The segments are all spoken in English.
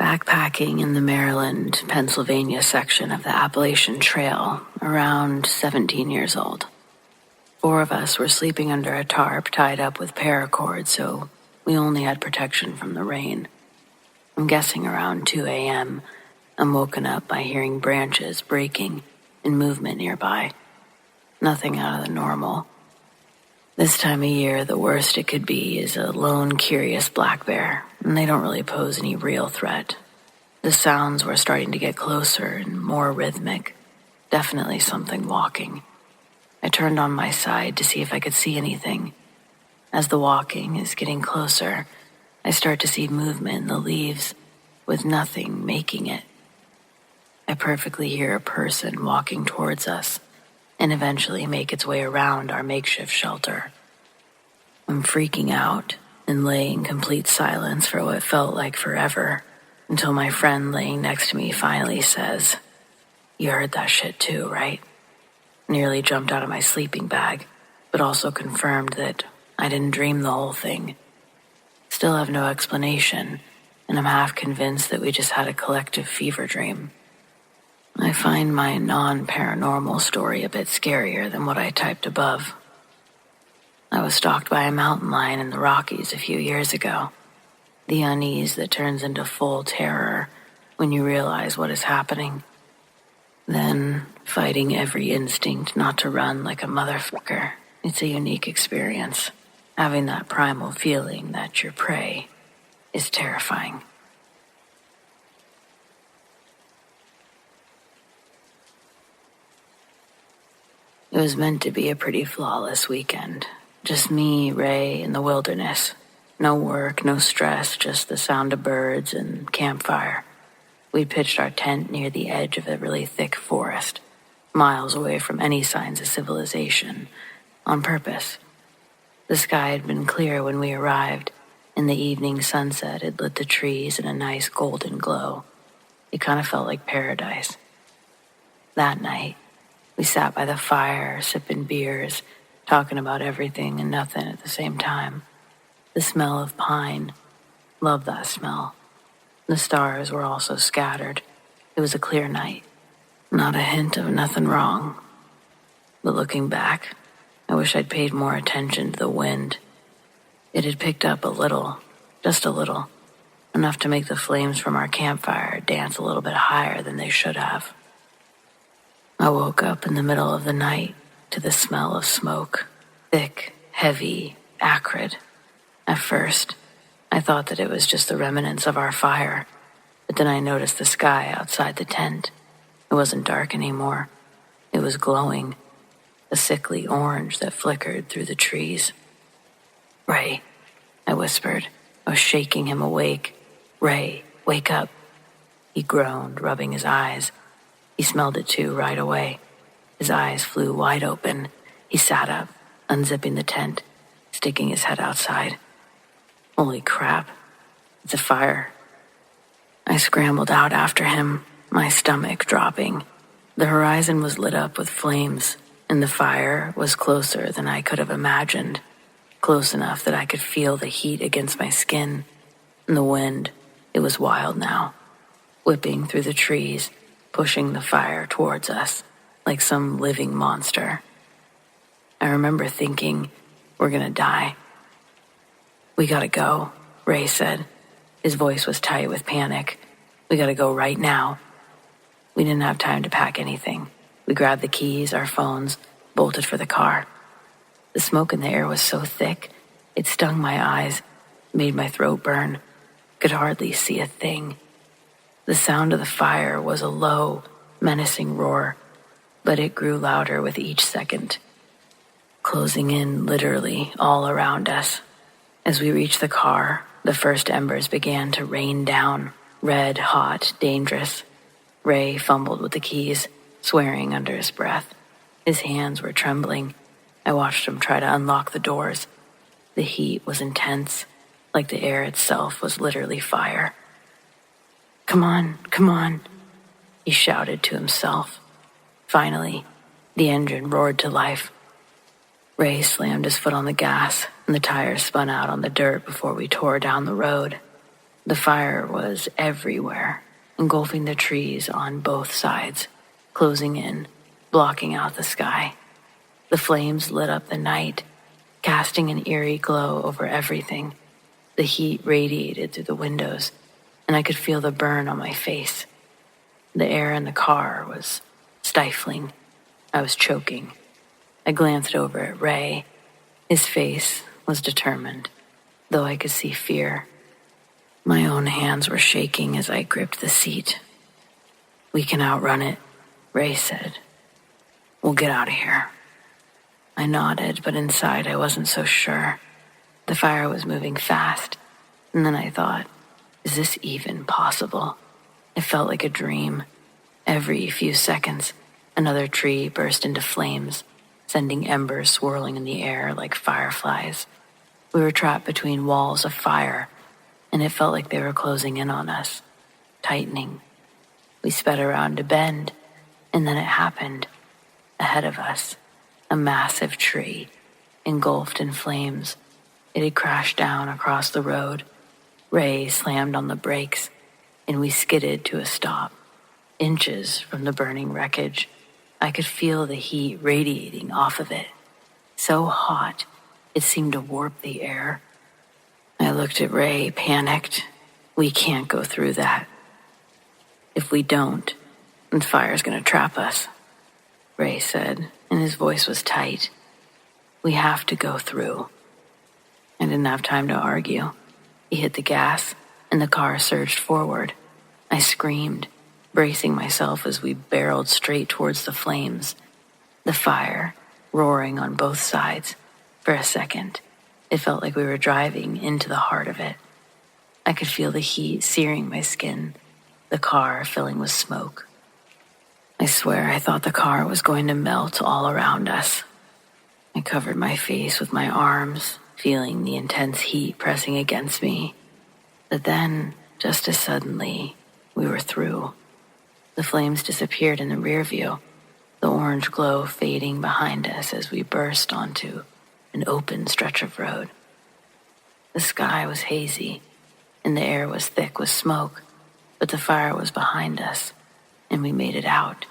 backpacking in the Maryland, Pennsylvania section of the Appalachian Trail, around 17 years old. 4 of us were sleeping under a tarp tied up with paracord, so we only had protection from the rain. I'm guessing around 2 a.m., I'm woken up by hearing branches breaking and movement nearby. Nothing out of the normal. This time of year, the worst it could be is a lone, curious black bear, and they don't really pose any real threat. The sounds were starting to get closer and more rhythmic. Definitely something walking. I turned on my side to see if I could see anything. As the walking is getting closer, I start to see movement in the leaves, with nothing making it. I perfectly hear a person walking towards us, and eventually make its way around our makeshift shelter. I'm freaking out and lay in complete silence for what felt like forever, until my friend laying next to me finally says, "You heard that shit too, right?" Nearly jumped out of my sleeping bag, but also confirmed that I didn't dream the whole thing. Still have no explanation, and I'm half convinced that we just had a collective fever dream. I find my non-paranormal story a bit scarier than what I typed above. I was stalked by a mountain lion in the Rockies a few years ago. The unease that turns into full terror when you realize what is happening. Then, fighting every instinct not to run like a motherfucker. It's a unique experience. Having that primal feeling that your prey is terrifying. It was meant to be a pretty flawless weekend. Just me, Ray, in the wilderness. No work, no stress, just the sound of birds and campfire. We'd pitched our tent near the edge of a really thick forest, miles away from any signs of civilization, on purpose. The sky had been clear when we arrived, and the evening sunset had lit the trees in a nice golden glow. It kind of felt like paradise. That night, we sat by the fire, sipping beers, talking about everything and nothing at the same time. The smell of pine. Love that smell. The stars were also scattered. It was a clear night. Not a hint of nothing wrong. But looking back, I wish I'd paid more attention to the wind. It had picked up a little, just a little, enough to make the flames from our campfire dance a little bit higher than they should have. I woke up in the middle of the night to the smell of smoke, thick, heavy, acrid. At first, I thought that it was just the remnants of our fire, but then I noticed the sky outside the tent. It wasn't dark anymore. It was glowing, a sickly orange that flickered through the trees. "Ray," I whispered. I was shaking him awake. "Ray, wake up." He groaned, rubbing his eyes. He smelled it too right away. His eyes flew wide open. He sat up, unzipping the tent, sticking his head outside. "Holy crap, it's a fire." I scrambled out after him, my stomach dropping. The horizon was lit up with flames, and the fire was closer than I could have imagined. Close enough that I could feel the heat against my skin. And the wind, it was wild now, whipping through the trees, pushing the fire towards us like some living monster. I remember thinking, we're gonna die. "We gotta go," Ray said. His voice was tight with panic. "We gotta go right now." We didn't have time to pack anything. We grabbed the keys, our phones, bolted for the car. The smoke in the air was so thick, it stung my eyes, made my throat burn. Could hardly see a thing. The sound of the fire was a low, menacing roar, but it grew louder with each second, closing in literally all around us. As we reached the car, the first embers began to rain down, red, hot, dangerous. Ray fumbled with the keys, swearing under his breath. His hands were trembling. I watched him try to unlock the doors. The heat was intense, like the air itself was literally fire. Come on," he shouted to himself. Finally, the engine roared to life. Ray slammed his foot on the gas, and the tires spun out on the dirt before we tore down the road. The fire was everywhere, engulfing the trees on both sides, closing in, blocking out the sky. The flames lit up the night, casting an eerie glow over everything. The heat radiated through the windows, and I could feel the burn on my face. The air in the car was stifling. I was choking. I glanced over at Ray. His face was determined, though I could see fear. My own hands were shaking as I gripped the seat. "We can outrun it," Ray said. "We'll get out of here." I nodded, but inside I wasn't so sure. The fire was moving fast, and then I thought, is this even possible? It felt like a dream. Every few seconds, another tree burst into flames, sending embers swirling in the air like fireflies. We were trapped between walls of fire, and it felt like they were closing in on us, tightening. We sped around a bend, and then it happened. Ahead of us, a massive tree, engulfed in flames. It had crashed down across the road. Ray slammed on the brakes, and we skidded to a stop, inches from the burning wreckage. I could feel the heat radiating off of it, so hot it seemed to warp the air. I looked at Ray, panicked. "We can't go through that. If we don't, the fire's gonna trap us," Ray said, and his voice was tight. "We have to go through." I didn't have time to argue. He hit the gas, and the car surged forward. I screamed, bracing myself as we barreled straight towards the flames. The fire, roaring on both sides. For a second, it felt like we were driving into the heart of it. I could feel the heat searing my skin, the car filling with smoke. I swear I thought the car was going to melt all around us. I covered my face with my arms, feeling the intense heat pressing against me. But then, just as suddenly, we were through. The flames disappeared in the rear view, the orange glow fading behind us as we burst onto an open stretch of road. The sky was hazy, and the air was thick with smoke, but the fire was behind us, and we made it out.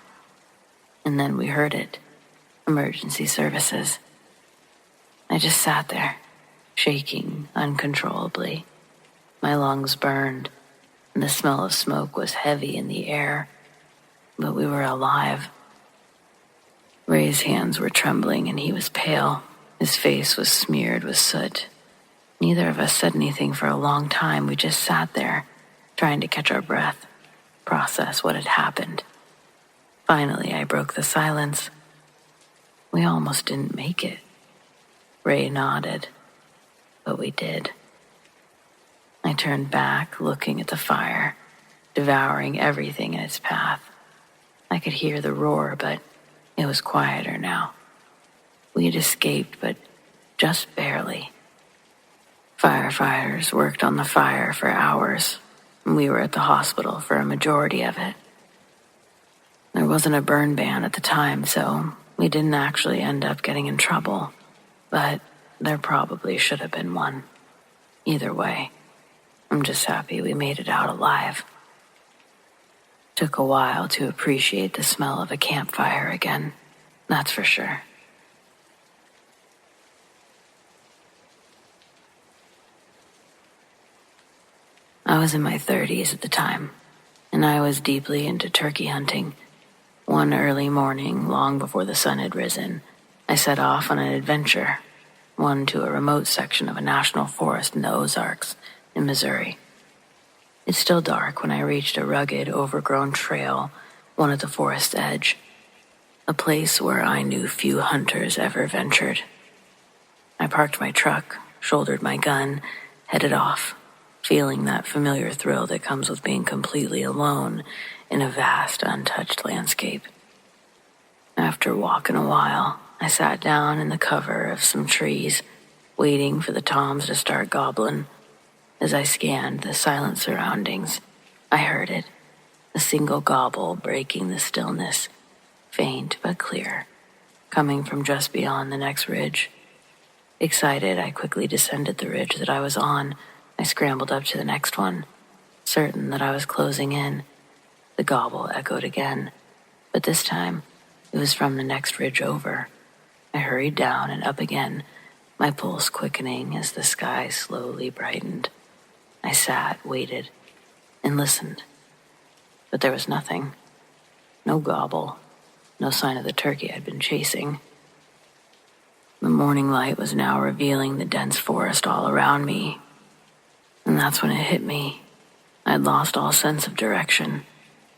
And then we heard it. Emergency services. I just sat there, shaking uncontrollably. My lungs burned, and the smell of smoke was heavy in the air, but we were alive. Ray's hands were trembling, and he was pale. His face was smeared with soot. Neither of us said anything for a long time. We just sat there, trying to catch our breath, process what had happened. Finally, I broke the silence. "We almost didn't make it." Ray nodded, but we did. I turned back, looking at the fire, devouring everything in its path. I could hear the roar, but it was quieter now. We had escaped, but just barely. Firefighters worked on the fire for hours, and we were at the hospital for a majority of it. There wasn't a burn ban at the time, so we didn't actually end up getting in trouble, but there probably should have been one. Either way, I'm just happy we made it out alive. Took a while to appreciate the smell of a campfire again, that's for sure. I was in my 30s at the time, and I was deeply into turkey hunting. One early morning, long before the sun had risen, I set off on an adventure, one to a remote section of a national forest in the Ozarks, in Missouri. It's still dark when I reached a rugged, overgrown trail, one at the forest's edge, a place where I knew few hunters ever ventured. I parked my truck, shouldered my gun, headed off, feeling that familiar thrill that comes with being completely alone in a vast, untouched landscape. After walking a while, I sat down in the cover of some trees, waiting for the toms to start gobbling. As I scanned the silent surroundings, I heard it, a single gobble breaking the stillness, faint but clear, coming from just beyond the next ridge. Excited, I quickly descended the ridge that I was on. I scrambled up to the next one, Certain that I was closing in, the gobble echoed again, but this time it was from the next ridge over. I hurried down and up again, my pulse quickening as the sky slowly brightened. I sat, waited, and listened, but there was nothing. No gobble, no sign of the turkey I'd been chasing. The morning light was now revealing the dense forest all around me, and that's when it hit me. I'd lost all sense of direction.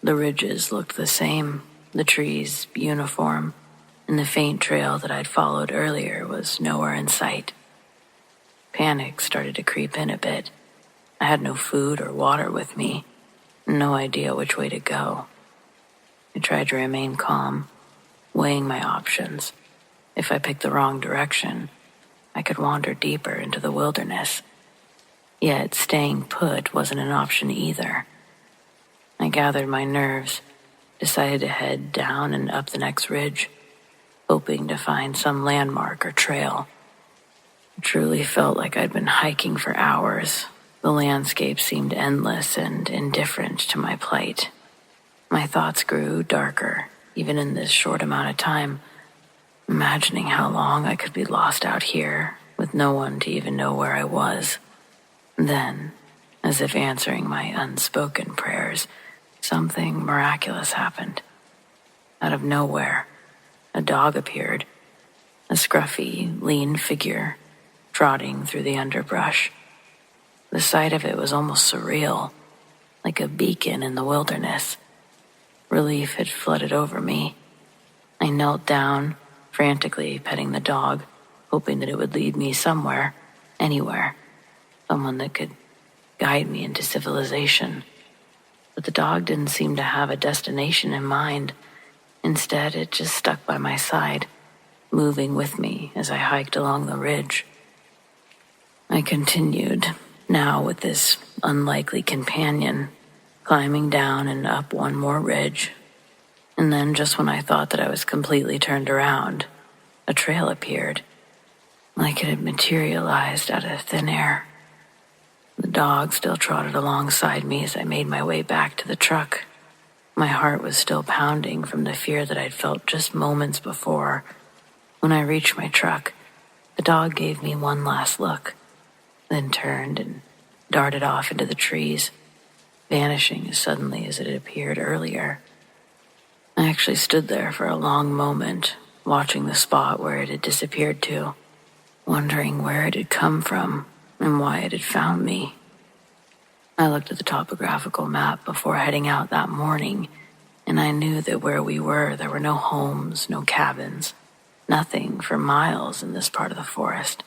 The ridges looked the same, the trees uniform, and the faint trail that I'd followed earlier was nowhere in sight. Panic started to creep in a bit. I had no food or water with me, no idea which way to go. I tried to remain calm, weighing my options. If I picked the wrong direction, I could wander deeper into the wilderness. Yet staying put wasn't an option either. I gathered my nerves, decided to head down and up the next ridge, hoping to find some landmark or trail. It truly felt like I'd been hiking for hours. The landscape seemed endless and indifferent to my plight. My thoughts grew darker, even in this short amount of time, imagining how long I could be lost out here with no one to even know where I was. Then, as if answering my unspoken prayers, something miraculous happened. Out of nowhere, a dog appeared, a scruffy, lean figure, trotting through the underbrush. The sight of it was almost surreal, like a beacon in the wilderness. Relief had flooded over me. I knelt down, frantically petting the dog, hoping that it would lead me somewhere, anywhere, someone that could guide me into civilization. But the dog didn't seem to have a destination in mind. Instead, it just stuck by my side, moving with me as I hiked along the ridge. I continued, now with this unlikely companion, climbing down and up one more ridge. And then, just when I thought that I was completely turned around, a trail appeared, like it had materialized out of thin air. The dog still trotted alongside me as I made my way back to the truck. My heart was still pounding from the fear that I'd felt just moments before. When I reached my truck, the dog gave me one last look, then turned and darted off into the trees, vanishing as suddenly as it had appeared earlier. I actually stood there for a long moment, watching the spot where it had disappeared to, wondering where it had come from and why it had found me. I looked at the topographical map before heading out that morning, and I knew that where we were, there were no homes, no cabins, nothing for miles in this part of the forest.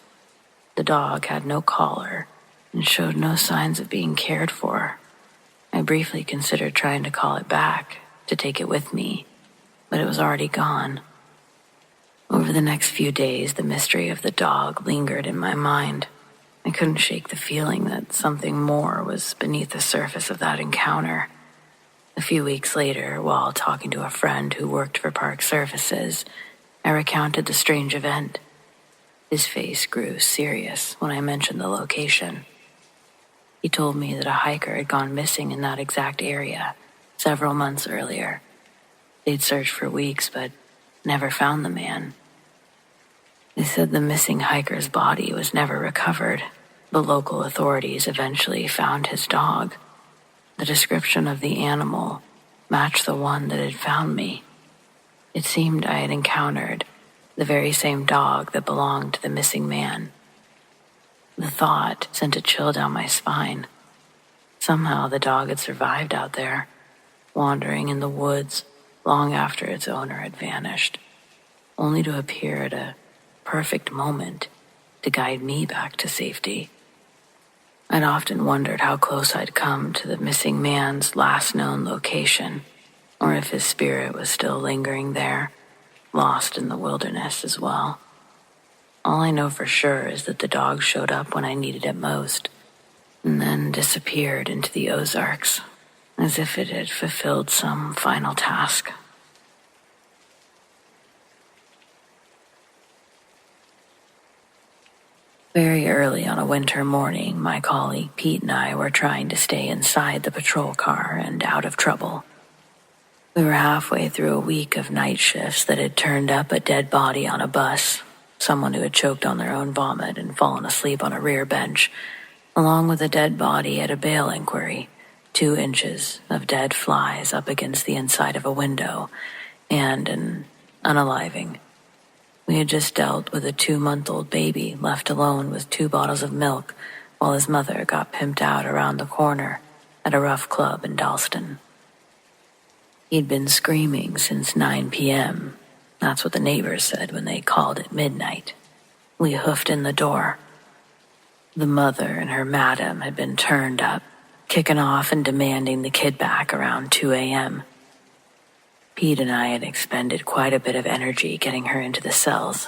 The dog had no collar and showed no signs of being cared for. I briefly considered trying to call it back, to take it with me, but it was already gone. Over the next few days, the mystery of the dog lingered in my mind. I couldn't shake the feeling that something more was beneath the surface of that encounter. A few weeks later, while talking to a friend who worked for Park Services, I recounted the strange event. His face grew serious when I mentioned the location. He told me that a hiker had gone missing in that exact area several months earlier. They'd searched for weeks, but never found the man. They said the missing hiker's body was never recovered. The local authorities eventually found his dog. The description of the animal matched the one that had found me. It seemed I had encountered the very same dog that belonged to the missing man. The thought sent a chill down my spine. Somehow the dog had survived out there, wandering in the woods long after its owner had vanished, only to appear at a perfect moment to guide me back to safety. I'd often wondered how close I'd come to the missing man's last known location, or if his spirit was still lingering there, lost in the wilderness as well. All I know for sure is that the dog showed up when I needed it most, and then disappeared into the Ozarks, as if it had fulfilled some final task. Very early on a winter morning, my colleague Pete and I were trying to stay inside the patrol car and out of trouble. We were halfway through a week of night shifts that had turned up a dead body on a bus, someone who had choked on their own vomit and fallen asleep on a rear bench, along with a dead body at a bail inquiry, 2 inches of dead flies up against the inside of a window, and an unaliving. We had just dealt with a 2-month-old baby left alone with 2 bottles of milk while his mother got pimped out around the corner at a rough club in Dalston. He'd been screaming since 9 p.m. That's what the neighbors said when they called at midnight. We hoofed in the door. The mother and her madam had been turned up, kicking off and demanding the kid back around 2 a.m. Pete and I had expended quite a bit of energy getting her into the cells.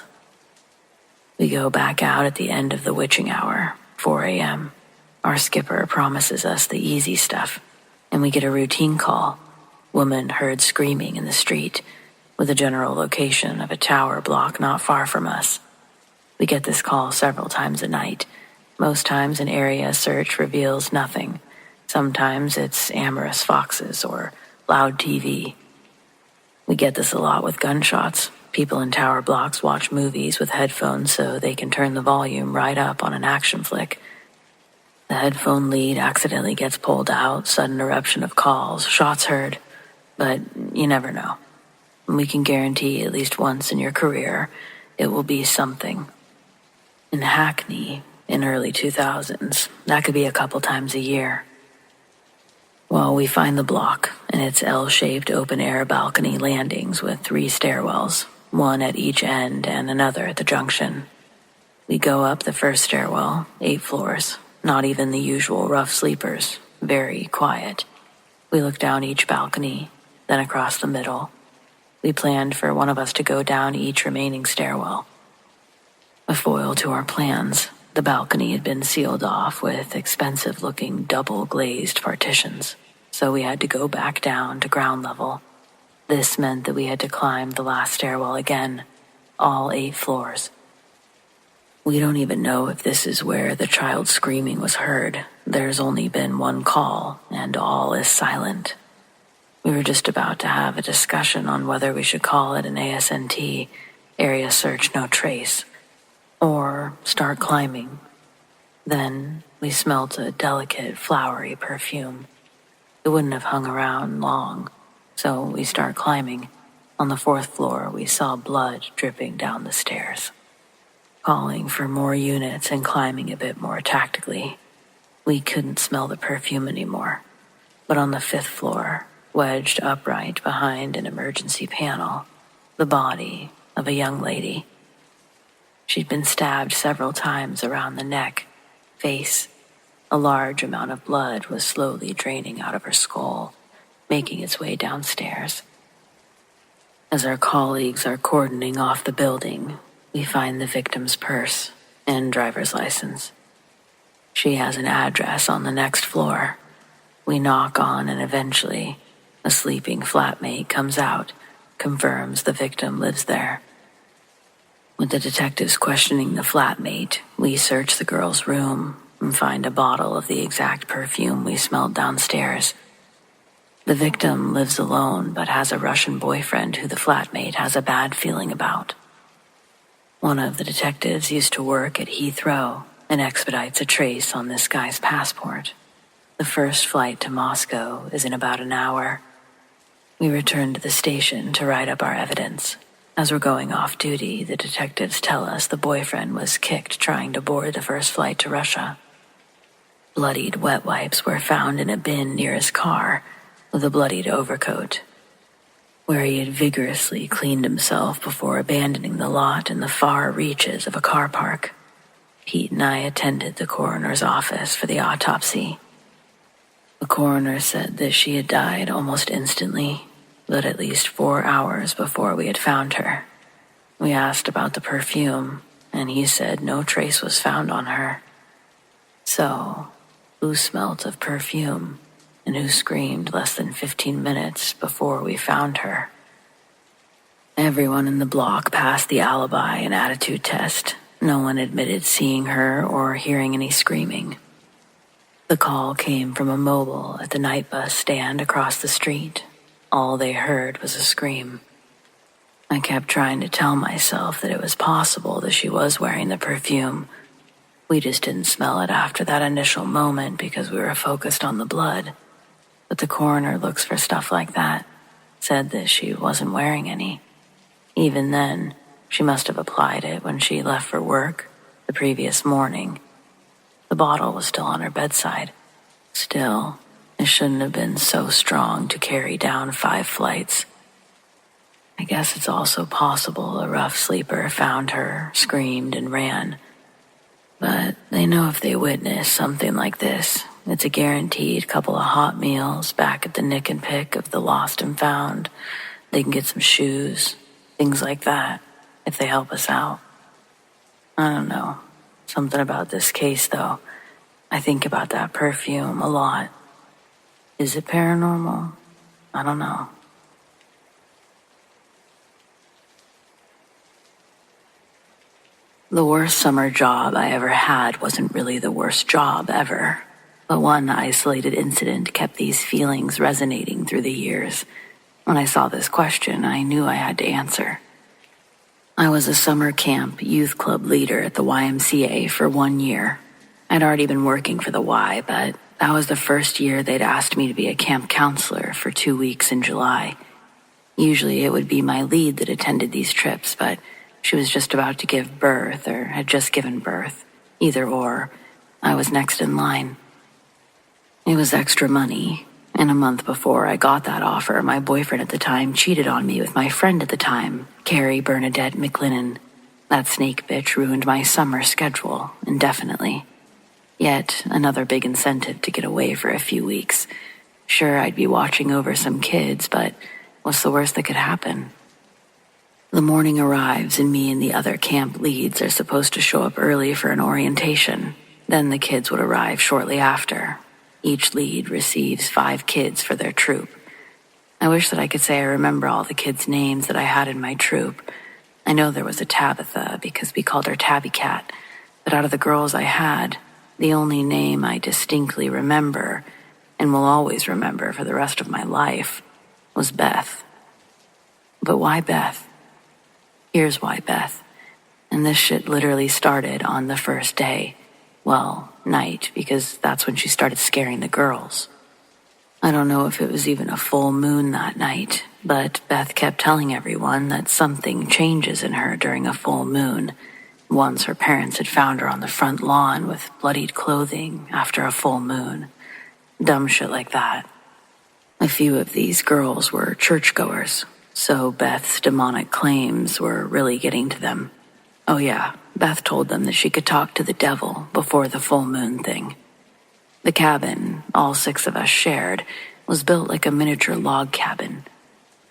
We go back out at the end of the witching hour, 4 a.m. Our skipper promises us the easy stuff, and we get a routine call. Woman heard screaming in the street, with a general location of a tower block not far from us. We get this call several times a night. Most times an area search reveals nothing. Sometimes it's amorous foxes or loud TV. We get this a lot with gunshots. People in tower blocks watch movies with headphones so they can turn the volume right up on an action flick. The headphone lead accidentally gets pulled out, sudden eruption of calls, shots heard. But you never know. We can guarantee at least once in your career it will be something. In Hackney, in early 2000s, that could be a couple times a year. Well, we find the block, and its L-shaped open-air balcony landings with 3 stairwells, one at each end and another at the junction. We go up the first stairwell, 8 floors, not even the usual rough sleepers, very quiet. We look down each balcony, then across the middle. We planned for one of us to go down each remaining stairwell. A foil to our plans, the balcony had been sealed off with expensive-looking double-glazed partitions, so we had to go back down to ground level. This meant that we had to climb the last stairwell again, all 8 floors. We don't even know if this is where the child screaming was heard. There's only been 1 call, and all is silent. We were just about to have a discussion on whether we should call it an ASNT, area search no trace, or start climbing. Then we smelt a delicate, flowery perfume. It wouldn't have hung around long, so we start climbing. On the 4th floor, we saw blood dripping down the stairs. Calling for more units and climbing a bit more tactically. We couldn't smell the perfume anymore. But on the 5th floor, wedged upright behind an emergency panel, the body of a young lady. She'd been stabbed several times around the neck, face. A large amount of blood was slowly draining out of her skull, making its way downstairs. As our colleagues are cordoning off the building, we find the victim's purse and driver's license. She has an address on the next floor. We knock on, and eventually, a sleeping flatmate comes out, confirms the victim lives there. With the detectives questioning the flatmate, we search the girl's room and find a bottle of the exact perfume we smelled downstairs. The victim lives alone but has a Russian boyfriend who the flatmate has a bad feeling about. One of the detectives used to work at Heathrow and expedites a trace on this guy's passport. The first flight to Moscow is in about an hour. We return to the station to write up our evidence. As we're going off duty, the detectives tell us the boyfriend was kicked trying to board the first flight to Russia. Bloodied wet wipes were found in a bin near his car, with a bloodied overcoat, where he had vigorously cleaned himself before abandoning the lot in the far reaches of a car park. Pete and I attended the coroner's office for the autopsy. The coroner said that she had died almost instantly, but at least 4 hours before we had found her. We asked about the perfume, and he said no trace was found on her. So, who smelt of perfume, and who screamed less than 15 minutes before we found her? Everyone in the block passed the alibi and attitude test. No one admitted seeing her or hearing any screaming. The call came from a mobile at the night bus stand across the street. All they heard was a scream. I kept trying to tell myself that it was possible that she was wearing the perfume. We just didn't smell it after that initial moment because we were focused on the blood. But the coroner looks for stuff like that, said that she wasn't wearing any. Even then, she must have applied it when she left for work the previous morning. The bottle was still on her bedside. Still, it shouldn't have been so strong to carry down 5 flights. I guess it's also possible a rough sleeper found her, screamed, and ran. But they know if they witness something like this, it's a guaranteed couple of hot meals back at the nick and pick of the lost and found. They can get some shoes, things like that, if they help us out. I don't know. Something about this case, though. I think about that perfume a lot. Is it paranormal? I don't know. The worst summer job I ever had wasn't really the worst job ever, but one isolated incident kept these feelings resonating through the years. When I saw this question, I knew I had to answer. I was a summer camp youth club leader at the YMCA for 1 year. I'd already been working for the Y, but that was the first year they'd asked me to be a camp counselor for 2 weeks in July. Usually it would be my lead that attended these trips, but she was just about to give birth or had just given birth. Either or, I was next in line. It was extra money, and a month before I got that offer, my boyfriend at the time cheated on me with my friend at the time, Carrie Bernadette McLennan. That snake bitch ruined my summer schedule indefinitely. Yet another big incentive to get away for a few weeks. Sure, I'd be watching over some kids, but what's the worst that could happen? The morning arrives and me and the other camp leads are supposed to show up early for an orientation. Then the kids would arrive shortly after. Each lead receives 5 kids for their troop. I wish that I could say I remember all the kids' names that I had in my troop. I know there was a Tabitha because we called her Tabby Cat, but out of the girls I had, the only name I distinctly remember, and will always remember for the rest of my life, was Beth. But why Beth? Here's why Beth. And this shit literally started on the first day. Well, night, because that's when she started scaring the girls. I don't know if it was even a full moon that night, but Beth kept telling everyone that something changes in her during a full moon. Once her parents had found her on the front lawn with bloodied clothing after a full moon. Dumb shit like that. A few of these girls were churchgoers, so Beth's demonic claims were really getting to them. Oh yeah, Beth told them that she could talk to the devil before the full moon thing. The cabin, all 6 of us shared, was built like a miniature log cabin.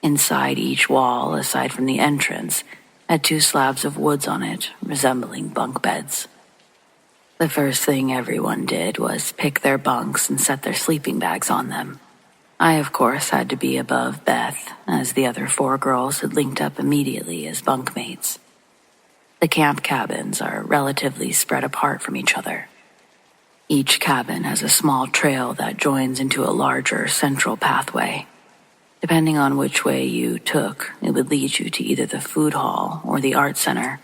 Inside each wall, aside from the entrance, had 2 slabs of woods on it, resembling bunk beds. The first thing everyone did was pick their bunks and set their sleeping bags on them. I, of course, had to be above Beth, as the other 4 girls had linked up immediately as bunkmates. The camp cabins are relatively spread apart from each other. Each cabin has a small trail that joins into a larger central pathway. Depending on which way you took, it would lead you to either the food hall or the art center.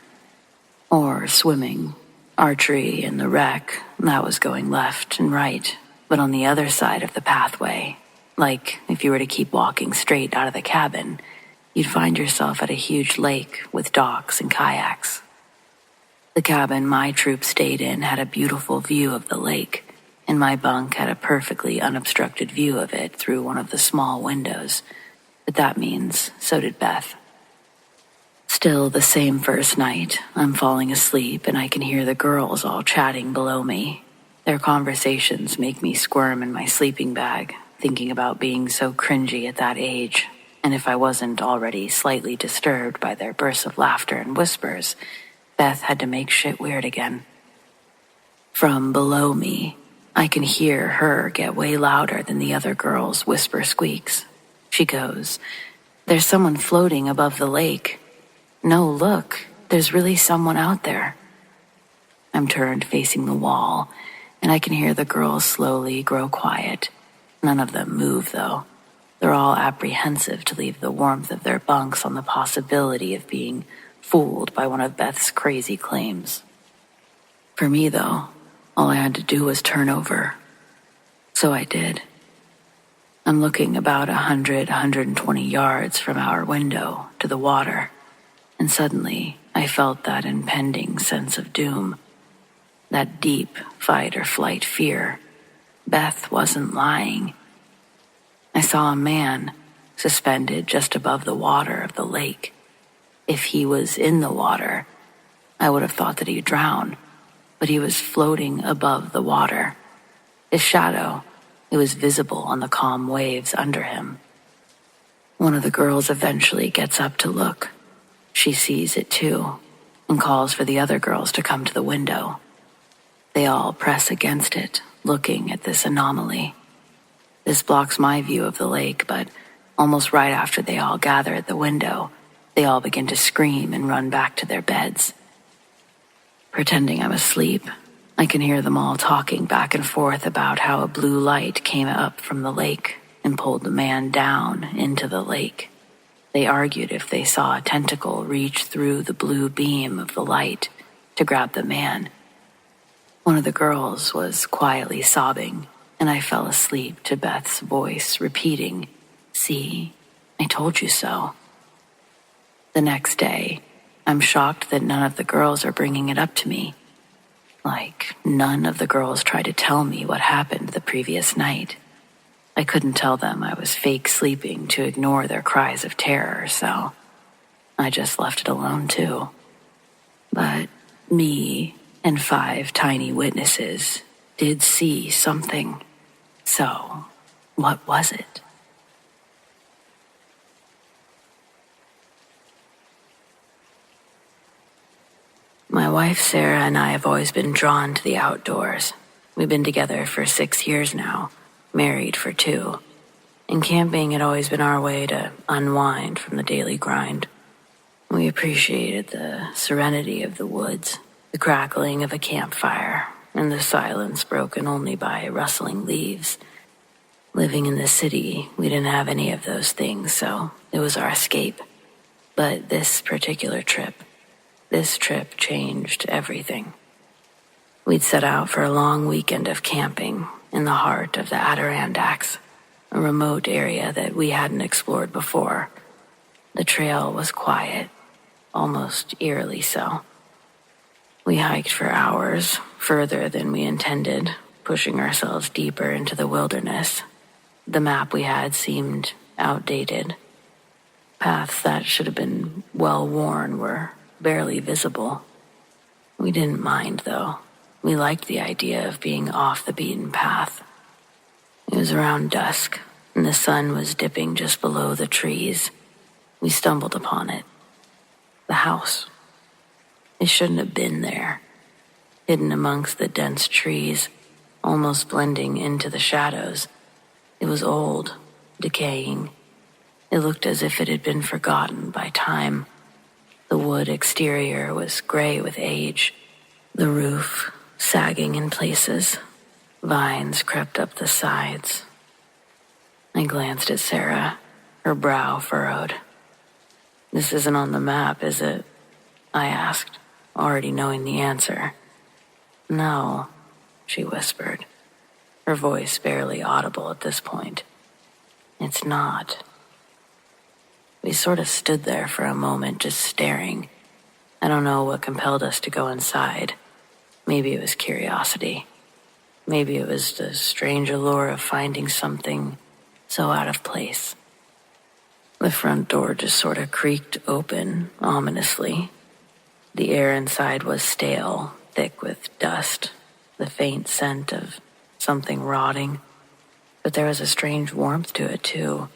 Or swimming, archery, and the rec, that was going left and right, but on the other side of the pathway. Like, if you were to keep walking straight out of the cabin, you'd find yourself at a huge lake with docks and kayaks. The cabin my troop stayed in had a beautiful view of the lake, and my bunk had a perfectly unobstructed view of it through one of the small windows. But that means so did Beth. Still the same first night, I'm falling asleep and I can hear the girls all chatting below me. Their conversations make me squirm in my sleeping bag, thinking about being so cringy at that age, and if I wasn't already slightly disturbed by their bursts of laughter and whispers, Beth had to make shit weird again. From below me, I can hear her get way louder than the other girls' whisper squeaks. She goes, "There's someone floating above the lake. No, look, there's really someone out there." I'm turned facing the wall, and I can hear the girls slowly grow quiet. None of them move, though. They're all apprehensive to leave the warmth of their bunks on the possibility of being fooled by one of Beth's crazy claims. For me, though, all I had to do was turn over. So I did. I'm looking about 120 yards from our window to the water, and suddenly I felt that impending sense of doom, that deep fight or flight fear. Beth wasn't lying. I saw a man suspended just above the water of the lake. If he was in the water, I would have thought that he'd drown, but he was floating above the water. His shadow, it was visible on the calm waves under him. One of the girls eventually gets up to look. She sees it too, and calls for the other girls to come to the window. They all press against it, looking at this anomaly. This blocks my view of the lake, but almost right after they all gather at the window, they all begin to scream and run back to their beds. Pretending I'm asleep, I can hear them all talking back and forth about how a blue light came up from the lake and pulled the man down into the lake. They argued if they saw a tentacle reach through the blue beam of the light to grab the man. One of the girls was quietly sobbing, and I fell asleep to Beth's voice repeating, "See, I told you so." The next day, I'm shocked that none of the girls are bringing it up to me. Like, none of the girls tried to tell me what happened the previous night. I couldn't tell them I was fake sleeping to ignore their cries of terror, so I just left it alone too. But me and 5 tiny witnesses did see something. So, what was it? My wife Sarah and I have always been drawn to the outdoors. We've been together for 6 years now, married for 2. And camping had always been our way to unwind from the daily grind. We appreciated the serenity of the woods, the crackling of a campfire, and the silence broken only by rustling leaves. Living in the city, we didn't have any of those things, so it was our escape. But this trip changed everything. We'd set out for a long weekend of camping in the heart of the Adirondacks, a remote area that we hadn't explored before. The trail was quiet, almost eerily so. We hiked for hours, further than we intended, pushing ourselves deeper into the wilderness. The map we had seemed outdated. Paths that should have been well-worn were barely visible. We didn't mind, though. We liked the idea of being off the beaten path. It was around dusk, and the sun was dipping just below the trees. We stumbled upon it. The house. It shouldn't have been there. Hidden amongst the dense trees, almost blending into the shadows. It was old, decaying. It looked as if it had been forgotten by time. The wood exterior was gray with age, the roof sagging in places. Vines crept up the sides. I glanced at Sarah, her brow furrowed. "This isn't on the map, is it?" I asked, already knowing the answer. "No," she whispered, her voice barely audible at this point. "It's not." We sort of stood there for a moment, just staring. I don't know what compelled us to go inside. Maybe it was curiosity. Maybe it was the strange allure of finding something so out of place. The front door just sort of creaked open, ominously. The air inside was stale, thick with dust, the faint scent of something rotting. But there was a strange warmth to it, too,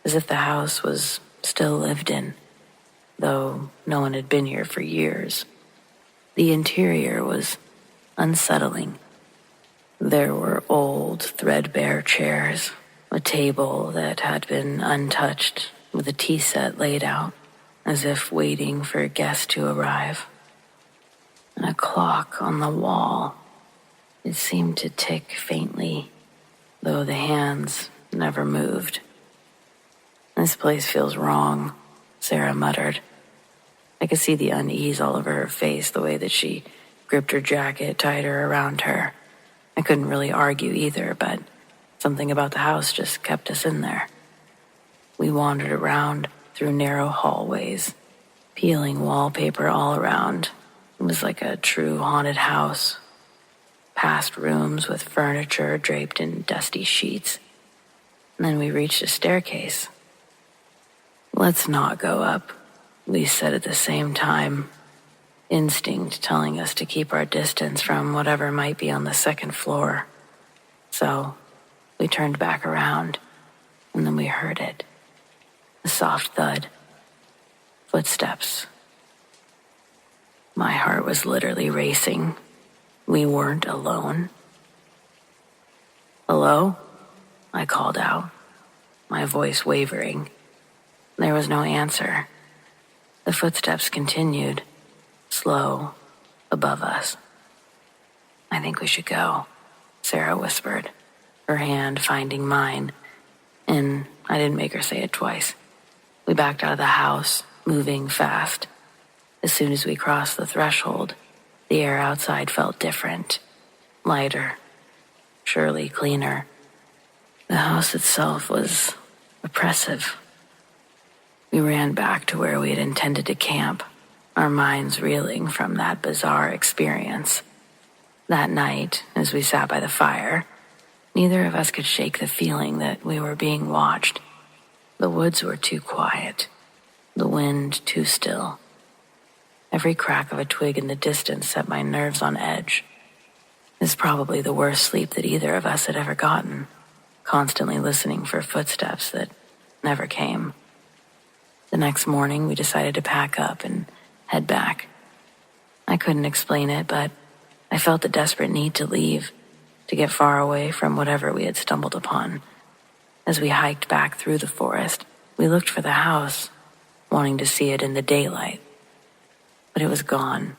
as if the house was still lived in, though no one had been here for years. The interior was unsettling. There were old, threadbare chairs, a table that had been untouched with a tea set laid out, as if waiting for a guest to arrive. and a clock on the wall. It seemed to tick faintly, though the hands never moved. "This place feels wrong," Sarah muttered. I could see the unease all over her face, the way that she gripped her jacket tighter around her. I couldn't really argue either, but something about the house just kept us in there. We wandered around through narrow hallways, peeling wallpaper all around. It was like a true haunted house. Past rooms with furniture draped in dusty sheets. And then we reached a staircase. "Let's not go up," we said at the same time, instinct telling us to keep our distance from whatever might be on the second floor. So we turned back around, and then we heard it. A soft thud. Footsteps. My heart was literally racing. We weren't alone. "Hello?" I called out, my voice wavering. There was no answer. The footsteps continued, slow, above us. "I think we should go," Sarah whispered, her hand finding mine, and I didn't make her say it twice. We backed out of the house, moving fast. As soon as we crossed the threshold, the air outside felt different, lighter, surely cleaner. The house itself was oppressive. We ran back to where we had intended to camp, our minds reeling from that bizarre experience. That night, as we sat by the fire, neither of us could shake the feeling that we were being watched. The woods were too quiet, the wind too still. Every crack of a twig in the distance set my nerves on edge. It was probably the worst sleep that either of us had ever gotten, constantly listening for footsteps that never came. The next morning, we decided to pack up and head back. I couldn't explain it, but I felt the desperate need to leave, to get far away from whatever we had stumbled upon. As we hiked back through the forest, we looked for the house, wanting to see it in the daylight. But it was gone.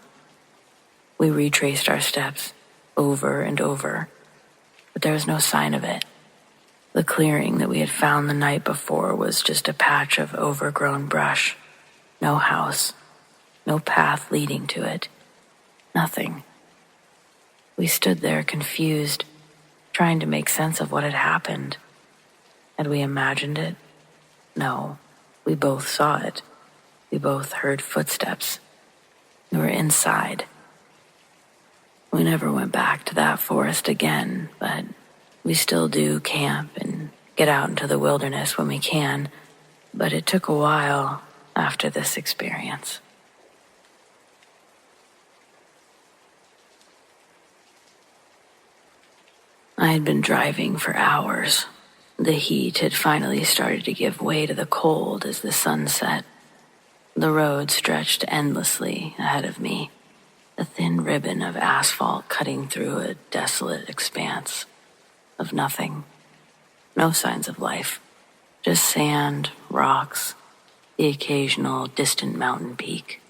We retraced our steps over and over, but there was no sign of it. The clearing that we had found the night before was just a patch of overgrown brush. No house, no path leading to it. Nothing. We stood there confused, trying to make sense of what had happened. Had we imagined it? No, we both saw it. We both heard footsteps. We were inside. We never went back to that forest again, but we still do camp and get out into the wilderness when we can, but it took a while after this experience. I had been driving for hours. The heat had finally started to give way to the cold as the sun set. The road stretched endlessly ahead of me, a thin ribbon of asphalt cutting through a desolate expanse of nothing. No signs of life, just sand, rocks, the occasional distant mountain peak.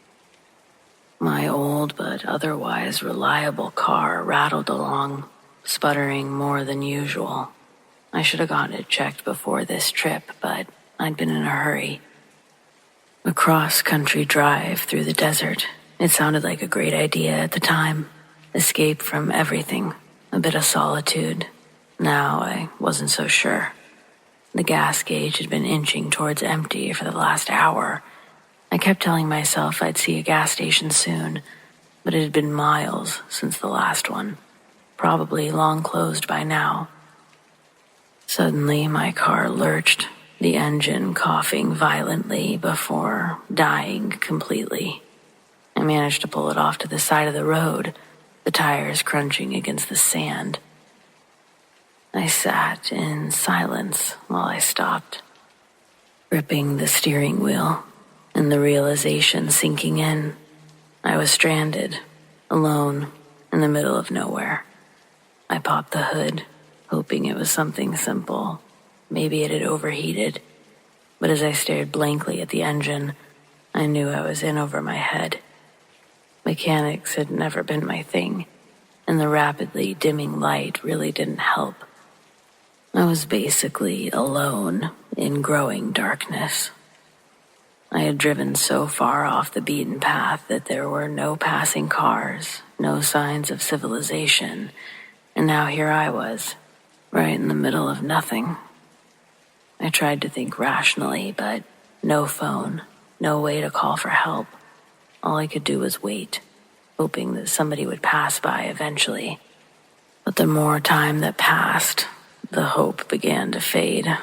My old but otherwise reliable car rattled along, sputtering more than usual. I should have gotten it checked before this trip, but I'd been in a hurry. A cross-country drive through the desert. It sounded like a great idea at the time. Escape from everything, a bit of solitude. Now I wasn't so sure. The gas gauge had been inching towards empty for the last hour. I kept telling myself I'd see a gas station soon, but it had been miles since the last one, probably long closed by now. Suddenly my car lurched, the engine coughing violently before dying completely. I managed to pull it off to the side of the road, the tires crunching against the sand. I sat in silence while I stopped, gripping the steering wheel, and the realization sinking in. I was stranded, alone, in the middle of nowhere. I popped the hood, hoping it was something simple. Maybe it had overheated. But as I stared blankly at the engine, I knew I was in over my head. Mechanics had never been my thing, and the rapidly dimming light really didn't help. I was basically alone in growing darkness. I had driven so far off the beaten path that there were no passing cars, no signs of civilization, and now here I was, right in the middle of nothing. I tried to think rationally, but no phone, no way to call for help. All I could do was wait, hoping that somebody would pass by eventually. But the more time that passed, the hope began to fade.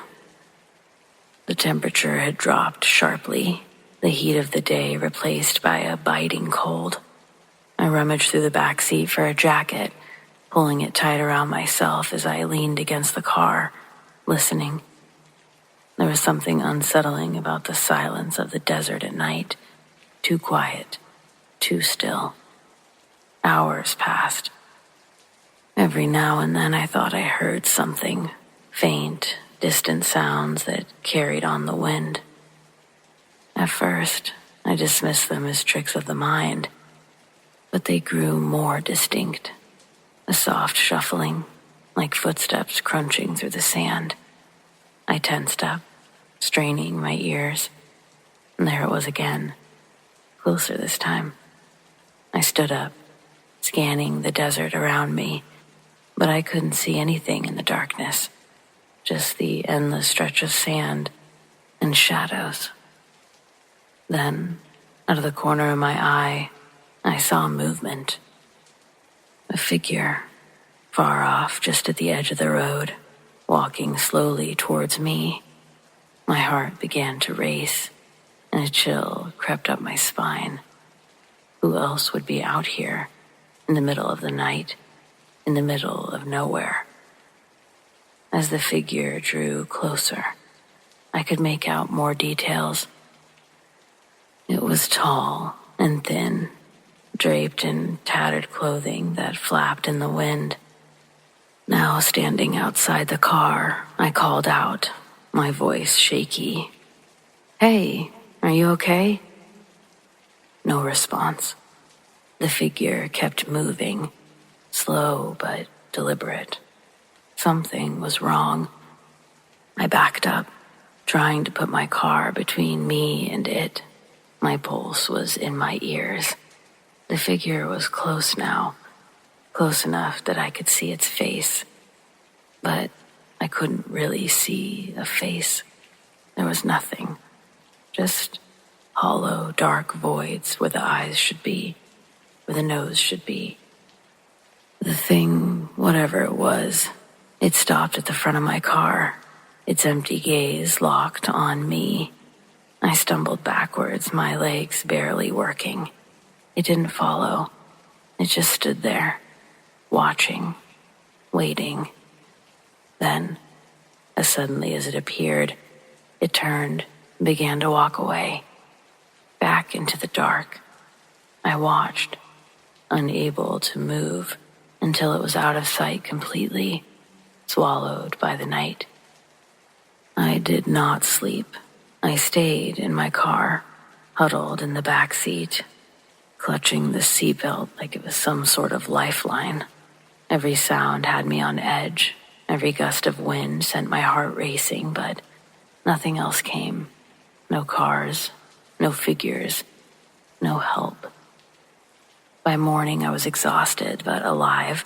The temperature had dropped sharply, the heat of the day replaced by a biting cold. I rummaged through the back seat for a jacket, pulling it tight around myself as I leaned against the car, listening. There was something unsettling about the silence of the desert at night. Too quiet, too still. Hours passed. Every now and then I thought I heard something, faint, distant sounds that carried on the wind. At first, I dismissed them as tricks of the mind, but they grew more distinct. A soft shuffling, like footsteps crunching through the sand. I tensed up, straining my ears, and there it was again, closer this time. I stood up, scanning the desert around me, but I couldn't see anything in the darkness, just the endless stretch of sand and shadows. Then, out of the corner of my eye, I saw movement. A figure, far off just at the edge of the road, walking slowly towards me. My heart began to race, and a chill crept up my spine. Who else would be out here, in the middle of the night, in the middle of nowhere? As the figure drew closer, I could make out more details. It was tall and thin, draped in tattered clothing that flapped in the wind. Now, standing outside the car, I called out, my voice shaky. "Hey, are you okay?" No response. The figure kept moving, slow but deliberate. Something was wrong. I backed up, trying to put my car between me and it. My pulse was in my ears. The figure was close now, close enough that I could see its face. But I couldn't really see a face. There was nothing. Just hollow, dark voids where the eyes should be, where the nose should be. The thing, whatever it was, it stopped at the front of my car, its empty gaze locked on me. I stumbled backwards, my legs barely working. It didn't follow. It just stood there, watching, waiting. Then, as suddenly as it appeared, it turned and began to walk away, back into the dark. I watched, unable to move, until it was out of sight completely, swallowed by the night. I did not sleep. I stayed in my car, huddled in the back seat, clutching the seatbelt like it was some sort of lifeline. Every sound had me on edge. Every gust of wind sent my heart racing, but nothing else came. No cars, no figures, no help. By morning, I was exhausted but alive.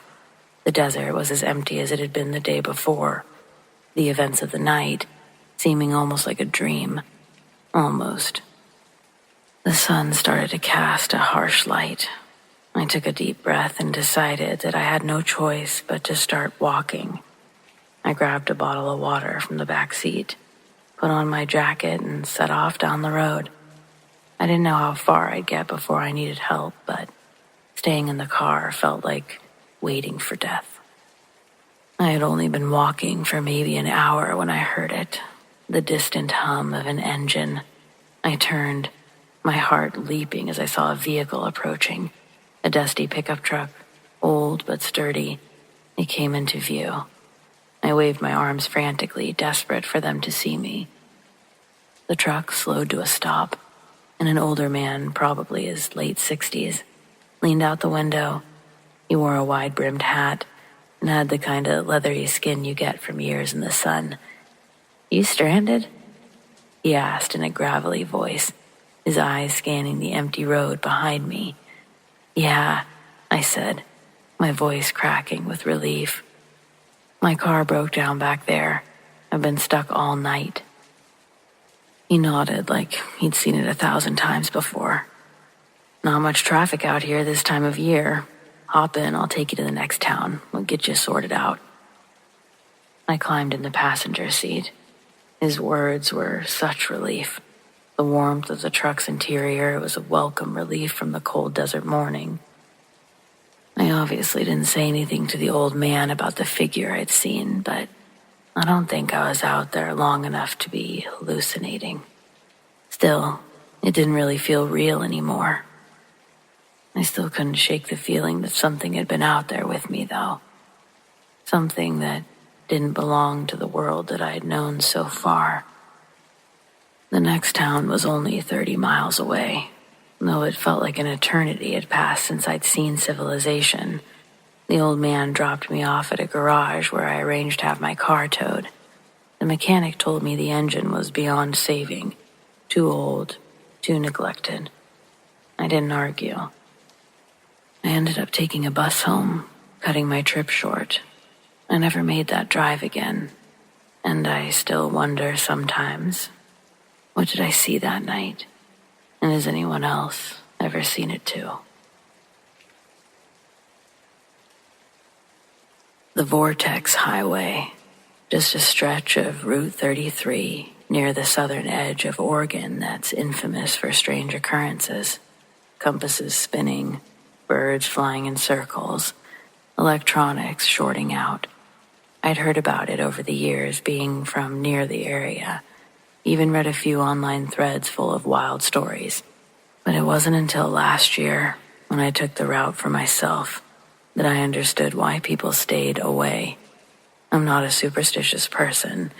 The desert was as empty as it had been the day before. The events of the night seeming almost like a dream. Almost. The sun started to cast a harsh light. I took a deep breath and decided that I had no choice but to start walking. I grabbed a bottle of water from the back seat, put on my jacket, and set off down the road. I didn't know how far I'd get before I needed help, but staying in the car felt like waiting for death. I had only been walking for maybe an hour when I heard it, the distant hum of an engine. I turned, my heart leaping as I saw a vehicle approaching, a dusty pickup truck, old but sturdy. It came into view. I waved my arms frantically, desperate for them to see me. The truck slowed to a stop, and an older man, probably his late 60s, leaned out the window. He wore a wide-brimmed hat and had the kind of leathery skin you get from years in the sun. "You stranded?" he asked in a gravelly voice, his eyes scanning the empty road behind me. "Yeah," I said, my voice cracking with relief. "My car broke down back there. I've been stuck all night." He nodded like he'd seen it 1,000 times before. "Not much traffic out here this time of year. Hop in, I'll take you to the next town. We'll get you sorted out." I climbed in the passenger seat. His words were such relief. The warmth of the truck's interior was a welcome relief from the cold desert morning. I obviously didn't say anything to the old man about the figure I'd seen, but I don't think I was out there long enough to be hallucinating. Still, it didn't really feel real anymore. I still couldn't shake the feeling that something had been out there with me, though. Something that didn't belong to the world that I had known so far. The next town was only 30 miles away, though it felt like an eternity had passed since I'd seen civilization. The old man dropped me off at a garage where I arranged to have my car towed. The mechanic told me the engine was beyond saving, too old, too neglected. I didn't argue. I ended up taking a bus home, cutting my trip short. I never made that drive again, and I still wonder sometimes, what did I see that night? And has anyone else ever seen it too? The Vortex Highway, just a stretch of Route 33 near the southern edge of Oregon that's infamous for strange occurrences. Compasses spinning, birds flying in circles, electronics shorting out. I'd heard about it over the years, being from near the area. Even read a few online threads full of wild stories. But it wasn't until last year, when I took the route for myself, that I understood why people stayed away. I'm not a superstitious person.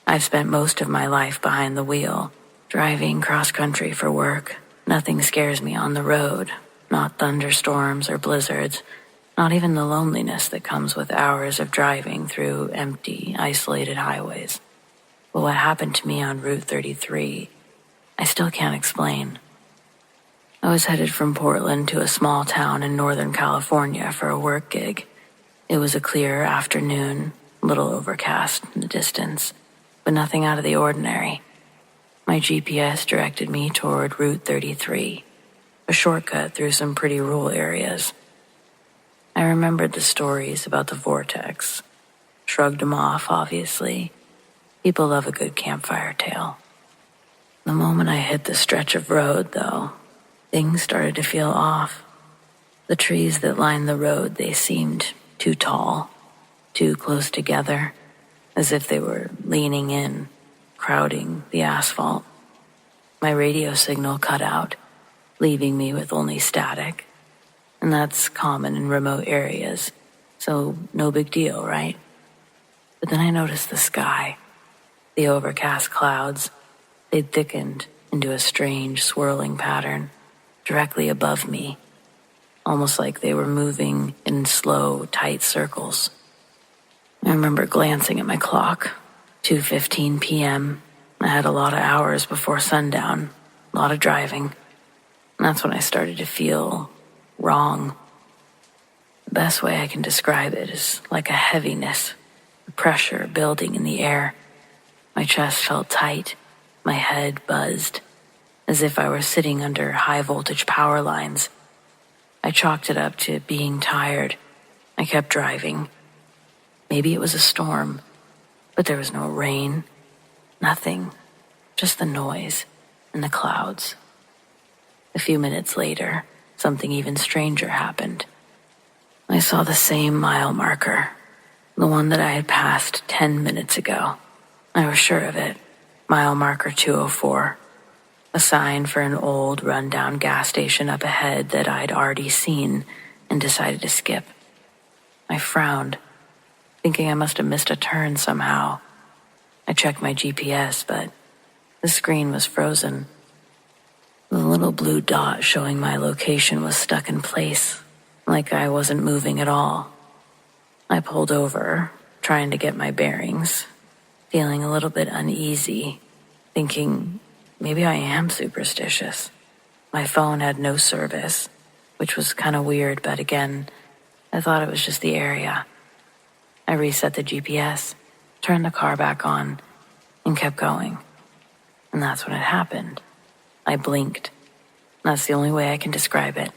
I've spent most of my life behind the wheel, driving cross-country for work. Nothing scares me on the road, not thunderstorms or blizzards, not even the loneliness that comes with hours of driving through empty, isolated highways. But what happened to me on Route 33, I still can't explain. I was headed from Portland to a small town in Northern California for a work gig. It was a clear afternoon, a little overcast in the distance, but nothing out of the ordinary. My GPS directed me toward Route 33, a shortcut through some pretty rural areas. I remembered the stories about the vortex, shrugged them off, obviously. People love a good campfire tale. The moment I hit the stretch of road, though, things started to feel off. The trees that lined the road, they seemed too tall, too close together, as if they were leaning in, crowding the asphalt. My radio signal cut out, leaving me with only static. And that's common in remote areas, so no big deal, right? But then I noticed the sky. The overcast clouds, they'd thickened into a strange swirling pattern directly above me, almost like they were moving in slow, tight circles. I remember glancing at my clock, 2:15 p.m. I had a lot of hours before sundown, a lot of driving. And that's when I started to feel wrong. The best way I can describe it is like a heaviness, a pressure building in the air. My chest felt tight, my head buzzed, as if I were sitting under high-voltage power lines. I chalked it up to being tired. I kept driving. Maybe it was a storm, but there was no rain, nothing, just the noise and the clouds. A few minutes later, something even stranger happened. I saw the same mile marker, the one that I had passed 10 minutes ago. I was sure of it. Mile marker 204. A sign for an old, run-down gas station up ahead that I'd already seen and decided to skip. I frowned, thinking I must have missed a turn somehow. I checked my GPS, but the screen was frozen. The little blue dot showing my location was stuck in place, like I wasn't moving at all. I pulled over, trying to get my bearings, feeling a little bit uneasy, thinking maybe I am superstitious. My phone had no service, which was kind of weird, but again, I thought it was just the area. I reset the GPS, turned the car back on, and kept going. And that's when it happened. I blinked. That's the only way I can describe it.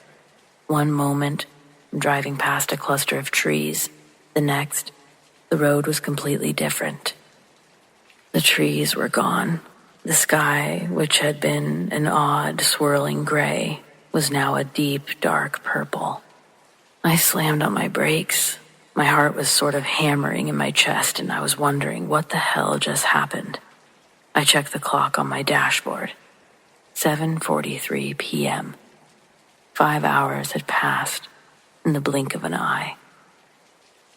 One moment, I'm driving past a cluster of trees. The next, the road was completely different. The trees were gone. The sky, which had been an odd, swirling gray, was now a deep, dark purple. I slammed on my brakes. My heart was sort of hammering in my chest, and I was wondering what the hell just happened. I checked the clock on my dashboard. 7:43 p.m. 5 hours had passed in the blink of an eye.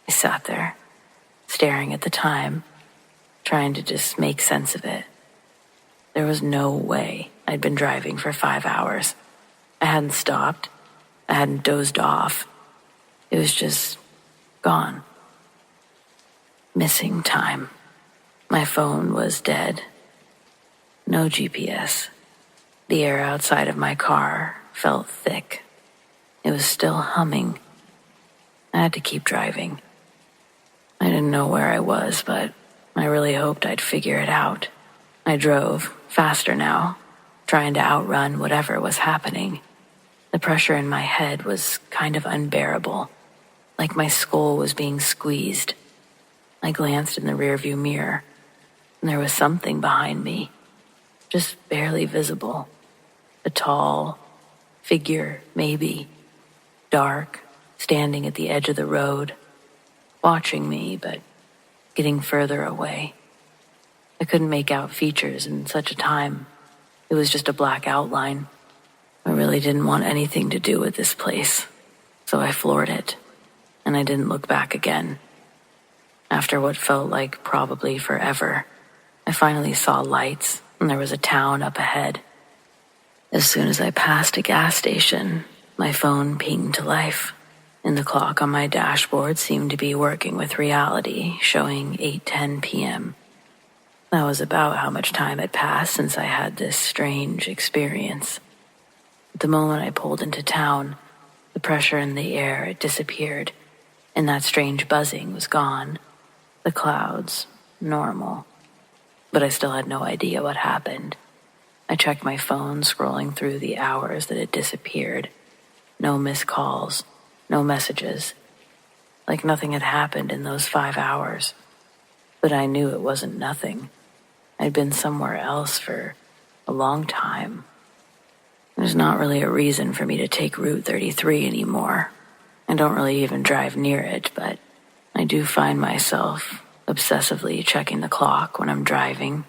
I sat there, staring at the time, trying to just make sense of it. There was no way I'd been driving for 5 hours. I hadn't stopped. I hadn't dozed off. It was just gone. Missing time. My phone was dead. No GPS. The air outside of my car felt thick. It was still humming. I had to keep driving. I didn't know where I was, but I really hoped I'd figure it out. I drove, faster now, trying to outrun whatever was happening. The pressure in my head was kind of unbearable, like my skull was being squeezed. I glanced in the rearview mirror, and there was something behind me, just barely visible. A tall figure, maybe, dark, standing at the edge of the road, watching me, but getting further away. I couldn't make out features in such a time. It was just a black outline. I really didn't want anything to do with this place, so I floored it, and I didn't look back again. After what felt like probably forever, I finally saw lights, and there was a town up ahead. As soon as I passed a gas station, my phone pinged to life, and the clock on my dashboard seemed to be working with reality, showing 8:10 p.m. That was about how much time had passed since I had this strange experience. At the moment I pulled into town, the pressure in the air had disappeared, and that strange buzzing was gone. The clouds, normal. But I still had no idea what happened. I checked my phone, scrolling through the hours that had disappeared. No missed calls, no messages. Like nothing had happened in those 5 hours. But I knew it wasn't nothing. I'd been somewhere else for a long time. There's not really a reason for me to take Route 33 anymore. I don't really even drive near it, but I do find myself obsessively checking the clock when I'm driving,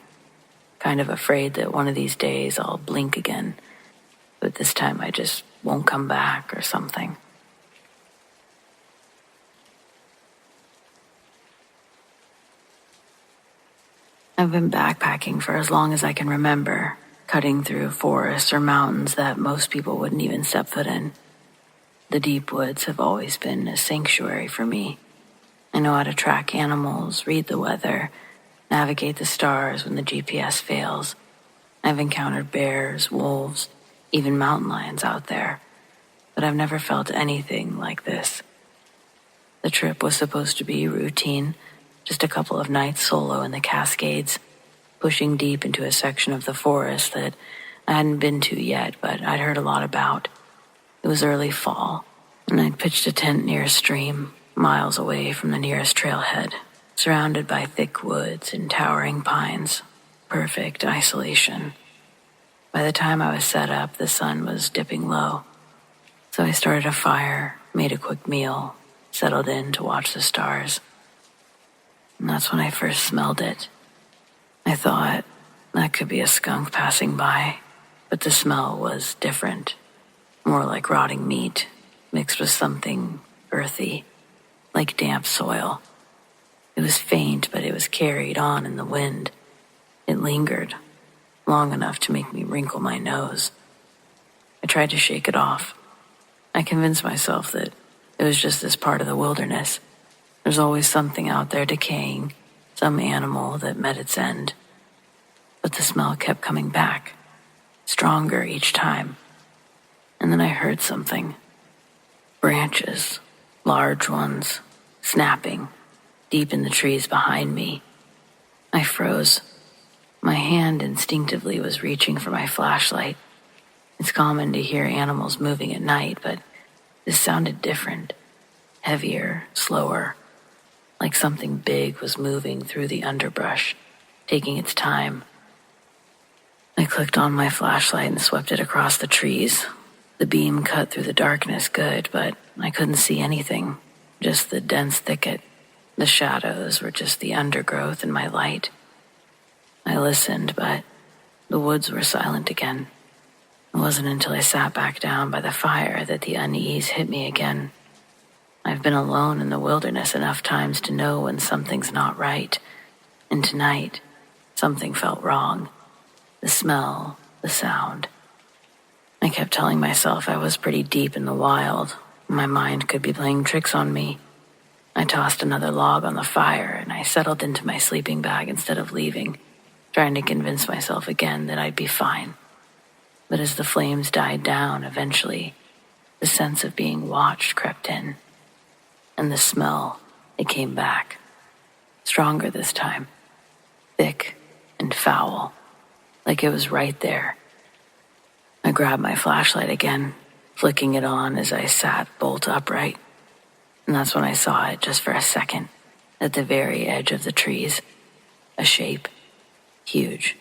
kind of afraid that one of these days I'll blink again, but this time I just won't come back or something. I've been backpacking for as long as I can remember, cutting through forests or mountains that most people wouldn't even step foot in. The deep woods have always been a sanctuary for me. I know how to track animals, read the weather, navigate the stars when the GPS fails. I've encountered bears, wolves, even mountain lions out there, but I've never felt anything like this. The trip was supposed to be routine, just a couple of nights solo in the Cascades, pushing deep into a section of the forest that I hadn't been to yet, but I'd heard a lot about. It was early fall, and I'd pitched a tent near a stream, miles away from the nearest trailhead, surrounded by thick woods and towering pines. Perfect isolation. By the time I was set up, the sun was dipping low, so I started a fire, made a quick meal, settled in to watch the stars. And that's when I first smelled it. I thought that could be a skunk passing by, but the smell was different, more like rotting meat, mixed with something earthy, like damp soil. It was faint, but it was carried on in the wind. It lingered, long enough to make me wrinkle my nose. I tried to shake it off. I convinced myself that it was just this part of the wilderness. There's always something out there decaying, some animal that met its end. But the smell kept coming back, stronger each time. And then I heard something. Branches, large ones, snapping, deep in the trees behind me. I froze. My hand instinctively was reaching for my flashlight. It's common to hear animals moving at night, but this sounded different. Heavier, slower, like something big was moving through the underbrush, taking its time. I clicked on my flashlight and swept it across the trees. The beam cut through the darkness good, but I couldn't see anything, just the dense thicket. The shadows were just the undergrowth in my light. I listened, but the woods were silent again. It wasn't until I sat back down by the fire that the unease hit me again. I've been alone in the wilderness enough times to know when something's not right. And tonight, something felt wrong. The smell, the sound. I kept telling myself I was pretty deep in the wild. My mind could be playing tricks on me. I tossed another log on the fire and I settled into my sleeping bag instead of leaving, trying to convince myself again that I'd be fine. But as the flames died down, eventually, the sense of being watched crept in. And the smell, it came back. Stronger this time. Thick and foul. Like it was right there. I grabbed my flashlight again, flicking it on as I sat bolt upright. And that's when I saw it, just for a second, at the very edge of the trees. A shape. Huge.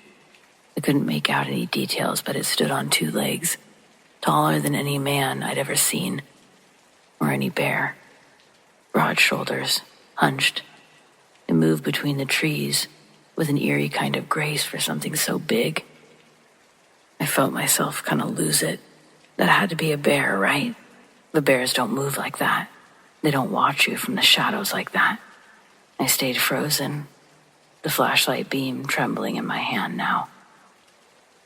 I couldn't make out any details, but it stood on two legs, taller than any man I'd ever seen, or any bear. Broad shoulders, hunched. It moved between the trees with an eerie kind of grace for something so big. I felt myself kind of lose it. That had to be a bear, right? The bears don't move like that. They don't watch you from the shadows like that. I stayed frozen, the flashlight beam trembling in my hand now.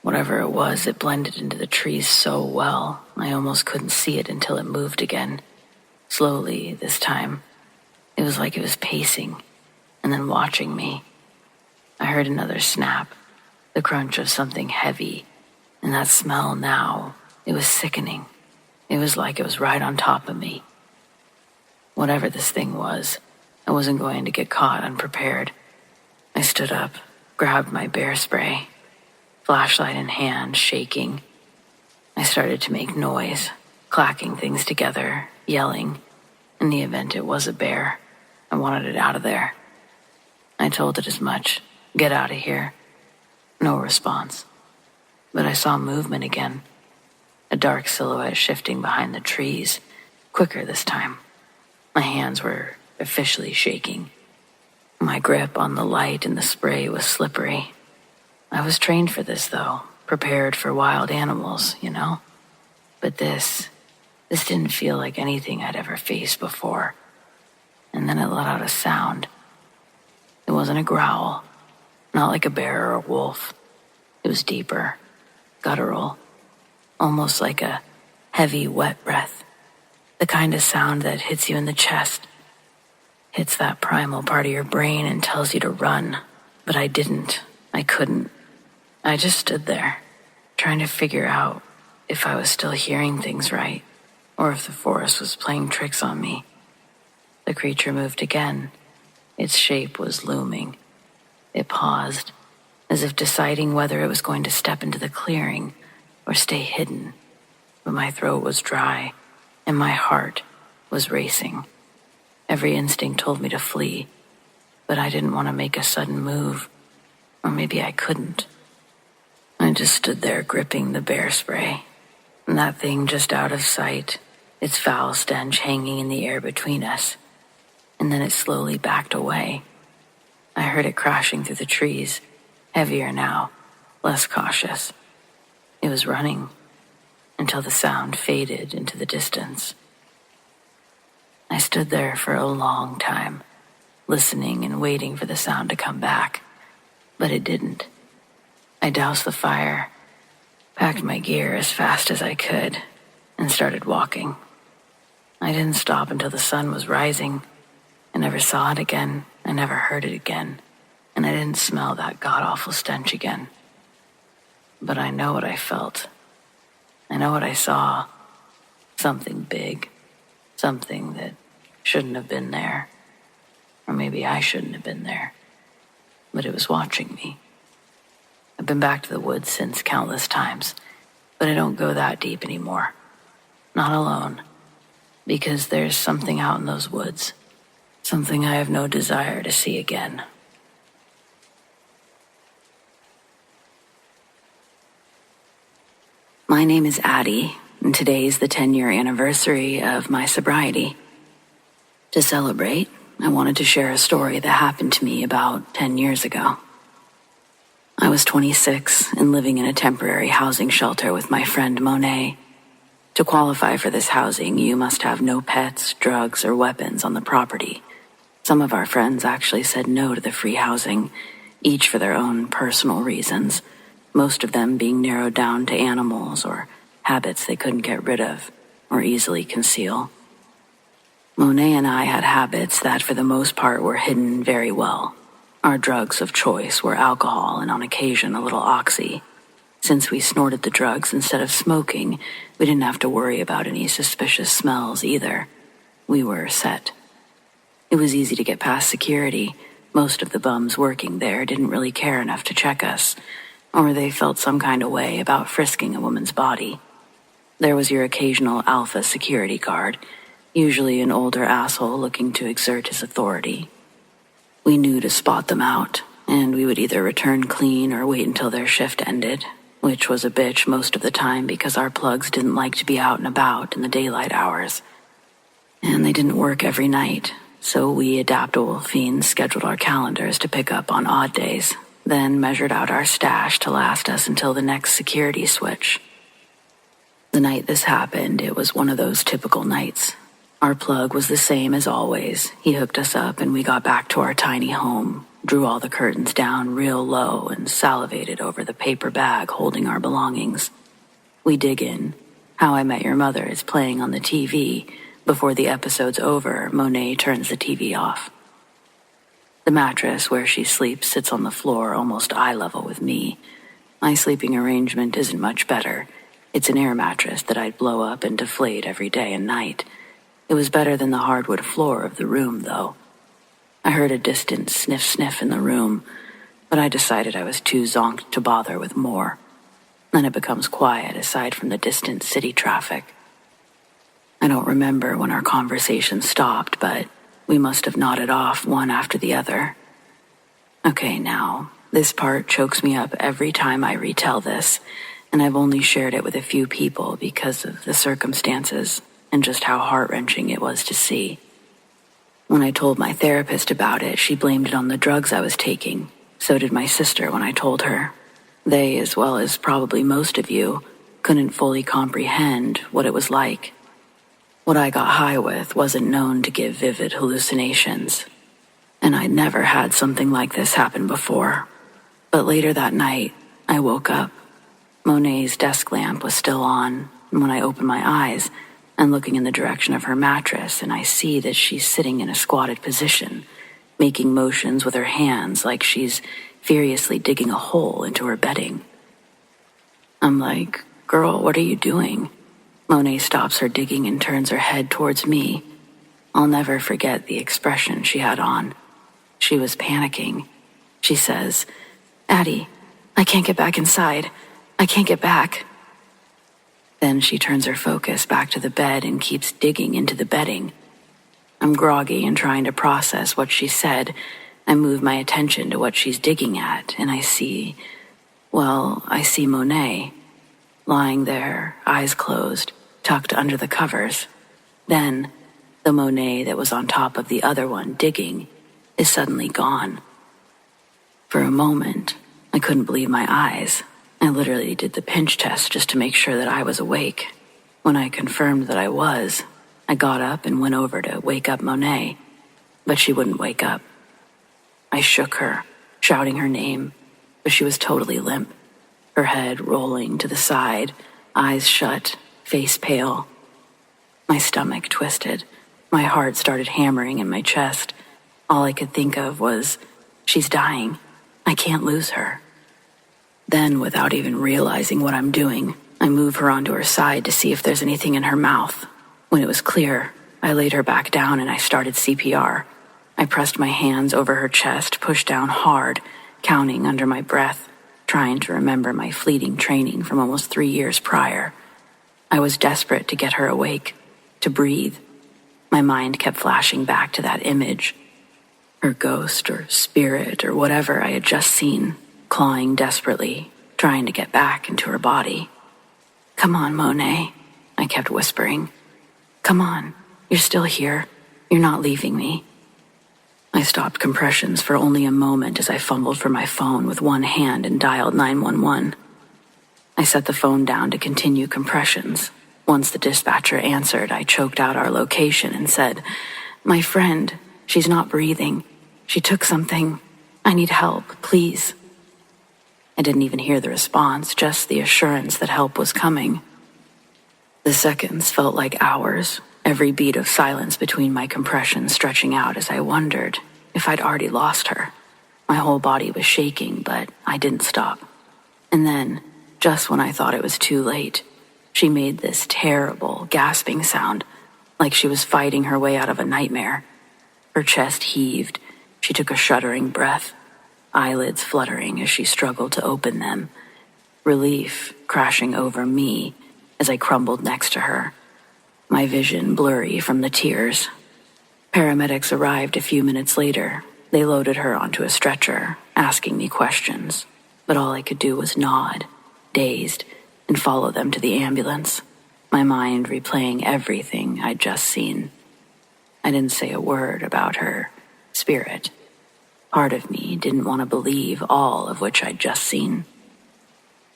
Whatever it was, it blended into the trees so well, I almost couldn't see it until it moved again. Slowly, this time. It was like it was pacing, and then watching me. I heard another snap, the crunch of something heavy, and that smell now, it was sickening. It was like it was right on top of me. Whatever this thing was, I wasn't going to get caught unprepared. I stood up, grabbed my bear spray, flashlight in hand, shaking. I started to make noise, clacking things together, yelling. In the event it was a bear, I wanted it out of there. I told it as much. Get out of here. No response. But I saw movement again. A dark silhouette shifting behind the trees, quicker this time. My hands were officially shaking. My grip on the light and the spray was slippery. I was trained for this, though, prepared for wild animals, you know? But this didn't feel like anything I'd ever faced before. And then it let out a sound. It wasn't a growl, not like a bear or a wolf. It was deeper, guttural, almost like a heavy, wet breath. The kind of sound that hits you in the chest, hits that primal part of your brain and tells you to run. But I didn't. I couldn't. I just stood there, trying to figure out if I was still hearing things right, or if the forest was playing tricks on me. The creature moved again. Its shape was looming. It paused, as if deciding whether it was going to step into the clearing or stay hidden. But my throat was dry, and my heart was racing. Every instinct told me to flee, but I didn't want to make a sudden move, or maybe I couldn't. I just stood there gripping the bear spray, and that thing just out of sight, its foul stench hanging in the air between us. And then it slowly backed away. I heard it crashing through the trees, heavier now, less cautious. It was running, until the sound faded into the distance. I stood there for a long time, listening and waiting for the sound to come back, but it didn't. I doused the fire, packed my gear as fast as I could, and started walking. I didn't stop until the sun was rising. I never saw it again, I never heard it again, and I didn't smell that god-awful stench again. But I know what I felt. I know what I saw. Something big. Something that shouldn't have been there. Or maybe I shouldn't have been there. But it was watching me. I've been back to the woods since countless times, but I don't go that deep anymore. Not alone. Because there's something out in those woods. Something I have no desire to see again. My name is Addie, and today's the 10-year anniversary of my sobriety. To celebrate, I wanted to share a story that happened to me about 10 years ago. I was 26 and living in a temporary housing shelter with my friend Monet. To qualify for this housing, you must have no pets, drugs, or weapons on the property. Some of our friends actually said no to the free housing, each for their own personal reasons, most of them being narrowed down to animals or habits they couldn't get rid of or easily conceal. Monet and I had habits that for the most part were hidden very well. Our drugs of choice were alcohol and on occasion a little oxy. Since we snorted the drugs instead of smoking, we didn't have to worry about any suspicious smells either. We were set. It was easy to get past security. Most of the bums working there didn't really care enough to check us, or they felt some kind of way about frisking a woman's body. There was your occasional alpha security guard, usually an older asshole looking to exert his authority. We knew to spot them out, and we would either return clean or wait until their shift ended, which was a bitch most of the time because our plugs didn't like to be out and about in the daylight hours. And they didn't work every night, so we adaptable fiends scheduled our calendars to pick up on odd days, then measured out our stash to last us until the next security switch. The night this happened, it was one of those typical nights. Our plug was the same as always. He hooked us up and we got back to our tiny home, drew all the curtains down real low and salivated over the paper bag holding our belongings. We dig in. How I Met Your Mother is playing on the TV. Before the episode's over, Monet turns the TV off. The mattress where she sleeps sits on the floor almost eye level with me. My sleeping arrangement isn't much better. It's an air mattress that I'd blow up and deflate every day and night. It was better than the hardwood floor of the room, though. I heard a distant sniff-sniff in the room, but I decided I was too zonked to bother with more. Then it becomes quiet aside from the distant city traffic. I don't remember when our conversation stopped, but we must have nodded off one after the other. Okay, now, this part chokes me up every time I retell this, and I've only shared it with a few people because of the circumstances and just how heart-wrenching it was to see. When I told my therapist about it, she blamed it on the drugs I was taking. So did my sister when I told her. They, as well as probably most of you, couldn't fully comprehend what it was like. What I got high with wasn't known to give vivid hallucinations, and I'd never had something like this happen before. But later that night, I woke up. Monet's desk lamp was still on, and when I opened my eyes, I'm looking in the direction of her mattress, and I see that she's sitting in a squatted position, making motions with her hands like she's furiously digging a hole into her bedding. I'm like, "Girl, what are you doing?" Monet stops her digging and turns her head towards me. I'll never forget the expression she had on. She was panicking. She says, "Addie, I can't get back inside. I can't get back." Then she turns her focus back to the bed and keeps digging into the bedding. I'm groggy and trying to process what she said. I move my attention to what she's digging at, and I see Monet, lying there, eyes closed, tucked under the covers. Then, the Monet that was on top of the other one digging is suddenly gone. For a moment, I couldn't believe my eyes. I literally did the pinch test just to make sure that I was awake. When I confirmed that I was, I got up and went over to wake up Monet, but she wouldn't wake up. I shook her, shouting her name, but she was totally limp. her head rolling to the side, eyes shut, face pale. My stomach twisted. My heart started hammering in my chest. All I could think of was, she's dying. I can't lose her. Then, without even realizing what I'm doing, I move her onto her side to see if there's anything in her mouth. When it was clear, I laid her back down and I started CPR. I pressed my hands over her chest, pushed down hard, counting under my breath, trying to remember my fleeting training from almost 3 years prior. I was desperate to get her awake, to breathe. My mind kept flashing back to that image, her ghost or spirit or whatever I had just seen, clawing desperately, trying to get back into her body. "Come on, Monet," I kept whispering. "Come on, you're still here. You're not leaving me." I stopped compressions for only a moment as I fumbled for my phone with one hand and dialed 911. I set the phone down to continue compressions. Once the dispatcher answered, I choked out our location and said, "My friend, she's not breathing. She took something. I need help, please." I didn't even hear the response, just the assurance that help was coming. The seconds felt like hours, every beat of silence between my compressions stretching out as I wondered if I'd already lost her. My whole body was shaking, but I didn't stop. And then, just when I thought it was too late, she made this terrible, gasping sound, like she was fighting her way out of a nightmare. Her chest heaved. She took a shuddering breath, eyelids fluttering as she struggled to open them, relief crashing over me as I crumbled next to her, my vision blurry from the tears. Paramedics arrived a few minutes later. They loaded her onto a stretcher, asking me questions, but all I could do was nod, dazed, and follow them to the ambulance, my mind replaying everything I'd just seen. I didn't say a word about her spirit. Part of me didn't want to believe all of which I'd just seen.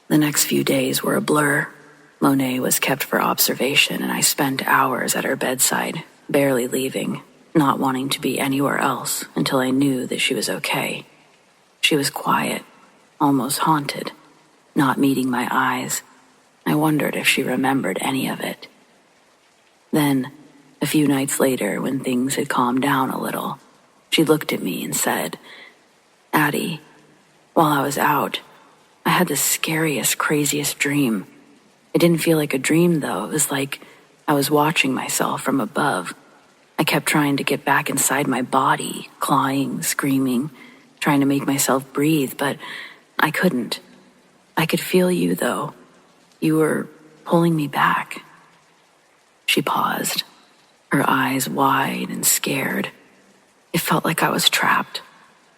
The next few days were a blur. Monet was kept for observation, and I spent hours at her bedside, barely leaving, not wanting to be anywhere else until I knew that she was okay. She was quiet, almost haunted, not meeting my eyes. I wondered if she remembered any of it. Then, a few nights later, when things had calmed down a little, she looked at me and said, "Addie, while I was out, I had the scariest, craziest dream. It didn't feel like a dream, though. It was like I was watching myself from above. I kept trying to get back inside my body, clawing, screaming, trying to make myself breathe, but I couldn't. I could feel you, though. You were pulling me back." She paused, her eyes wide and scared. It felt like I was trapped,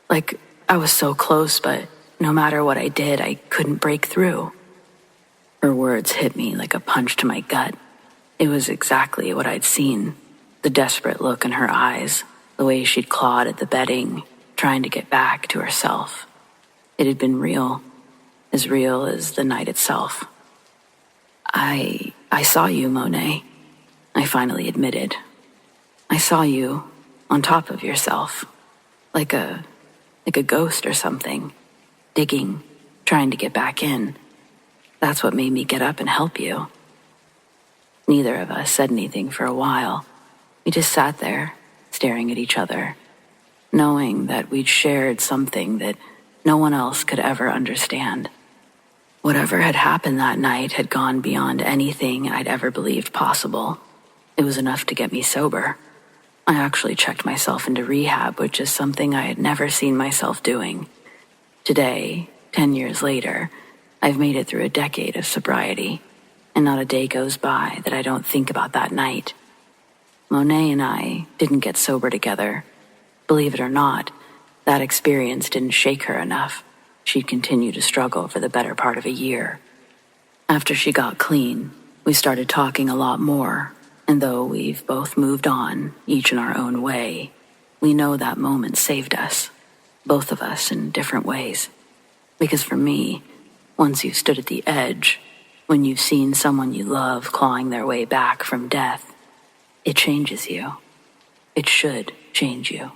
like I was so close, but no matter what I did, I couldn't break through. Her words hit me like a punch to my gut. It was exactly what I'd seen, the desperate look in her eyes, the way she'd clawed at the bedding, trying to get back to herself. It had been real as the night itself. I saw you, Monet," I finally admitted. "I saw you on top of yourself, like a ghost or something, digging, trying to get back in. That's what made me get up and help you." Neither of us said anything for a while. We just sat there, staring at each other, knowing that we'd shared something that no one else could ever understand. Whatever had happened that night had gone beyond anything I'd ever believed possible. It was enough to get me sober. I actually checked myself into rehab, which is something I had never seen myself doing. Today, 10 years later, I've made it through a decade of sobriety, and not a day goes by that I don't think about that night. Monet and I didn't get sober together. Believe it or not, that experience didn't shake her enough. She'd continue to struggle for the better part of a year. After she got clean, we started talking a lot more, and though we've both moved on, each in our own way, we know that moment saved us, both of us in different ways. Because for me, once you've stood at the edge, when you've seen someone you love clawing their way back from death, it changes you. It should change you.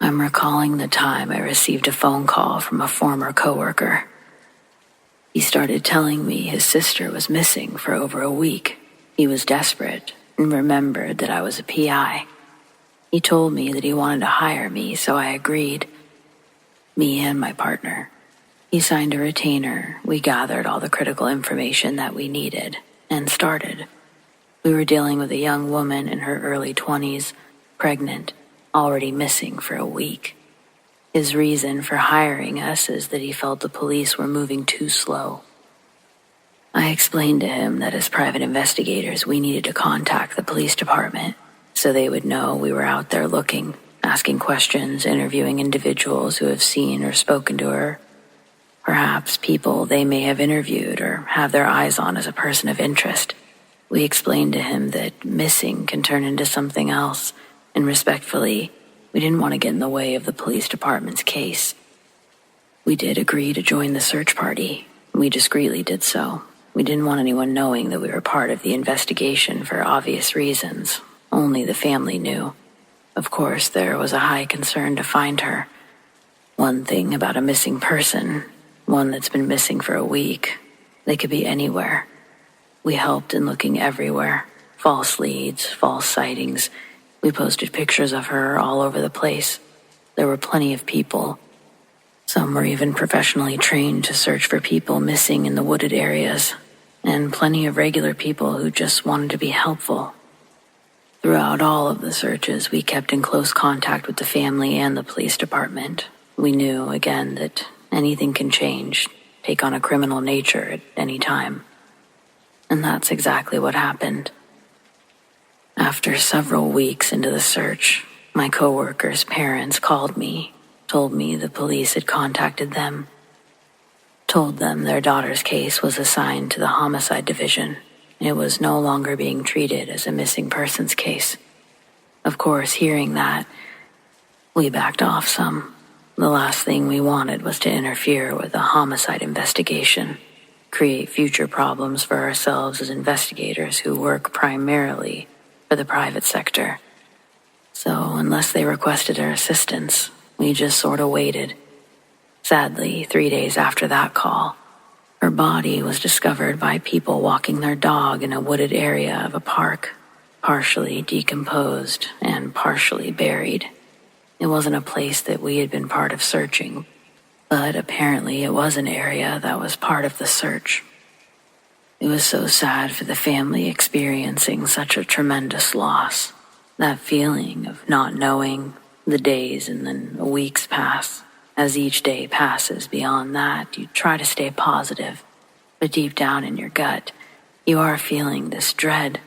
I'm recalling the time I received a phone call from a former coworker. He started telling me his sister was missing for over a week. He was desperate and remembered that I was a PI. He told me that he wanted to hire me, so I agreed. Me and my partner. He signed a retainer, we gathered all the critical information that we needed, and started. We were dealing with a young woman in her early 20s, pregnant, already missing for a week. His reason for hiring us is that he felt the police were moving too slow. I explained to him that as private investigators, we needed to contact the police department so they would know we were out there looking, asking questions, interviewing individuals who have seen or spoken to her. Perhaps people they may have interviewed or have their eyes on as a person of interest. We explained to him that missing can turn into something else, and respectfully, we didn't want to get in the way of the police department's case. We did agree to join the search party. We discreetly did so. We didn't want anyone knowing that we were part of the investigation for obvious reasons. Only the family knew. Of course, there was a high concern to find her. One thing about a missing person, one that's been missing for a week, they could be anywhere. We helped in looking everywhere. False leads, false sightings. We posted pictures of her all over the place. There were plenty of people. Some were even professionally trained to search for people missing in the wooded areas, and plenty of regular people who just wanted to be helpful. Throughout all of the searches, we kept in close contact with the family and the police department. We knew, again, that anything can change, take on a criminal nature at any time. And that's exactly what happened. After several weeks into the search, my coworker's parents called me, told me the police had contacted them, told them their daughter's case was assigned to the homicide division. It was no longer being treated as a missing persons case. Of course, hearing that, we backed off some. The last thing we wanted was to interfere with a homicide investigation, create future problems for ourselves as investigators who work primarily for the private sector. So unless they requested our assistance, we just sort of waited. Sadly, 3 days after that call, her body was discovered by people walking their dog in a wooded area of a park, partially decomposed and partially buried. It wasn't a place that we had been part of searching, but apparently it was an area that was part of the search. It was so sad for the family experiencing such a tremendous loss. That feeling of not knowing, the days and then weeks pass. As each day passes beyond that, you try to stay positive, but deep down in your gut, you are feeling this dread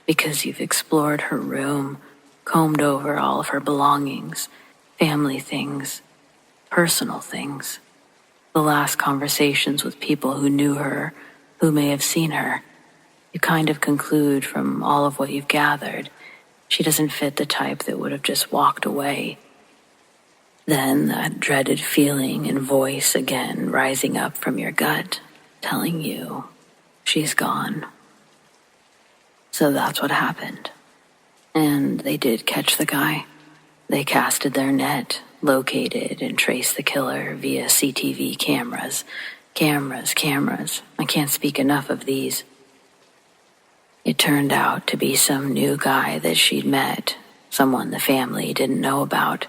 because you've explored her room, combed over all of her belongings, family things, personal things, the last conversations with people who knew her, who may have seen her. You kind of conclude from all of what you've gathered, she doesn't fit the type that would have just walked away. Then that dreaded feeling and voice again rising up from your gut, telling you she's gone. So that's what happened. And they did catch the guy. They casted their net, located and traced the killer via CTV cameras. Cameras. I can't speak enough of these. It turned out to be some new guy that she'd met, someone the family didn't know about.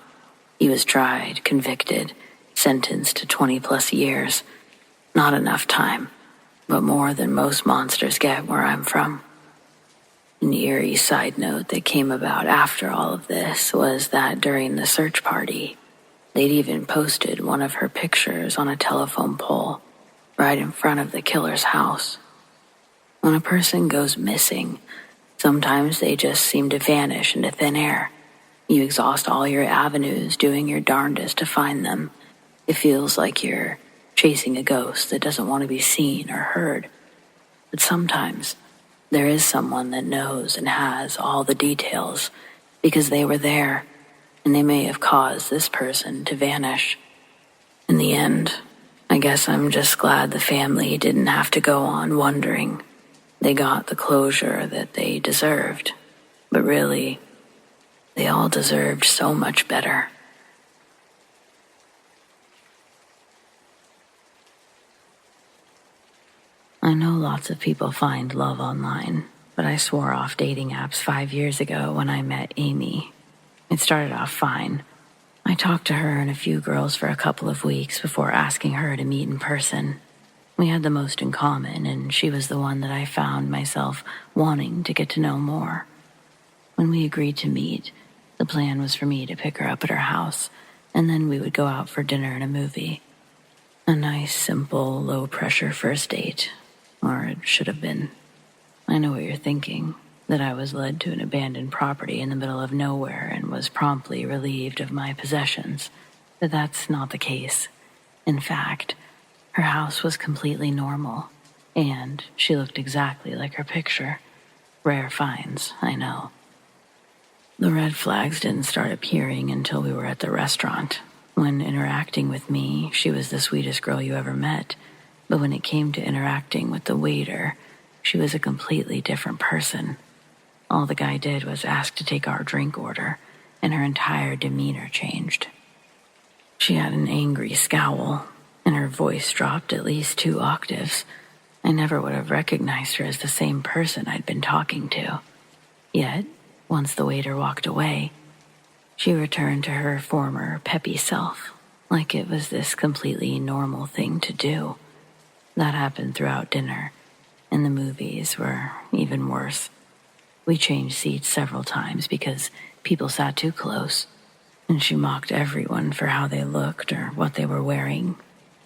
He was tried, convicted, sentenced to 20+ years. Not enough time, but more than most monsters get where I'm from. An eerie side note that came about after all of this was that during the search party, they'd even posted one of her pictures on a telephone pole right in front of the killer's house. When a person goes missing, sometimes they just seem to vanish into thin air. You exhaust all your avenues doing your darndest to find them. It feels like you're chasing a ghost that doesn't want to be seen or heard. But sometimes there is someone that knows and has all the details because they were there and they may have caused this person to vanish. In the end, I guess I'm just glad the family didn't have to go on wondering. They got the closure that they deserved. But really, they all deserved so much better. I know lots of people find love online, but I swore off dating apps 5 years ago when I met Amy. It started off fine. I talked to her and a few girls for a couple of weeks before asking her to meet in person. We had the most in common, and she was the one that I found myself wanting to get to know more. When we agreed to meet, the plan was for me to pick her up at her house, and then we would go out for dinner and a movie. A nice, simple, low-pressure first date. Or it should have been. I know what you're thinking, that I was led to an abandoned property in the middle of nowhere and was promptly relieved of my possessions. But that's not the case. In fact, her house was completely normal, and she looked exactly like her picture. Rare finds, I know. The red flags didn't start appearing until we were at the restaurant. When interacting with me, she was the sweetest girl you ever met. But when it came to interacting with the waiter, she was a completely different person. All the guy did was ask to take our drink order, and her entire demeanor changed. She had an angry scowl, and her voice dropped at least 2 octaves. I never would have recognized her as the same person I'd been talking to. Yet, once the waiter walked away, she returned to her former peppy self, like it was this completely normal thing to do. That happened throughout dinner, and the movies were even worse. We changed seats several times because people sat too close, and she mocked everyone for how they looked or what they were wearing.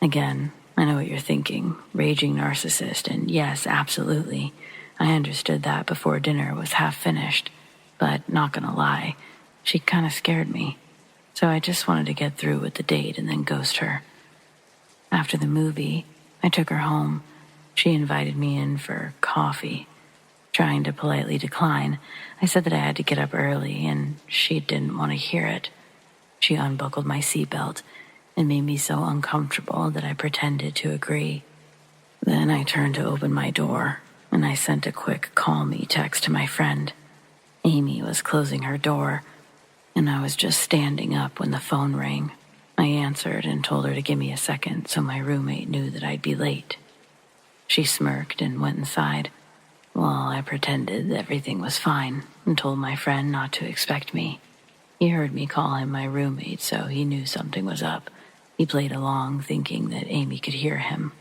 Again, I know what you're thinking, raging narcissist, and yes, absolutely. I understood that before dinner was half finished, but not gonna lie, she kinda scared me. So I just wanted to get through with the date and then ghost her. After the movie, I took her home. She invited me in for coffee. Trying to politely decline, I said that I had to get up early, and she didn't want to hear it. She unbuckled my seatbelt and made me so uncomfortable that I pretended to agree. Then I turned to open my door, and I sent a quick call me text to my friend. Amy was closing her door, and I was just standing up when the phone rang. I answered and told her to give me a second so my roommate knew that I'd be late. She smirked and went inside, while I pretended everything was fine and told my friend not to expect me. He heard me call him my roommate, so he knew something was up. He played along, thinking that Amy could hear him.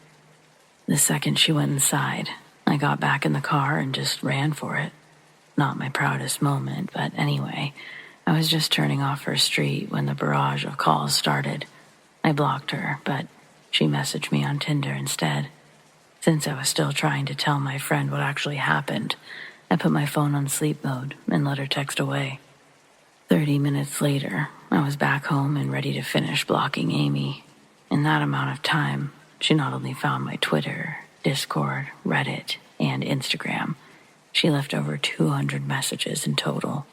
The second she went inside, I got back in the car and just ran for it. Not my proudest moment, but anyway, I was just turning off her street when the barrage of calls started. I blocked her, but she messaged me on Tinder instead. Since I was still trying to tell my friend what actually happened, I put my phone on sleep mode and let her text away. 30 minutes later, I was back home and ready to finish blocking Amy. In that amount of time, she not only found my Twitter, Discord, Reddit, and Instagram, she left over 200 messages in total.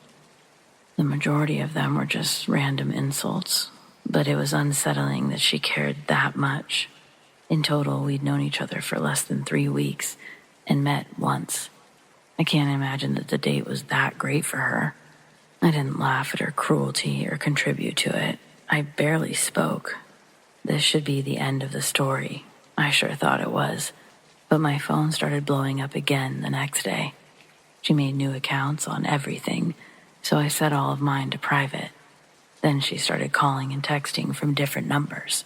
The majority of them were just random insults, but it was unsettling that she cared that much. In total, we'd known each other for less than 3 weeks and met once. I can't imagine that the date was that great for her. I didn't laugh at her cruelty or contribute to it. I barely spoke. This should be the end of the story. I sure thought it was. But my phone started blowing up again the next day. She made new accounts on everything, so I set all of mine to private. Then she started calling and texting from different numbers.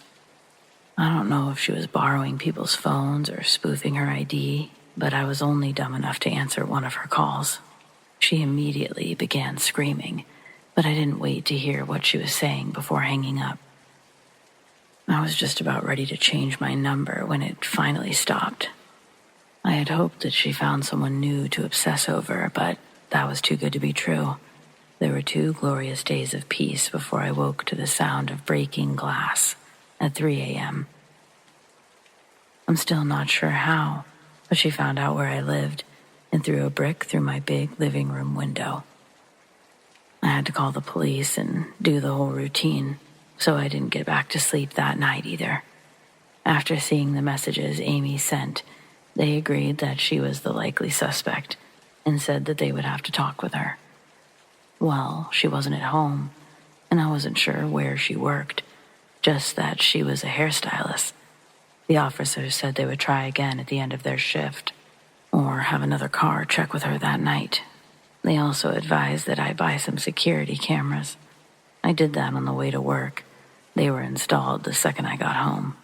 I don't know if she was borrowing people's phones or spoofing her ID, but I was only dumb enough to answer one of her calls. She immediately began screaming, but I didn't wait to hear what she was saying before hanging up. I was just about ready to change my number when it finally stopped. I had hoped that she found someone new to obsess over, but that was too good to be true. There were 2 glorious days of peace before I woke to the sound of breaking glass at 3 a.m. I'm still not sure how, but she found out where I lived and threw a brick through my big living room window. I had to call the police and do the whole routine, so I didn't get back to sleep that night either. After seeing the messages Amy sent, they agreed that she was the likely suspect and said that they would have to talk with her. Well, she wasn't at home, and I wasn't sure where she worked, just that she was a hairstylist. The officers said they would try again at the end of their shift, or have another car check with her that night. They also advised that I buy some security cameras. I did that on the way to work. They were installed the second I got home.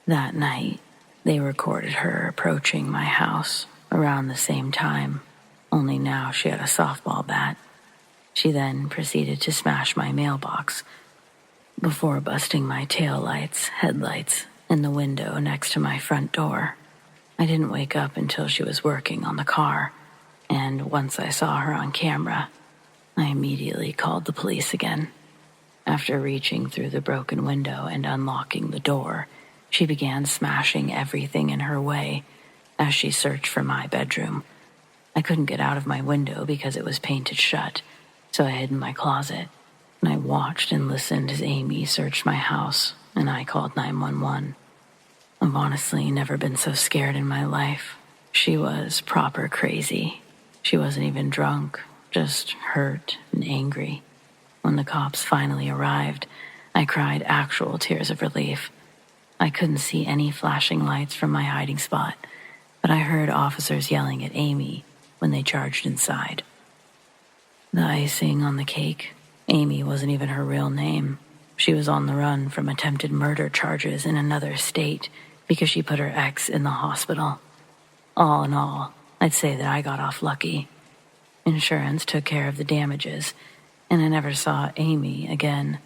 That night, they recorded her approaching my house around the same time, only now she had a softball bat. She then proceeded to smash my mailbox before busting my taillights, headlights, and the window next to my front door. I didn't wake up until she was working on the car, and once I saw her on camera, I immediately called the police again. After reaching through the broken window and unlocking the door, she began smashing everything in her way as she searched for my bedroom. I couldn't get out of my window because it was painted shut, so I hid in my closet, and I watched and listened as Amy searched my house, and I called 911. I've honestly never been so scared in my life. She was proper crazy. She wasn't even drunk, just hurt and angry. When the cops finally arrived, I cried actual tears of relief. I couldn't see any flashing lights from my hiding spot, but I heard officers yelling at Amy when they charged inside. The icing on the cake, Amy wasn't even her real name. She was on the run from attempted murder charges in another state because she put her ex in the hospital. All in all, I'd say that I got off lucky. Insurance took care of the damages, and I never saw Amy again.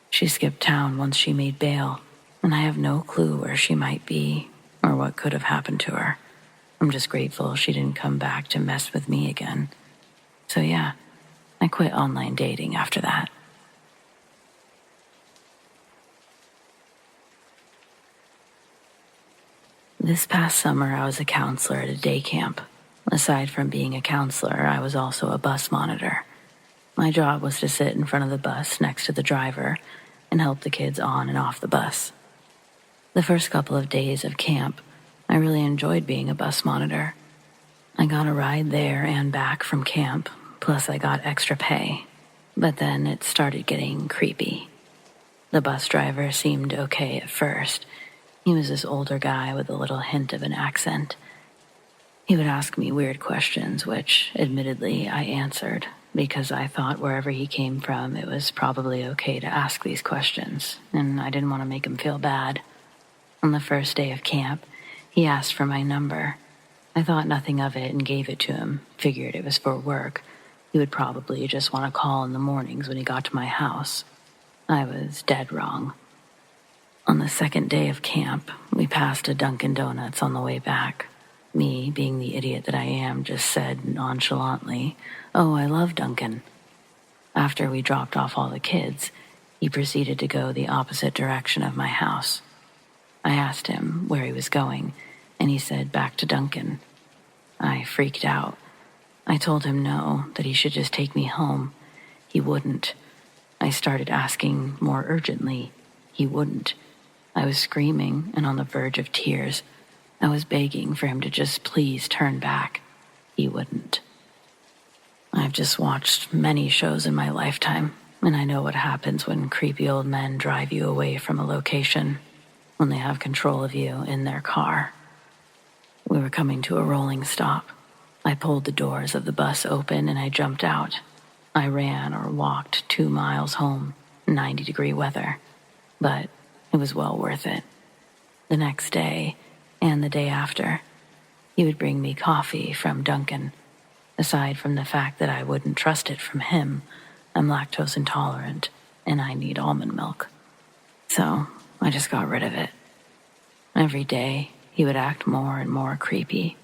She skipped town once she made bail, and I have no clue where she might be or what could have happened to her. I'm just grateful she didn't come back to mess with me again. So yeah, I quit online dating after that. This past summer, I was a counselor at a day camp. Aside from being a counselor, I was also a bus monitor. My job was to sit in front of the bus next to the driver and help the kids on and off the bus. The first couple of days of camp, I really enjoyed being a bus monitor. I got a ride there and back from camp, plus I got extra pay. But then it started getting creepy. The bus driver seemed okay at first. He was this older guy with a little hint of an accent. He would ask me weird questions, which, admittedly, I answered, because I thought wherever he came from, it was probably okay to ask these questions, and I didn't want to make him feel bad. On the first day of camp, he asked for my number. I thought nothing of it and gave it to him, figured it was for work. He would probably just want to call in the mornings when he got to my house. I was dead wrong. On the second day of camp, we passed a Dunkin' Donuts on the way back. Me, being the idiot that I am, just said nonchalantly, "Oh, I love Dunkin'." After we dropped off all the kids, he proceeded to go the opposite direction of my house. I asked him where he was going, and he said back to Dunkin'. I freaked out. I told him no, that he should just take me home. He wouldn't. I started asking more urgently. He wouldn't. I was screaming and on the verge of tears. I was begging for him to just please turn back. He wouldn't. I've just watched many shows in my lifetime, and I know what happens when creepy old men drive you away from a location, when they have control of you in their car. We were coming to a rolling stop. I pulled the doors of the bus open and I jumped out. I ran or walked 2 miles home, 90-degree weather, but it was well worth it. The next day, and the day after, he would bring me coffee from Dunkin'. Aside from the fact that I wouldn't trust it from him, I'm lactose intolerant and I need almond milk. So I just got rid of it. Every day, he would act more and more creepy.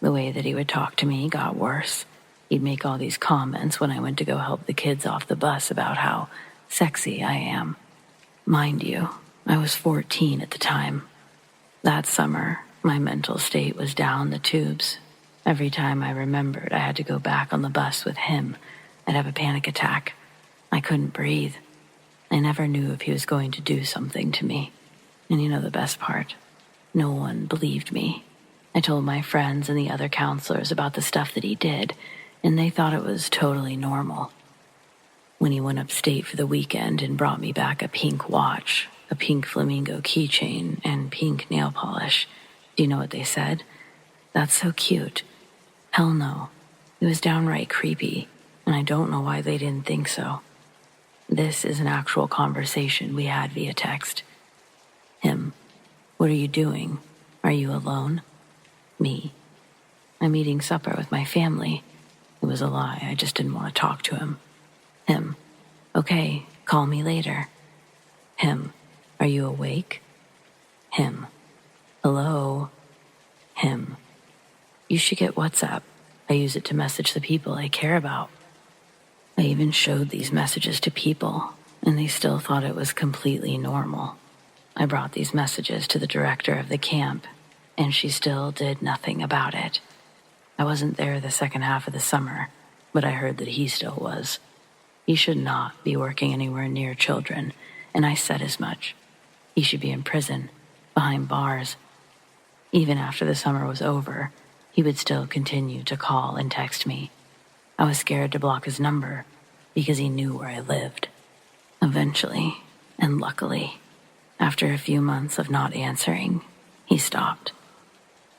The way that he would talk to me got worse. He'd make all these comments when I went to go help the kids off the bus about how sexy I am. Mind you, I was 14 at the time. That summer, my mental state was down the tubes. Every time I remembered I had to go back on the bus with him, I'd have a panic attack. I couldn't breathe. I never knew if he was going to do something to me. And you know the best part? No one believed me. I told my friends and the other counselors about the stuff that he did, and they thought it was totally normal. When he went upstate for the weekend and brought me back a pink watch, a pink flamingo keychain, and pink nail polish. Do you know what they said? That's so cute. Hell no. It was downright creepy, and I don't know why they didn't think so. This is an actual conversation we had via text. Him. What are you doing? Are you alone? Me. I'm eating supper with my family. It was a lie, I just didn't want to talk to him. Him. Okay, call me later. Him. Are you awake? Him. Hello? Him. You should get WhatsApp. I use it to message the people I care about. I even showed these messages to people, and they still thought it was completely normal. I brought these messages to the director of the camp, and she still did nothing about it. I wasn't there the second half of the summer, but I heard that he still was. He should not be working anywhere near children, and I said as much. He should be in prison, behind bars. Even after the summer was over, he would still continue to call and text me. I was scared to block his number because he knew where I lived. Eventually, and luckily, after a few months of not answering, he stopped.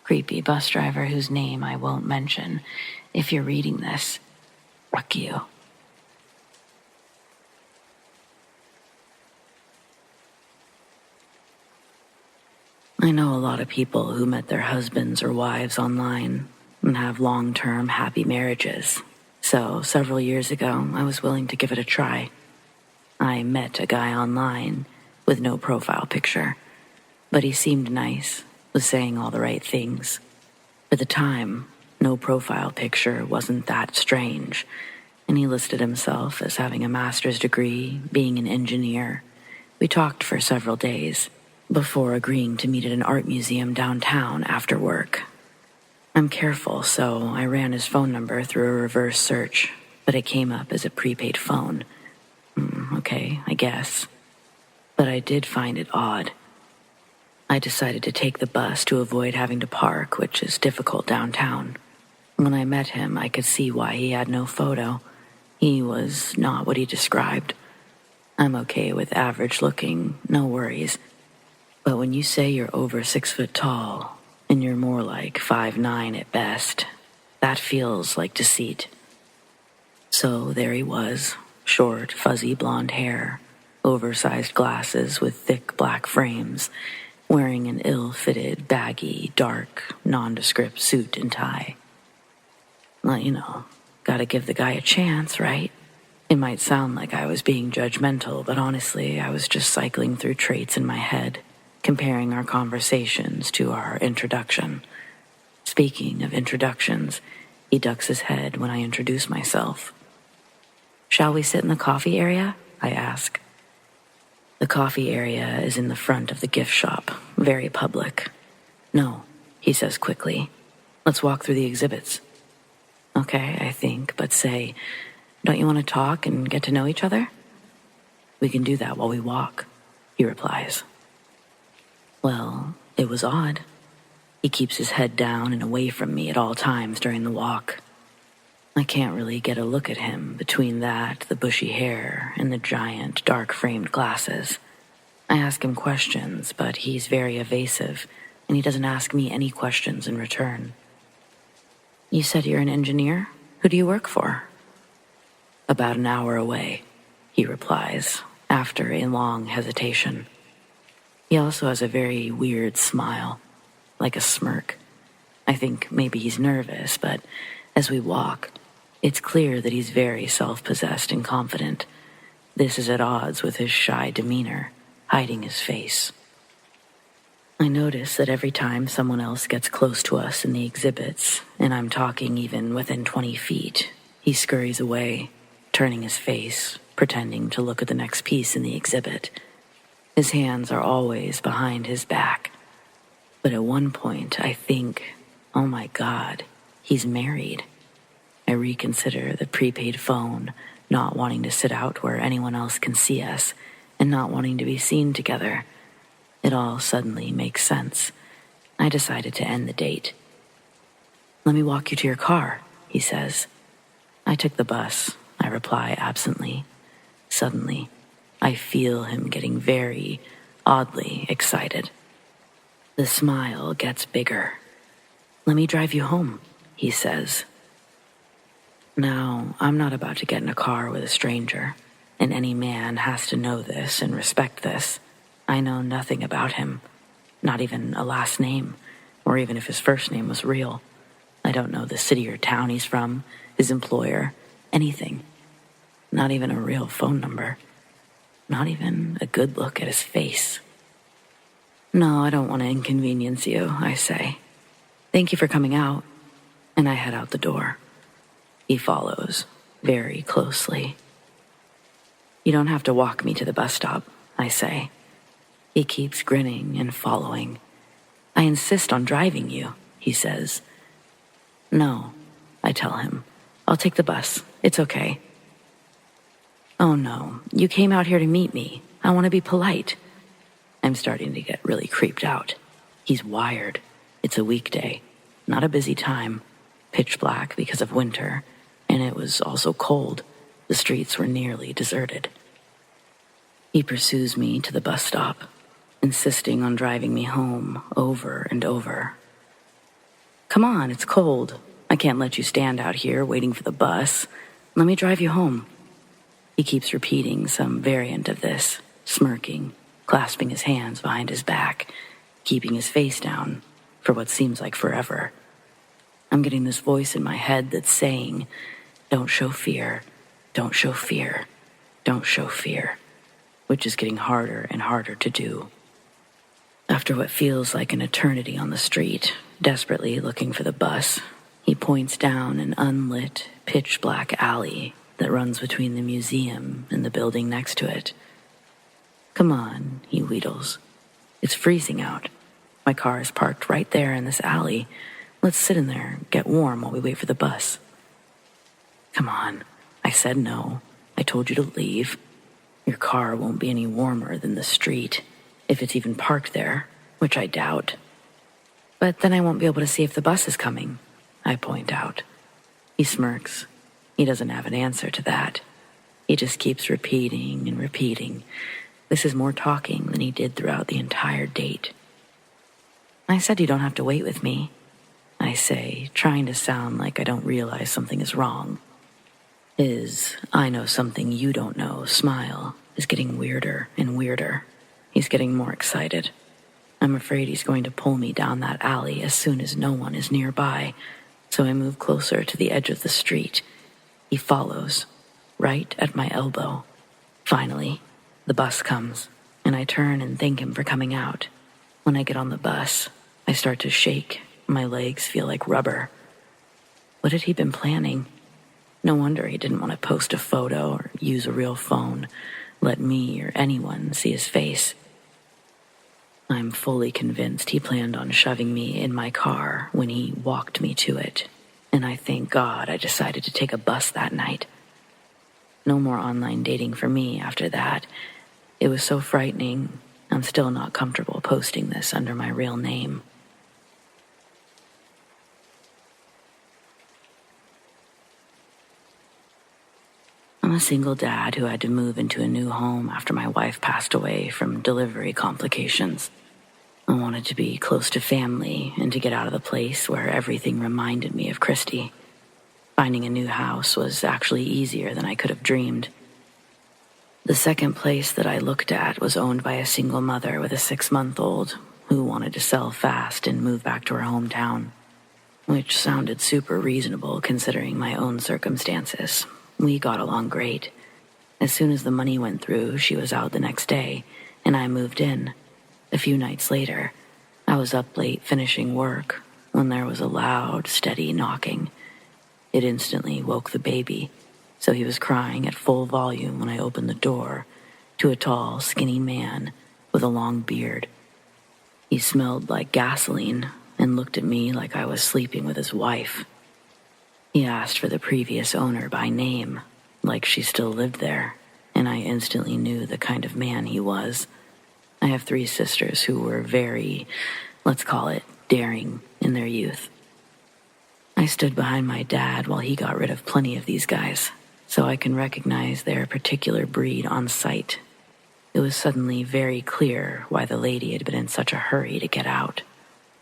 Creepy bus driver whose name I won't mention. If you're reading this, fuck you. I know a lot of people who met their husbands or wives online and have long-term happy marriages. So several years ago, I was willing to give it a try. I met a guy online with no profile picture, but he seemed nice, was saying all the right things. For the time, no profile picture wasn't that strange, and he listed himself as having a master's degree, being an engineer. We talked for several days before agreeing to meet at an art museum downtown after work. I'm careful, so I ran his phone number through a reverse search, but it came up as a prepaid phone. Okay, I guess. But I did find it odd. I decided to take the bus to avoid having to park, which is difficult downtown. When I met him, I could see why he had no photo. He was not what he described. I'm okay with average looking, no worries. But when you say you're over 6 foot tall, and you're more like 5'9" at best, that feels like deceit. So there he was, short, fuzzy blonde hair, oversized glasses with thick black frames, wearing an ill-fitted, baggy, dark, nondescript suit and tie. Well, gotta give the guy a chance, right? It might sound like I was being judgmental, but honestly, I was just cycling through traits in my head, comparing our conversations to our introduction. Speaking of introductions, he ducks his head when I introduce myself. Shall we sit in the coffee area? I ask. The coffee area is in the front of the gift shop, very public. No, he says quickly. Let's walk through the exhibits. Okay, I think, but say, don't you want to talk and get to know each other? We can do that while we walk, he replies. Well, it was odd. He keeps his head down and away from me at all times during the walk. I can't really get a look at him between that, the bushy hair, and the giant, dark-framed glasses. I ask him questions, but he's very evasive, and he doesn't ask me any questions in return. You said you're an engineer? Who do you work for? About an hour away, he replies, after a long hesitation. He also has a very weird smile, like a smirk. I think maybe he's nervous, but as we walk, it's clear that he's very self-possessed and confident. This is at odds with his shy demeanor, hiding his face. I notice that every time someone else gets close to us in the exhibits, and I'm talking even within 20 feet, he scurries away, turning his face, pretending to look at the next piece in the exhibit. His hands are always behind his back. But at one point, I think, oh my God, he's married. I reconsider the prepaid phone, not wanting to sit out where anyone else can see us, and not wanting to be seen together. It all suddenly makes sense. I decided to end the date. Let me walk you to your car, he says. I took the bus, I reply absently. Suddenly, I feel him getting very, oddly excited. The smile gets bigger. "Let me drive you home," he says. Now, I'm not about to get in a car with a stranger, and any man has to know this and respect this. I know nothing about him, not even a last name, or even if his first name was real. I don't know the city or town he's from, his employer, anything. Not even a real phone number. Not even a good look at his face. "No, I don't want to inconvenience you," I say. "Thank you for coming out." And I head out the door. He follows, very closely. "You don't have to walk me to the bus stop," I say. He keeps grinning and following. "I insist on driving you," he says. "No," I tell him. "I'll take the bus. It's okay." "Oh no, you came out here to meet me. I want to be polite." I'm starting to get really creeped out. He's wired. It's a weekday, not a busy time, pitch black because of winter, and it was also cold. The streets were nearly deserted. He pursues me to the bus stop, insisting on driving me home over and over. "Come on, it's cold. I can't let you stand out here waiting for the bus. Let me drive you home." He keeps repeating some variant of this, smirking, clasping his hands behind his back, keeping his face down for what seems like forever. I'm getting this voice in my head that's saying, "Don't show fear, don't show fear, don't show fear," which is getting harder and harder to do. After what feels like an eternity on the street, desperately looking for the bus, he points down an unlit, pitch-black alley that runs between the museum and the building next to it. "Come on," he wheedles. "It's freezing out. My car is parked right there in this alley. Let's sit in there and get warm while we wait for the bus." "Come on. I said no. I told you to leave. Your car won't be any warmer than the street, if it's even parked there, which I doubt." "But then I won't be able to see if the bus is coming," I point out. He smirks. He doesn't have an answer to that. He just keeps repeating and repeating. This is more talking than he did throughout the entire date. "I said you don't have to wait with me," I say, trying to sound like I don't realize something is wrong. His "I know something you don't know" smile is getting weirder and weirder. He's getting more excited. I'm afraid he's going to pull me down that alley as soon as no one is nearby, so I move closer to the edge of the street. He follows, right at my elbow. Finally, the bus comes, and I turn and thank him for coming out. When I get on the bus, I start to shake. My legs feel like rubber. What had he been planning? No wonder he didn't want to post a photo or use a real phone, let me or anyone see his face. I'm fully convinced he planned on shoving me in my car when he walked me to it, and I thank God I decided to take a bus that night. No more online dating for me after that. It was so frightening. I'm still not comfortable posting this under my real name. I'm a single dad who had to move into a new home after my wife passed away from delivery complications. I wanted to be close to family and to get out of the place where everything reminded me of Christy. Finding a new house was actually easier than I could have dreamed. The second place that I looked at was owned by a single mother with a 6-month-old who wanted to sell fast and move back to her hometown, which sounded super reasonable considering my own circumstances. We got along great. As soon as the money went through, she was out the next day, and I moved in. A few nights later, I was up late finishing work when there was a loud, steady knocking. It instantly woke the baby, so he was crying at full volume when I opened the door to a tall, skinny man with a long beard. He smelled like gasoline and looked at me like I was sleeping with his wife. He asked for the previous owner by name, like she still lived there, and I instantly knew the kind of man he was. I have 3 sisters who were very, let's call it, daring in their youth. I stood behind my dad while he got rid of plenty of these guys, so I can recognize their particular breed on sight. It was suddenly very clear why the lady had been in such a hurry to get out.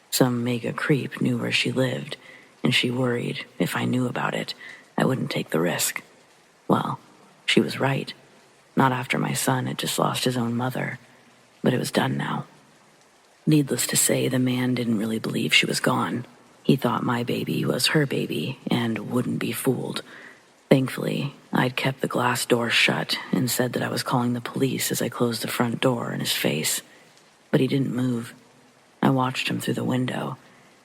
Some mega creep knew where she lived, and she worried if I knew about it, I wouldn't take the risk. Well, she was right. Not after my son had just lost his own mother, but it was done now. Needless to say, the man didn't really believe she was gone. He thought my baby was her baby and wouldn't be fooled. Thankfully, I'd kept the glass door shut and said that I was calling the police as I closed the front door in his face. But he didn't move. I watched him through the window,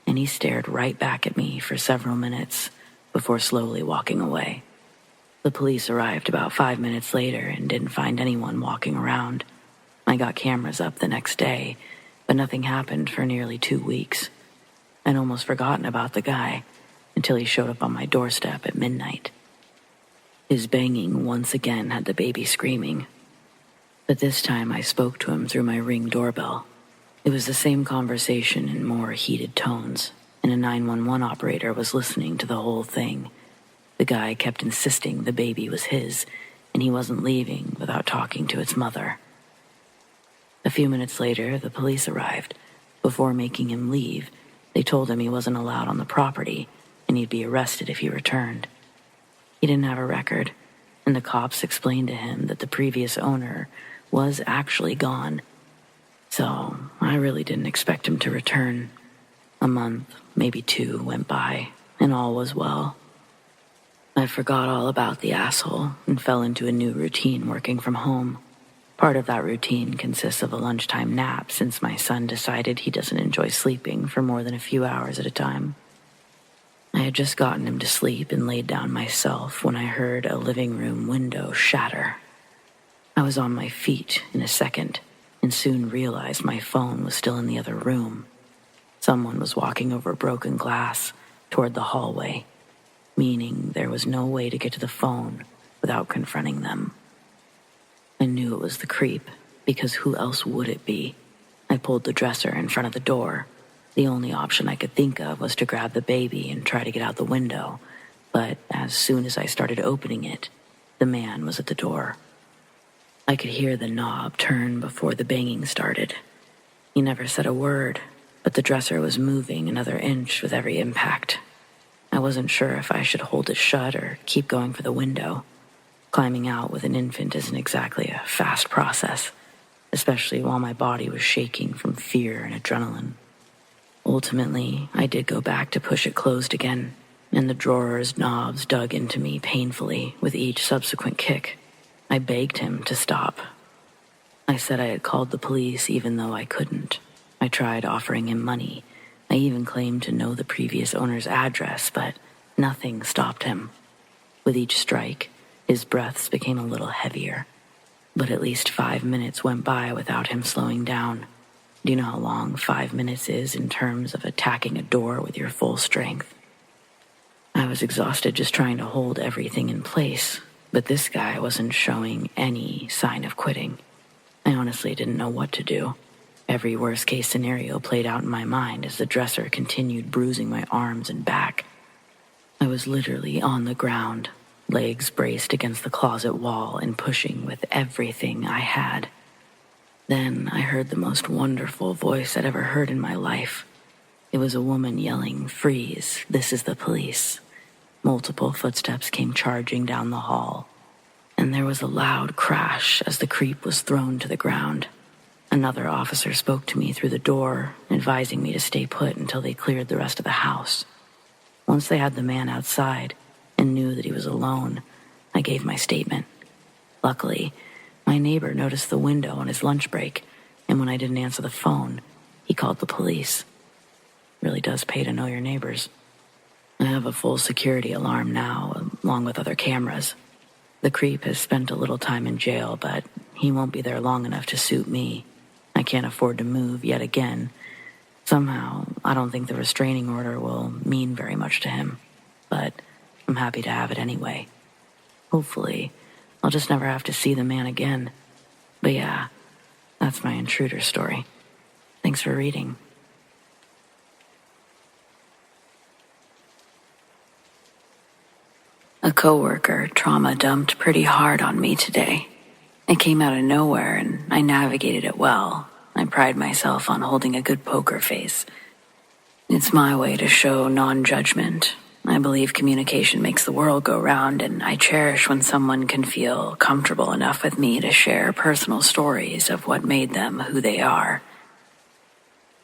and he stared right back at me for several minutes before slowly walking away. The police arrived about 5 minutes later and didn't find anyone walking around. I got cameras up the next day, but nothing happened for nearly 2 weeks. I'd almost forgotten about the guy until he showed up on my doorstep at midnight. His banging once again had the baby screaming. But this time I spoke to him through my Ring doorbell. It was the same conversation in more heated tones, and a 911 operator was listening to the whole thing. The guy kept insisting the baby was his, and he wasn't leaving without talking to its mother. A few minutes later, the police arrived. Before making him leave, they told him he wasn't allowed on the property, and he'd be arrested if he returned. He didn't have a record, and the cops explained to him that the previous owner was actually gone. So I really didn't expect him to return. A month, maybe 2, went by, and all was well. I forgot all about the asshole and fell into a new routine working from home. Part of that routine consists of a lunchtime nap since my son decided he doesn't enjoy sleeping for more than a few hours at a time. I had just gotten him to sleep and laid down myself when I heard a living room window shatter. I was on my feet in a second and soon realized my phone was still in the other room. Someone was walking over broken glass toward the hallway, meaning there was no way to get to the phone without confronting them. I knew it was the creep, because who else would it be? I pulled the dresser in front of the door. The only option I could think of was to grab the baby and try to get out the window, but as soon as I started opening it, the man was at the door. I could hear the knob turn before the banging started. He never said a word, but the dresser was moving another inch with every impact. I wasn't sure if I should hold it shut or keep going for the window. Climbing out with an infant isn't exactly a fast process, especially while my body was shaking from fear and adrenaline. Ultimately, I did go back to push it closed again, and the drawer's knobs dug into me painfully with each subsequent kick. I begged him to stop. I said I had called the police even though I couldn't. I tried offering him money. I even claimed to know the previous owner's address, but nothing stopped him. With each strike, his breaths became a little heavier, but at least 5 minutes went by without him slowing down. Do you know how long 5 minutes is in terms of attacking a door with your full strength? I was exhausted just trying to hold everything in place, but this guy wasn't showing any sign of quitting. I honestly didn't know what to do. Every worst-case scenario played out in my mind as the dresser continued bruising my arms and back. I was literally on the ground, legs braced against the closet wall and pushing with everything I had. Then I heard the most wonderful voice I'd ever heard in my life. It was a woman yelling, "Freeze, this is the police." Multiple footsteps came charging down the hall, and there was a loud crash as the creep was thrown to the ground. Another officer spoke to me through the door, advising me to stay put until they cleared the rest of the house. Once they had the man outside and knew that he was alone, I gave my statement. Luckily, my neighbor noticed the window on his lunch break, and when I didn't answer the phone, he called the police. Really does pay to know your neighbors. I have a full security alarm now, along with other cameras. The creep has spent a little time in jail, but he won't be there long enough to suit me. I can't afford to move yet again. Somehow, I don't think the restraining order will mean very much to him, but I'm happy to have it anyway. Hopefully, I'll just never have to see the man again. But yeah, that's my intruder story. Thanks for reading. A coworker trauma dumped pretty hard on me today. It came out of nowhere, and I navigated it well. I pride myself on holding a good poker face. It's my way to show non-judgment. I believe communication makes the world go round, and I cherish when someone can feel comfortable enough with me to share personal stories of what made them who they are.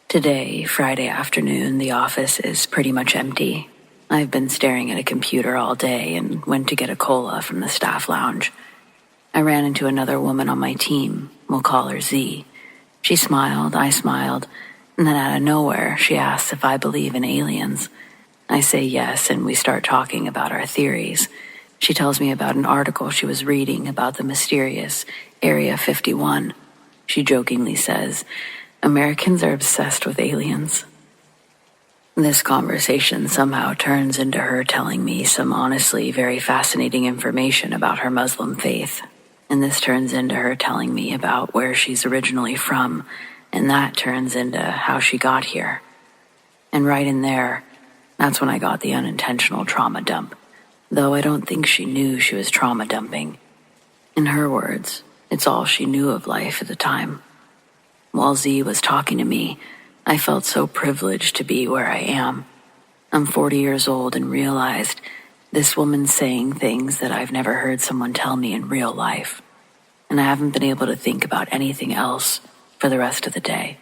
Today, Friday afternoon, the office is pretty much empty. I've been staring at a computer all day and went to get a cola from the staff lounge. I ran into another woman on my team. We'll call her Z. She smiled, I smiled, and then out of nowhere, she asks if I believe in aliens. I say yes, and we start talking about our theories. She tells me about an article she was reading about the mysterious Area 51. She jokingly says, "Americans are obsessed with aliens." This conversation somehow turns into her telling me some honestly very fascinating information about her Muslim faith. And this turns into her telling me about where she's originally from, and that turns into how she got here. And right in there, that's when I got the unintentional trauma dump, though I don't think she knew she was trauma dumping. In her words, it's all she knew of life at the time. While Z was talking to me, I felt so privileged to be where I am. I'm 40 years old and realized this woman's saying things that I've never heard someone tell me in real life, and I haven't been able to think about anything else for the rest of the day.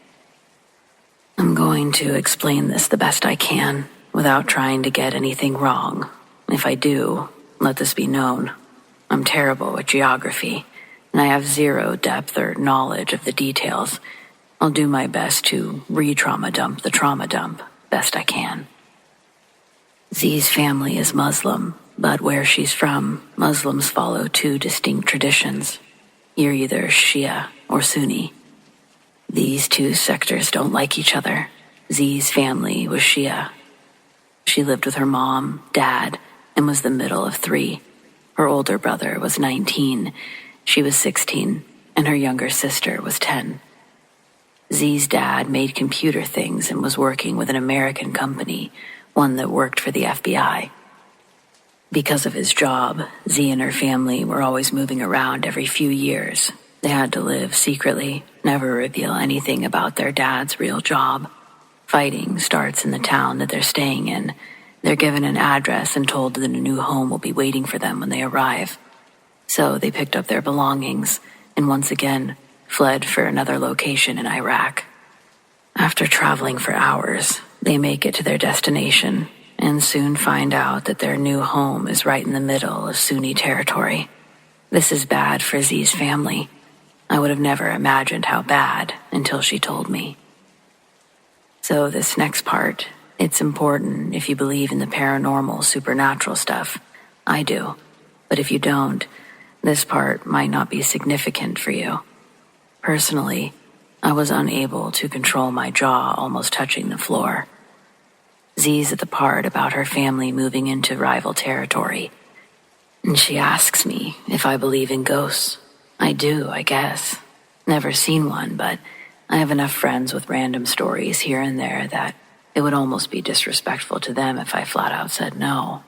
I'm going to explain this the best I can without trying to get anything wrong. If I do, let this be known. I'm terrible at geography, and I have zero depth or knowledge of the details. I'll do my best to re-trauma dump the trauma dump best I can. Z's family is Muslim, but where she's from, Muslims follow two distinct traditions. You're either Shia or Sunni. These two sectors don't like each other. Z's family was Shia. She lived with her mom, dad, and was the middle of three. Her older brother was 19, she was 16, and her younger sister was 10. Z's dad made computer things and was working with an American company, one that worked for the FBI. Because of his job, Z and her family were always moving around every few years. They had to live secretly, never reveal anything about their dad's real job. Fighting starts in the town that they're staying in. They're given an address and told that a new home will be waiting for them when they arrive. So they picked up their belongings and once again fled for another location in Iraq. After traveling for hours, they make it to their destination and soon find out that their new home is right in the middle of Sunni territory. This is bad for Z's family. I would have never imagined how bad until she told me. So this next part, it's important if you believe in the paranormal, supernatural stuff. I do. But if you don't, this part might not be significant for you. Personally, I was unable to control my jaw almost touching the floor. Z's at the part about her family moving into rival territory, and she asks me if I believe in ghosts. I do, I guess. Never seen one, but I have enough friends with random stories here and there that it would almost be disrespectful to them if I flat out said no.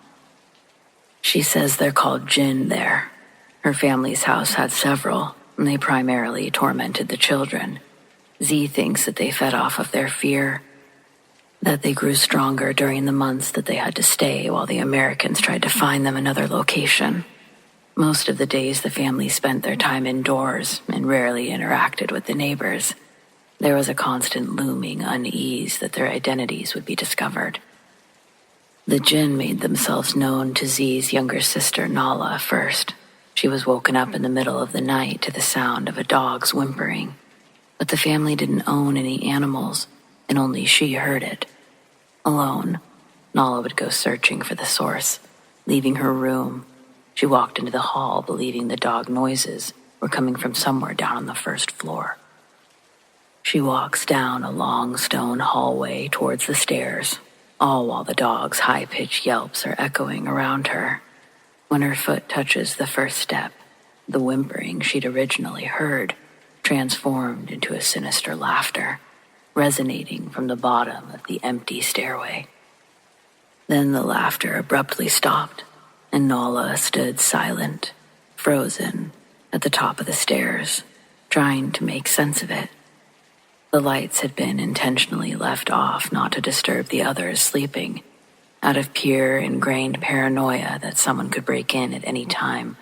She says they're called jinn there. Her family's house had several, and they primarily tormented the children. Z thinks that they fed off of their fear, that they grew stronger during the months that they had to stay while the Americans tried to find them another location. Most of the days the family spent their time indoors and rarely interacted with the neighbors. There was a constant looming unease that their identities would be discovered. The jinn made themselves known to Z's younger sister Nala first. She was woken up in the middle of the night to the sound of a dog's whimpering. But the family didn't own any animals, and only she heard it. Alone, Nala would go searching for the source. Leaving her room, she walked into the hall believing the dog noises were coming from somewhere down on the first floor. She walks down a long stone hallway towards the stairs, all while the dog's high-pitched yelps are echoing around her. When her foot touches the first step, the whimpering she'd originally heard transformed into a sinister laughter, resonating from the bottom of the empty stairway. Then the laughter abruptly stopped, and Nala stood silent, frozen, at the top of the stairs, trying to make sense of it. The lights had been intentionally left off not to disturb the others sleeping, out of pure ingrained paranoia that someone could break in at any time.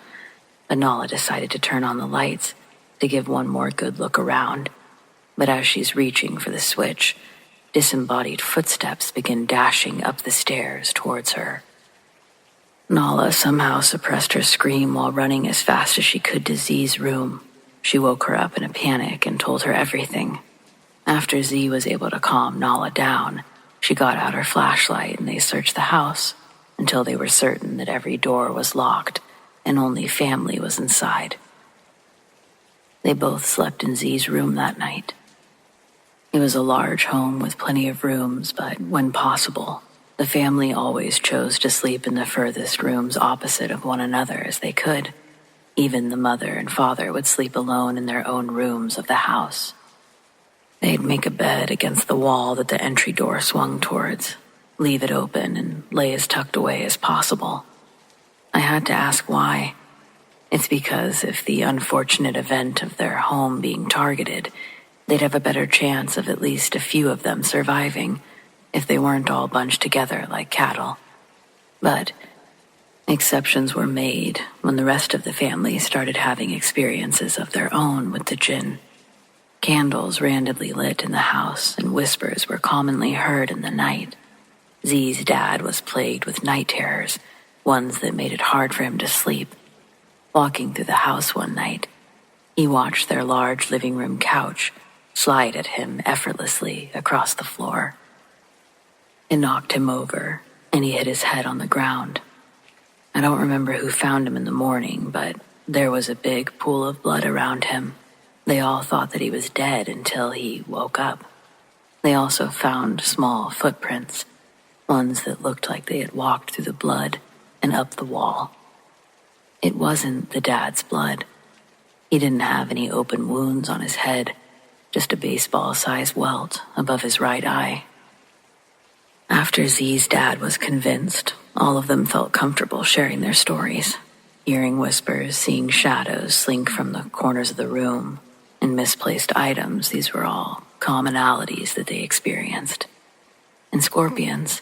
But Nala decided to turn on the lights to give one more good look around. But as she's reaching for the switch, disembodied footsteps begin dashing up the stairs towards her. Nala somehow suppressed her scream while running as fast as she could to Z's room. She woke her up in a panic and told her everything. After Z was able to calm Nala down, she got out her flashlight and they searched the house until they were certain that every door was locked and only family was inside. They both slept in Z's room that night. It was a large home with plenty of rooms, but when possible, the family always chose to sleep in the furthest rooms opposite of one another as they could. Even the mother and father would sleep alone in their own rooms of the house. They'd make a bed against the wall that the entry door swung towards, leave it open, and lay as tucked away as possible. I had to ask why. It's because if the unfortunate event of their home being targeted, they'd have a better chance of at least a few of them surviving if they weren't all bunched together like cattle. But exceptions were made when the rest of the family started having experiences of their own with the jinn. Candles randomly lit in the house and whispers were commonly heard in the night. Z's dad was plagued with night terrors, ones that made it hard for him to sleep. Walking through the house one night, he watched their large living room couch slide at him effortlessly across the floor. It knocked him over, and he hit his head on the ground. I don't remember who found him in the morning, but there was a big pool of blood around him. They all thought that he was dead until he woke up. They also found small footprints, ones that looked like they had walked through the blood and up the wall. It wasn't the dad's blood. He didn't have any open wounds on his head, just a baseball-sized welt above his right eye. After Z's dad was convinced, all of them felt comfortable sharing their stories, hearing whispers, seeing shadows slink from the corners of the room, and misplaced items. These were all commonalities that they experienced. And scorpions.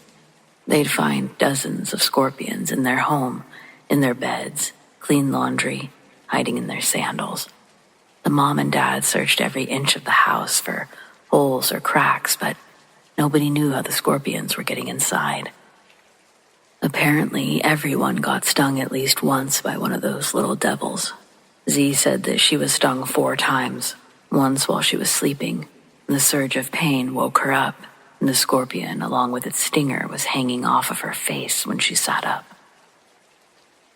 They'd find dozens of scorpions in their home, in their beds, clean laundry, hiding in their sandals. The mom and dad searched every inch of the house for holes or cracks, but nobody knew how the scorpions were getting inside. Apparently, everyone got stung at least once by one of those little devils. Z said that she was stung 4 times, once while she was sleeping. The surge of pain woke her up, and the scorpion, along with its stinger, was hanging off of her face when she sat up.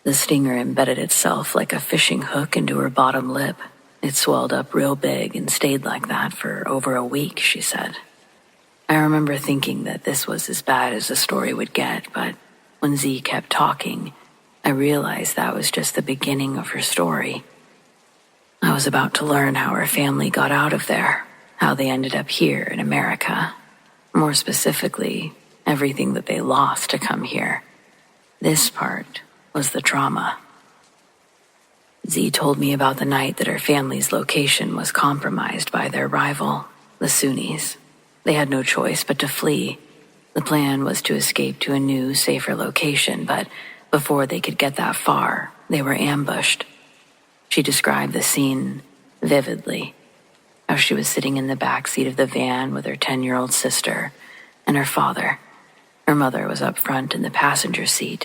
The stinger embedded itself like a fishing hook into her bottom lip. It swelled up real big and stayed like that for over a week, she said. I remember thinking that this was as bad as the story would get, but when Z kept talking, I realized that was just the beginning of her story. I was about to learn how her family got out of there, how they ended up here in America. More specifically, everything that they lost to come here. This part was the trauma. Z told me about the night that her family's location was compromised by their rival, the Sunnis. They had no choice but to flee. The plan was to escape to a new, safer location, but before they could get that far, they were ambushed. She described the scene vividly, how she was sitting in the back seat of the van with her 10-year-old sister and her father. Her mother was up front in the passenger seat,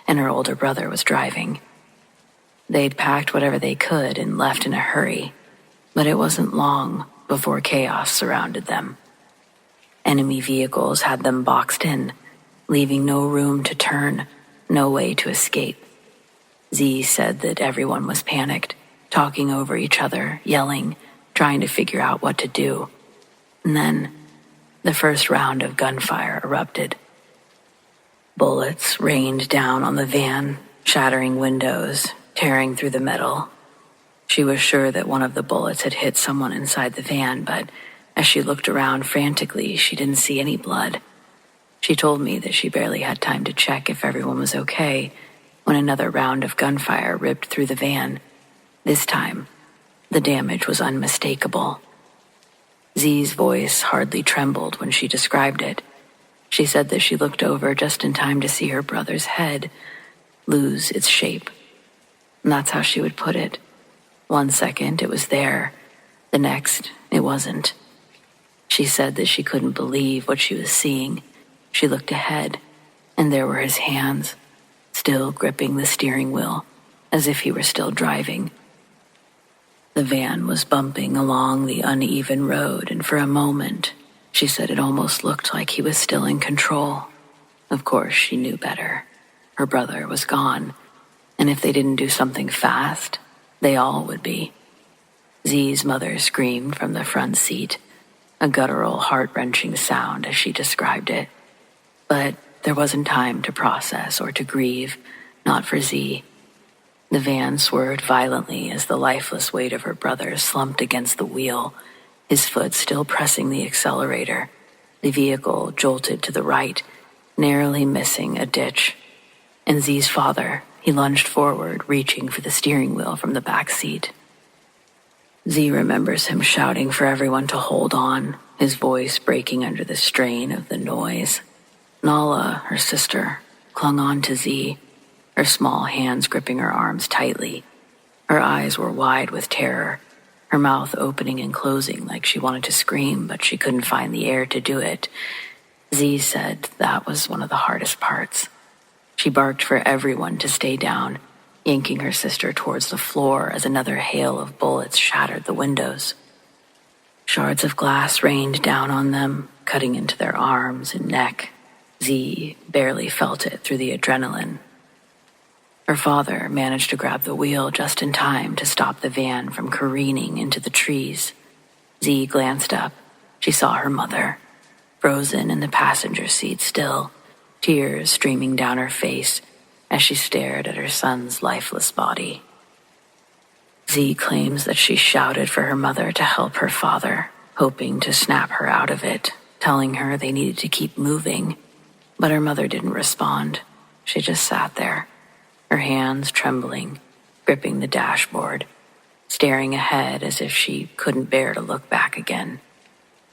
and her older brother was driving. They'd packed whatever they could and left in a hurry, but it wasn't long before chaos surrounded them. Enemy vehicles had them boxed in, leaving no room to turn, no way to escape. Z said that everyone was panicked, talking over each other, yelling, trying to figure out what to do. And then, the first round of gunfire erupted. Bullets rained down on the van, shattering windows, tearing through the metal. She was sure that one of the bullets had hit someone inside the van, but as she looked around frantically, she didn't see any blood. She told me that she barely had time to check if everyone was okay when another round of gunfire ripped through the van. This time, the damage was unmistakable. Z's voice hardly trembled when she described it. She said that she looked over just in time to see her brother's head lose its shape. And that's how she would put it. 1 second it was there, the next it wasn't. She said that she couldn't believe what she was seeing. She looked ahead, and there were his hands, still gripping the steering wheel, as if he were still driving. The van was bumping along the uneven road, and for a moment, she said it almost looked like he was still in control. Of course, she knew better. Her brother was gone, and if they didn't do something fast, they all would be. Z's mother screamed from the front seat, a guttural, heart-wrenching sound as she described it. But there wasn't time to process or to grieve, not for Z. The van swerved violently as the lifeless weight of her brother slumped against the wheel, his foot still pressing the accelerator. The vehicle jolted to the right, narrowly missing a ditch. And Z's father, he lunged forward, reaching for the steering wheel from the back seat. Z remembers him shouting for everyone to hold on, his voice breaking under the strain of the noise. Nala, her sister, clung on to Z, her small hands gripping her arms tightly. Her eyes were wide with terror, her mouth opening and closing like she wanted to scream, but she couldn't find the air to do it. Z said that was one of the hardest parts. She barked for everyone to stay down, yanking her sister towards the floor as another hail of bullets shattered the windows. Shards of glass rained down on them, cutting into their arms and neck. Z barely felt it through the adrenaline. Her father managed to grab the wheel just in time to stop the van from careening into the trees. Z glanced up. She saw her mother, frozen in the passenger seat still, tears streaming down her face as she stared at her son's lifeless body. Z claims that she shouted for her mother to help her father, hoping to snap her out of it, telling her they needed to keep moving. But her mother didn't respond. She just sat there, her hands trembling, gripping the dashboard, staring ahead as if she couldn't bear to look back again.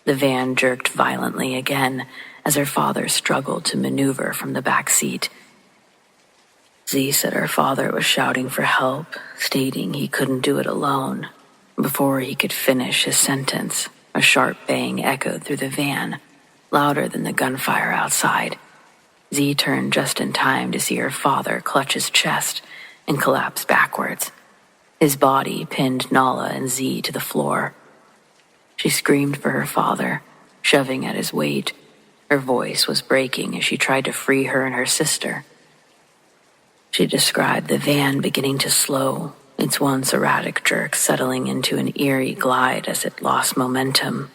The van jerked violently again as her father struggled to maneuver from the back seat. Z said her father was shouting for help, stating he couldn't do it alone. Before he could finish his sentence, a sharp bang echoed through the van, louder than the gunfire outside. Z turned just in time to see her father clutch his chest and collapse backwards. His body pinned Nala and Z to the floor. She screamed for her father, shoving at his weight. Her voice was breaking as she tried to free her and her sister. She described the van beginning to slow, its once erratic jerk settling into an eerie glide as it lost momentum.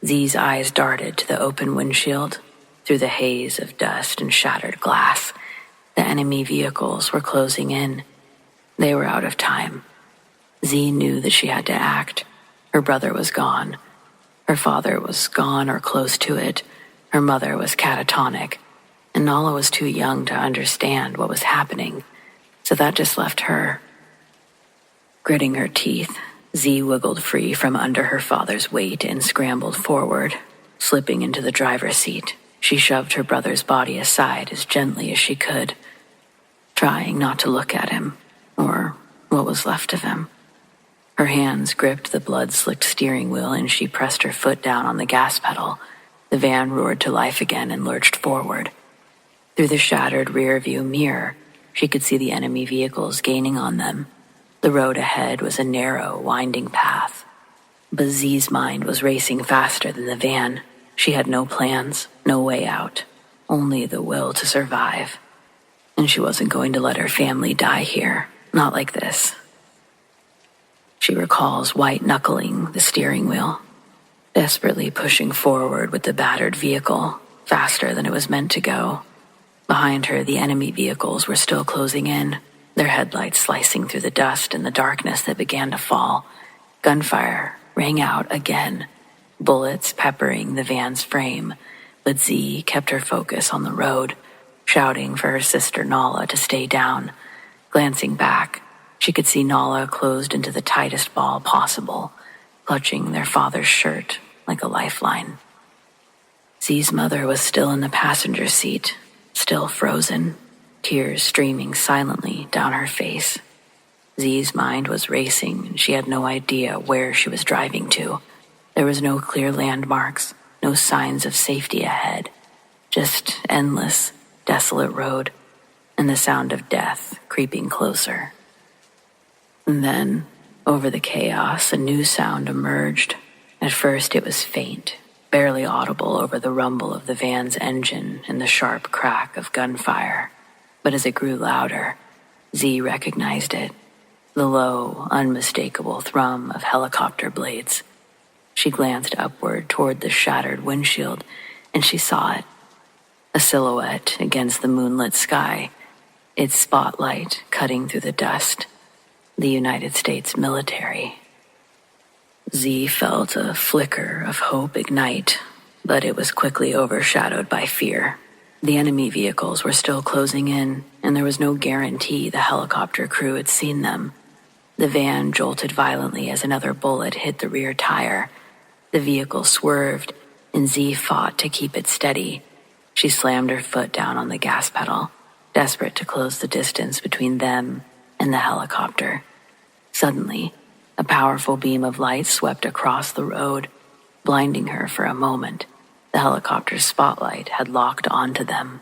Z's eyes darted to the open windshield. Through the haze of dust and shattered glass, the enemy vehicles were closing in. They were out of time. Z knew that she had to act. Her brother was gone. Her father was gone or close to it. Her mother was catatonic, and Nala was too young to understand what was happening, so that just left her. Gritting her teeth, Z wiggled free from under her father's weight and scrambled forward, slipping into the driver's seat. She shoved her brother's body aside as gently as she could, trying not to look at him, or what was left of him. Her hands gripped the blood-slicked steering wheel and she pressed her foot down on the gas pedal. The van roared to life again and lurched forward. Through the shattered rear-view mirror, she could see the enemy vehicles gaining on them. The road ahead was a narrow, winding path. But Z's mind was racing faster than the van. She had no plans, no way out, only the will to survive. And she wasn't going to let her family die here, not like this. She recalls white-knuckling the steering wheel, desperately pushing forward with the battered vehicle, faster than it was meant to go. Behind her, the enemy vehicles were still closing in, their headlights slicing through the dust and the darkness that began to fall. Gunfire rang out again, bullets peppering the van's frame, but Z kept her focus on the road, shouting for her sister Nala to stay down. Glancing back, She could see Nala closed into the tightest ball possible, clutching their father's shirt like a lifeline. Z's mother was still in the passenger seat, still frozen, tears streaming silently down her face. Z's mind was racing, and she had no idea where she was driving to. There was no clear landmarks, no signs of safety ahead, just endless, desolate road, and the sound of death creeping closer. And then, over the chaos, a new sound emerged. At first it was faint, barely audible over the rumble of the van's engine and the sharp crack of gunfire. But as it grew louder, Z recognized it, the low, unmistakable thrum of helicopter blades. She glanced upward toward the shattered windshield, and she saw it, a silhouette against the moonlit sky, its spotlight cutting through the dust. The United States military. Z felt a flicker of hope ignite, but it was quickly overshadowed by fear. The enemy vehicles were still closing in, and there was no guarantee the helicopter crew had seen them. The van jolted violently as another bullet hit the rear tire. The vehicle swerved, and Z fought to keep it steady. She slammed her foot down on the gas pedal, desperate to close the distance between them and the helicopter. Suddenly, a powerful beam of light swept across the road, blinding her for a moment. The helicopter's spotlight had locked onto them.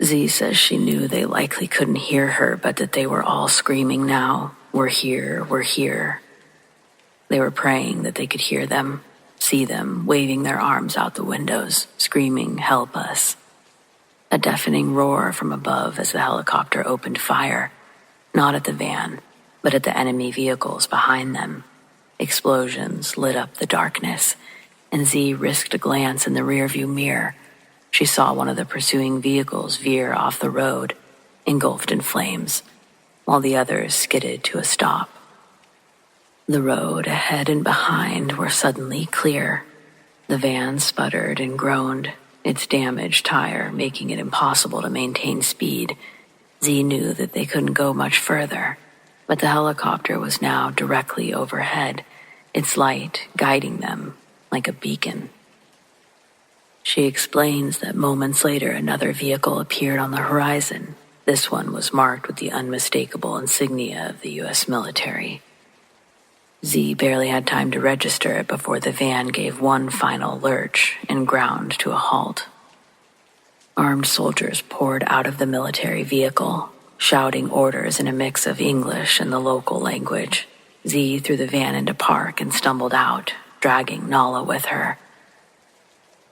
Z says she knew they likely couldn't hear her, but that they were all screaming now, "We're here, we're here." They were praying that they could hear them, see them, waving their arms out the windows, screaming, "Help us." A deafening roar from above as the helicopter opened fire, not at the van, but at the enemy vehicles behind them. Explosions lit up the darkness, and Z risked a glance in the rearview mirror. She saw one of the pursuing vehicles veer off the road, engulfed in flames, while the others skidded to a stop. The road ahead and behind were suddenly clear. The van sputtered and groaned, its damaged tire making it impossible to maintain speed. Z knew that they couldn't go much further, but the helicopter was now directly overhead, its light guiding them like a beacon. She explains that moments later another vehicle appeared on the horizon. This one was marked with the unmistakable insignia of the U.S. military. Z barely had time to register it before the van gave one final lurch and ground to a halt. Armed soldiers poured out of the military vehicle, shouting orders in a mix of English and the local language. Z threw the van into park and stumbled out, dragging Nala with her.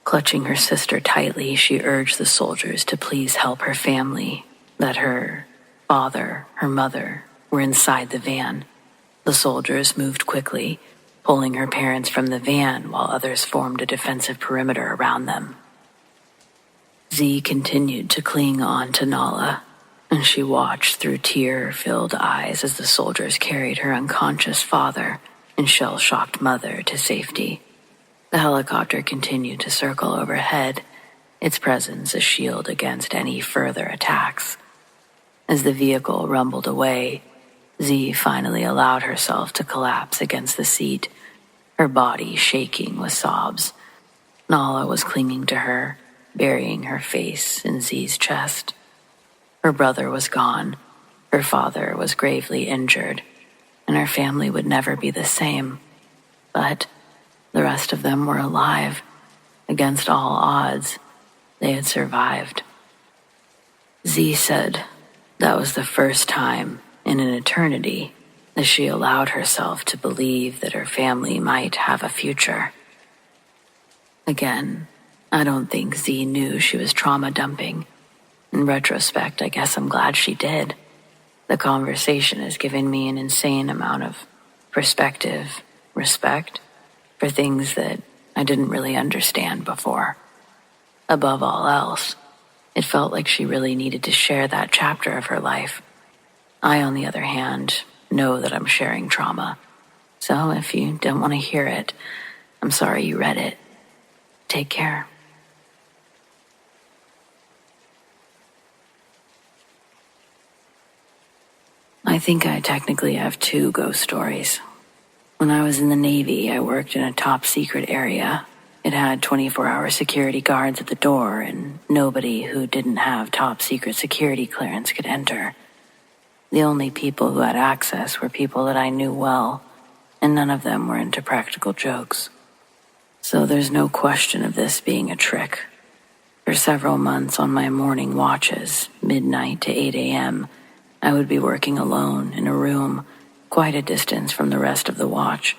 Clutching her sister tightly, she urged the soldiers to please help her family, that her father, her mother, were inside the van. The soldiers moved quickly, pulling her parents from the van while others formed a defensive perimeter around them. Z continued to cling on to Nala, and she watched through tear-filled eyes as the soldiers carried her unconscious father and shell-shocked mother to safety. The helicopter continued to circle overhead, its presence a shield against any further attacks. As the vehicle rumbled away, Z finally allowed herself to collapse against the seat, her body shaking with sobs. Nala was clinging to her, burying her face in Z's chest. Her brother was gone, her father was gravely injured, and her family would never be the same. But the rest of them were alive. Against all odds, they had survived. Z said that was the first time in an eternity that she allowed herself to believe that her family might have a future. Again, I don't think Z knew she was trauma dumping. In retrospect, I guess I'm glad she did. The conversation has given me an insane amount of perspective, respect for things that I didn't really understand before. Above all else, it felt like she really needed to share that chapter of her life. I, on the other hand, know that I'm sharing trauma. So if you don't want to hear it, I'm sorry you read it. Take care. I think I technically have two ghost stories. When I was in the Navy, I worked in a top-secret area. It had 24-hour security guards at the door, and nobody who didn't have top-secret security clearance could enter. The only people who had access were people that I knew well, and none of them were into practical jokes. So there's no question of this being a trick. For several months on my morning watches, midnight to 8 a.m., I would be working alone in a room quite a distance from the rest of the watch.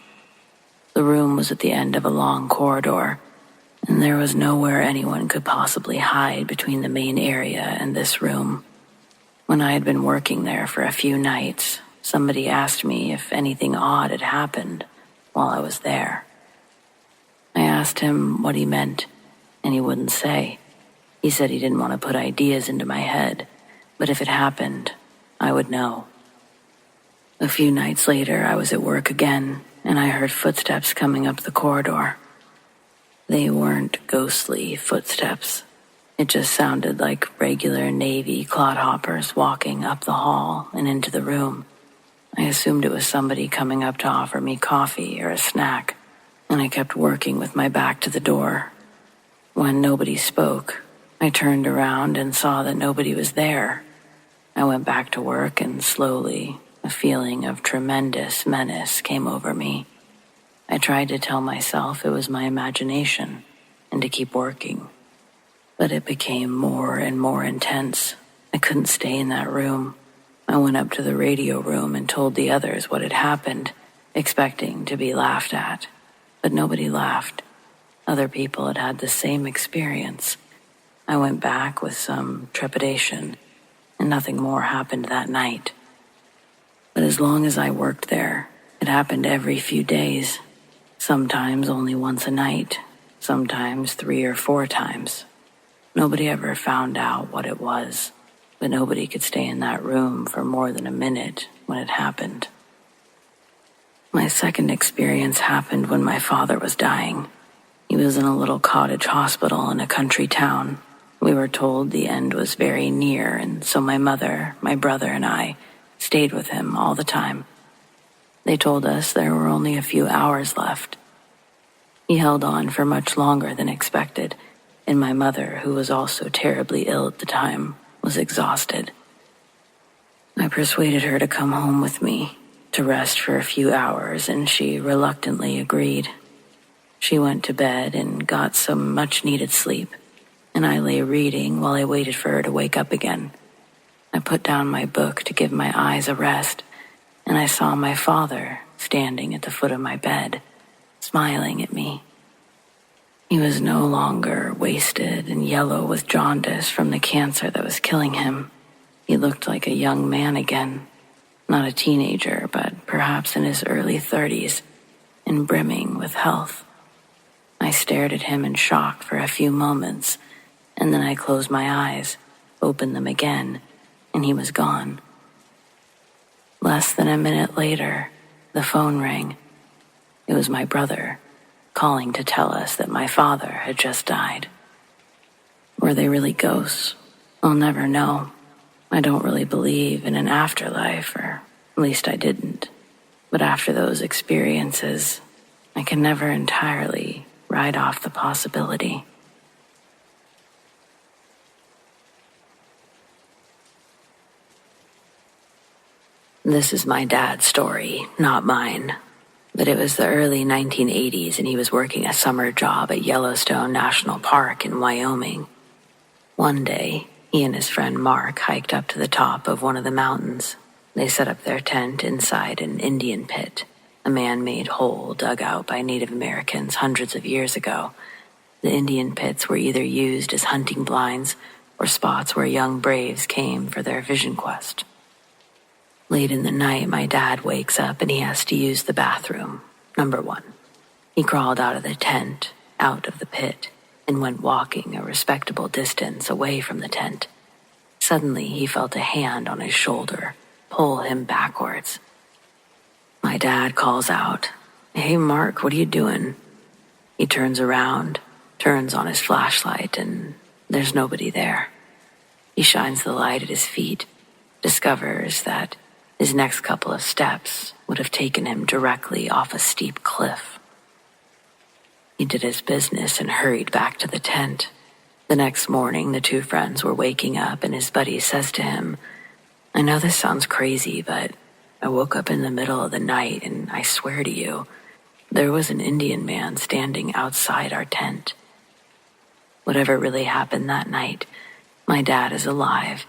The room was at the end of a long corridor, and there was nowhere anyone could possibly hide between the main area and this room. When I had been working there for a few nights, somebody asked me if anything odd had happened while I was there. I asked him what he meant, and he wouldn't say. He said he didn't want to put ideas into my head, but if it happened, I would know. A few nights later, I was at work again, and I heard footsteps coming up the corridor. They weren't ghostly footsteps. It just sounded like regular Navy clodhoppers walking up the hall and into the room. I assumed it was somebody coming up to offer me coffee or a snack, and I kept working with my back to the door. When nobody spoke, I turned around and saw that nobody was there. I went back to work, and slowly, a feeling of tremendous menace came over me. I tried to tell myself it was my imagination and to keep working, but it became more and more intense. I couldn't stay in that room. I went up to the radio room and told the others what had happened, expecting to be laughed at, but nobody laughed. Other people had had the same experience. I went back with some trepidation, and nothing more happened that night. But as long as I worked there, it happened every few days, sometimes only once a night, sometimes 3 or 4 times. Nobody ever found out what it was, but nobody could stay in that room for more than a minute when it happened. My second experience happened when my father was dying. He was in a little cottage hospital in a country town. We were told the end was very near, and so my mother, my brother, and I stayed with him all the time. They told us there were only a few hours left. He held on for much longer than expected, and my mother, who was also terribly ill at the time, was exhausted. I persuaded her to come home with me, to rest for a few hours, and she reluctantly agreed. She went to bed and got some much-needed sleep, and I lay reading while I waited for her to wake up again. I put down my book to give my eyes a rest, and I saw my father standing at the foot of my bed, smiling at me. He was no longer wasted and yellow with jaundice from the cancer that was killing him. He looked like a young man again, not a teenager, but perhaps in his early 30s, and brimming with health. I stared at him in shock for a few moments, and then I closed my eyes, opened them again, and he was gone. Less than a minute later, the phone rang. It was my brother, calling to tell us that my father had just died. Were they really ghosts? I'll never know. I don't really believe in an afterlife, or at least I didn't. But after those experiences, I can never entirely write off the possibility. This is my dad's story, not mine. But it was the early 1980s, and he was working a summer job at Yellowstone National Park in Wyoming. One day, he and his friend Mark hiked up to the top of one of the mountains. They set up their tent inside an Indian pit, a man-made hole dug out by Native Americans hundreds of years ago. The Indian pits were either used as hunting blinds or spots where young braves came for their vision quest. Late in the night, my dad wakes up and he has to use the bathroom, number 1. He crawled out of the tent, out of the pit, and went walking a respectable distance away from the tent. Suddenly, he felt a hand on his shoulder pull him backwards. My dad calls out, "Hey, Mark, what are you doing?" He turns around, turns on his flashlight, and there's nobody there. He shines the light at his feet, discovers that His next couple of steps would have taken him directly off a steep cliff. He did his business and hurried back to the tent. The next morning, the two friends were waking up and his buddy says to him, "I know this sounds crazy, but I woke up in the middle of the night and I swear to you, there was an Indian man standing outside our tent." Whatever really happened that night, my dad is alive.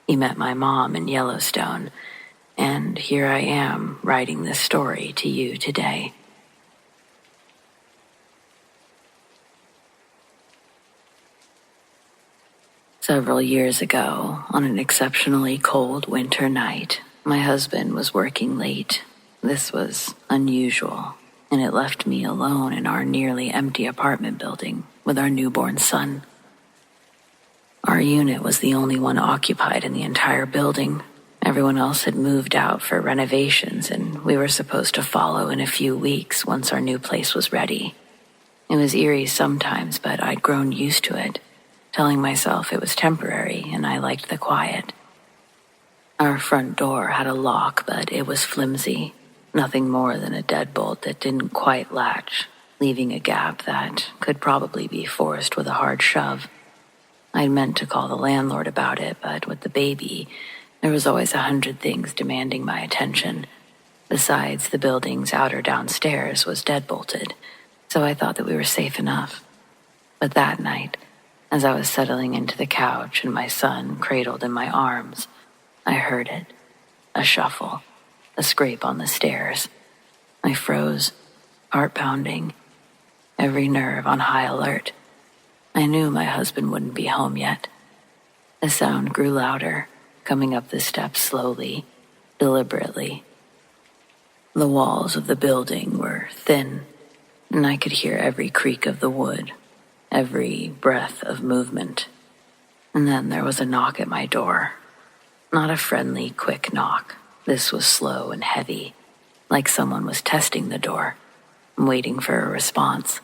He met my mom in Yellowstone, and here I am writing this story to you today. Several years ago, on an exceptionally cold winter night, my husband was working late. This was unusual, and it left me alone in our nearly empty apartment building with our newborn son. Our unit was the only one occupied in the entire building. Everyone else had moved out for renovations, and we were supposed to follow in a few weeks once our new place was ready. It was eerie sometimes, but I'd grown used to it, telling myself it was temporary and I liked the quiet. Our front door had a lock, but it was flimsy, nothing more than a deadbolt that didn't quite latch, leaving a gap that could probably be forced with a hard shove. I'd meant to call the landlord about it, but with the baby, there was always 100 things demanding my attention. Besides, the building's outer downstairs was deadbolted, so I thought that we were safe enough. But that night, as I was settling into the couch and my son cradled in my arms, I heard it. A shuffle, a scrape on the stairs. I froze, heart pounding, every nerve on high alert. I knew my husband wouldn't be home yet. The sound grew louder, coming up the steps slowly, deliberately. The walls of the building were thin, and I could hear every creak of the wood, every breath of movement. And then there was a knock at my door. Not a friendly, quick knock. This was slow and heavy, like someone was testing the door, waiting for a response.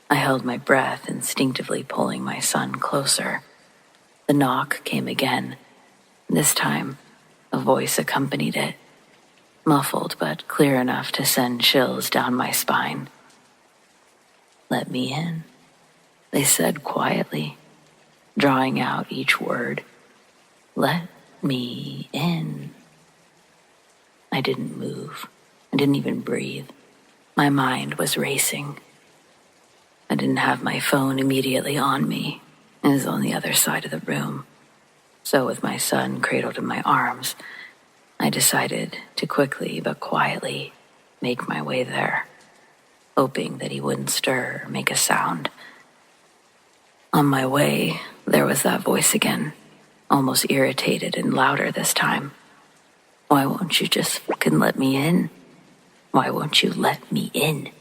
I held my breath, instinctively pulling my son closer. The knock came again. This time, a voice accompanied it, muffled but clear enough to send chills down my spine. "Let me in," they said quietly, drawing out each word. "Let me in." I didn't move. I didn't even breathe. My mind was racing. I didn't have my phone immediately on me. It was on the other side of the room. So with my son cradled in my arms, I decided to quickly but quietly make my way there, hoping that he wouldn't stir or make a sound. On my way, there was that voice again, almost irritated and louder this time. "Why won't you just fucking let me in? Why won't you let me in?"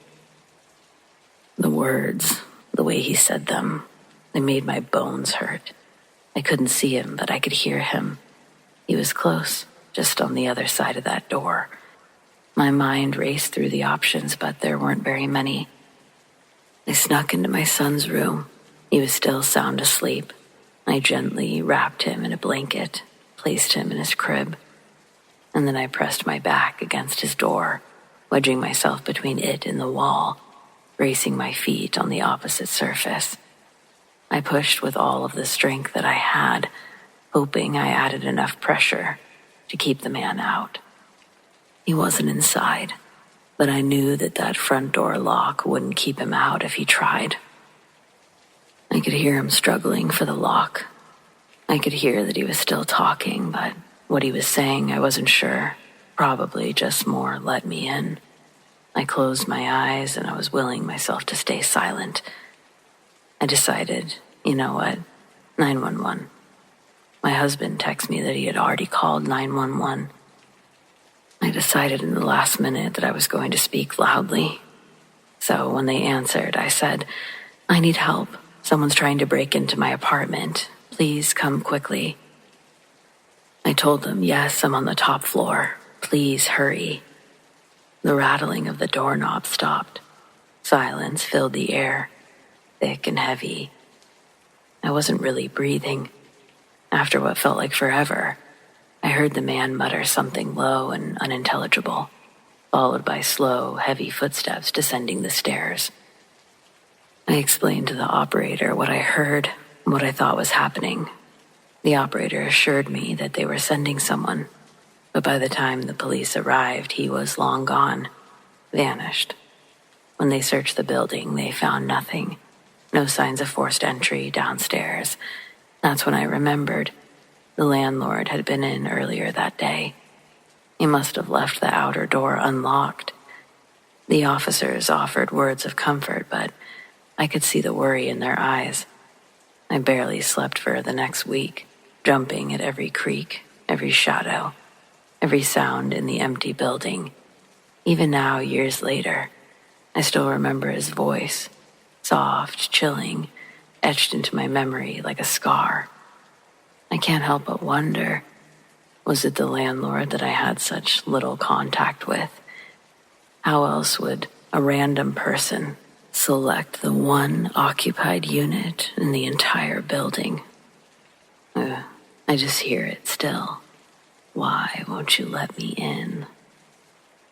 The words, the way he said them, they made my bones hurt. I couldn't see him, but I could hear him. He was close, just on the other side of that door. My mind raced through the options, but there weren't very many. I snuck into my son's room. He was still sound asleep. I gently wrapped him in a blanket, placed him in his crib, and then I pressed my back against his door, wedging myself between it and the wall, bracing my feet on the opposite surface. I pushed with all of the strength that I had, hoping I added enough pressure to keep the man out. He wasn't inside, but I knew that front door lock wouldn't keep him out if he tried. I could hear him struggling for the lock. I could hear that he was still talking, but what he was saying I wasn't sure. Probably just more "let me in." I closed my eyes and I was willing myself to stay silent. I decided, you know what, 911. My husband texted me that he had already called 911. I decided in the last minute that I was going to speak loudly. So when they answered, I said, "I need help. Someone's trying to break into my apartment. Please come quickly." I told them, "Yes, I'm on the top floor. Please hurry." The rattling of the doorknob stopped. Silence filled the air, thick and heavy. I wasn't really breathing. After what felt like forever, I heard the man mutter something low and unintelligible, followed by slow, heavy footsteps descending the stairs. I explained to the operator what I heard and what I thought was happening. The operator assured me that they were sending someone, but by the time the police arrived, he was long gone, vanished. When they searched the building, they found nothing. No signs of forced entry downstairs. That's when I remembered. The landlord had been in earlier that day. He must have left the outer door unlocked. The officers offered words of comfort, but I could see the worry in their eyes. I barely slept for the next week, jumping at every creak, every shadow, every sound in the empty building. Even now, years later, I still remember his voice, soft, chilling, etched into my memory like a scar. I can't help but wonder, was it the landlord that I had such little contact with? How else would a random person select the one occupied unit in the entire building? I just hear it still. Why won't you let me in?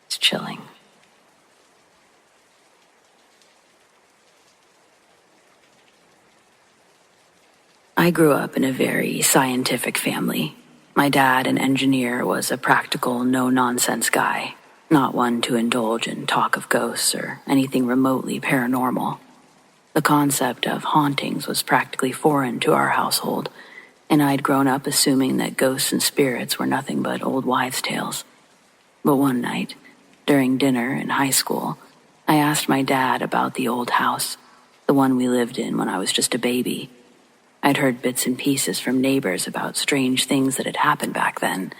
It's chilling. I grew up in a very scientific family. My dad, an engineer, was a practical, no-nonsense guy, not one to indulge in talk of ghosts or anything remotely paranormal. The concept of hauntings was practically foreign to our household, and I'd grown up assuming that ghosts and spirits were nothing but old wives' tales. But one night, during dinner in high school, I asked my dad about the old house, the one we lived in when I was just a baby. I'd heard bits and pieces from neighbors about strange things that had happened back then,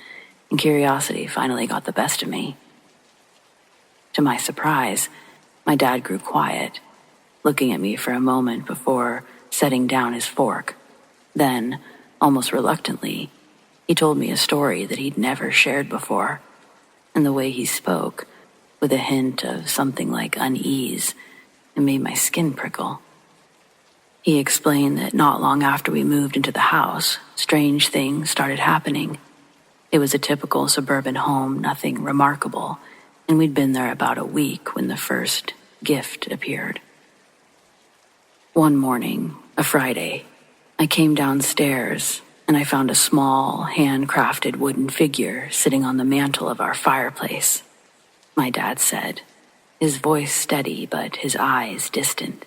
and curiosity finally got the best of me. To my surprise, my dad grew quiet, looking at me for a moment before setting down his fork. Then, almost reluctantly, he told me a story that he'd never shared before, and the way he spoke, with a hint of something like unease, it made my skin prickle. He explained that not long after we moved into the house, strange things started happening. It was a typical suburban home, nothing remarkable, and we'd been there about a week when the first gift appeared. One morning, a Friday, I came downstairs and I found a small, handcrafted wooden figure sitting on the mantel of our fireplace. My dad said, his voice steady but his eyes distant,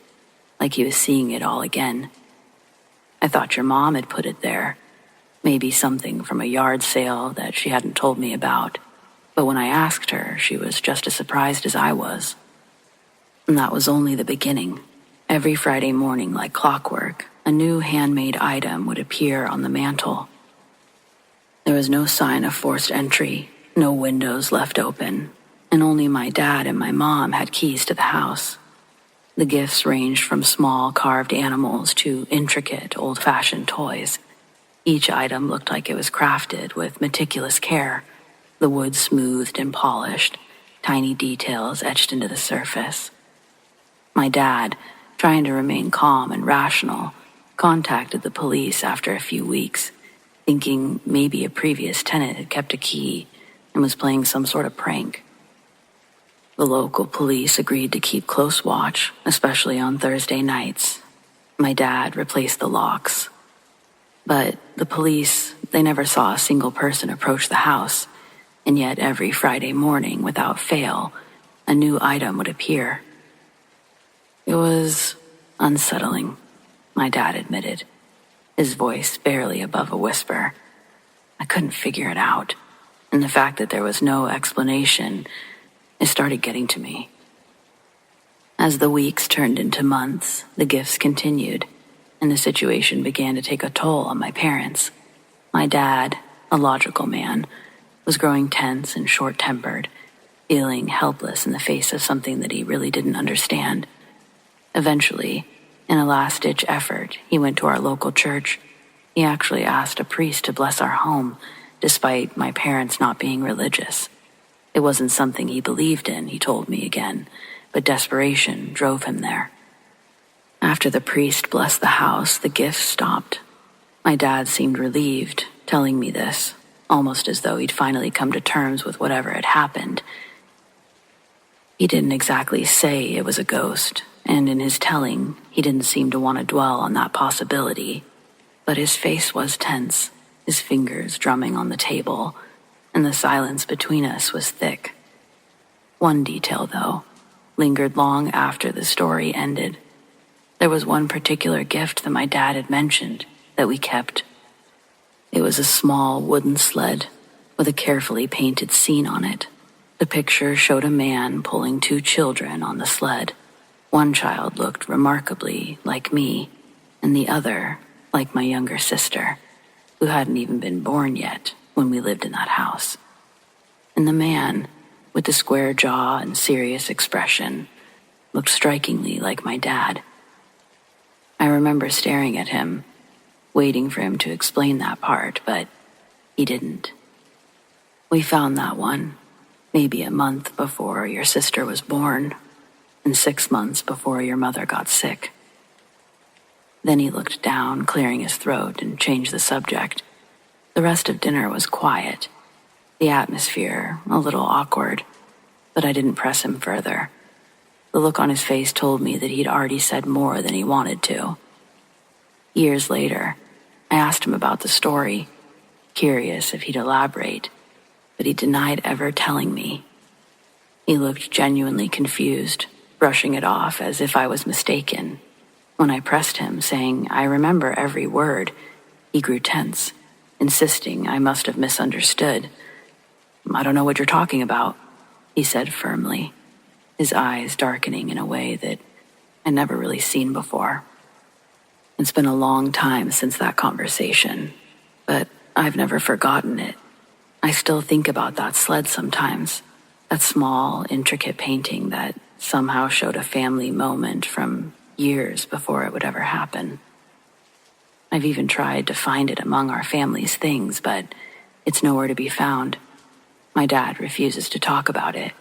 like he was seeing it all again. I thought your mom had put it there, maybe something from a yard sale that she hadn't told me about, but when I asked her, she was just as surprised as I was. And that was only the beginning. Every Friday morning, like clockwork, a new handmade item would appear on the mantel. There was no sign of forced entry, no windows left open, and only my dad and my mom had keys to the house. The gifts ranged from small carved animals to intricate old-fashioned toys. Each item looked like it was crafted with meticulous care, the wood smoothed and polished, tiny details etched into the surface. My dad, trying to remain calm and rational, contacted the police after a few weeks, thinking maybe a previous tenant had kept a key and was playing some sort of prank. The local police agreed to keep close watch, especially on Thursday nights. My dad replaced the locks. But the police, they never saw a single person approach the house, and yet every Friday morning, without fail, a new item would appear. It was unsettling, my dad admitted, his voice barely above a whisper. I couldn't figure it out, and the fact that there was no explanation, it started getting to me. As the weeks turned into months, the gifts continued, and the situation began to take a toll on my parents. My dad, a logical man, was growing tense and short-tempered, feeling helpless in the face of something that he really didn't understand. Eventually, in a last-ditch effort, he went to our local church. He actually asked a priest to bless our home, despite my parents not being religious. It wasn't something he believed in, he told me again, but desperation drove him there. After the priest blessed the house, the gifts stopped. My dad seemed relieved, telling me this, almost as though he'd finally come to terms with whatever had happened. He didn't exactly say it was a ghost, and in his telling, he didn't seem to want to dwell on that possibility. But his face was tense, his fingers drumming on the table, and the silence between us was thick. One detail, though, lingered long after the story ended. There was one particular gift that my dad had mentioned that we kept. It was a small wooden sled with a carefully painted scene on it. The picture showed a man pulling 2 children on the sled. One child looked remarkably like me, and the other like my younger sister, who hadn't even been born yet when we lived in that house. And the man, with the square jaw and serious expression, looked strikingly like my dad. I remember staring at him, waiting for him to explain that part, but he didn't. We found that one, maybe a month before your sister was born, and 6 months before your mother got sick. Then he looked down, clearing his throat, and changed the subject. The rest of dinner was quiet, the atmosphere a little awkward, but I didn't press him further. The look on his face told me that he'd already said more than he wanted to. Years later, I asked him about the story, curious if he'd elaborate, but he denied ever telling me. He looked genuinely confused, brushing it off as if I was mistaken. When I pressed him, saying, "I remember every word," he grew tense, insisting I must have misunderstood. "I don't know what you're talking about," he said firmly, his eyes darkening in a way that I'd never really seen before. It's been a long time since that conversation, but I've never forgotten it. I still think about that sled sometimes, that small, intricate painting that somehow showed a family moment from years before it would ever happen. I've even tried to find it among our family's things, but it's nowhere to be found. My dad refuses to talk about it.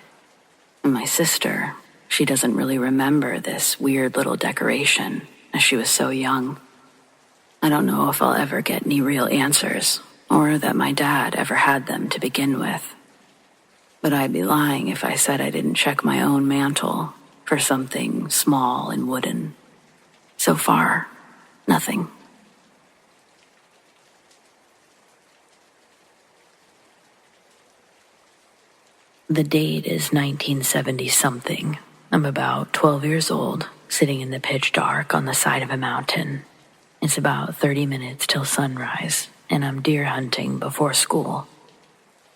And my sister, she doesn't really remember this weird little decoration, as she was so young. I don't know if I'll ever get any real answers, or that my dad ever had them to begin with. But I'd be lying if I said I didn't check my own mantle for something small and wooden. So far, nothing. The date is 1970-something. I'm about 12 years old, sitting in the pitch dark on the side of a mountain. It's about 30 minutes till sunrise, and I'm deer hunting before school.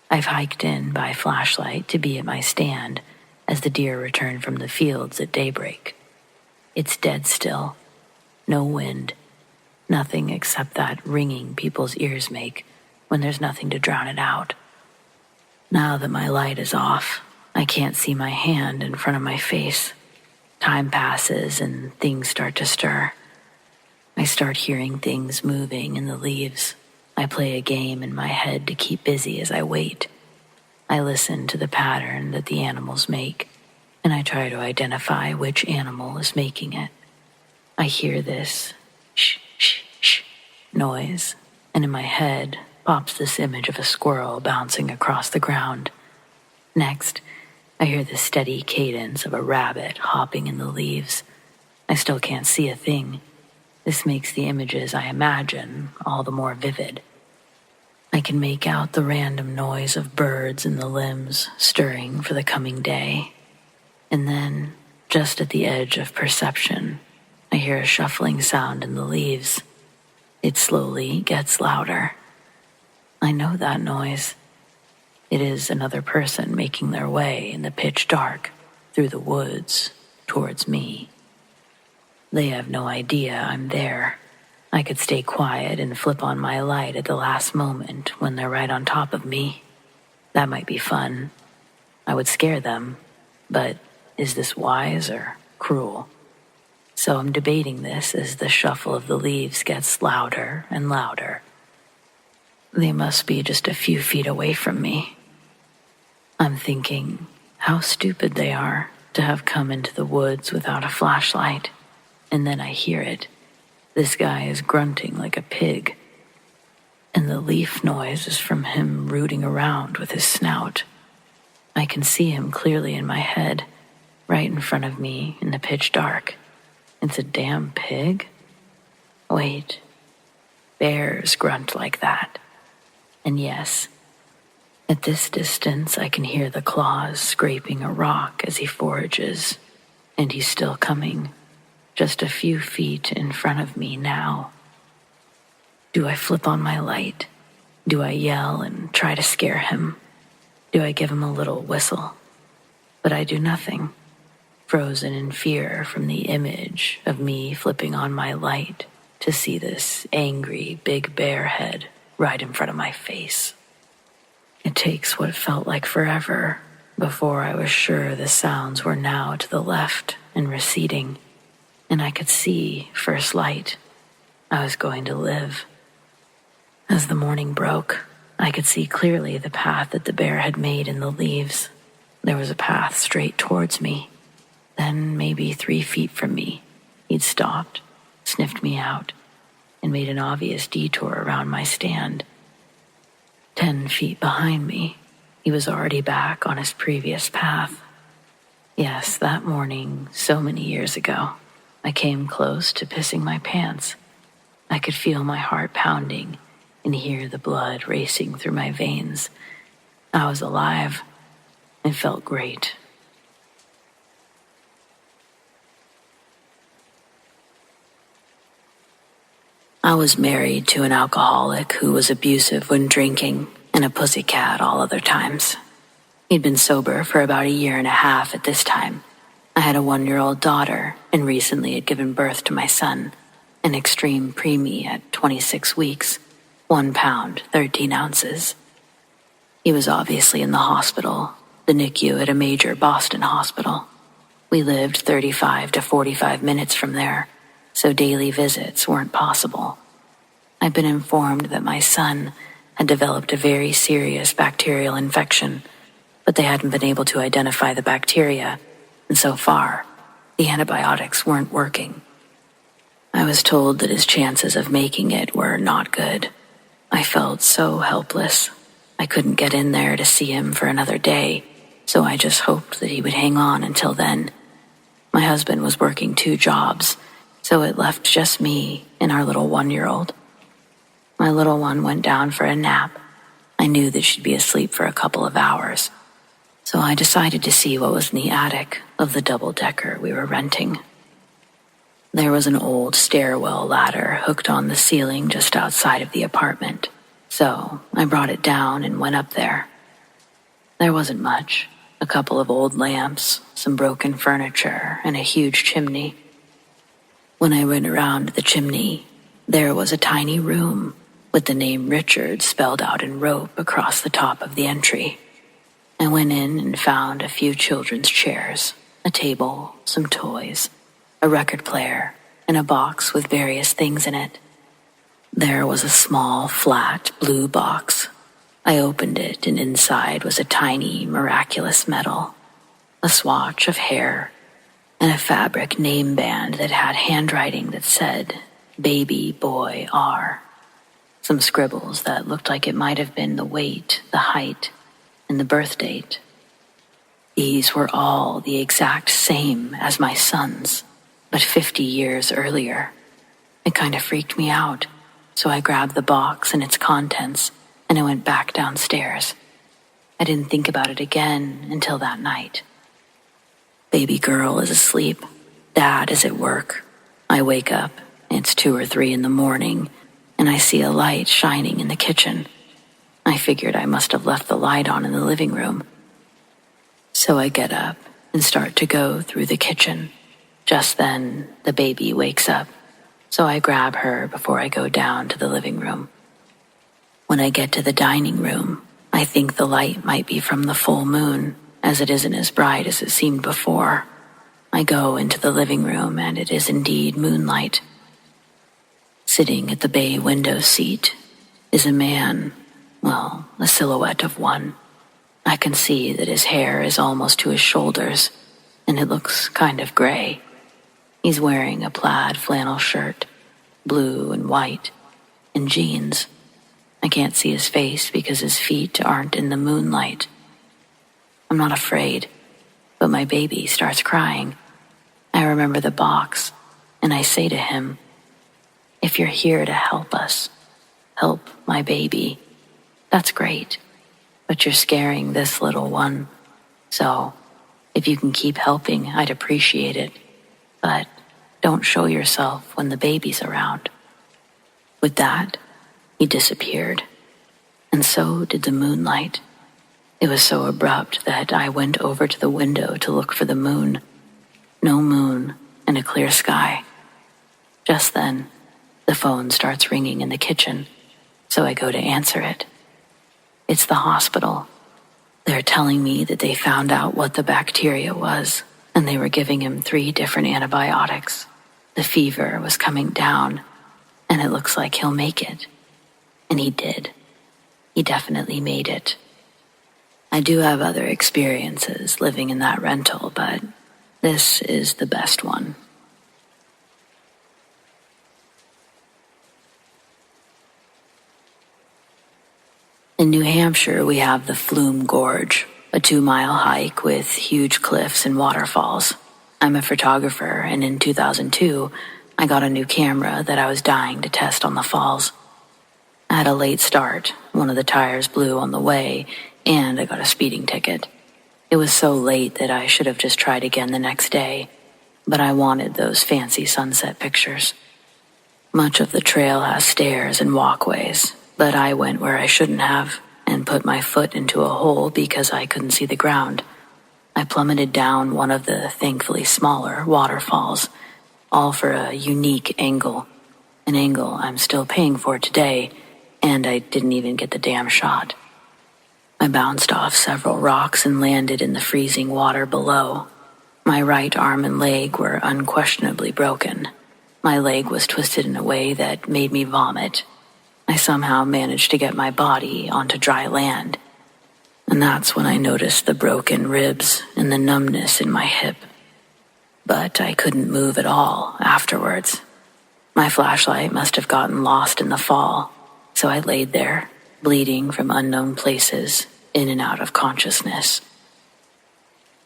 I've hiked in by flashlight to be at my stand as the deer return from the fields at daybreak. It's dead still. No wind. Nothing except that ringing people's ears make when there's nothing to drown it out. Now that my light is off, I can't see my hand in front of my face. Time passes and things start to stir. I start hearing things moving in the leaves. I play a game in my head to keep busy as I wait. I listen to the pattern that the animals make, and I try to identify which animal is making it. I hear this shh, shh, shh noise, and in my head pops this image of a squirrel bouncing across the ground. Next, I hear the steady cadence of a rabbit hopping in the leaves. I still can't see a thing. This makes the images I imagine all the more vivid. I can make out the random noise of birds in the limbs stirring for the coming day. And then, just at the edge of perception, I hear a shuffling sound in the leaves. It slowly gets louder. I know that noise. It is another person making their way in the pitch dark through the woods towards me. They have no idea I'm there. I could stay quiet and flip on my light at the last moment when they're right on top of me. That might be fun. I would scare them, but is this wise or cruel? So I'm debating this as the shuffle of the leaves gets louder and louder. They must be just a few feet away from me. I'm thinking how stupid they are to have come into the woods without a flashlight. And then I hear it. This guy is grunting like a pig. and the leaf noise is from him rooting around with his snout. I can see him clearly in my head, right in front of me in the pitch dark. It's a damn pig? Wait, bears grunt like that. And yes, at this distance I can hear the claws scraping a rock as he forages, and he's still coming, just a few feet in front of me now. Do I flip on my light? Do I yell and try to scare him? Do I give him a little whistle? But I do nothing, frozen in fear from the image of me flipping on my light to see this angry big bear head right in front of my face. It takes what felt like forever before I was sure the sounds were now to the left and receding, and I could see first light. I was going to live. As the morning broke, I could see clearly the path that the bear had made in the leaves. There was a path straight towards me. Then, maybe 3 feet from me, he'd stopped, sniffed me out, and made an obvious detour around my stand. 10 feet behind me, he was already back on his previous path. Yes, that morning, so many years ago, I came close to pissing my pants. I could feel my heart pounding and hear the blood racing through my veins. I was alive. It felt great. I was married to an alcoholic who was abusive when drinking and a pussycat all other times. He'd been sober for about 1.5 years at this time. I had a 1-year-old daughter and recently had given birth to my son, an extreme preemie at 26 weeks, 1 pound, 13 ounces. He was obviously in the hospital, the NICU at a major Boston hospital. We lived 35 to 45 minutes from there, so daily visits weren't possible. I'd been informed that my son had developed a very serious bacterial infection, but they hadn't been able to identify the bacteria, and so far, the antibiotics weren't working. I was told that his chances of making it were not good. I felt so helpless. I couldn't get in there to see him for another day, so I just hoped that he would hang on until then. My husband was working 2 jobs, so it left just me and our little 1-year-old. My little one went down for a nap. I knew that she'd be asleep for a couple of hours, so I decided to see what was in the attic of the double-decker we were renting. There was an old stairwell ladder hooked on the ceiling just outside of the apartment, so I brought it down and went up there. There wasn't much, a couple of old lamps, some broken furniture, and a huge chimney. When I went around the chimney, there was a tiny room with the name Richard spelled out in rope across the top of the entry. I went in and found a few children's chairs, a table, some toys, a record player, and a box with various things in it. There was a small, flat, blue box. I opened it, and inside was a tiny, miraculous medal, a swatch of hair, and a fabric name band that had handwriting that said, Baby Boy R. Some scribbles that looked like it might have been the weight, the height, and the birth date. These were all the exact same as my son's, but 50 years earlier. It kind of freaked me out, so I grabbed the box and its contents, and I went back downstairs. I didn't think about it again until that night. Baby girl is asleep. Dad is at work. I wake up. It's 2 or 3 in the morning, and I see a light shining in the kitchen. I figured I must have left the light on in the living room. So I get up and start to go through the kitchen. Just then, the baby wakes up, so I grab her before I go down to the living room. When I get to the dining room, I think the light might be from the full moon, as it isn't as bright as it seemed before. I go into the living room, and it is indeed moonlight. Sitting at the bay window seat is a man, well, a silhouette of one. I can see that his hair is almost to his shoulders, and it looks kind of gray. He's wearing a plaid flannel shirt, blue and white, and jeans. I can't see his face because his feet aren't in the moonlight. I'm not afraid, but my baby starts crying. I remember the box, and I say to him, "If you're here to help us, help my baby, that's great, but you're scaring this little one. So, if you can keep helping, I'd appreciate it, but don't show yourself when the baby's around." With that, he disappeared, and so did the moonlight. It was so abrupt that I went over to the window to look for the moon. No moon and a clear sky. Just then, the phone starts ringing in the kitchen, so I go to answer it. It's the hospital. They're telling me that they found out what the bacteria was, and they were giving him 3 different antibiotics. The fever was coming down, and it looks like he'll make it. And he did. He definitely made it. I do have other experiences living in that rental, but this is the best one. In New Hampshire, we have the Flume Gorge, a 2-mile hike with huge cliffs and waterfalls. I'm a photographer, and in 2002, I got a new camera that I was dying to test on the falls. I had a late start, one of the tires blew on the way, and I got a speeding ticket. It was so late that I should have just tried again the next day, but I wanted those fancy sunset pictures. Much of the trail has stairs and walkways, but I went where I shouldn't have and put my foot into a hole because I couldn't see the ground. I plummeted down one of the thankfully smaller waterfalls, all for a unique angle, an angle I'm still paying for today, and I didn't even get the damn shot. I bounced off several rocks and landed in the freezing water below. My right arm and leg were unquestionably broken. My leg was twisted in a way that made me vomit. I somehow managed to get my body onto dry land, and that's when I noticed the broken ribs and the numbness in my hip. But I couldn't move at all afterwards. My flashlight must have gotten lost in the fall, so I laid there, bleeding from unknown places, in and out of consciousness.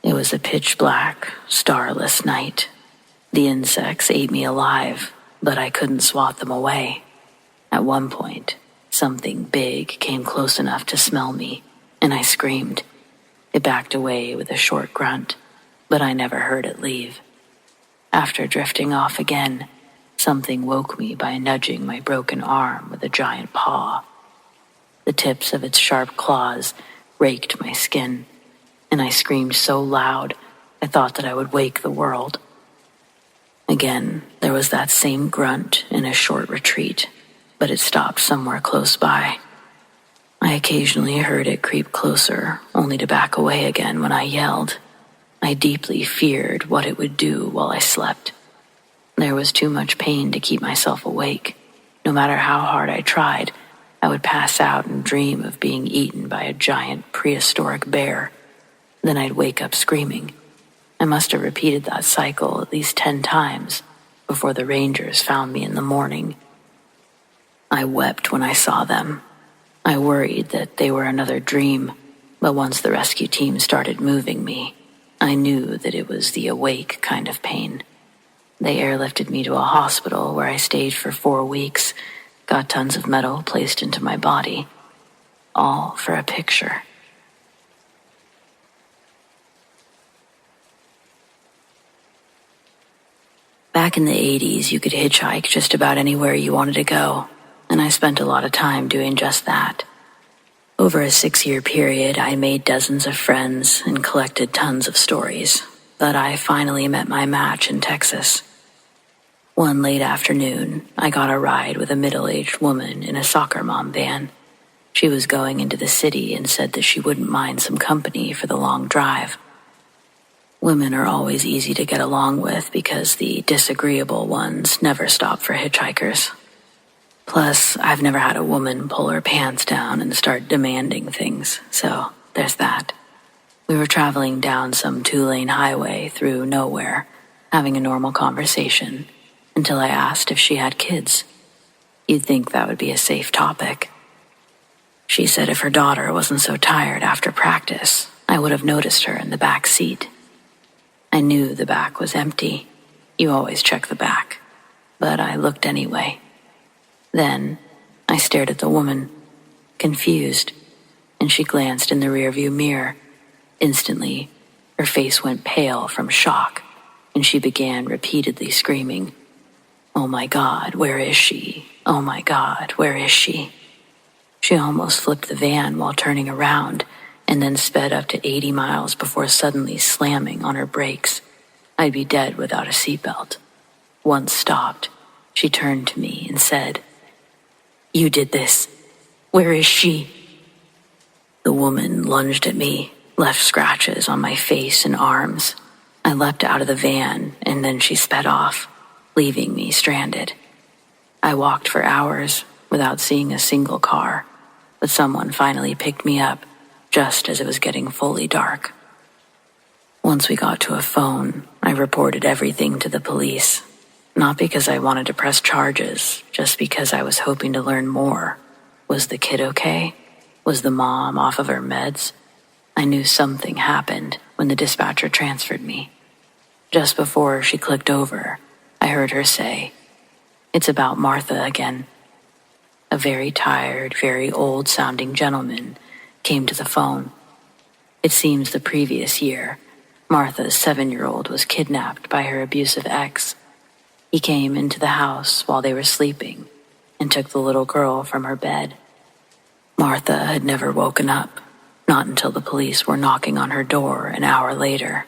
It was a pitch-black, starless night. The insects ate me alive, but I couldn't swat them away. At one point, something big came close enough to smell me, and I screamed. It backed away with a short grunt, but I never heard it leave. After drifting off again, something woke me by nudging my broken arm with a giant paw. The tips of its sharp claws raked my skin, and I screamed so loud I thought that I would wake the world. Again, there was that same grunt in a short retreat, but it stopped somewhere close by. I occasionally heard it creep closer, only to back away again when I yelled. I deeply feared what it would do while I slept. There was too much pain to keep myself awake. No matter how hard I tried, I would pass out and dream of being eaten by a giant prehistoric bear. Then I'd wake up screaming. I must have repeated that cycle at least 10 times before the rangers found me in the morning. I wept when I saw them. I worried that they were another dream, but once the rescue team started moving me, I knew that it was the awake kind of pain. They airlifted me to a hospital where I stayed for 4 weeks, got tons of metal placed into my body, all for a picture. Back in the 80s, you could hitchhike just about anywhere you wanted to go, and I spent a lot of time doing just that. Over a 6-year period, I made dozens of friends and collected tons of stories, but I finally met my match in Texas. One late afternoon, I got a ride with a middle-aged woman in a soccer mom van. She was going into the city and said that she wouldn't mind some company for the long drive. Women are always easy to get along with because the disagreeable ones never stop for hitchhikers. Plus, I've never had a woman pull her pants down and start demanding things, so there's that. We were traveling down some 2-lane highway through nowhere, having a normal conversation, until I asked if she had kids. You'd think that would be a safe topic. She said if her daughter wasn't so tired after practice, I would have noticed her in the back seat. I knew the back was empty. You always check the back. But I looked anyway. Then I stared at the woman, confused, and she glanced in the rearview mirror. Instantly, her face went pale from shock, and she began repeatedly screaming, "Oh my God, where is she? Oh my God, where is she?" She almost flipped the van while turning around, and then sped up to 80 miles before suddenly slamming on her brakes. I'd be dead without a seatbelt. Once stopped, she turned to me and said, "You did this. Where is she?" The woman lunged at me, left scratches on my face and arms. I leapt out of the van, and then she sped off, leaving me stranded. I walked for hours without seeing a single car, but someone finally picked me up just as it was getting fully dark. Once we got to a phone, I reported everything to the police, not because I wanted to press charges, just because I was hoping to learn more. Was the kid okay? Was the mom off of her meds? I knew something happened when the dispatcher transferred me. Just before she clicked over, I heard her say, "It's about Martha again." A very tired, very old-sounding gentleman came to the phone. It seems the previous year, Martha's 7-year-old was kidnapped by her abusive ex. He came into the house while they were sleeping and took the little girl from her bed. Martha had never woken up, not until the police were knocking on her door an hour later.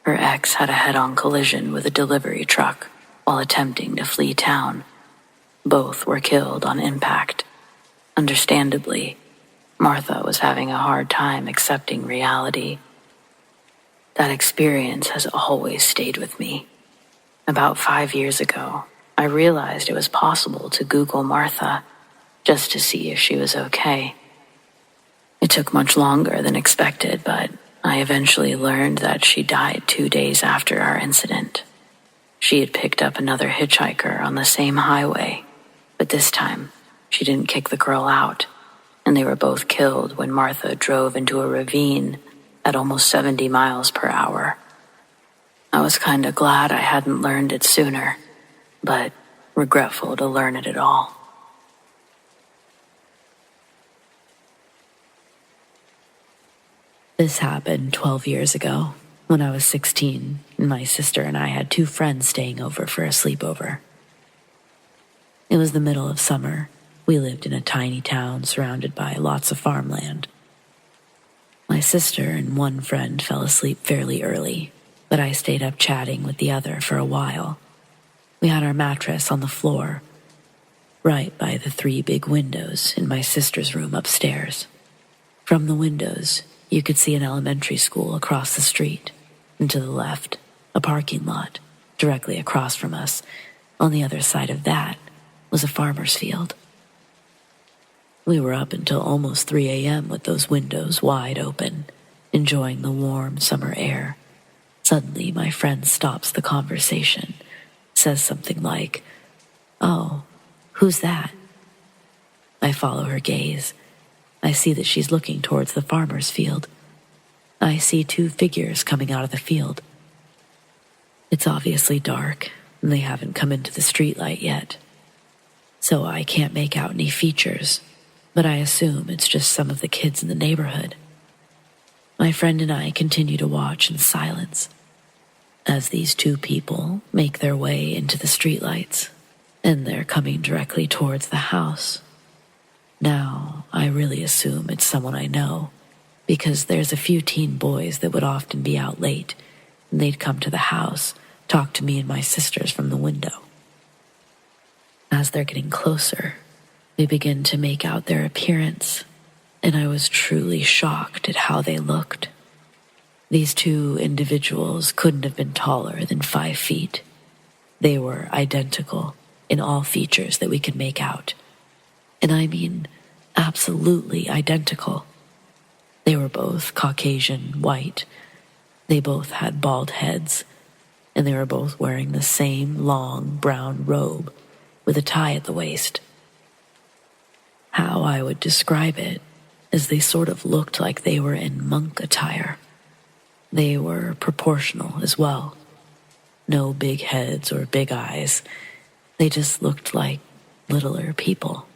Her ex had a head-on collision with a delivery truck while attempting to flee town. Both were killed on impact. Understandably, Martha was having a hard time accepting reality. That experience has always stayed with me. About 5 years ago, I realized it was possible to Google Martha just to see if she was okay. It took much longer than expected, but I eventually learned that she died 2 days after our incident. She had picked up another hitchhiker on the same highway, but this time she didn't kick the girl out, and they were both killed when Martha drove into a ravine at almost 70 miles per hour. I was kinda glad I hadn't learned it sooner, but regretful to learn it at all. This happened 12 years ago, when I was 16, and my sister and I had 2 friends staying over for a sleepover. It was the middle of summer. We lived in a tiny town surrounded by lots of farmland. My sister and one friend fell asleep fairly early, but I stayed up chatting with the other for a while. We had our mattress on the floor, right by the 3 big windows in my sister's room upstairs. From the windows, you could see an elementary school across the street, and to the left, a parking lot directly across from us. On the other side of that was a farmer's field. We were up until almost 3 a.m. with those windows wide open, enjoying the warm summer air. Suddenly, my friend stops the conversation, says something like, "Oh, who's that?" I follow her gaze. I see that she's looking towards the farmer's field. I see 2 figures coming out of the field. It's obviously dark, and they haven't come into the streetlight yet, so I can't make out any features, but I assume it's just some of the kids in the neighborhood. My friend and I continue to watch in silence as these 2 people make their way into the streetlights, and they're coming directly towards the house. Now, I really assume it's someone I know, because there's a few teen boys that would often be out late, and they'd come to the house, talk to me and my sisters from the window. As they're getting closer, we begin to make out their appearance, and I was truly shocked at how they looked. These 2 individuals couldn't have been taller than 5 feet. They were identical in all features that we could make out. And I mean absolutely identical. They were both Caucasian, white. They both had bald heads, and they were both wearing the same long brown robe with a tie at the waist. how I would describe it is they sort of looked like they were in monk attire. They were proportional as well. No big heads or big eyes. They just looked like littler people.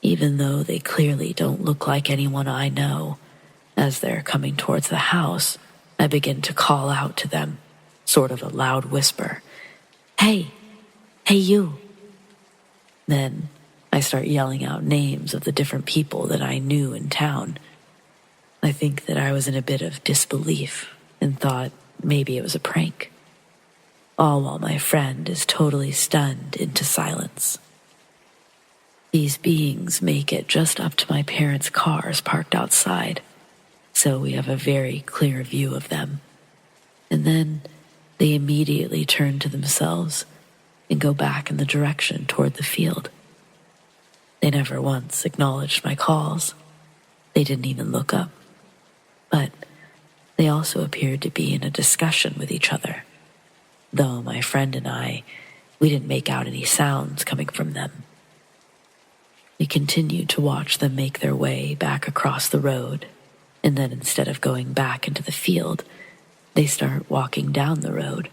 Even though they clearly don't look like anyone I know, as they're coming towards the house, I begin to call out to them, sort of a loud whisper. Hey, you. Then I start yelling out names of the different people that I knew in town. I think that I was in a bit of disbelief and thought maybe it was a prank. All while my friend is totally stunned into silence. These beings make it just up to my parents' cars parked outside, so we have a very clear view of them. And then they immediately turn to themselves and go back in the direction toward the field. They never once acknowledged my calls. They didn't even look up. But they also appeared to be in a discussion with each other, though my friend and I, we didn't make out any sounds coming from them. We continued to watch them make their way back across the road, and then instead of going back into the field, they start walking down the road.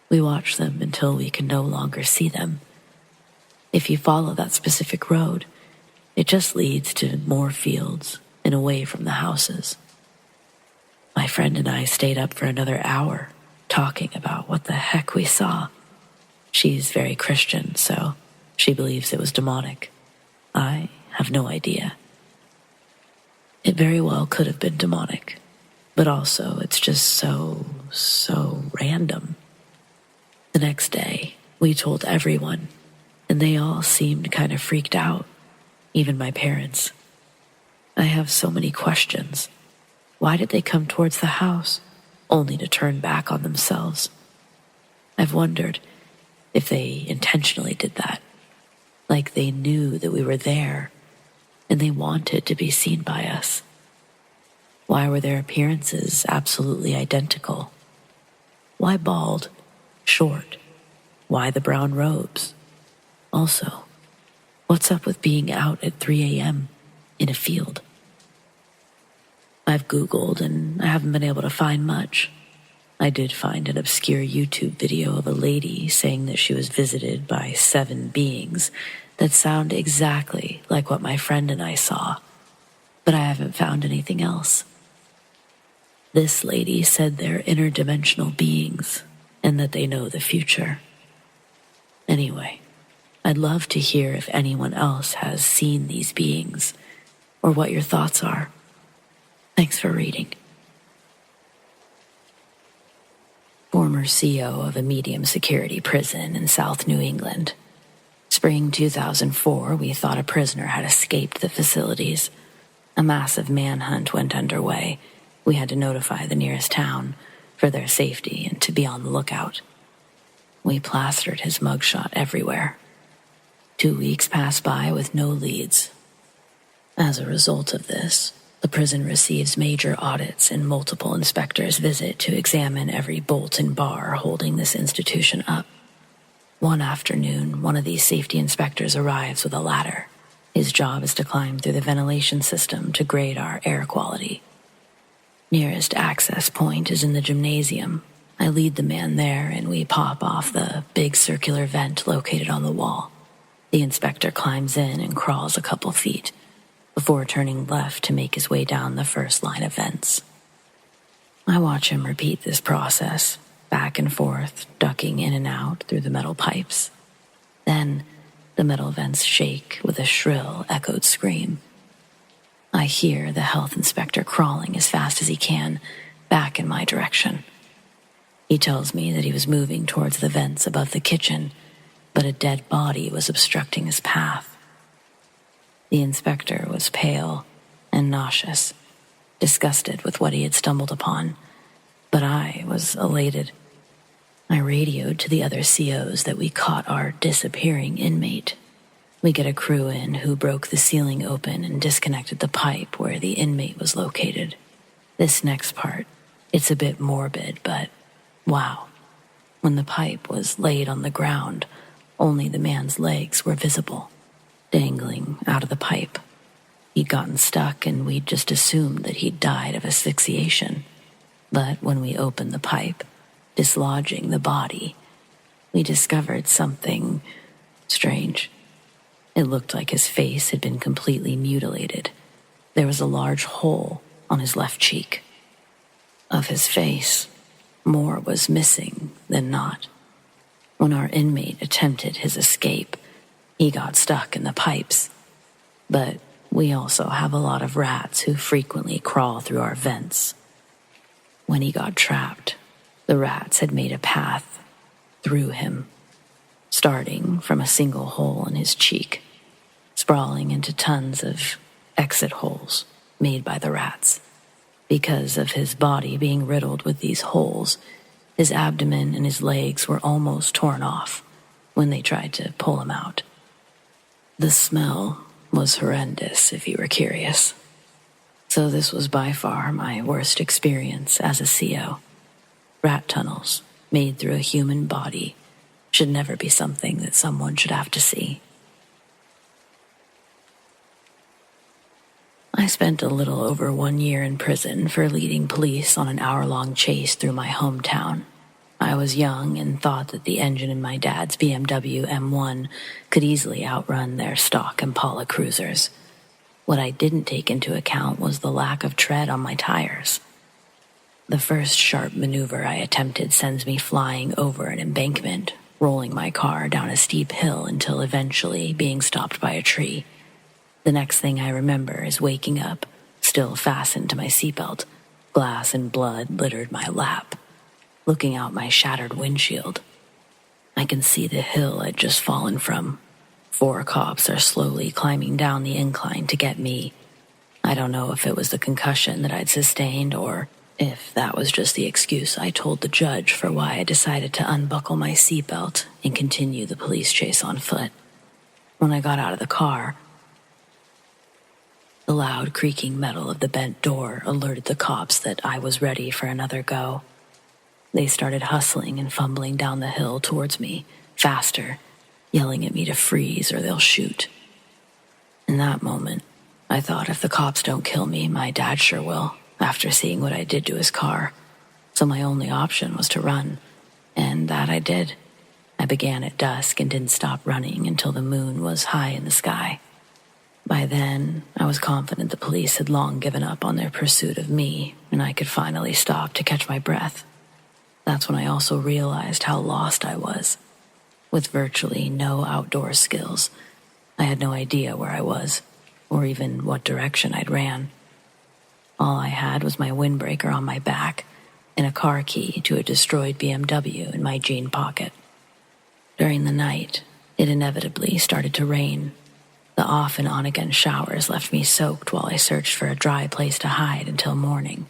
We watch them until we can no longer see them. If you follow that specific road, it just leads to more fields and away from the houses. My friend and I stayed up for another hour talking about what the heck we saw. She's very Christian, so she believes it was demonic. I have no idea. It very well could have been demonic, but also it's just so random. The next day, we told everyone, and they all seemed kind of freaked out, even my parents. I have so many questions. Why did they come towards the house, only to turn back on themselves? I've wondered if they intentionally did that, like they knew that we were there, and they wanted to be seen by us. Why were their appearances absolutely identical? Why bald, short? Why the brown robes? Also, what's up with being out at 3 a.m. in a field? I've Googled and I haven't been able to find much. I did find an obscure YouTube video of a lady saying that she was visited by 7 beings that sound exactly like what my friend and I saw, but I haven't found anything else. This lady said they're interdimensional beings and that they know the future. Anyway, I'd love to hear if anyone else has seen these beings or what your thoughts are. Thanks for reading. Former CO of a medium security prison in South New England. Spring 2004, we thought a prisoner had escaped the facilities. A massive manhunt went underway. We had to notify the nearest town for their safety and to be on the lookout. We plastered his mugshot everywhere. 2 weeks passed by with no leads. As a result of this, the prison receives major audits and multiple inspectors visit to examine every bolt and bar holding this institution up. One afternoon, one of these safety inspectors arrives with a ladder. His job is to climb through the ventilation system to grade our air quality. Nearest access point is in the gymnasium. I lead the man there and we pop off the big circular vent located on the wall. The inspector climbs in and crawls a couple feet before turning left to make his way down the first line of vents. I watch him repeat this process, back and forth, ducking in and out through the metal pipes. Then, the metal vents shake with a shrill, echoed scream. I hear the health inspector crawling as fast as he can, back in my direction. He tells me that he was moving towards the vents above the kitchen, but a dead body was obstructing his path. The inspector was pale and nauseous, disgusted with what he had stumbled upon, but I was elated. I radioed to the other COs that we caught our disappearing inmate. We get a crew in who broke the ceiling open and disconnected the pipe where the inmate was located. This next part, it's a bit morbid, but wow. When the pipe was laid on the ground, only the man's legs were visible. dangling out of the pipe. He'd gotten stuck and we'd just assumed that he'd died of asphyxiation. But when we opened the pipe, dislodging the body, we discovered something strange. It looked like his face had been completely mutilated. There was a large hole on his left cheek. Of his face, more was missing than not. When our inmate attempted his escape, he got stuck in the pipes. But we also have a lot of rats who frequently crawl through our vents. When he got trapped, the rats had made a path through him, starting from a single hole in his cheek, sprawling into tons of exit holes made by the rats. Because of his body being riddled with these holes, his abdomen and his legs were almost torn off when they tried to pull him out. The smell was horrendous, if you were curious. So this was by far my worst experience as a CO. Rat tunnels made through a human body should never be something that someone should have to see. I spent a little over 1 year in prison for leading police on an hour-long chase through my hometown. I was young and thought that the engine in my dad's BMW M1 could easily outrun their stock Impala cruisers. What I didn't take into account was the lack of tread on my tires. The first sharp maneuver I attempted sends me flying over an embankment, rolling my car down a steep hill until eventually being stopped by a tree. The next thing I remember is waking up, still fastened to my seatbelt. Glass and blood littered my lap. Looking out my shattered windshield, I can see the hill I'd just fallen from. 4 cops are slowly climbing down the incline to get me. I don't know if it was the concussion that I'd sustained or if that was just the excuse I told the judge for why I decided to unbuckle my seatbelt and continue the police chase on foot. When I got out of the car, the loud creaking metal of the bent door alerted the cops that I was ready for another go. They started hustling and fumbling down the hill towards me, faster, yelling at me to freeze or they'll shoot. In that moment, I thought if the cops don't kill me, my dad sure will, after seeing what I did to his car. So my only option was to run, and that I did. I began at dusk and didn't stop running until the moon was high in the sky. By then, I was confident the police had long given up on their pursuit of me, and I could finally stop to catch my breath. That's when I also realized how lost I was. With virtually no outdoor skills, I had no idea where I was, or even what direction I'd ran. All I had was my windbreaker on my back and a car key to a destroyed BMW in my jean pocket. During the night, it inevitably started to rain. The off and on again showers left me soaked while I searched for a dry place to hide until morning.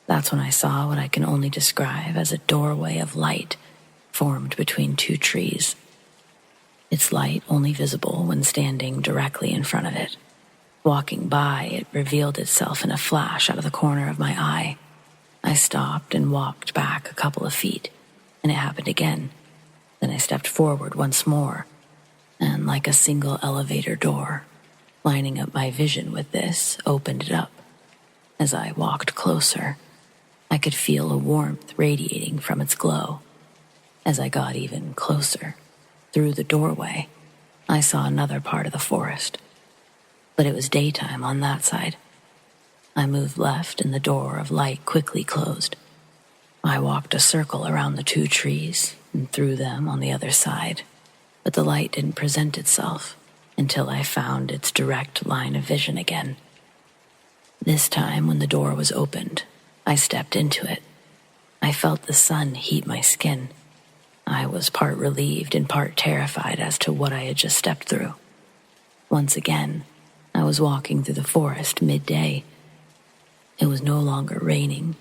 That's when I saw what I can only describe as a doorway of light formed between 2 trees. Its light only visible when standing directly in front of it. Walking by, it revealed itself in a flash out of the corner of my eye. I stopped and walked back a couple of feet, and it happened again. Then I stepped forward once more, and like a single elevator door, lining up my vision with this, opened it up. As I walked closer, I could feel a warmth radiating from its glow. As I got even closer, through the doorway, I saw another part of the forest. But it was daytime on that side. I moved left and the door of light quickly closed. I walked a circle around the 2 trees and through them on the other side, but the light didn't present itself until I found its direct line of vision again. This time, when the door was opened, I stepped into it. I felt the sun heat my skin. I was part relieved and part terrified as to what I had just stepped through. Once again, I was walking through the forest midday. It was no longer raining.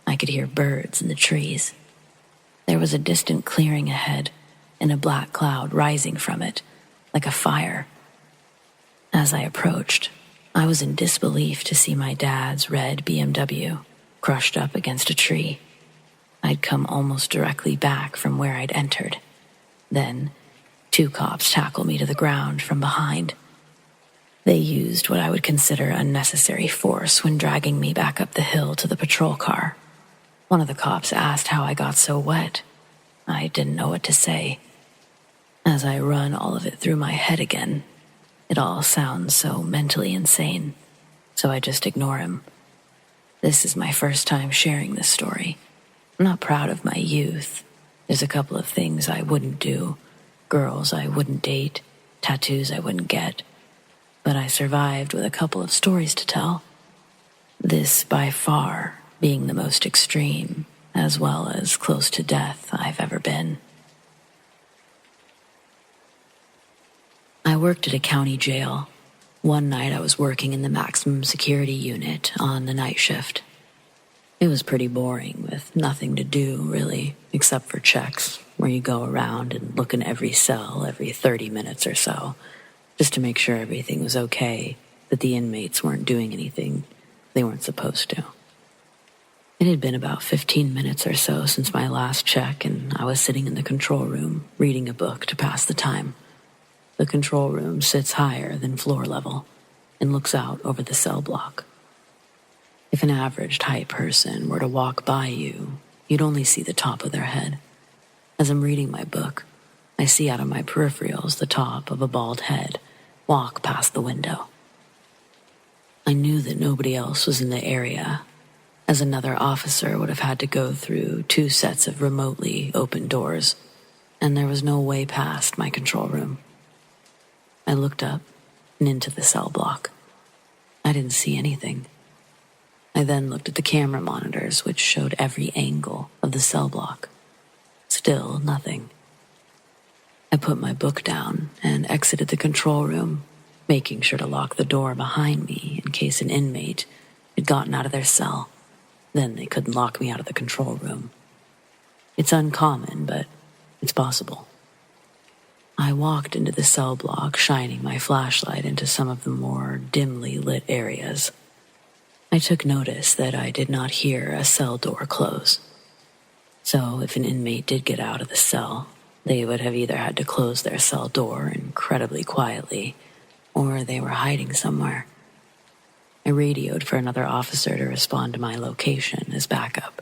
I could hear birds in the trees. There was a distant clearing ahead and a black cloud rising from it, like a fire. As I approached, I was in disbelief to see my dad's red BMW crushed up against a tree. I'd come almost directly back from where I'd entered. Then, 2 cops tackled me to the ground from behind, They used what I would consider unnecessary force when dragging me back up the hill to the patrol car. One of the cops asked how I got so wet. I didn't know what to say. As I run all of it through my head again, it all sounds so mentally insane, so I just ignore him. This is my first time sharing this story. I'm not proud of my youth. There's a couple of things I wouldn't do, girls I wouldn't date, tattoos I wouldn't get, but I survived with a couple of stories to tell. This, by far, being the most extreme, as well as close to death I've ever been. I worked at a county jail. One night I was working in the maximum security unit on the night shift. It was pretty boring, with nothing to do, really, except for checks, where you go around and look in every cell every 30 minutes or so, just to make sure everything was okay, that the inmates weren't doing anything they weren't supposed to. It had been about 15 minutes or so since my last check, and I was sitting in the control room, reading a book to pass the time. The control room sits higher than floor level and looks out over the cell block. If an average height person were to walk by you, you'd only see the top of their head. As I'm reading my book, I see out of my peripherals the top of a bald head walk past the window. I knew that nobody else was in the area, as another officer would have had to go through 2 sets of remotely open doors, and there was no way past my control room. I looked up and into the cell block. I didn't see anything. I then looked at the camera monitors, which showed every angle of the cell block. Still nothing. I put my book down and exited the control room, making sure to lock the door behind me in case an inmate had gotten out of their cell. Then they couldn't lock me out of the control room. It's uncommon, but it's possible. I walked into the cell block, shining my flashlight into some of the more dimly lit areas. I took notice that I did not hear a cell door close. So if an inmate did get out of the cell, they would have either had to close their cell door incredibly quietly, or they were hiding somewhere. I radioed for another officer to respond to my location as backup.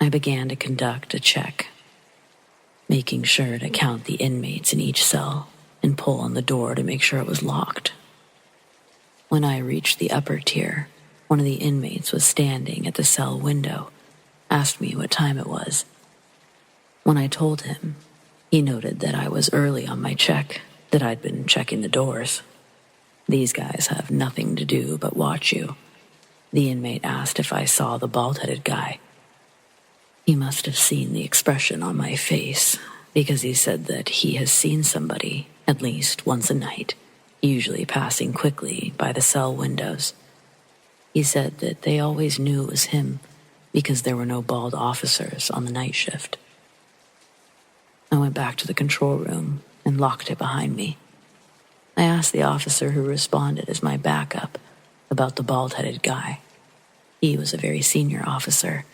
I began to conduct a check, making sure to count the inmates in each cell and pull on the door to make sure it was locked. When I reached the upper tier, one of the inmates was standing at the cell window, asked me what time it was. When I told him, he noted that I was early on my check, that I'd been checking the doors. These guys have nothing to do but watch you. The inmate asked if I saw the bald-headed guy. He must have seen the expression on my face, because he said that he has seen somebody at least once a night, usually passing quickly by the cell windows. He said that they always knew it was him because there were no bald officers on the night shift. I went back to the control room and locked it behind me. I asked the officer who responded as my backup about the bald-headed guy. He was a very senior officer,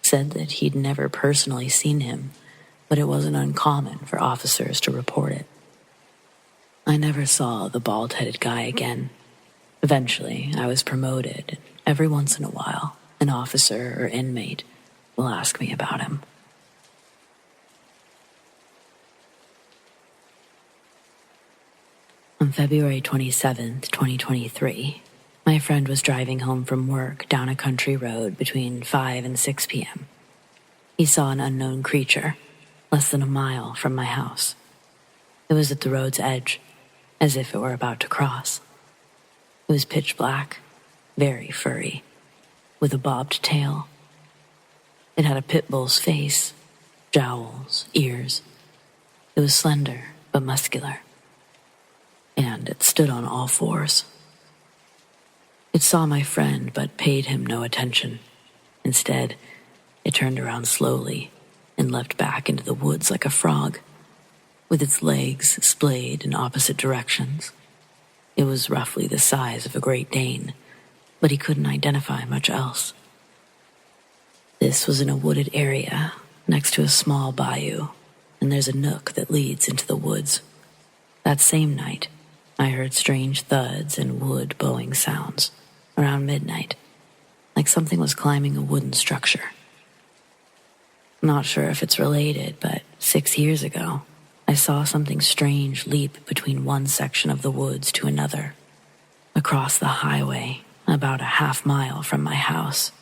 said that he'd never personally seen him, but it wasn't uncommon for officers to report it. I never saw the bald-headed guy again. Eventually, I was promoted. Every once in a while, an officer or inmate will ask me about him. On February 27th, 2023, my friend was driving home from work down a country road between 5 and 6 p.m. He saw an unknown creature less than a mile from my house. It was at the road's edge, as if it were about to cross. It was pitch black, very furry, with a bobbed tail. It had a pit bull's face, jowls, ears. It was slender but muscular, and it stood on all fours. It saw my friend but paid him no attention. Instead, it turned around slowly and leapt back into the woods like a frog, with its legs splayed in opposite directions. It was roughly the size of a Great Dane, but he couldn't identify much else. This was in a wooded area next to a small bayou, and there's a nook that leads into the woods. That same night, I heard strange thuds and wood bowing sounds around midnight, like something was climbing a wooden structure. Not sure if it's related, but 6 years ago, I saw something strange leap between one section of the woods to another, across the highway, about a half mile from my house.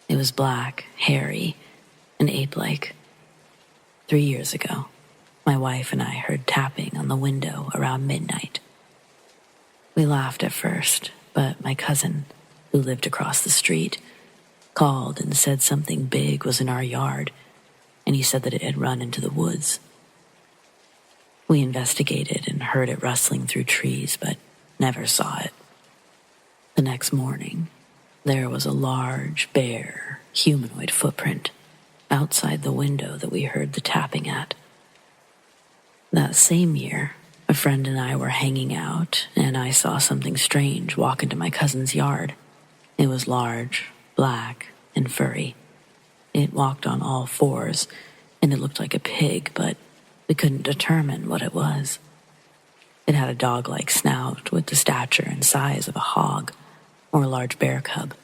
It was black, hairy, and ape-like. 3 years ago, my wife and I heard tapping on the window around midnight. We laughed at first, but my cousin, who lived across the street, called and said something big was in our yard, and he said that it had run into the woods. We investigated and heard it rustling through trees, but never saw it. The next morning, there was a large, bare, humanoid footprint outside the window that we heard the tapping at. That same year, a friend and I were hanging out, and I saw something strange walk into my cousin's yard. It was large, black, and furry. It walked on all fours, and it looked like a pig, but we couldn't determine what it was. It had a dog-like snout with the stature and size of a hog or a large bear cub.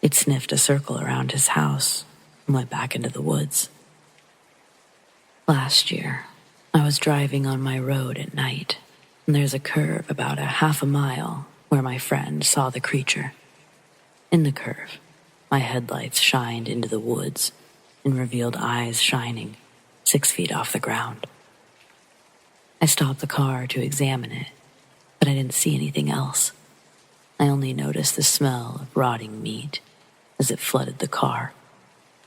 It sniffed a circle around his house and went back into the woods. Last year, I was driving on my road at night, and there's a curve about a half a mile where my friend saw the creature. In the curve, my headlights shined into the woods and revealed eyes shining 6 feet off the ground. I stopped the car to examine it, but I didn't see anything else. I only noticed the smell of rotting meat as it flooded the car,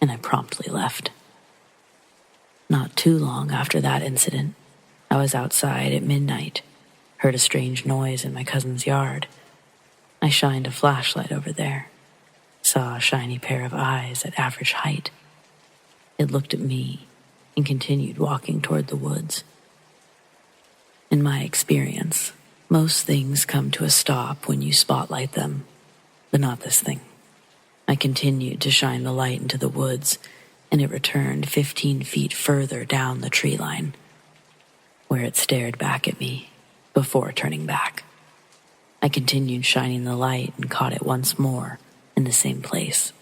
and I promptly left. Not too long after that incident, I was outside at midnight, heard a strange noise in my cousin's yard. I shined a flashlight over there, saw a shiny pair of eyes at average height. It looked at me and continued walking toward the woods. In my experience, most things come to a stop when you spotlight them, but not this thing. I continued to shine the light into the woods, and it returned 15 feet further down the tree line, where it stared back at me before turning back. I continued shining the light and caught it once more in the same place.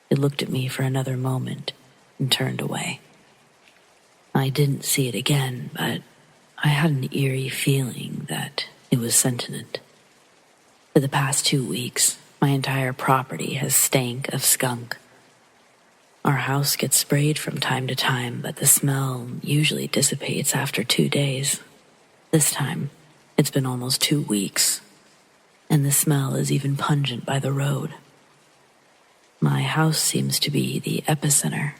It looked at me for another moment and turned away. I didn't see it again, but I had an eerie feeling that it was sentient. For the past 2 weeks, my entire property has stank of skunk. Our house gets sprayed from time to time, but the smell usually dissipates after 2 days. This time, it's been almost 2 weeks, and the smell is even pungent by the road. My house seems to be the epicenter.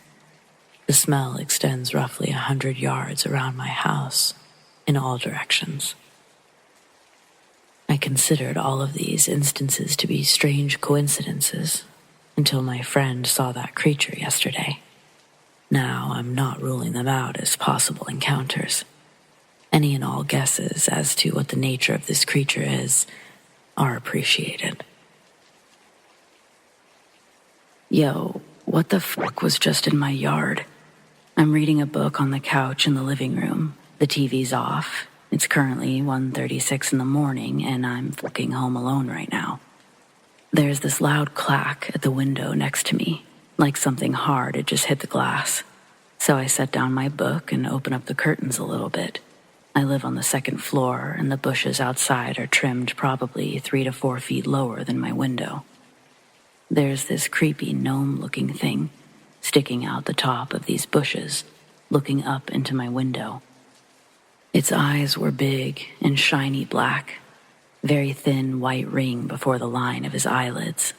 The smell extends roughly 100 yards around my house in all directions. I considered all of these instances to be strange coincidences until my friend saw that creature yesterday. Now I'm not ruling them out as possible encounters. Any and all guesses as to what the nature of this creature is are appreciated. Yo, what the fuck was just in my yard? I'm reading a book on the couch in the living room. The TV's off. It's currently 1:36 in the morning, and I'm fucking home alone right now. There's this loud clack at the window next to me, like something hard had just hit the glass. So I set down my book and open up the curtains a little bit. I live on the second floor, and the bushes outside are trimmed probably 3 to 4 feet lower than my window. There's this creepy gnome-looking thing sticking out the top of these bushes, looking up into my window. Its eyes were big and shiny black, very thin white ring before the line of his eyelids.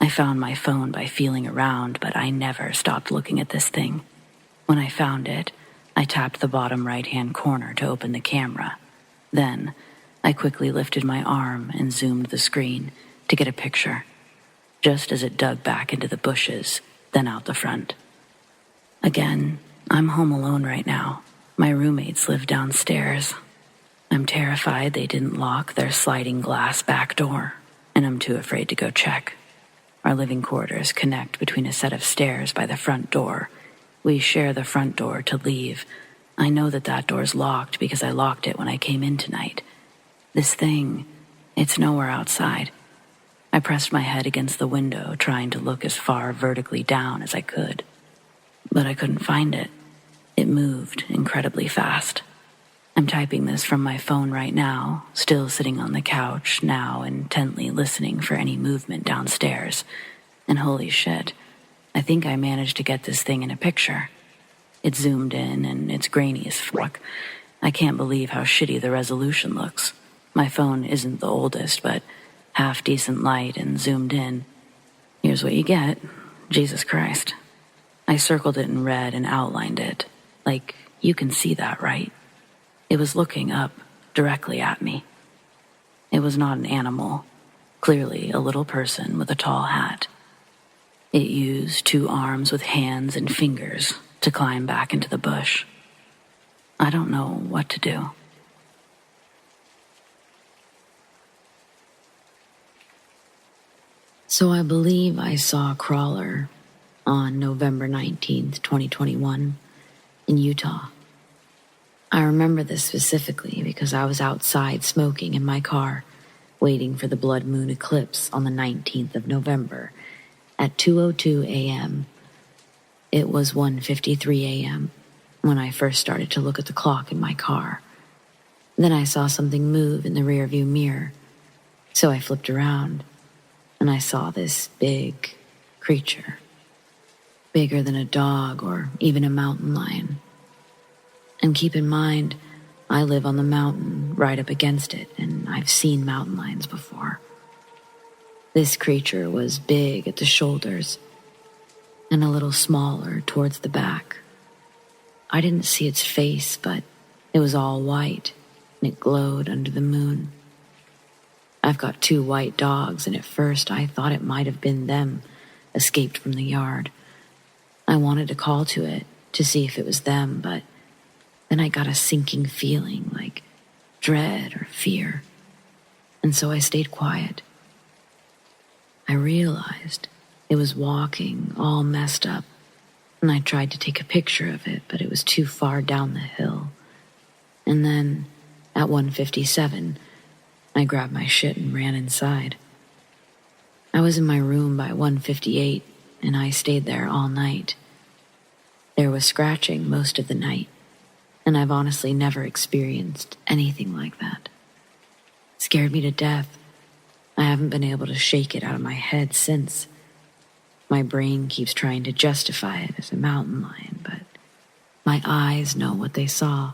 I found my phone by feeling around, but I never stopped looking at this thing. When I found it, I tapped the bottom right-hand corner to open the camera. Then, I quickly lifted my arm and zoomed the screen to get a picture, just as it dug back into the bushes, then out the front. Again, I'm home alone right now. My roommates live downstairs. I'm terrified they didn't lock their sliding glass back door, and I'm too afraid to go check. Our living quarters connect between a set of stairs by the front door. We share the front door to leave, I know that door's locked because I locked it when I came in tonight. This thing, it's nowhere outside. I pressed my head against the window, trying to look as far vertically down as I could. But I couldn't find it. It moved incredibly fast. I'm typing this from my phone right now, still sitting on the couch, now intently listening for any movement downstairs. And holy shit, I think I managed to get this thing in a picture. It's zoomed in and it's grainy as fuck. I can't believe how shitty the resolution looks. My phone isn't the oldest, but half-decent light and zoomed in. Here's what you get. Jesus Christ. I circled it in red and outlined it. Like, you can see that, right? It was looking up directly at me. It was not an animal. Clearly a little person with a tall hat. It used 2 arms with hands and fingers to climb back into the bush. I don't know what to do. So I believe I saw a crawler on November 19th, 2021, in Utah. I remember this specifically because I was outside smoking in my car, waiting for the blood moon eclipse on the 19th of November at 2:02 a.m. It was 1:53 a.m. when I first started to look at the clock in my car. Then I saw something move in the rearview mirror, so I flipped around, and I saw this big creature, bigger than a dog or even a mountain lion. And keep in mind, I live on the mountain right up against it, and I've seen mountain lions before. This creature was big at the shoulders and a little smaller towards the back. I didn't see its face, but it was all white, and it glowed under the moon. I've got 2 white dogs, and at first I thought it might have been them, escaped from the yard. I wanted to call to it to see if it was them, but then I got a sinking feeling like dread or fear, and so I stayed quiet. I realized it was walking all messed up, and I tried to take a picture of it, but it was too far down the hill. And then, at 1:57, I grabbed my shit and ran inside. I was in my room by 1:58, and I stayed there all night. There was scratching most of the night, and I've honestly never experienced anything like that. It scared me to death. I haven't been able to shake it out of my head since. My brain keeps trying to justify it as a mountain lion, but my eyes know what they saw.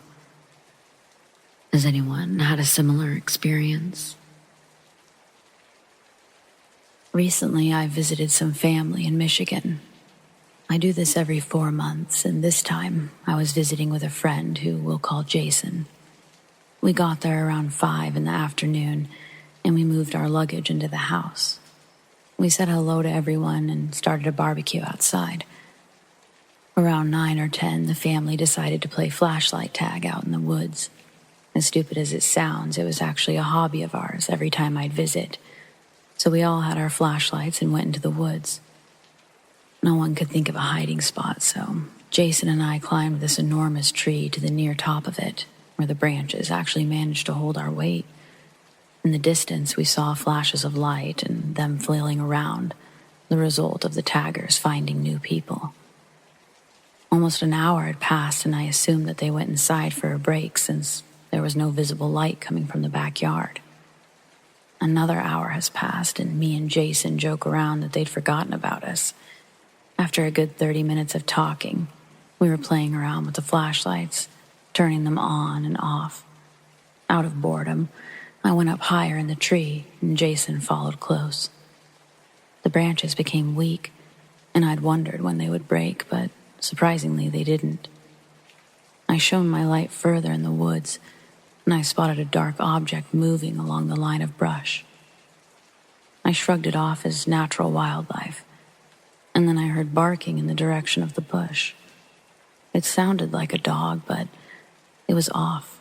Has anyone had a similar experience? Recently, I visited some family in Michigan. I do this every 4 months, and this time I was visiting with a friend who we'll call Jason. We got there around 5 in the afternoon, and we moved our luggage into the house. We said hello to everyone and started a barbecue outside. Around 9 or 10, the family decided to play flashlight tag out in the woods. As stupid as it sounds, it was actually a hobby of ours every time I'd visit. So we all had our flashlights and went into the woods. No one could think of a hiding spot, so Jason and I climbed this enormous tree to the near top of it, where the branches actually managed to hold our weight. In the distance, we saw flashes of light and them flailing around, the result of the taggers finding new people. Almost an hour had passed, and I assumed that they went inside for a break since there was no visible light coming from the backyard. Another hour has passed, and me and Jason joke around that they'd forgotten about us. After a good 30 minutes of talking, we were playing around with the flashlights, turning them on and off. Out of boredom, I went up higher in the tree, and Jason followed close. The branches became weak, and I'd wondered when they would break, but surprisingly they didn't. I shone my light further in the woods, and I spotted a dark object moving along the line of brush. I shrugged it off as natural wildlife, and then I heard barking in the direction of the bush. It sounded like a dog, but it was off.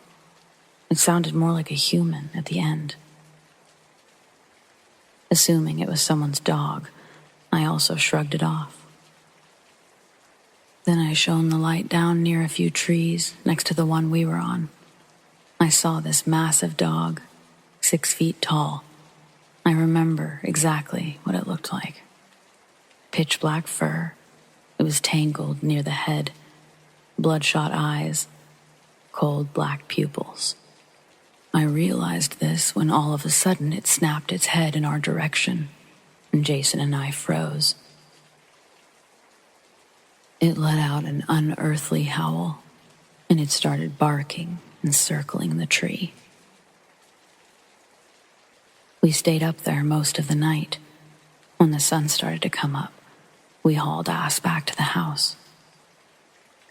It sounded more like a human at the end. Assuming it was someone's dog, I also shrugged it off. Then I shone the light down near a few trees next to the one we were on. I saw this massive dog, 6 feet tall. I remember exactly what it looked like. Pitch black fur. It was tangled near the head. Bloodshot eyes. Cold black pupils. I realized this when all of a sudden it snapped its head in our direction, and Jason and I froze. It let out an unearthly howl, and it started barking and circling the tree. We stayed up there most of the night. When the sun started to come up, we hauled ass back to the house.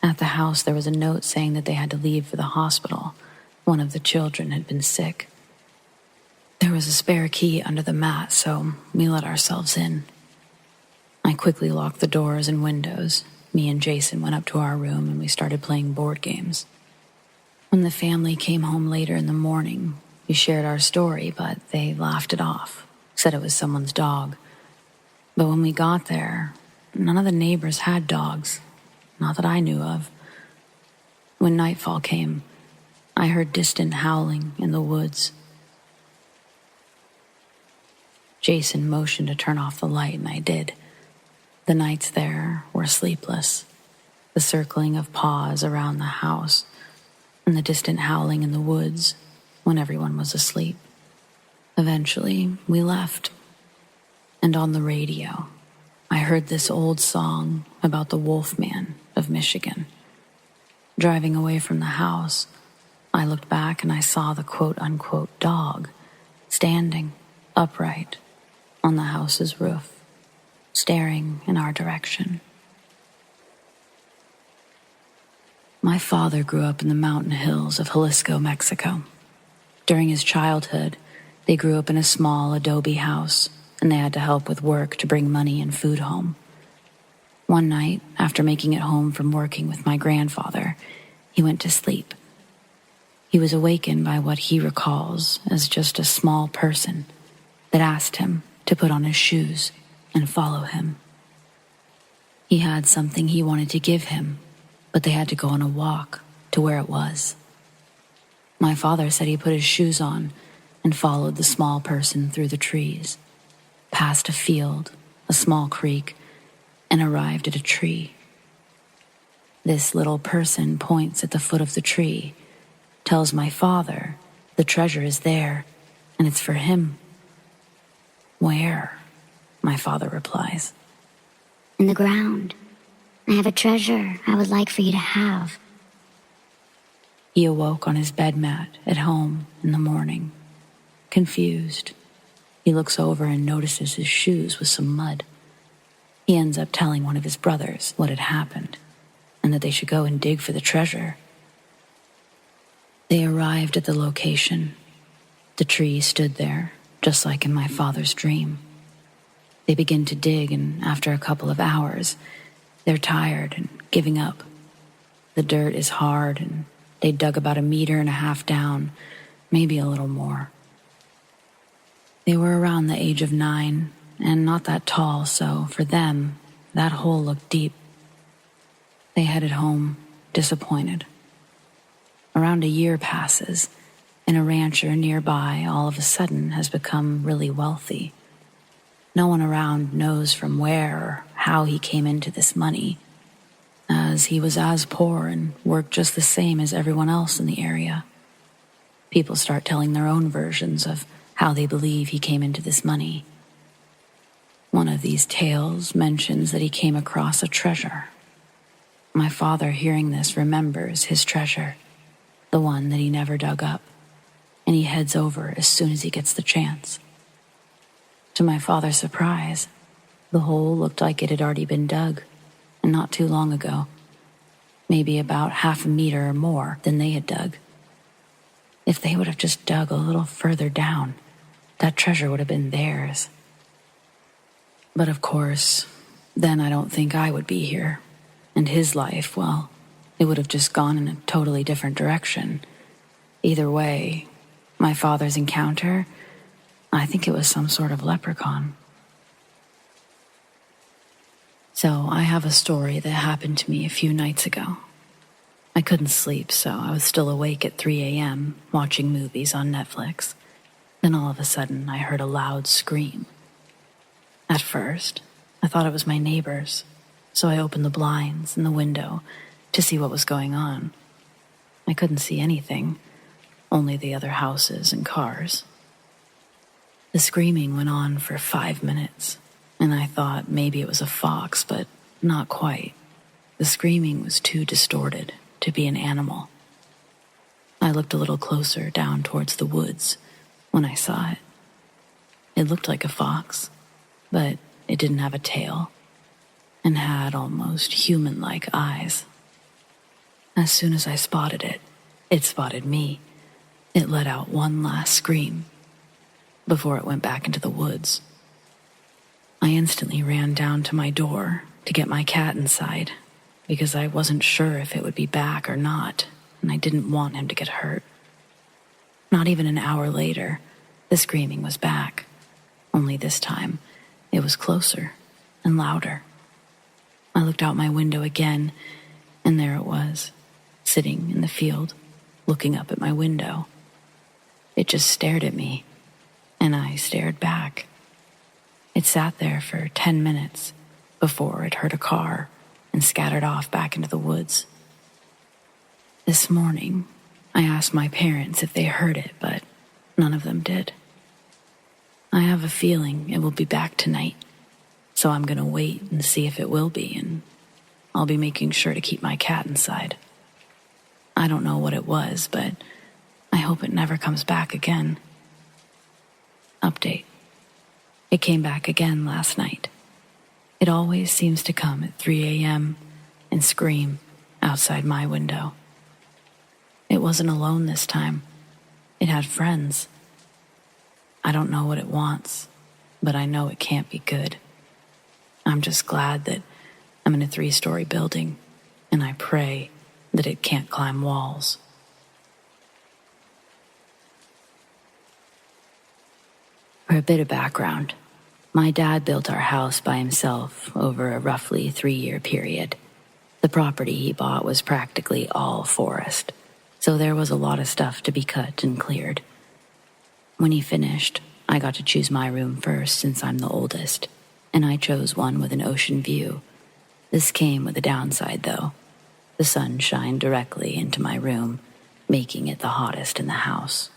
At the house, there was a note saying that they had to leave for the hospital. One of the children had been sick. There was a spare key under the mat, so we let ourselves in. I quickly locked the doors and windows. Me and Jason went up to our room and we started playing board games. When the family came home later in the morning, we shared our story, but they laughed it off, said it was someone's dog. But when we got there, none of the neighbors had dogs, not that I knew of. When nightfall came, I heard distant howling in the woods. Jason motioned to turn off the light, and I did. The nights there were sleepless. The circling of paws around the house, and the distant howling in the woods when everyone was asleep. Eventually, we left. And on the radio, I heard this old song about the Wolfman of Michigan. Driving away from the house, I looked back and I saw the quote-unquote dog standing upright on the house's roof, staring in our direction. My father grew up in the mountain hills of Jalisco, Mexico. During his childhood, they grew up in a small adobe house, and they had to help with work to bring money and food home. One night, after making it home from working with my grandfather, he went to sleep. He was awakened by what he recalls as just a small person that asked him to put on his shoes and follow him. He had something he wanted to give him, but they had to go on a walk to where it was. My father said he put his shoes on and followed the small person through the trees, past a field, a small creek, and arrived at a tree. This little person points at the foot of the tree, tells my father the treasure is there and it's for him. Where? My father replies. In the ground. I have a treasure I would like for you to have. He awoke on his bed mat at home in the morning, confused. He looks over and notices his shoes with some mud. He ends up telling one of his brothers what had happened and that they should go and dig for the treasure. They arrived at the location. The tree stood there, just like in my father's dream. They begin to dig, and after a couple of hours, they're tired and giving up. The dirt is hard, and they dug about 1.5 meters down, maybe a little more. They were around the age of 9 and not that tall, so for them, that hole looked deep. They headed home, disappointed. Around a year passes, and a rancher nearby all of a sudden has become really wealthy. No one around knows from where or how he came into this money, as he was as poor and worked just the same as everyone else in the area. People start telling their own versions of how they believe he came into this money. One of these tales mentions that he came across a treasure. My father, hearing this, remembers his treasure, the one that he never dug up, and he heads over as soon as he gets the chance. To my father's surprise, the hole looked like it had already been dug, and not too long ago, maybe about 0.5 meter or more than they had dug. If they would have just dug a little further down, that treasure would have been theirs. But of course, then I don't think I would be here, and his life, well, it would have just gone in a totally different direction. Either way, my father's encounter, I think it was some sort of leprechaun. So I have a story that happened to me a few nights ago. I couldn't sleep, so I was still awake at 3 a.m. watching movies on Netflix. Then all of a sudden, I heard a loud scream. At first, I thought it was my neighbors, so I opened the blinds and the window to see what was going on. I couldn't see anything, only the other houses and cars. The screaming went on for 5 minutes, and I thought maybe it was a fox, but not quite. The screaming was too distorted to be an animal. I looked a little closer down towards the woods when I saw it. It looked like a fox, but it didn't have a tail and had almost human-like eyes. As soon as I spotted it, it spotted me. It let out one last scream before it went back into the woods. I instantly ran down to my door to get my cat inside because I wasn't sure if it would be back or not, and I didn't want him to get hurt. Not even an hour later, the screaming was back, only this time it was closer and louder. I looked out my window again, and there it was, sitting in the field, looking up at my window. It just stared at me, and I stared back. It sat there for 10 minutes before it heard a car and scattered off back into the woods. This morning, I asked my parents if they heard it, but none of them did. I have a feeling it will be back tonight, so I'm going to wait and see if it will be, and I'll be making sure to keep my cat inside. I don't know what it was, but I hope it never comes back again. Update. It came back again last night. It always seems to come at 3 a.m. and scream outside my window. It wasn't alone this time. It had friends. I don't know what it wants, but I know it can't be good. I'm just glad that I'm in a 3-story building, and I pray that it can't climb walls. For a bit of background, my dad built our house by himself over a roughly 3-year period. The property he bought was practically all forest, so there was a lot of stuff to be cut and cleared. When he finished, I got to choose my room first since I'm the oldest, and I chose one with an ocean view. This came with a downside, though. The sun shined directly into my room, making it the hottest in the house.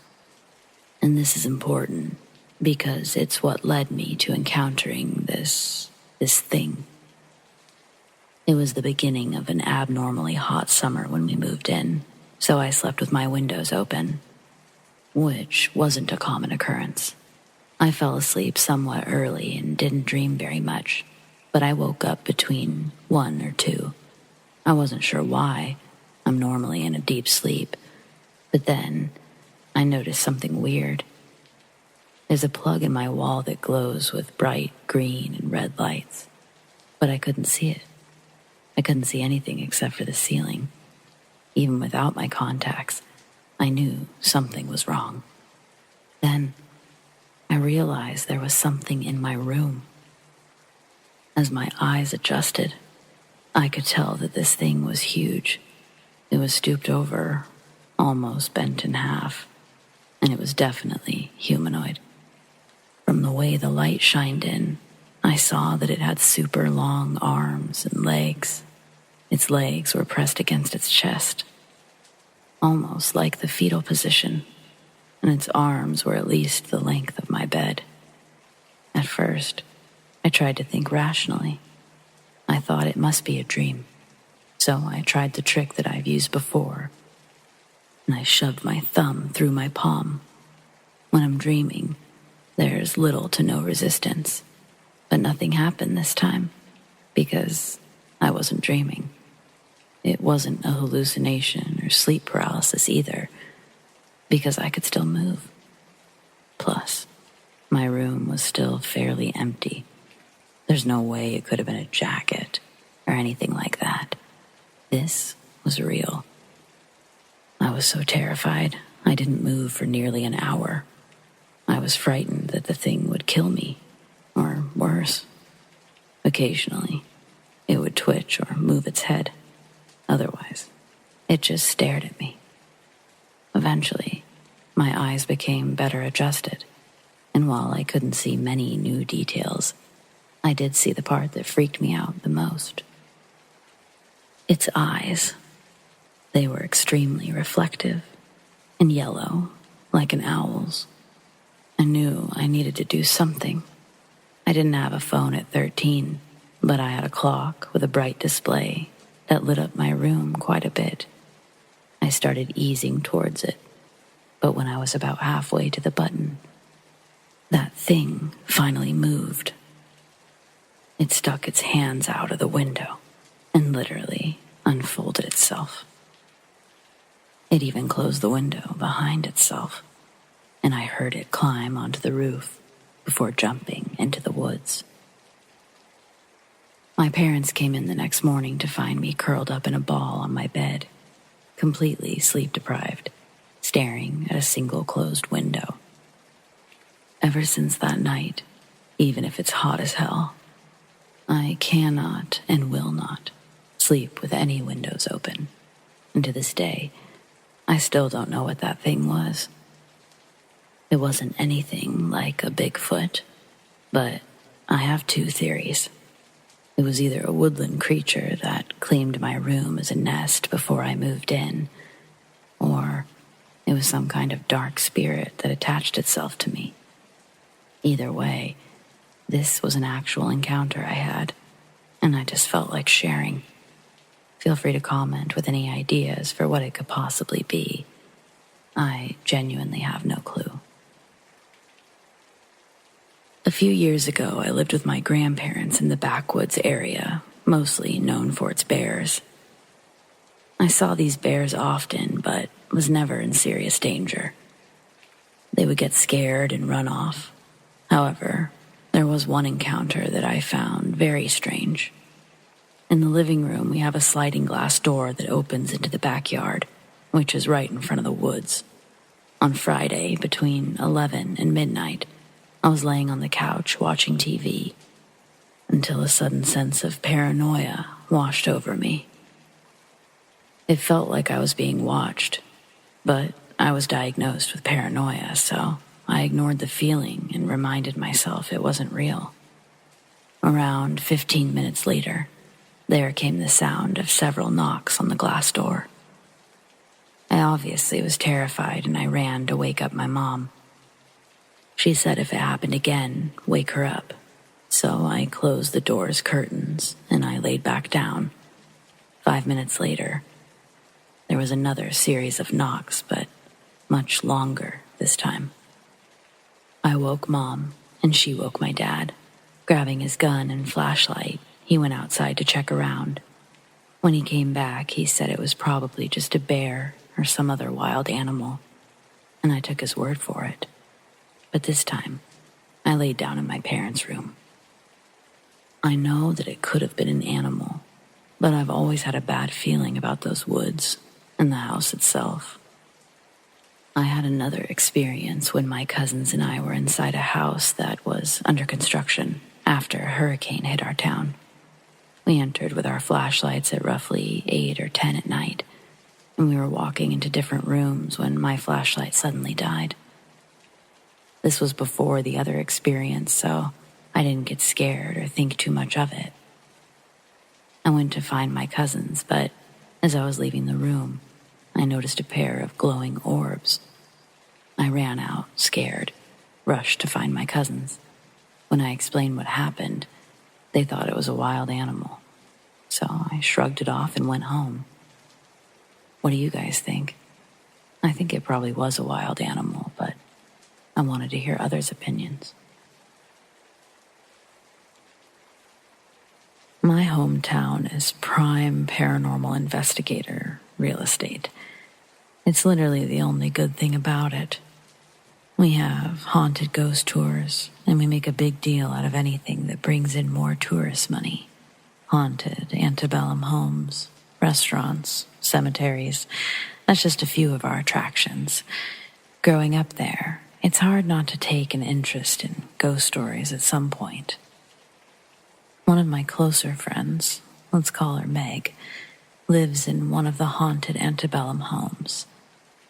And this is important, because it's what led me to encountering this thing. It was the beginning of an abnormally hot summer when we moved in, so I slept with my windows open, which wasn't a common occurrence. I fell asleep somewhat early and didn't dream very much, but I woke up between 1 or 2. I wasn't sure why. I'm normally in a deep sleep, but then I noticed something weird. There's a plug in my wall that glows with bright green and red lights, but I couldn't see it. I couldn't see anything except for the ceiling. Even without my contacts, I knew something was wrong. Then I realized there was something in my room. As my eyes adjusted, I could tell that this thing was huge. It was stooped over, almost bent in half, and it was definitely humanoid. From the way the light shined in, I saw that it had super long arms and legs. Its legs were pressed against its chest, almost like the fetal position, and its arms were at least the length of my bed. At first, I tried to think rationally. I thought it must be a dream, so I tried the trick that I've used before, and I shoved my thumb through my palm. When I'm dreaming, there's little to no resistance, but nothing happened this time because I wasn't dreaming. It wasn't a hallucination or sleep paralysis either, because I could still move. Plus, my room was still fairly empty. There's no way it could have been a jacket or anything like that. This was real. I was so terrified, I didn't move for nearly an hour. I was frightened that the thing would kill me, or worse. Occasionally, twitch or move its head. Otherwise, it just stared at me. Eventually, my eyes became better adjusted, and while I couldn't see many new details, I did see the part that freaked me out the most. Its eyes. They were extremely reflective and yellow, like an owl's. I knew I needed to do something. I didn't have a phone at 13, but I had a clock with a bright display that lit up my room quite a bit. I started easing towards it, but when I was about halfway to the button, that thing finally moved. It stuck its hands out of the window and literally unfolded itself. It even closed the window behind itself, and I heard it climb onto the roof before jumping into the woods. My parents came in the next morning to find me curled up in a ball on my bed, completely sleep-deprived, staring at a single closed window. Ever since that night, even if it's hot as hell, I cannot and will not sleep with any windows open, and to this day, I still don't know what that thing was. It wasn't anything like a Bigfoot, but I have two theories. It was either a woodland creature that claimed my room as a nest before I moved in, or it was some kind of dark spirit that attached itself to me. Either way, this was an actual encounter I had, and I just felt like sharing. Feel free to comment with any ideas for what it could possibly be. I genuinely have no clue. A few years ago, I lived with my grandparents in the backwoods area, mostly known for its bears. I saw these bears often, but was never in serious danger. They would get scared and run off. However, there was one encounter that I found very strange. In the living room, we have a sliding glass door that opens into the backyard, which is right in front of the woods. On Friday, between 11 and midnight, I was laying on the couch watching TV until a sudden sense of paranoia washed over me. It felt like I was being watched, but I was diagnosed with paranoia, so I ignored the feeling and reminded myself it wasn't real. Around 15 minutes later, there came the sound of several knocks on the glass door. I obviously was terrified and I ran to wake up my mom. She said if it happened again, wake her up. So I closed the door's curtains and I laid back down. 5 minutes later, there was another series of knocks, but much longer this time. I woke Mom and she woke my dad. Grabbing his gun and flashlight, he went outside to check around. When he came back, he said it was probably just a bear or some other wild animal, and I took his word for it. But this time, I laid down in my parents' room. I know that it could have been an animal, but I've always had a bad feeling about those woods and the house itself. I had another experience when my cousins and I were inside a house that was under construction after a hurricane hit our town. We entered with our flashlights at roughly 8 or 10 at night, and we were walking into different rooms when my flashlight suddenly died. This was before the other experience, so I didn't get scared or think too much of it. I went to find my cousins, but as I was leaving the room, I noticed a pair of glowing orbs. I ran out, scared, rushed to find my cousins. When I explained what happened, they thought it was a wild animal, so I shrugged it off and went home. What do you guys think? I think it probably was a wild animal, but I wanted to hear others' opinions. My hometown is prime paranormal investigator real estate. It's literally the only good thing about it. We have haunted ghost tours, and we make a big deal out of anything that brings in more tourist money. Haunted antebellum homes, restaurants, cemeteries. That's just a few of our attractions. Growing up there, it's hard not to take an interest in ghost stories at some point. One of my closer friends let's call her Meg, lives in one of the haunted antebellum homes.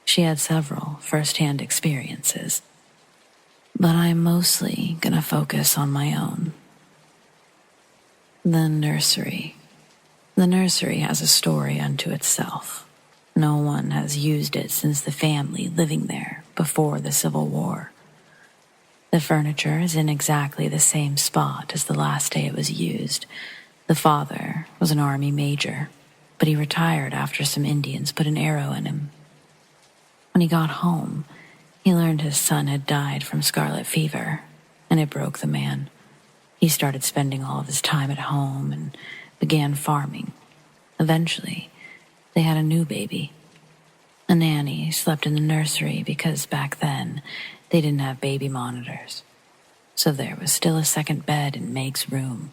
She had several first-hand experiences, but I'm mostly gonna focus on my own. The nursery. The nursery has a story unto itself. No one has used it since the family living there before the Civil War. The furniture is in exactly the same spot as the last day it was used. The father was an army major, but he retired after some Indians put an arrow in him. When he got home, he learned his son had died from scarlet fever, and it broke the man. He started spending all of his time at home and began farming. Eventually, they had a new baby. A nanny slept in the nursery because back then, they didn't have baby monitors. So there was still a second bed in Meg's room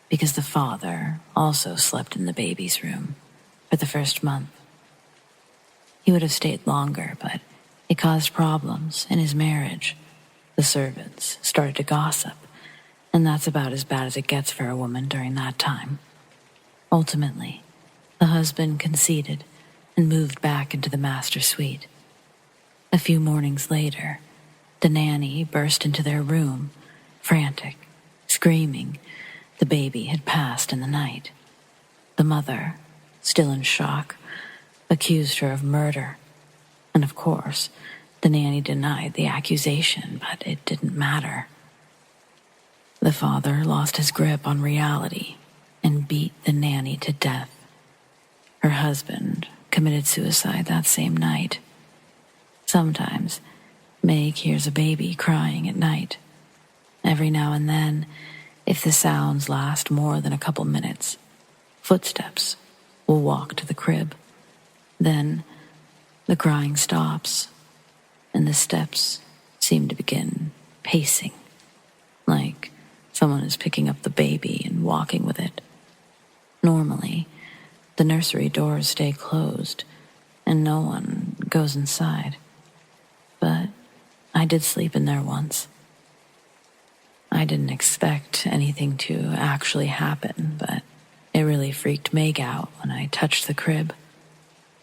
because the father also slept in the baby's room for the first month. He would have stayed longer, but it caused problems in his marriage. The servants started to gossip, and that's about as bad as it gets for a woman during that time. Ultimately, the husband conceded and moved back into the master suite. A few mornings later, the nanny burst into their room, frantic, screaming. The baby had passed in the night. The mother, still in shock, accused her of murder. And of course, the nanny denied the accusation, but it didn't matter. The father lost his grip on reality and beat the nanny to death. Her husband committed suicide that same night. Sometimes, Meg hears a baby crying at night. Every now and then, if the sounds last more than a couple minutes, footsteps will walk to the crib. Then, the crying stops, and the steps seem to begin pacing, like someone is picking up the baby and walking with it. Normally, the nursery doors stay closed, and no one goes inside. But I did sleep in there once. I didn't expect anything to actually happen, but it really freaked Meg out when I touched the crib.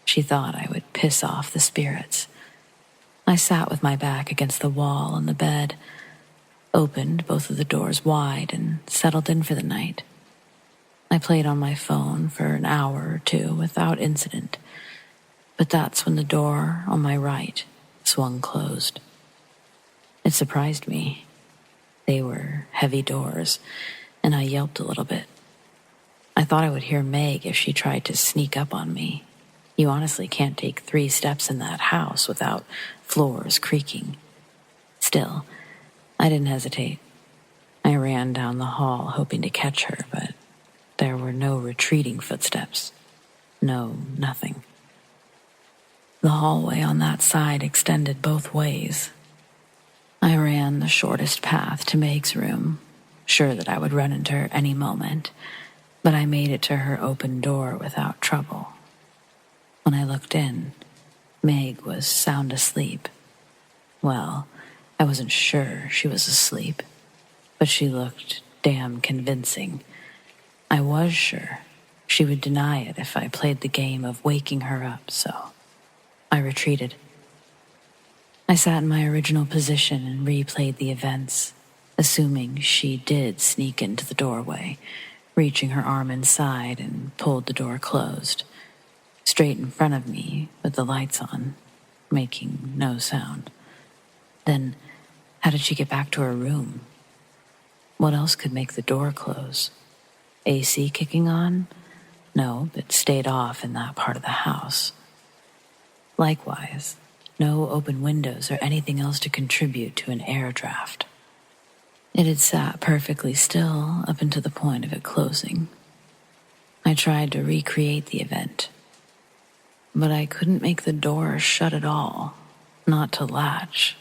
She thought I would piss off the spirits. I sat with my back against the wall on the bed, opened both of the doors wide, and settled in for the night. I played on my phone for an hour or two without incident, but that's when the door on my right swung closed. It surprised me. They were heavy doors, and I yelped a little bit. I thought I would hear Meg if she tried to sneak up on me. You honestly can't take 3 steps in that house without floors creaking. Still, I didn't hesitate. I ran down the hall hoping to catch her, but there were no retreating footsteps. No, nothing. The hallway on that side extended both ways. I ran the shortest path to Meg's room, sure that I would run into her any moment, but I made it to her open door without trouble. When I looked in, Meg was sound asleep. Well, I wasn't sure she was asleep, but she looked damn convincing. I was sure she would deny it if I played the game of waking her up, so I retreated. I sat in my original position and replayed the events, assuming she did sneak into the doorway, reaching her arm inside and pulled the door closed, straight in front of me with the lights on, making no sound. Then, how did she get back to her room? What else could make the door close? AC kicking on? No, it stayed off in that part of the house. Likewise, no open windows or anything else to contribute to an air draft. It had sat perfectly still up until the point of it closing. I tried to recreate the event, but I couldn't make the door shut at all, not to latch.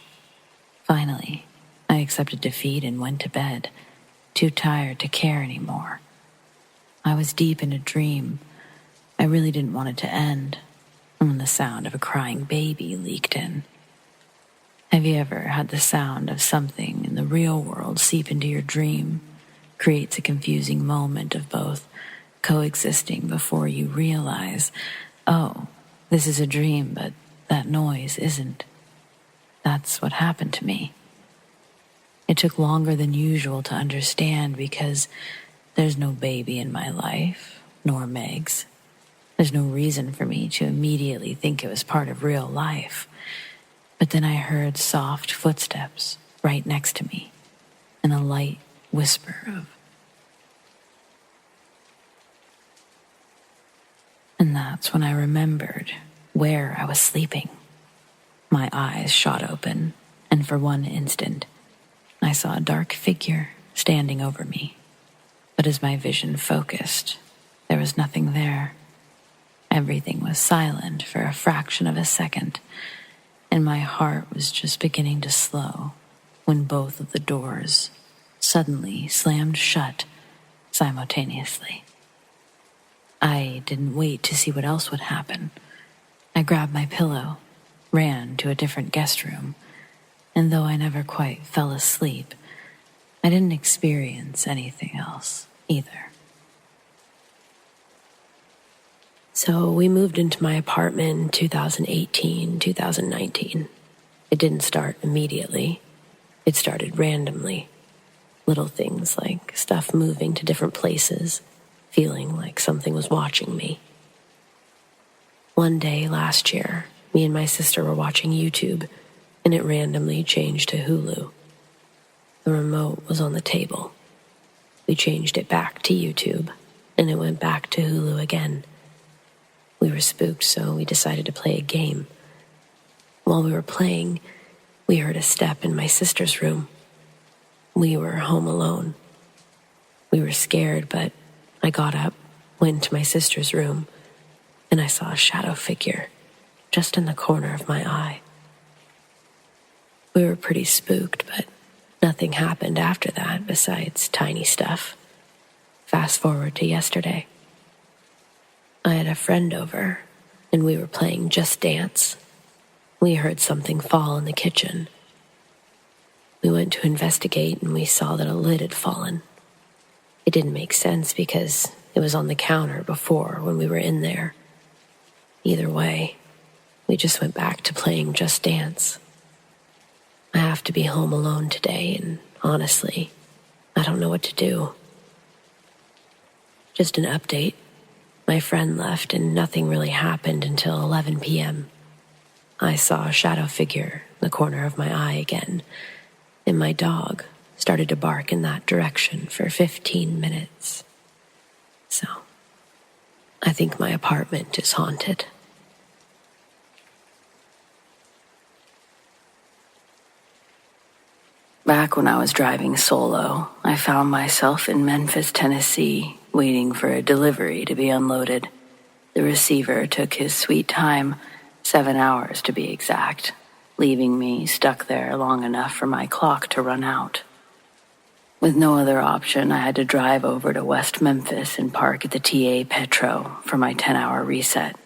Finally, I accepted defeat and went to bed, too tired to care anymore. I was deep in a dream. I really didn't want it to end, when the sound of a crying baby leaked in. Have you ever had the sound of something in the real world seep into your dream? Creates a confusing moment of both coexisting before you realize, oh, this is a dream, but that noise isn't. That's what happened to me. It took longer than usual to understand because there's no baby in my life, nor Meg's. There's no reason for me to immediately think it was part of real life. But then I heard soft footsteps right next to me and a light whisper of... And that's when I remembered where I was sleeping. My eyes shot open, and for one instant, I saw a dark figure standing over me. But as my vision focused, there was nothing there. Everything was silent for a fraction of a second, and my heart was just beginning to slow when both of the doors suddenly slammed shut simultaneously. I didn't wait to see what else would happen. I grabbed my pillow, ran to a different guest room, and though I never quite fell asleep, I didn't experience anything else either. So we moved into my apartment in 2018, 2019. It didn't start immediately. It started randomly. Little things like stuff moving to different places, feeling like something was watching me. One day last year, me and my sister were watching YouTube, and it randomly changed to Hulu. The remote was on the table. We changed it back to YouTube, and it went back to Hulu again. We were spooked, so we decided to play a game. While we were playing, we heard a step in my sister's room. We were home alone. We were scared, but I got up, went to my sister's room, and I saw a shadow figure just in the corner of my eye. We were pretty spooked, but nothing happened after that besides tiny stuff. Fast forward to yesterday. I had a friend over, and we were playing Just Dance. We heard something fall in the kitchen. We went to investigate, and we saw that a lid had fallen. It didn't make sense because it was on the counter before when we were in there. Either way, we just went back to playing Just Dance. I have to be home alone today, and honestly, I don't know what to do. Just an update. My friend left and nothing really happened until 11 p.m. I saw a shadow figure in the corner of my eye again, and my dog started to bark in that direction for 15 minutes. So, I think my apartment is haunted. Back when I was driving solo, I found myself in Memphis, Tennessee, waiting for a delivery to be unloaded. The receiver took his sweet time, 7 hours to be exact, leaving me stuck there long enough for my clock to run out. With no other option, I had to drive over to West Memphis and park at the TDH Petro for my 10-hour reset.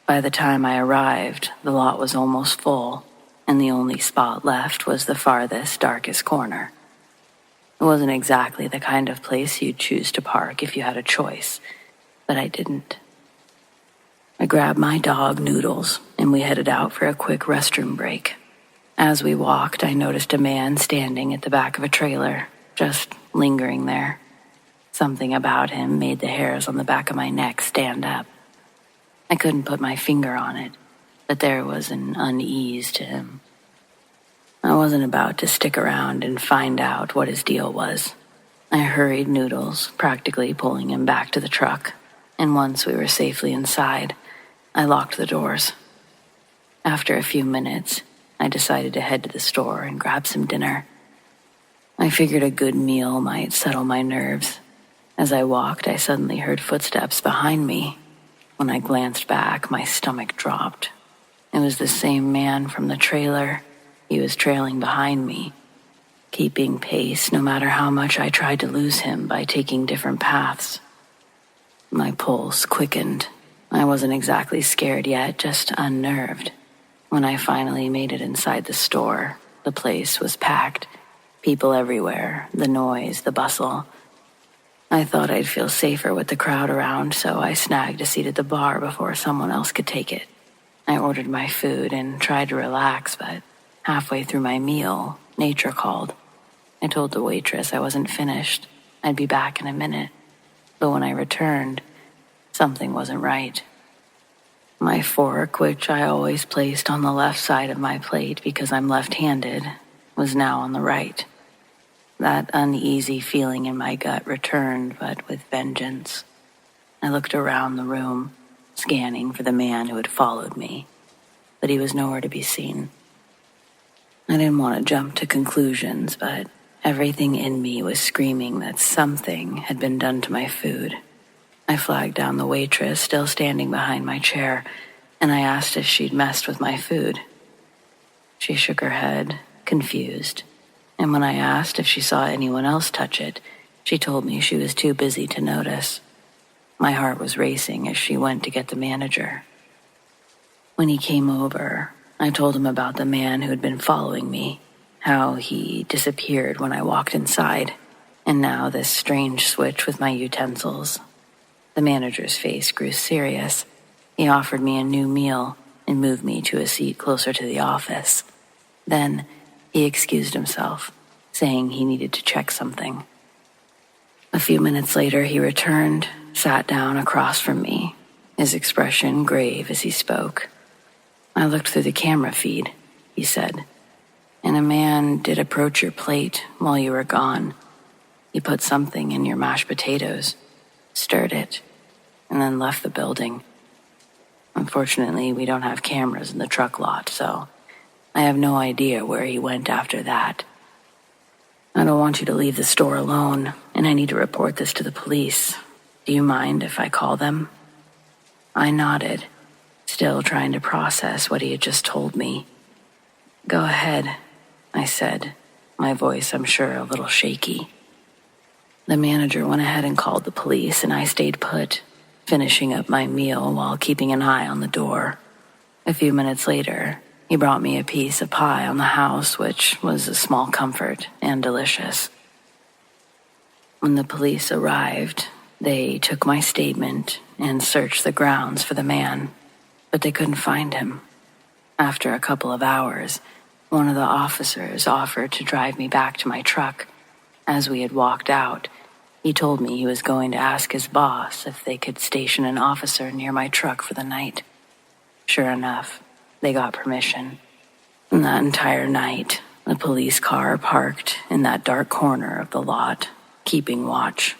By the time I arrived, the lot was almost full, and the only spot left was the farthest, darkest corner. It wasn't exactly the kind of place you'd choose to park if you had a choice, but I didn't. I grabbed my dog, Noodles, and we headed out for a quick restroom break. As we walked, I noticed a man standing at the back of a trailer, just lingering there. Something about him made the hairs on the back of my neck stand up. I couldn't put my finger on it, but there was an unease to him. I wasn't about to stick around and find out what his deal was. I hurried Noodles, practically pulling him back to the truck, and once we were safely inside, I locked the doors. After a few minutes, I decided to head to the store and grab some dinner. I figured a good meal might settle my nerves. As I walked, I suddenly heard footsteps behind me. When I glanced back, my stomach dropped. It was the same man from the trailer. He was trailing behind me, keeping pace no matter how much I tried to lose him by taking different paths. My pulse quickened. I wasn't exactly scared yet, just unnerved. When I finally made it inside the store, the place was packed. People everywhere, the noise, the bustle. I thought I'd feel safer with the crowd around, so I snagged a seat at the bar before someone else could take it. I ordered my food and tried to relax, but halfway through my meal, nature called. I told the waitress I wasn't finished. I'd be back in a minute. But when I returned, something wasn't right. My fork, which I always placed on the left side of my plate because I'm left-handed, was now on the right. That uneasy feeling in my gut returned, but with vengeance. I looked around the room, scanning for the man who had followed me, but he was nowhere to be seen. I didn't want to jump to conclusions, but everything in me was screaming that something had been done to my food. I flagged down the waitress, still standing behind my chair, and I asked if she'd messed with my food. She shook her head, confused, and when I asked if she saw anyone else touch it, she told me she was too busy to notice. My heart was racing as she went to get the manager. When he came over, I told him about the man who had been following me, how he disappeared when I walked inside, and now this strange switch with my utensils. The manager's face grew serious. He offered me a new meal and moved me to a seat closer to the office. Then he excused himself, saying he needed to check something. A few minutes later, he returned, sat down across from me, his expression grave as he spoke. I looked through the camera feed, he said, and a man did approach your plate while you were gone. He put something in your mashed potatoes, stirred it, and then left the building. Unfortunately, we don't have cameras in the truck lot, so I have no idea where he went after that. I don't want you to leave the store alone, and I need to report this to the police. Do you mind if I call them? I nodded, still trying to process what he had just told me. Go ahead, I said, my voice, I'm sure, a little shaky. The manager went ahead and called the police, and I stayed put, finishing up my meal while keeping an eye on the door. A few minutes later, he brought me a piece of pie on the house, which was a small comfort and delicious. When the police arrived, they took my statement and searched the grounds for the man, but they couldn't find him. After a couple of hours, one of the officers offered to drive me back to my truck. As we had walked out, he told me he was going to ask his boss if they could station an officer near my truck for the night. Sure enough, they got permission. And that entire night, the police car parked in that dark corner of the lot, keeping watch.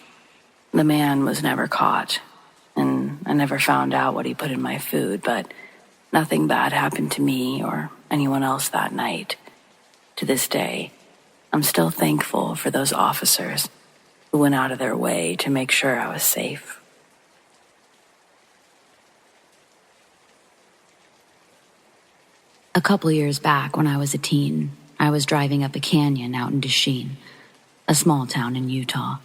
The man was never caught, and I never found out what he put in my food, but nothing bad happened to me or anyone else that night. To this day, I'm still thankful for those officers who went out of their way to make sure I was safe. A couple years back, when I was a teen, I was driving up a canyon out in Desheen, a small town in Utah.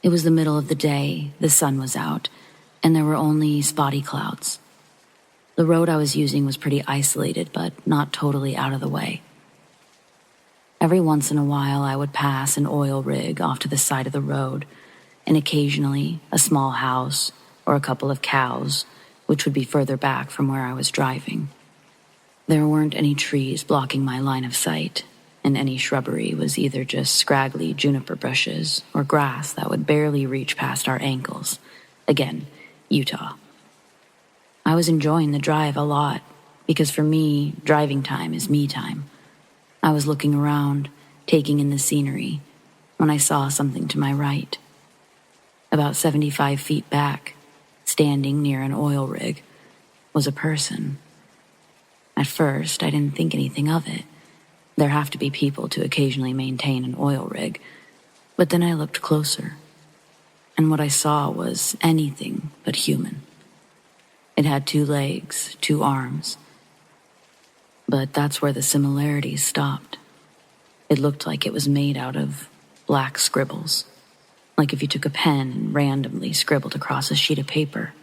It was the middle of the day, the sun was out, and there were only spotty clouds. The road I was using was pretty isolated, but not totally out of the way. Every once in a while, I would pass an oil rig off to the side of the road, and occasionally a small house or a couple of cows, which would be further back from where I was driving. There weren't any trees blocking my line of sight, and any shrubbery was either just scraggly juniper bushes or grass that would barely reach past our ankles. Again, Utah. I was enjoying the drive a lot, because for me, driving time is me time. I was looking around, taking in the scenery, when I saw something to my right. About 75 feet back, standing near an oil rig, was a person. At first, I didn't think anything of it. There have to be people to occasionally maintain an oil rig. But then I looked closer, and what I saw was anything but human. It had 2 legs, 2 arms. But that's where the similarities stopped. It looked like it was made out of black scribbles, like if you took a pen and randomly scribbled across a sheet of paper.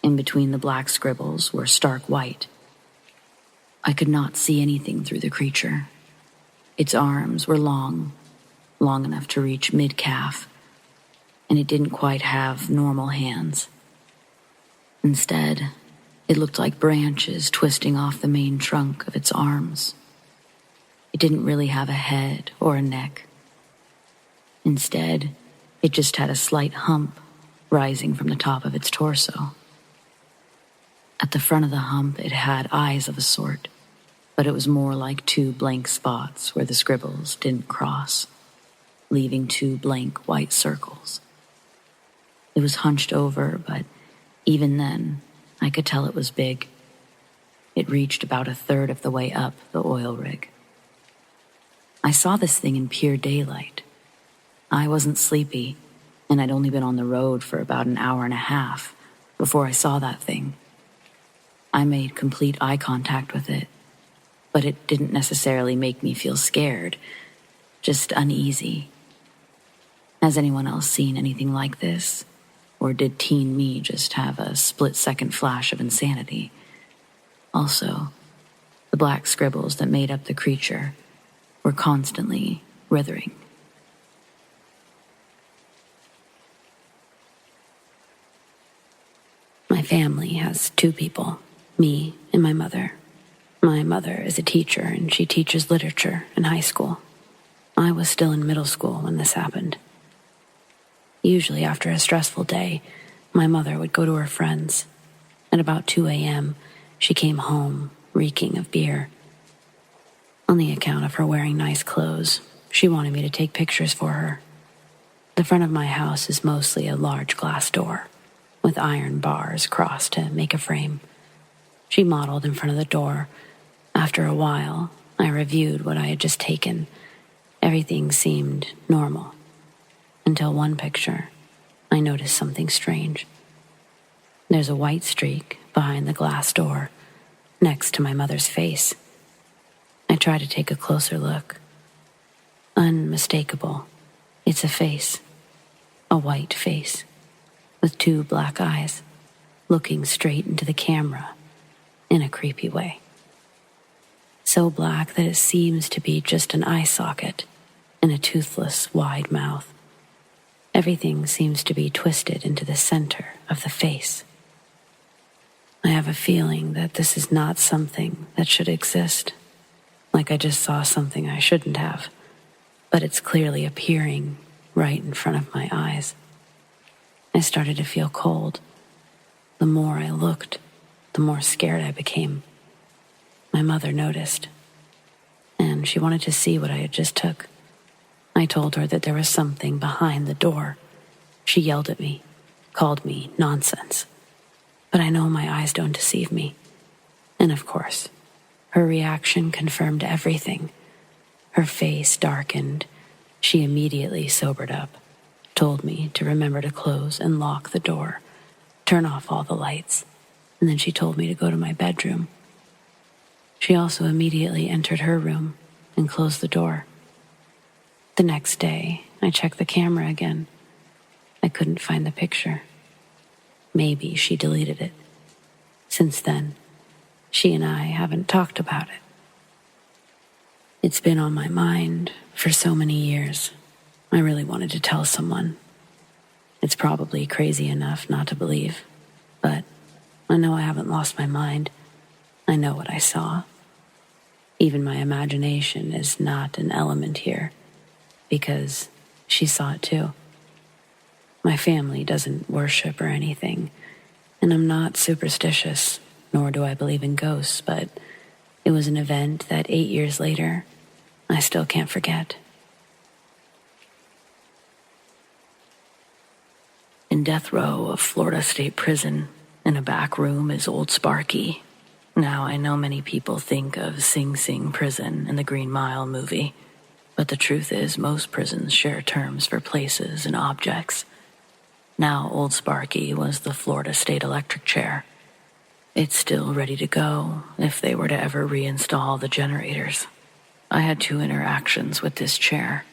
In between the black scribbles were stark white. I could not see anything through the creature. Its arms were long enough to reach mid-calf. and it didn't quite have normal hands. Instead, it looked like branches twisting off the main trunk of its arms. It didn't really have a head or a neck. Instead, it just had a slight hump rising from the top of its torso. At the front of the hump, it had eyes of a sort, but it was more like two blank spots where the scribbles didn't cross, leaving two blank white circles. It was hunched over, but even then, I could tell it was big. It reached about a third of the way up the oil rig. I saw this thing in pure daylight. I wasn't sleepy, and I'd only been on the road for about an hour and a half before I saw that thing. I made complete eye contact with it, but it didn't necessarily make me feel scared, just uneasy. Has anyone else seen anything like this? Or did teen me just have a split-second flash of insanity? Also, the black scribbles that made up the creature were constantly writhing. My family has two people, me and my mother. My mother is a teacher and she teaches literature in high school. I was still in middle school when this happened. Usually after a stressful day, my mother would go to her friends. At about 2 a.m., she came home, reeking of beer. On the account of her wearing nice clothes, she wanted me to take pictures for her. The front of my house is mostly a large glass door, with iron bars crossed to make a frame. She modeled in front of the door. After a while, I reviewed what I had just taken. Everything seemed normal. Until one picture, I noticed something strange. There's a white streak behind the glass door, next to my mother's face. I tried to take a closer look. Unmistakable. It's a face. A white face. With two black eyes, looking straight into the camera in a creepy way. So black that it seems to be just an eye socket and a toothless, wide mouth. Everything seems to be twisted into the center of the face. I have a feeling that this is not something that should exist, like I just saw something I shouldn't have, but it's clearly appearing right in front of my eyes. I started to feel cold. The more I looked, the more scared I became. My mother noticed, and she wanted to see what I had just took. I told her that there was something behind the door. She yelled at me, called me nonsense. But I know my eyes don't deceive me. And of course, her reaction confirmed everything. Her face darkened. She immediately sobered up, told me to remember to close and lock the door, turn off all the lights, and then she told me to go to my bedroom. She also immediately entered her room and closed the door. The next day, I checked the camera again. I couldn't find the picture. Maybe she deleted it. Since then, she and I haven't talked about it. It's been on my mind for so many years. I really wanted to tell someone. It's probably crazy enough not to believe, but I know I haven't lost my mind. I know what I saw. Even my imagination is not an element here, because she saw it too. My family doesn't worship or anything, and I'm not superstitious, nor do I believe in ghosts, but it was an event that 8 years later, I still can't forget. In death row of Florida State Prison, in a back room is Old Sparky. Now, I know many people think of Sing Sing Prison in the Green Mile movie, but the truth is most prisons share terms for places and objects. Now, Old Sparky was the Florida State electric chair. It's still ready to go if they were to ever reinstall the generators. I had 2 interactions with this chair.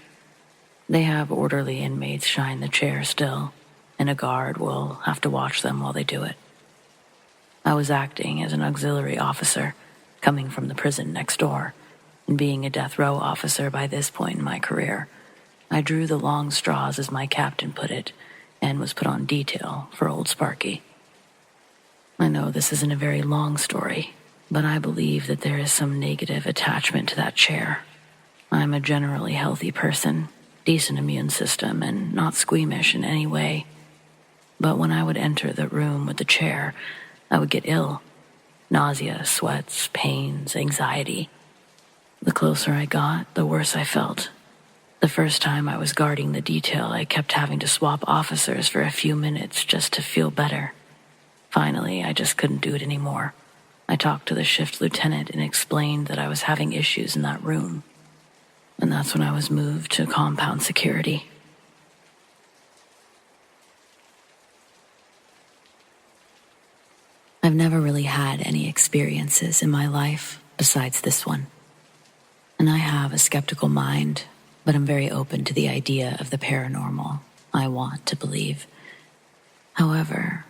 They have orderly inmates shine the chair still, and a guard will have to watch them while they do it. I was acting as an auxiliary officer, coming from the prison next door, and being a death row officer by this point in my career, I drew the long straws, as my captain put it, and was put on detail for old Sparky. I know this isn't a very long story, but I believe that there is some negative attachment to that chair. I'm a generally healthy person, decent immune system, and not squeamish in any way. But when I would enter the room with the chair, I would get ill. Nausea, sweats, pains, anxiety. The closer I got, the worse I felt. The first time I was guarding the detail, I kept having to swap officers for a few minutes just to feel better. Finally, I just couldn't do it anymore. I talked to the shift lieutenant and explained that I was having issues in that room. And that's when I was moved to compound security. I've never really had any experiences in my life besides this one. And I have a skeptical mind, but I'm very open to the idea of the paranormal. I want to believe. However,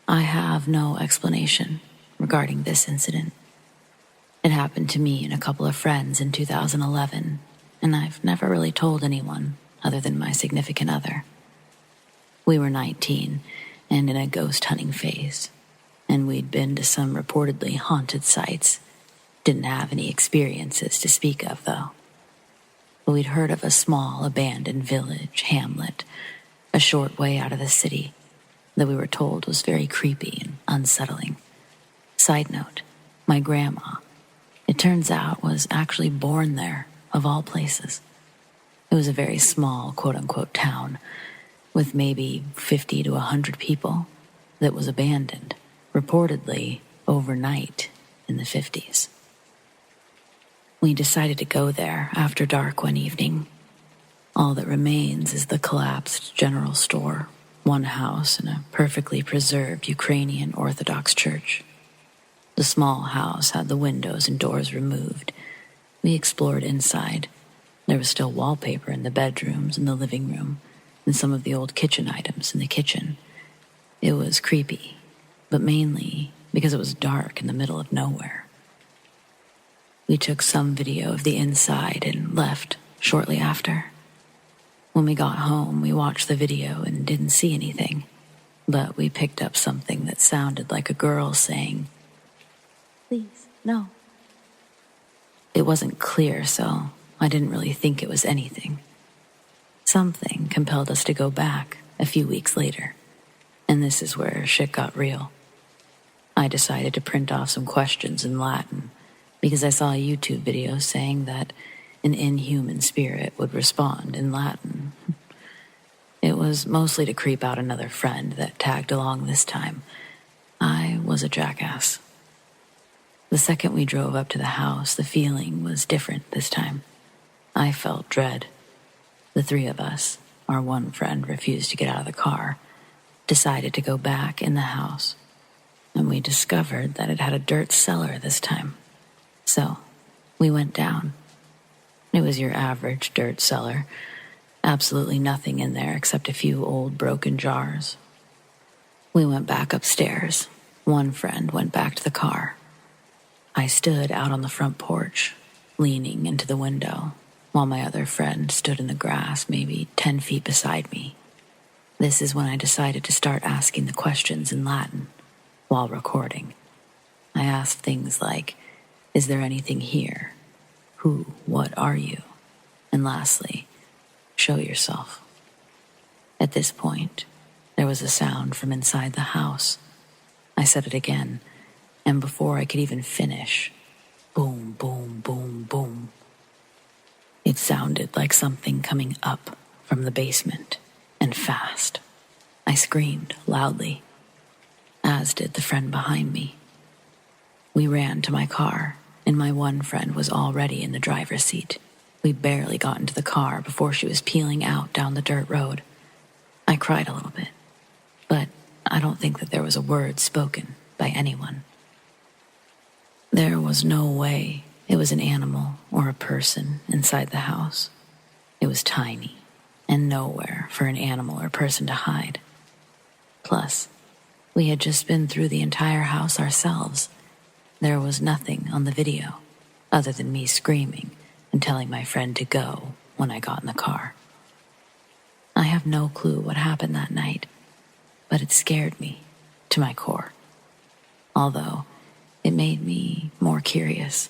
I have no explanation regarding this incident. It happened to me and a couple of friends in 2011, and I've never really told anyone other than my significant other. We were 19 and in a ghost hunting phase, and we'd been to some reportedly haunted sites. Didn't have any experiences to speak of, though. But we'd heard of a small abandoned village, hamlet, a short way out of the city, that we were told was very creepy and unsettling. Side note, my grandma, it turns out, was actually born there, of all places. It was a very small, quote-unquote, town, with maybe 50 to 100 people, that was abandoned, reportedly overnight in the 50s. We decided to go there after dark one evening. All that remains is the collapsed general store, one house, and a perfectly preserved Ukrainian Orthodox church. The small house had the windows and doors removed. We explored inside. There was still wallpaper in the bedrooms and the living room, and some of the old kitchen items in the kitchen. It was creepy, but mainly because it was dark in the middle of nowhere. We took some video of the inside and left shortly after. When we got home, we watched the video and didn't see anything, but we picked up something that sounded like a girl saying, "Please, no." It wasn't clear, so I didn't really think it was anything. Something compelled us to go back a few weeks later, and this is where shit got real. I decided to print off some questions in Latin because I saw a YouTube video saying that an inhuman spirit would respond in Latin. It was mostly to creep out another friend that tagged along this time. I was a jackass. The second we drove up to the house, the feeling was different this time. I felt dread. The three of us, our one friend refused to get out of the car, decided to go back in the house, and we discovered that it had a dirt cellar this time. So, we went down. It was your average dirt cellar. Absolutely nothing in there except a few old broken jars. We went back upstairs. One friend went back to the car. I stood out on the front porch, leaning into the window, while my other friend stood in the grass maybe 10 feet beside me. This is when I decided to start asking the questions in Latin while recording. I asked things like, "Is there anything here? Who, what are you?" And lastly, "Show yourself." At this point, there was a sound from inside the house. I said it again, and before I could even finish, boom, boom, boom, boom. It sounded like something coming up from the basement, and fast. I screamed loudly, as did the friend behind me. We ran to my car, and my one friend was already in the driver's seat. We barely got into the car before she was peeling out down the dirt road. I cried a little bit, but I don't think that there was a word spoken by anyone. There was no way it was an animal or a person inside the house. It was tiny, and nowhere for an animal or person to hide. Plus, we had just been through the entire house ourselves. There was nothing on the video, other than me screaming and telling my friend to go when I got in the car. I have no clue what happened that night, but it scared me to my core. Although it made me more curious.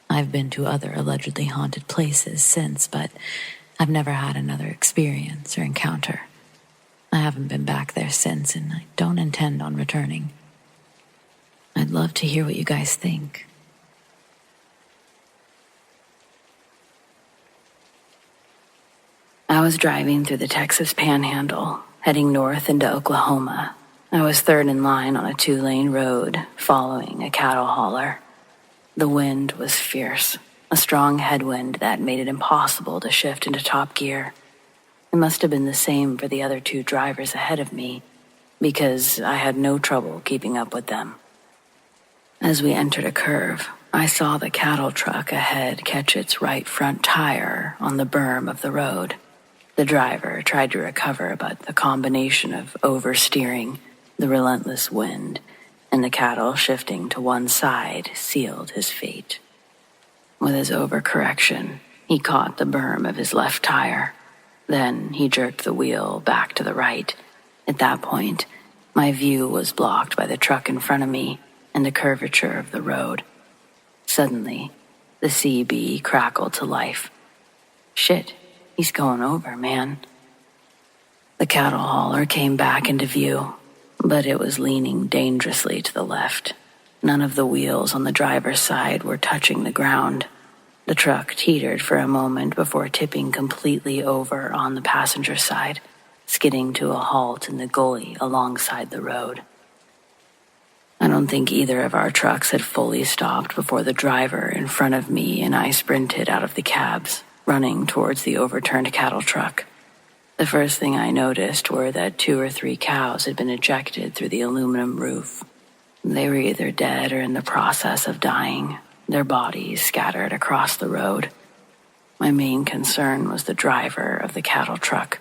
I've been to other allegedly haunted places since, but I've never had another experience or encounter. I haven't been back there since, and I don't intend on returning. I'd love to hear what you guys think. I was driving through the Texas Panhandle, heading north into Oklahoma. I was third in line on a 2-lane road, following a cattle hauler. The wind was fierce, a strong headwind that made it impossible to shift into top gear. It must have been the same for the other 2 drivers ahead of me, because I had no trouble keeping up with them. As we entered a curve, I saw the cattle truck ahead catch its right front tire on the berm of the road. The driver tried to recover, but the combination of oversteering, the relentless wind, and the cattle shifting to one side sealed his fate. With his overcorrection, he caught the berm of his left tire. Then he jerked the wheel back to the right. At that point, my view was blocked by the truck in front of me and the curvature of the road. Suddenly, the CB crackled to life. Shit, he's going over, man. The cattle hauler came back into view, but it was leaning dangerously to the left. None of the wheels on the driver's side were touching the ground. The truck teetered for a moment before tipping completely over on the passenger side, skidding to a halt in the gully alongside the road. I don't think either of our trucks had fully stopped before the driver in front of me and I sprinted out of the cabs, running towards the overturned cattle truck. The first thing I noticed were that 2 or 3 cows had been ejected through the aluminum roof. They were either dead or in the process of dying, their bodies scattered across the road. My main concern was the driver of the cattle truck.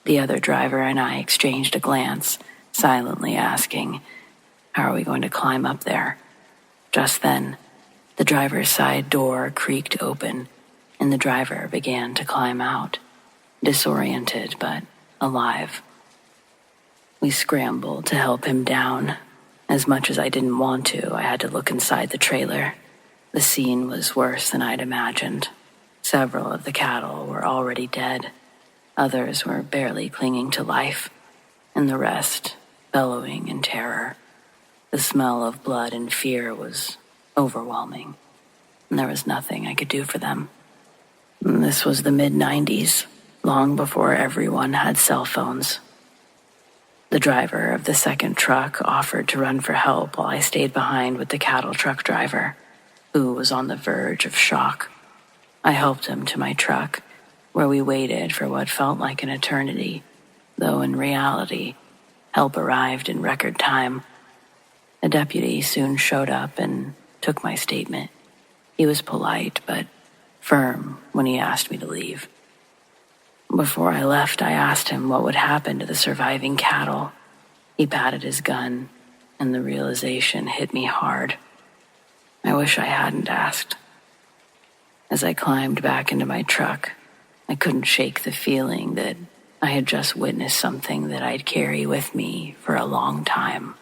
The other driver and I exchanged a glance, silently asking, "How are we going to climb up there?" Just then, the driver's side door creaked open, and the driver began to climb out, disoriented but alive. We scrambled to help him down. As much as I didn't want to, I had to look inside the trailer. The scene was worse than I'd imagined. Several of the cattle were already dead. Others were barely clinging to life, and the rest bellowing in terror. The smell of blood and fear was overwhelming, and there was nothing I could do for them. And this was the mid-90s, long before everyone had cell phones. The driver of the second truck offered to run for help while I stayed behind with the cattle truck driver, who was on the verge of shock. I helped him to my truck, where we waited for what felt like an eternity, though in reality, help arrived in record time. A deputy soon showed up and took my statement. He was polite, but firm when he asked me to leave. Before I left, I asked him what would happen to the surviving cattle. He patted his gun, and the realization hit me hard. I wish I hadn't asked. As I climbed back into my truck, I couldn't shake the feeling that I had just witnessed something that I'd carry with me for a long time.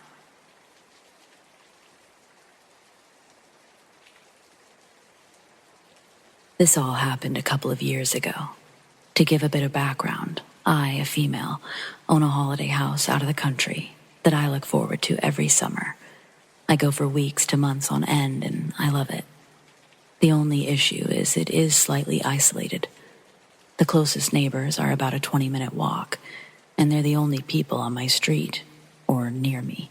This all happened a couple of years ago. To give a bit of background, I, a female, own a holiday house out of the country that I look forward to every summer. I go for weeks to months on end, and I love it. The only issue is it is slightly isolated. The closest neighbors are about a 20-minute walk, and they're the only people on my street or near me.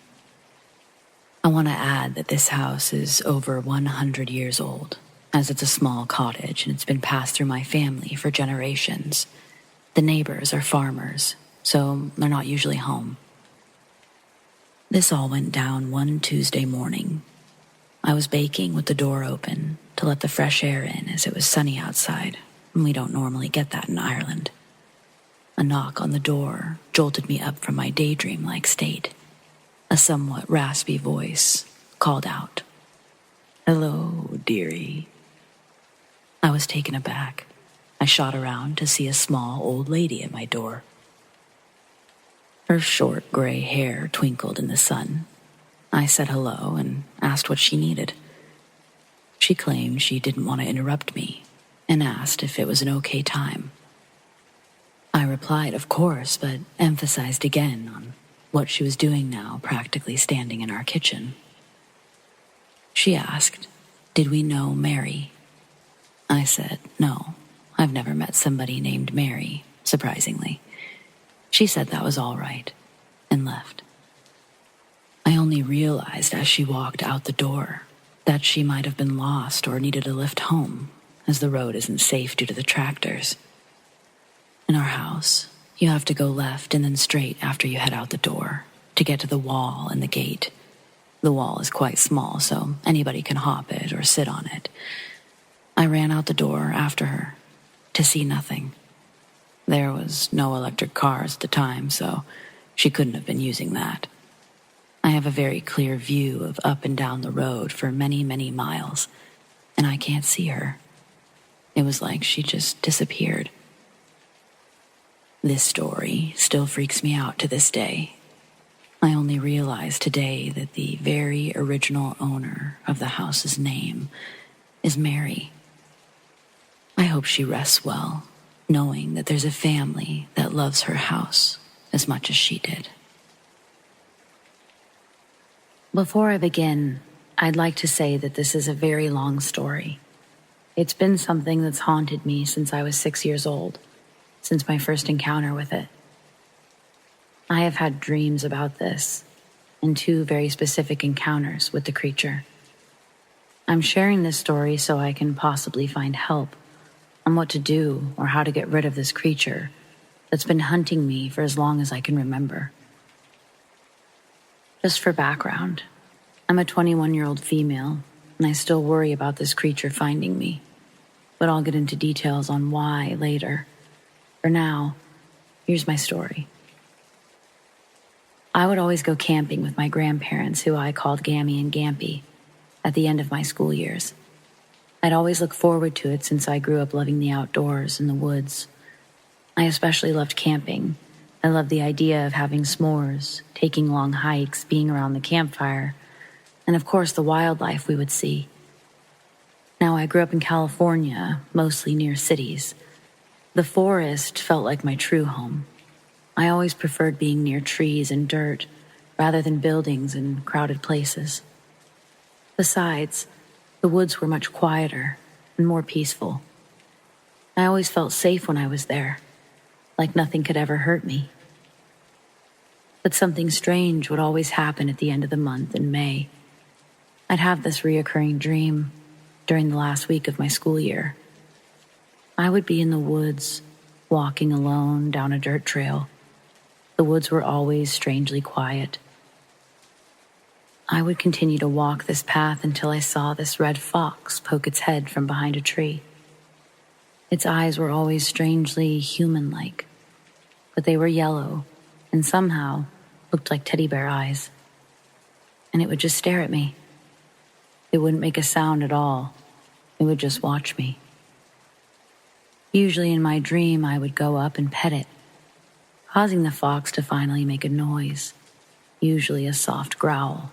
I want to add that this house is over 100 years old, as it's a small cottage and it's been passed through my family for generations. The neighbors are farmers, so they're not usually home. This all went down one Tuesday morning. I was baking with the door open to let the fresh air in as it was sunny outside, and we don't normally get that in Ireland. A knock on the door jolted me up from my daydream-like state. A somewhat raspy voice called out, "Hello, dearie." I was taken aback. I shot around to see a small old lady at my door. Her short gray hair twinkled in the sun. I said hello and asked what she needed. She claimed she didn't want to interrupt me and asked if it was an okay time. I replied, of course, but emphasized again on what she was doing now, practically standing in our kitchen. She asked, did we know Mary? I said, no, I've never met somebody named Mary, surprisingly. She said that was all right and left. I only realized as she walked out the door that she might have been lost or needed a lift home, as the road isn't safe due to the tractors. In our house, you have to go left and then straight after you head out the door to get to the wall and the gate. The wall is quite small, so anybody can hop it or sit on it. I ran out the door after her to see nothing. There was no electric cars at the time, so she couldn't have been using that. I have a very clear view of up and down the road for many, many miles, and I can't see her. It was like she just disappeared. This story still freaks me out to this day. I only realized today that the very original owner of the house's name is Mary. I hope she rests well, knowing that there's a family that loves her house as much as she did. Before I begin, I'd like to say that this is a very long story. It's been something that's haunted me since I was 6 years old, since my first encounter with it. I have had dreams about this, and 2 very specific encounters with the creature. I'm sharing this story so I can possibly find help on what to do or how to get rid of this creature that's been hunting me for as long as I can remember. Just for background, I'm a 21-year-old female, and I still worry about this creature finding me, but I'll get into details on why later. For now, here's my story. I would always go camping with my grandparents, who I called Gammy and Gampy, at the end of my school years. I'd always look forward to it since I grew up loving the outdoors and the woods. I especially loved camping. I loved the idea of having s'mores, taking long hikes, being around the campfire, and of course the wildlife we would see. Now, I grew up in California, mostly near cities. The forest felt like my true home. I always preferred being near trees and dirt rather than buildings and crowded places. Besides, the woods were much quieter and more peaceful. I always felt safe when I was there, like nothing could ever hurt me. But something strange would always happen at the end of the month in May. I'd have this reoccurring dream during the last week of my school year. I would be in the woods, walking alone down a dirt trail. The woods were always strangely quiet. I would continue to walk this path until I saw this red fox poke its head from behind a tree. Its eyes were always strangely human-like, but they were yellow and somehow looked like teddy bear eyes. And it would just stare at me. It wouldn't make a sound at all. It would just watch me. Usually in my dream, I would go up and pet it, causing the fox to finally make a noise, usually a soft growl.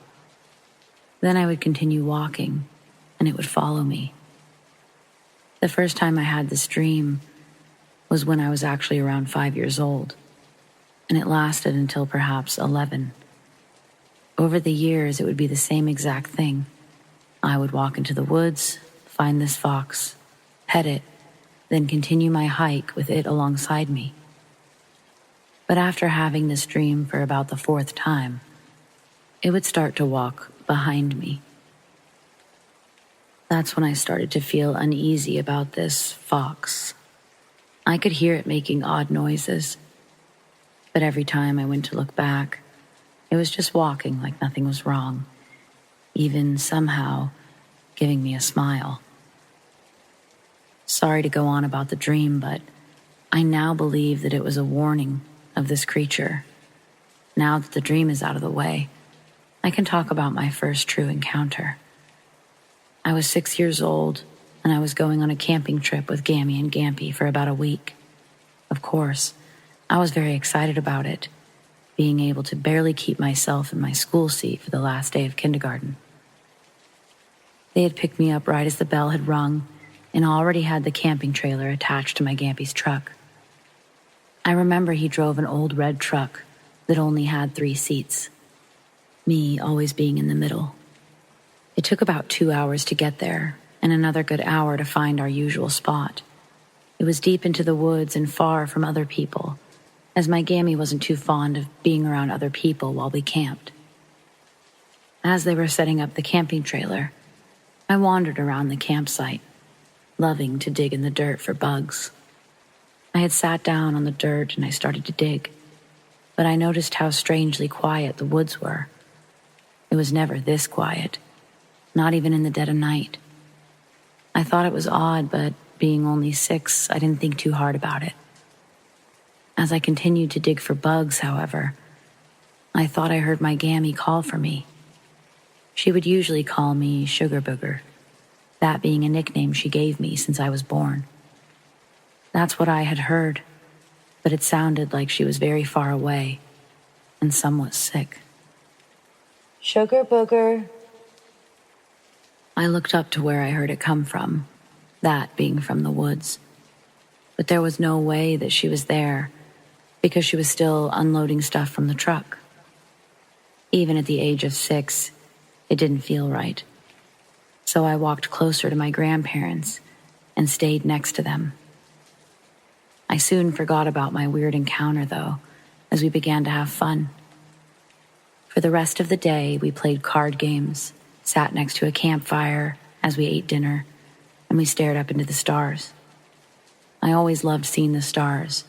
Then I would continue walking, and it would follow me. The first time I had this dream was when I was actually around 5 years old, and it lasted until perhaps 11. Over the years, it would be the same exact thing. I would walk into the woods, find this fox, pet it, then continue my hike with it alongside me. But after having this dream for about the 4th time, it would start to walk behind me. That's when I started to feel uneasy about this fox. I could hear it making odd noises, but every time I went to look back, it was just walking like nothing was wrong, even somehow giving me a smile. Sorry to go on about the dream, but I now believe that it was a warning of this creature. Now that the dream is out of the way, I can talk about my first true encounter. I was 6 years old, and I was going on a camping trip with Gammy and Gampy for about a week. Of course, I was very excited about it, being able to barely keep myself in my school seat for the last day of kindergarten. They had picked me up right as the bell had rung and already had the camping trailer attached to my Gampy's truck. I remember he drove an old red truck that only had 3 seats, me always being in the middle. It took about 2 hours to get there and another good hour to find our usual spot. It was deep into the woods and far from other people, as my Gammy wasn't too fond of being around other people while we camped. As they were setting up the camping trailer, I wandered around the campsite, loving to dig in the dirt for bugs. I had sat down on the dirt and I started to dig, but I noticed how strangely quiet the woods were. It was never this quiet, not even in the dead of night. I thought it was odd, but being only 6, I didn't think too hard about it. As I continued to dig for bugs, however, I thought I heard my Gammy call for me. She would usually call me Sugar Booger, that being a nickname she gave me since I was born. That's what I had heard, but it sounded like she was very far away and somewhat sick. Sugar Booger. I looked up to where I heard it come from, that being from the woods. But there was no way that she was there because she was still unloading stuff from the truck. Even at the age of 6, it didn't feel right. So I walked closer to my grandparents and stayed next to them. I soon forgot about my weird encounter, though, as we began to have fun. For the rest of the day, we played card games, sat next to a campfire as we ate dinner, and we stared up into the stars. I always loved seeing the stars.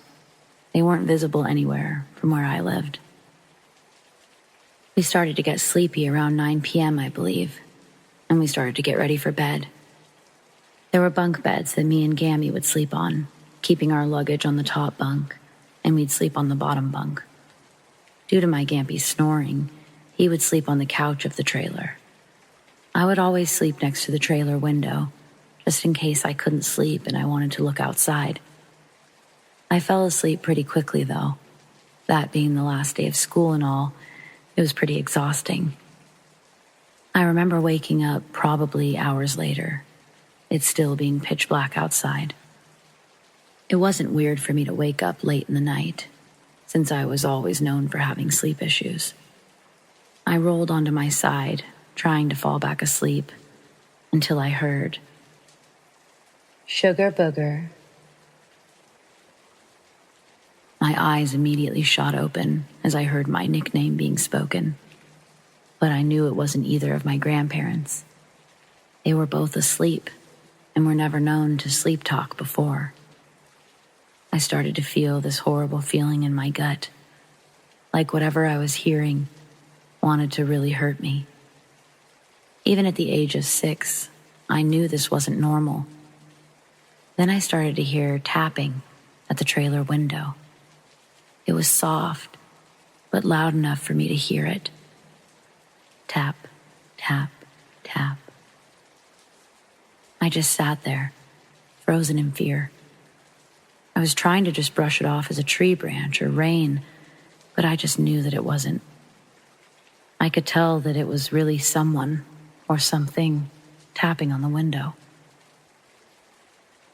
They weren't visible anywhere from where I lived. We started to get sleepy around 9 p.m., I believe, and we started to get ready for bed. There were bunk beds that me and Gammy would sleep on, keeping our luggage on the top bunk, and we'd sleep on the bottom bunk. Due to my Gampy's snoring, he would sleep on the couch of the trailer. I would always sleep next to the trailer window, just in case I couldn't sleep and I wanted to look outside. I fell asleep pretty quickly, though. That being the last day of school and all, it was pretty exhausting. I remember waking up probably hours later, it still being pitch black outside. It wasn't weird for me to wake up late in the night, since I was always known for having sleep issues. I rolled onto my side, trying to fall back asleep, until I heard, "Sugar Booger." My eyes immediately shot open as I heard my nickname being spoken, but I knew it wasn't either of my grandparents. They were both asleep and were never known to sleep talk before. I started to feel this horrible feeling in my gut, like whatever I was hearing wanted to really hurt me. Even at the age of 6, I knew this wasn't normal. Then I started to hear tapping at the trailer window. It was soft, but loud enough for me to hear it. Tap, tap, tap. I just sat there, frozen in fear. I was trying to just brush it off as a tree branch or rain, but I just knew that it wasn't. I could tell that it was really someone or something tapping on the window.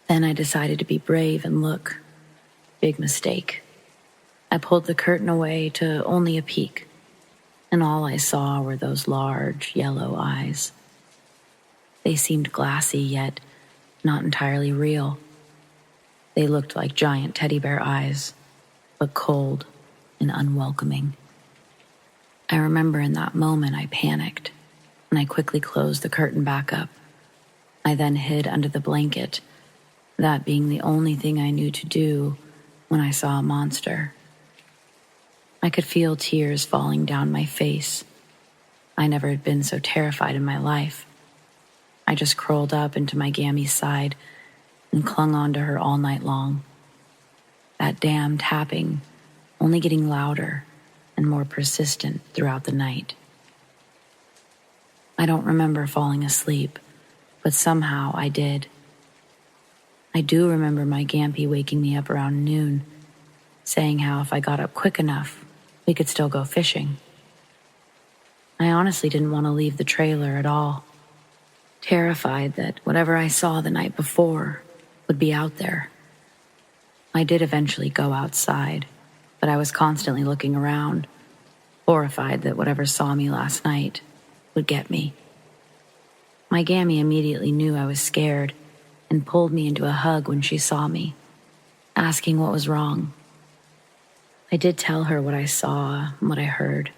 Then I decided to be brave and look. Big mistake. I pulled the curtain away to only a peek, and all I saw were those large yellow eyes. They seemed glassy, yet not entirely real. They looked like giant teddy bear eyes, but cold and unwelcoming. I remember in that moment I panicked, and I quickly closed the curtain back up. I then hid under the blanket, that being the only thing I knew to do when I saw a monster. I could feel tears falling down my face. I never had been so terrified in my life. I just curled up into my Gammy's side and clung onto her all night long. That damn tapping only getting louder and more persistent throughout the night. I don't remember falling asleep, but somehow I did. I do remember my Gampy waking me up around noon, saying how if I got up quick enough, we could still go fishing. I honestly didn't want to leave the trailer at all, terrified that whatever I saw the night before would be out there. I did eventually go outside, but I was constantly looking around, horrified that whatever saw me last night would get me. My Gammy immediately knew I was scared and pulled me into a hug when she saw me, asking what was wrong. I did tell her what I saw and what I heard,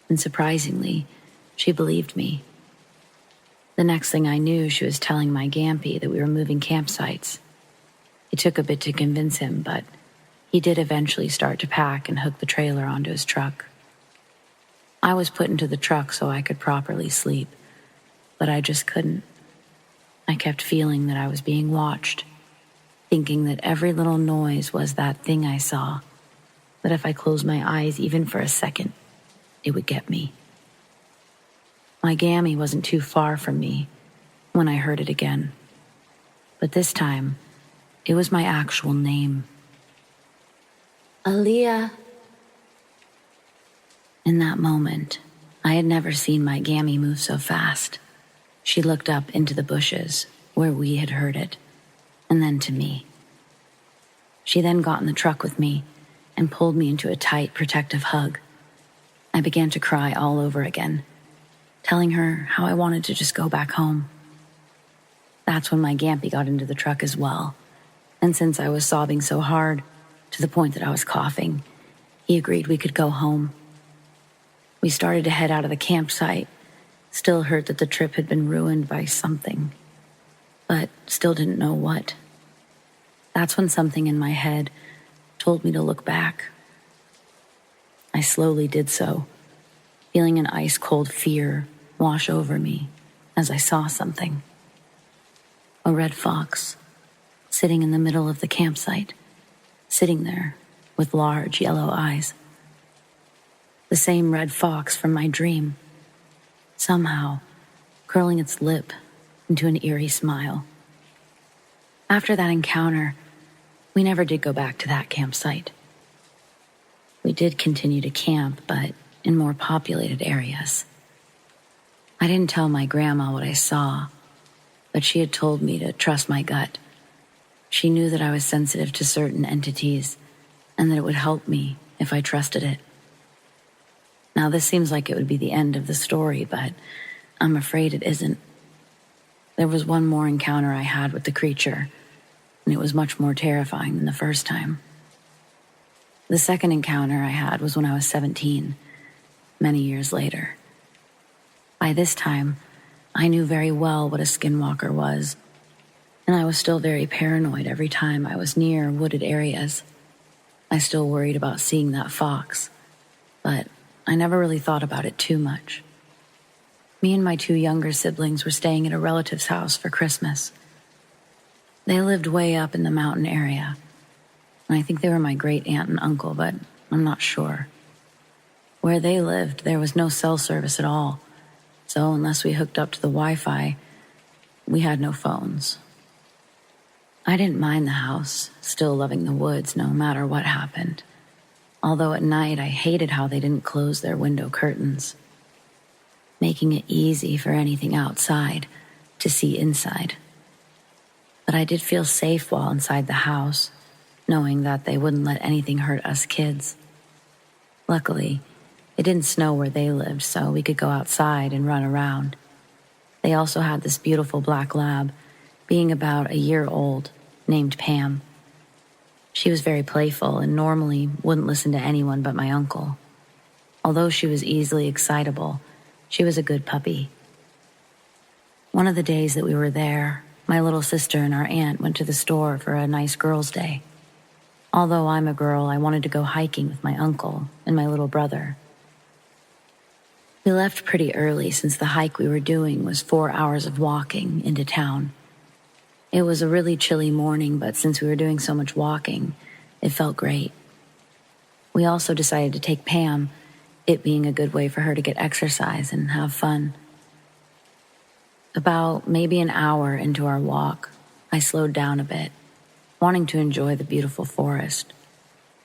and surprisingly, she believed me. The next thing I knew, she was telling my Gampy that we were moving campsites. It took a bit to convince him, but he did eventually start to pack and hook the trailer onto his truck. I was put into the truck so I could properly sleep, but I just couldn't. I kept feeling that I was being watched, thinking that every little noise was that thing I saw, that if I closed my eyes even for a second, it would get me. My Gammy wasn't too far from me when I heard it again, but this time, it was my actual name. Aaliyah. In that moment, I had never seen my Gammy move so fast. She looked up into the bushes where we had heard it, and then to me. She then got in the truck with me and pulled me into a tight, protective hug. I began to cry all over again, telling her how I wanted to just go back home. That's when my Gampy got into the truck as well, and since I was sobbing so hard, to the point that I was coughing, he agreed we could go home. We started to head out of the campsite, still hurt that the trip had been ruined by something, but still didn't know what. That's when something in my head told me to look back. I slowly did so, feeling an ice-cold fear wash over me as I saw something. A red fox, sitting in the middle of the campsite, sitting there with large yellow eyes. The same red fox from my dream, somehow curling its lip into an eerie smile. After that encounter, we never did go back to that campsite. We did continue to camp, but in more populated areas. I didn't tell my grandma what I saw, but she had told me to trust my gut. She knew that I was sensitive to certain entities and that it would help me if I trusted it. Now, this seems like it would be the end of the story, but I'm afraid it isn't. There was one more encounter I had with the creature, and it was much more terrifying than the first time. The second encounter I had was when I was 17, many years later. By this time, I knew very well what a skinwalker was, and I was still very paranoid every time I was near wooded areas. I still worried about seeing that fox, but I never really thought about it too much. Me and my two younger siblings were staying at a relative's house for Christmas. They lived way up in the mountain area, and I think they were my great aunt and uncle, but I'm not sure. Where they lived, there was no cell service at all, so unless we hooked up to the Wi-Fi, we had no phones. I didn't mind the house, still loving the woods no matter what happened. Although at night I hated how they didn't close their window curtains, making it easy for anything outside to see inside. But I did feel safe while inside the house, knowing that they wouldn't let anything hurt us kids. Luckily, it didn't snow where they lived, so we could go outside and run around. They also had this beautiful black lab, being about a year old, named Pam. She was very playful and normally wouldn't listen to anyone but my uncle. Although she was easily excitable, she was a good puppy. One of the days that we were there, my little sister and our aunt went to the store for a nice girls' day. Although I'm a girl, I wanted to go hiking with my uncle and my little brother. We left pretty early since the hike we were doing was 4 hours of walking into town. It was a really chilly morning, but since we were doing so much walking, it felt great. We also decided to take Pam, it being a good way for her to get exercise and have fun. About maybe an hour into our walk, I slowed down a bit, wanting to enjoy the beautiful forest.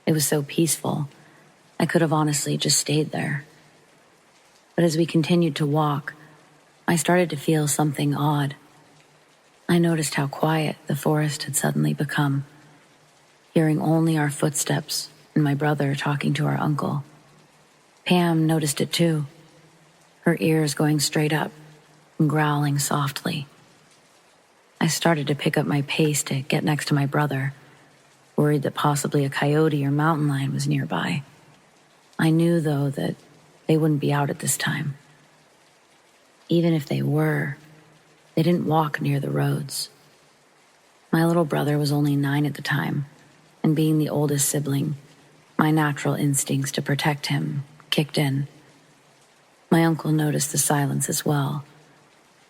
It was so peaceful, I could have honestly just stayed there. But as we continued to walk, I started to feel something odd. I noticed how quiet the forest had suddenly become, hearing only our footsteps and my brother talking to our uncle. Pam noticed it too, her ears going straight up and growling softly. I started to pick up my pace to get next to my brother, worried that possibly a coyote or mountain lion was nearby. I knew, though, that they wouldn't be out at this time. Even if they were, they didn't walk near the roads. My little brother was only 9 at the time, and being the oldest sibling, my natural instincts to protect him kicked in. My uncle noticed the silence as well,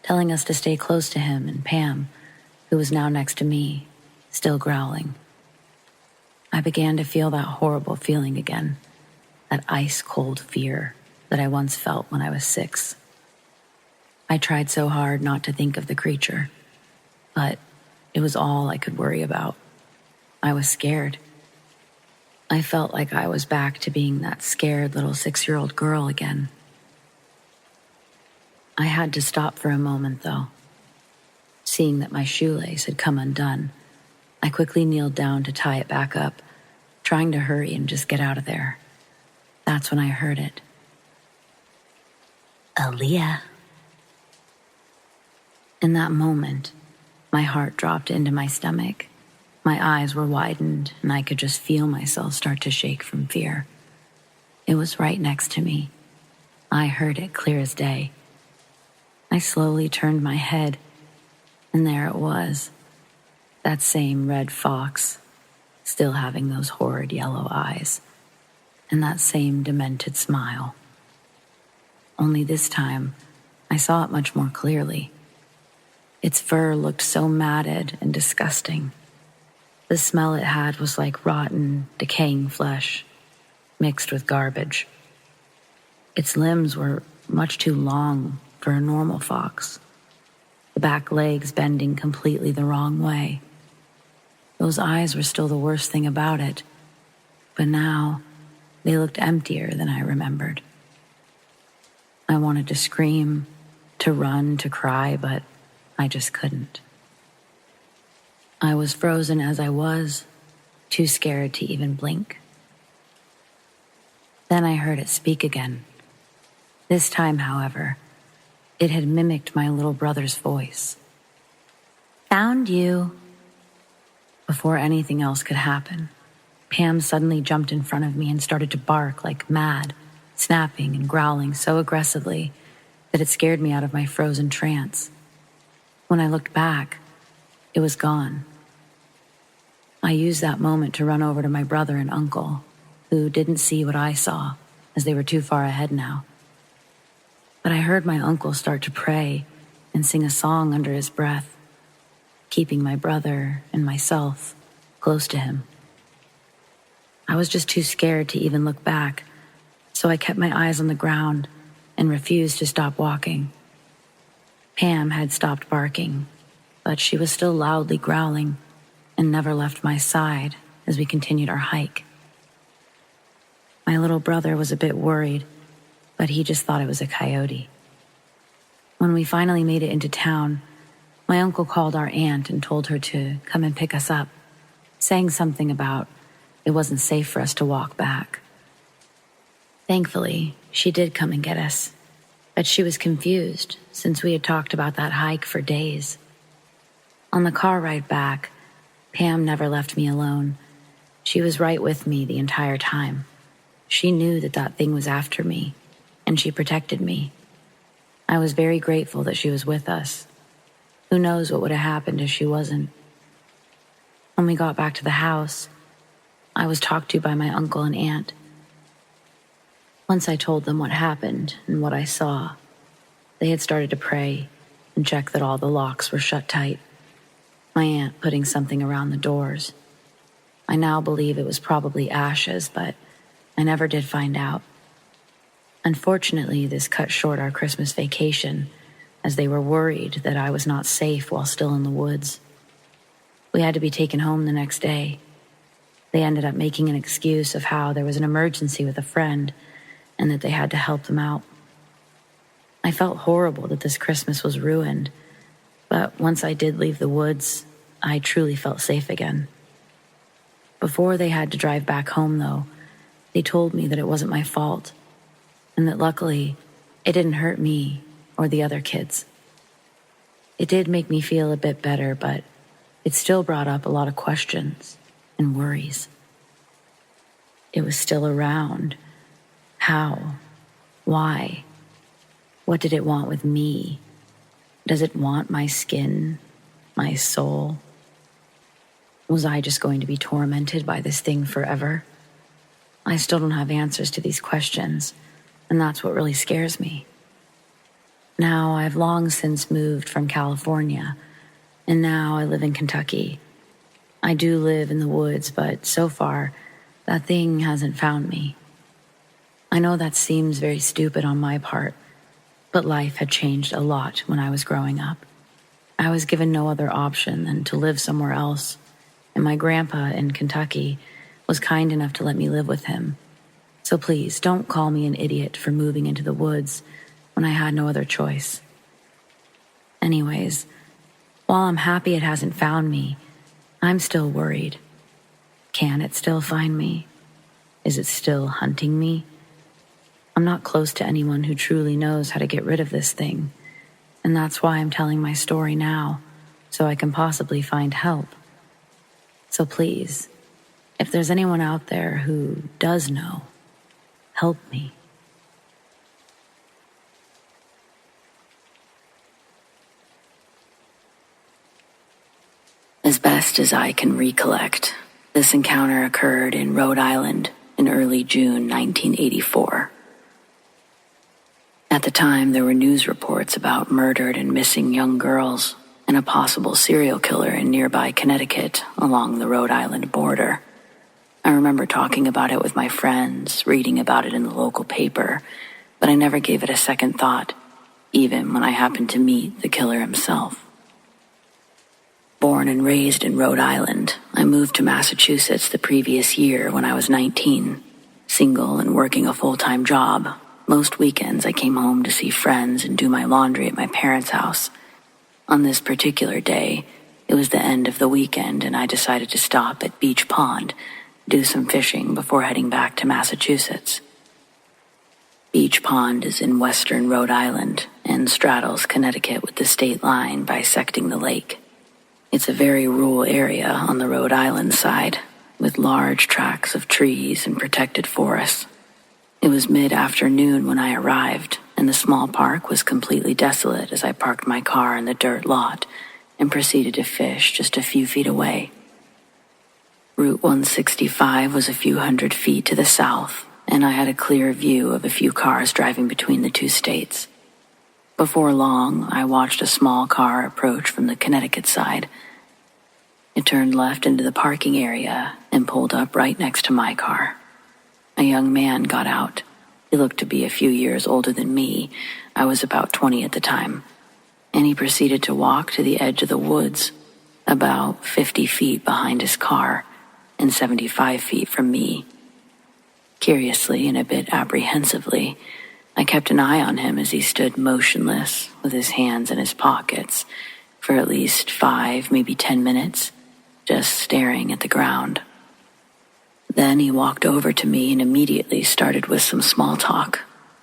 telling us to stay close to him and Pam, who was now next to me, still growling. I began to feel that horrible feeling again, that ice-cold fear that I once felt when I was 6. I tried so hard not to think of the creature, but it was all I could worry about. I was scared. I felt like I was back to being that scared little 6-year-old girl again. I had to stop for a moment, though. Seeing that my shoelace had come undone, I quickly kneeled down to tie it back up, trying to hurry and just get out of there. That's when I heard it. Aaliyah. In that moment, my heart dropped into my stomach. My eyes were widened, and I could just feel myself start to shake from fear. It was right next to me. I heard it clear as day. I slowly turned my head, and there it was. That same red fox, still having those horrid yellow eyes, and that same demented smile. Only this time, I saw it much more clearly. Its fur looked so matted and disgusting. The smell it had was like rotten, decaying flesh, mixed with garbage. Its limbs were much too long for a normal fox, the back legs bending completely the wrong way. Those eyes were still the worst thing about it, but now they looked emptier than I remembered. I wanted to scream, to run, to cry, but I just couldn't. I was frozen as I was, too scared to even blink. Then I heard it speak again. This time, however, it had mimicked my little brother's voice. "Found you." Before anything else could happen, Pam suddenly jumped in front of me and started to bark like mad, snapping and growling so aggressively that it scared me out of my frozen trance. When I looked back, it was gone. I used that moment to run over to my brother and uncle, who didn't see what I saw, as they were too far ahead now. But I heard my uncle start to pray and sing a song under his breath, keeping my brother and myself close to him. I was just too scared to even look back, so I kept my eyes on the ground and refused to stop walking. Pam had stopped barking, but she was still loudly growling and never left my side as we continued our hike. My little brother was a bit worried, but he just thought it was a coyote. When we finally made it into town, my uncle called our aunt and told her to come and pick us up, saying something about it wasn't safe for us to walk back. Thankfully, she did come and get us, but she was confused since we had talked about that hike for days. On the car ride back, Pam never left me alone. She was right with me the entire time. She knew that that thing was after me, and she protected me. I was very grateful that she was with us. Who knows what would have happened if she wasn't. When we got back to the house, I was talked to by my uncle and aunt. Once I told them what happened and what I saw, they had started to pray and check that all the locks were shut tight. My aunt putting something around the doors. I now believe it was probably ashes, but I never did find out. Unfortunately, this cut short our Christmas vacation, as they were worried that I was not safe while still in the woods. We had to be taken home the next day. They ended up making an excuse of how there was an emergency with a friend and that they had to help them out. I felt horrible that this Christmas was ruined, but once I did leave the woods, I truly felt safe again. Before they had to drive back home, though, they told me that it wasn't my fault, and that luckily, it didn't hurt me or the other kids. It did make me feel a bit better, but it still brought up a lot of questions and worries. It was still around. How? Why? What did it want with me? Does it want my skin, my soul? Was I just going to be tormented by this thing forever? I still don't have answers to these questions, and that's what really scares me. Now, I've long since moved from California, and now I live in Kentucky. I do live in the woods, but so far, that thing hasn't found me. I know that seems very stupid on my part, but life had changed a lot when I was growing up. I was given no other option than to live somewhere else, and my grandpa in Kentucky was kind enough to let me live with him. So please, don't call me an idiot for moving into the woods when I had no other choice. Anyways, while I'm happy it hasn't found me, I'm still worried. Can it still find me? Is it still hunting me? I'm not close to anyone who truly knows how to get rid of this thing, and that's why I'm telling my story now, so I can possibly find help. So please, if there's anyone out there who does know, help me. As best as I can recollect, this encounter occurred in Rhode Island in early June 1984. At the time, there were news reports about murdered and missing young girls and a possible serial killer in nearby Connecticut along the Rhode Island border. I remember talking about it with my friends, reading about it in the local paper, but I never gave it a second thought, even when I happened to meet the killer himself. Born and raised in Rhode Island, I moved to Massachusetts the previous year when I was 19, single and working a full-time job. Most weekends I came home to see friends and do my laundry at my parents' house. On this particular day, it was the end of the weekend and I decided to stop at Beach Pond, do some fishing before heading back to Massachusetts. Beach Pond is in western Rhode Island and straddles Connecticut with the state line bisecting the lake. It's a very rural area on the Rhode Island side, with large tracts of trees and protected forests. It was mid-afternoon when I arrived, and the small park was completely desolate as I parked my car in the dirt lot and proceeded to fish just a few feet away. Route 165 was a few hundred feet to the south, and I had a clear view of a few cars driving between the two states. Before long, I watched a small car approach from the Connecticut side. It turned left into the parking area and pulled up right next to my car. A young man got out. He looked to be a few years older than me. I was about 20 at the time. And he proceeded to walk to the edge of the woods, about 50 feet behind his car and 75 feet from me. Curiously and a bit apprehensively, I kept an eye on him as he stood motionless with his hands in his pockets for at least 5, maybe 10 minutes, just staring at the ground. Then he walked over to me and immediately started with some small talk,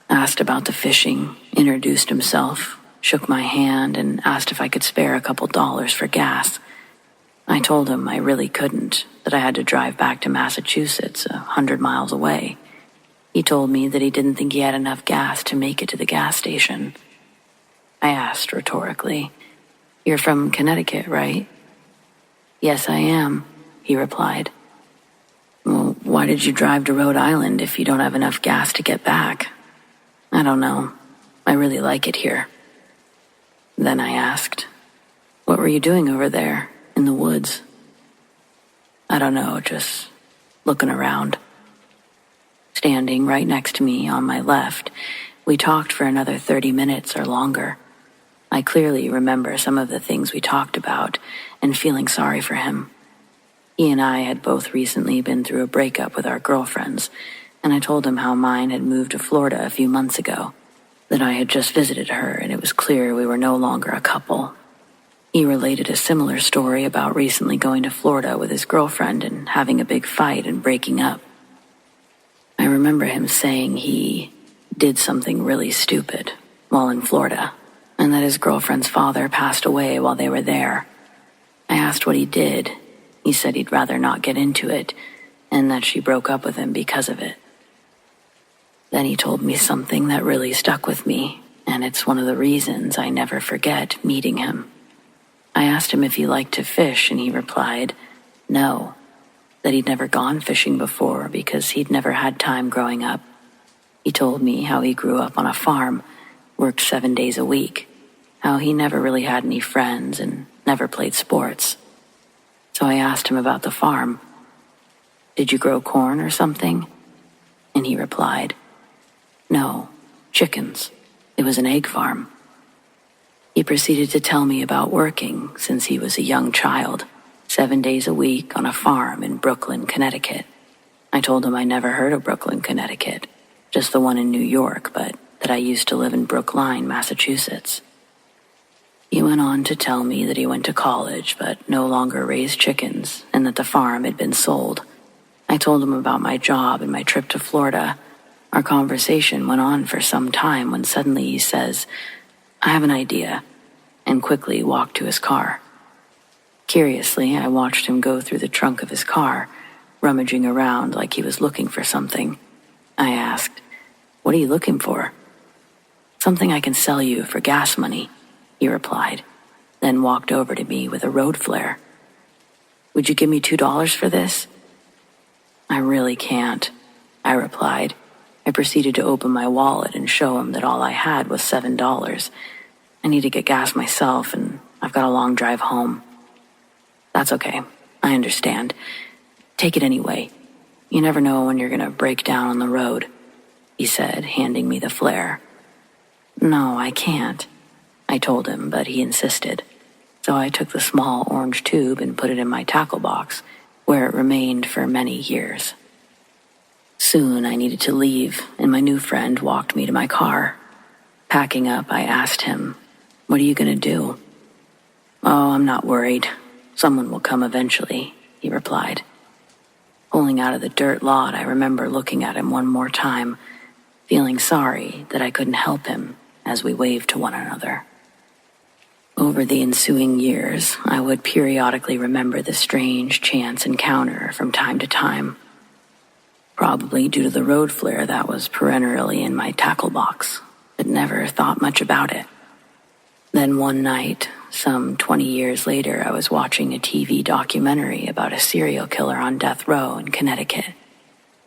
asked about the fishing, introduced himself, shook my hand, and asked if I could spare a couple dollars for gas. I told him I really couldn't, that I had to drive back to Massachusetts 100 miles away. He told me that he didn't think he had enough gas to make it to the gas station. I asked rhetorically, "You're from Connecticut, right?" "Yes, I am," he replied. "Well, why did you drive to Rhode Island if you don't have enough gas to get back?" "I don't know. I really like it here." Then I asked, "What were you doing over there, in the woods?" "I don't know, just looking around." Standing right next to me on my left, we talked for another 30 minutes or longer. I clearly remember some of the things we talked about and feeling sorry for him. He and I had both recently been through a breakup with our girlfriends, and I told him how mine had moved to Florida a few months ago, that I had just visited her and it was clear we were no longer a couple. He related a similar story about recently going to Florida with his girlfriend and having a big fight and breaking up. I remember him saying he did something really stupid while in Florida, and that his girlfriend's father passed away while they were there. I asked what he did. He said he'd rather not get into it, and that she broke up with him because of it. Then he told me something that really stuck with me, and it's one of the reasons I never forget meeting him. I asked him if he liked to fish, and he replied, no, that he'd never gone fishing before because he'd never had time growing up. He told me how he grew up on a farm, worked 7 days a week, how he never really had any friends and never played sports. So I asked him about the farm. Did you grow corn or something? And he replied, no, chickens. It was an egg farm. He proceeded to tell me about working since he was a young child, 7 days a week on a farm in Brooklyn, Connecticut. I told him I never heard of Brooklyn, Connecticut, just the one in New York, but that I used to live in Brookline, Massachusetts. He went on to tell me that he went to college but no longer raised chickens and that the farm had been sold. I told him about my job and my trip to Florida. Our conversation went on for some time when suddenly he says, I have an idea, and quickly walked to his car. Curiously, I watched him go through the trunk of his car, rummaging around like he was looking for something. I asked, what are you looking for? Something I can sell you for gas money, he replied, then walked over to me with a road flare. Would you give me $2 for this? I really can't, I replied. I proceeded to open my wallet and show him that all I had was $7. I need to get gas myself, and I've got a long drive home. That's okay. I understand. Take it anyway. You never know when you're going to break down on the road, he said, handing me the flare. No, I can't, I told him, but he insisted. So I took the small orange tube and put it in my tackle box, where it remained for many years. Soon I needed to leave, and my new friend walked me to my car. Packing up, I asked him, what are you going to do? Oh, I'm not worried. Someone will come eventually, he replied. Pulling out of the dirt lot, I remember looking at him one more time, feeling sorry that I couldn't help him as we waved to one another. Over the ensuing years, I would periodically remember the strange chance encounter from time to time, probably due to the road flare that was perennially in my tackle box, but never thought much about it. Then one night, some 20 years later, I was watching a TV documentary about a serial killer on death row in Connecticut.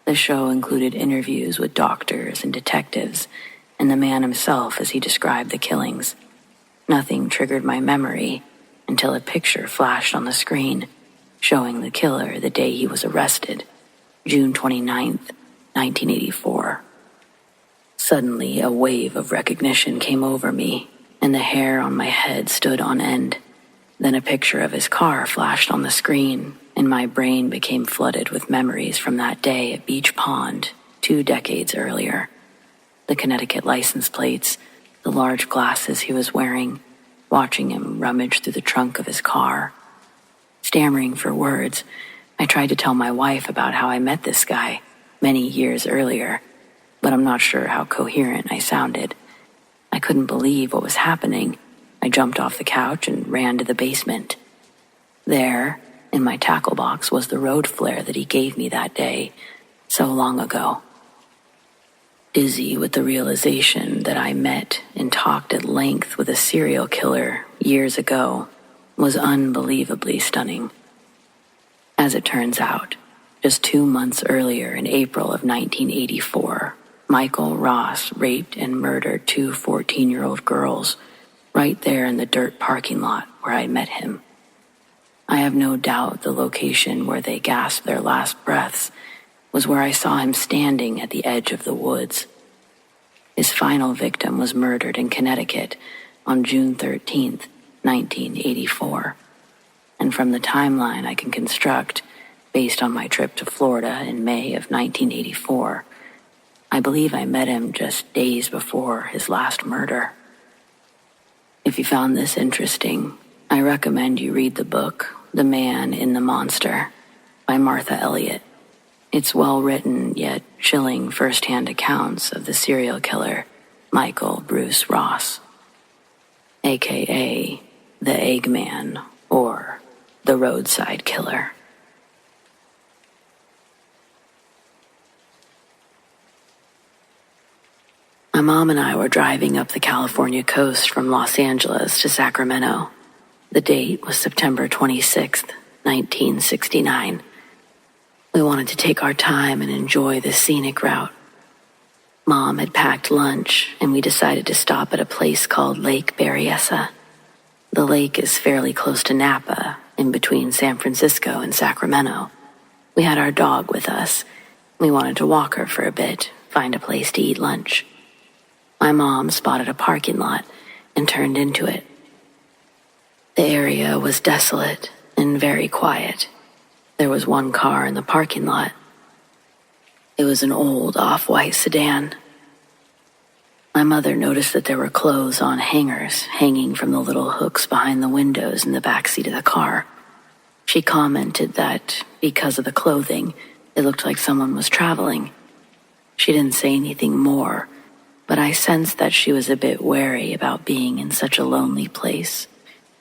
The show included interviews with doctors and detectives, and the man himself as he described the killings. Nothing triggered my memory until a picture flashed on the screen, showing the killer the day he was arrested, June 29th, 1984. Suddenly, a wave of recognition came over me, and the hair on my head stood on end. Then a picture of his car flashed on the screen, and my brain became flooded with memories from that day at Beach Pond 2 decades earlier. The Connecticut license plates, the large glasses he was wearing, watching him rummage through the trunk of his car. Stammering for words, I tried to tell my wife about how I met this guy many years earlier, but I'm not sure how coherent I sounded. I couldn't believe what was happening. I jumped off the couch and ran to the basement. There, in my tackle box, was the road flare that he gave me that day, so long ago. Dizzy with the realization that I met and talked at length with a serial killer years ago was unbelievably stunning. As it turns out, just 2 months earlier in April of 1984, Michael Ross raped and murdered 2 14-year-old girls right there in the dirt parking lot where I met him. I have no doubt the location where they gasped their last breaths was where I saw him standing at the edge of the woods. His final victim was murdered in Connecticut on June 13th, 1984. And from the timeline I can construct, based on my trip to Florida in May of 1984. I believe I met him just days before his last murder. If you found this interesting, I recommend you read the book, The Man in the Monster, by Martha Elliott. It's well-written, yet chilling first-hand accounts of the serial killer, Michael Bruce Ross, a.k.a. the Eggman, or the Roadside Killer. My mom and I were driving up the California coast from Los Angeles to Sacramento. The date was September 26th, 1969. We wanted to take our time and enjoy the scenic route. Mom had packed lunch, and we decided to stop at a place called Lake Berryessa. The lake is fairly close to Napa, in between San Francisco and Sacramento. We had our dog with us. We wanted to walk her for a bit, find a place to eat lunch. My mom spotted a parking lot and turned into it. The area was desolate and very quiet. There was one car in the parking lot. It was an old off-white sedan. My mother noticed that there were clothes on hangers hanging from the little hooks behind the windows in the back seat of the car. She commented that because of the clothing, it looked like someone was traveling. She didn't say anything more, but I sensed that she was a bit wary about being in such a lonely place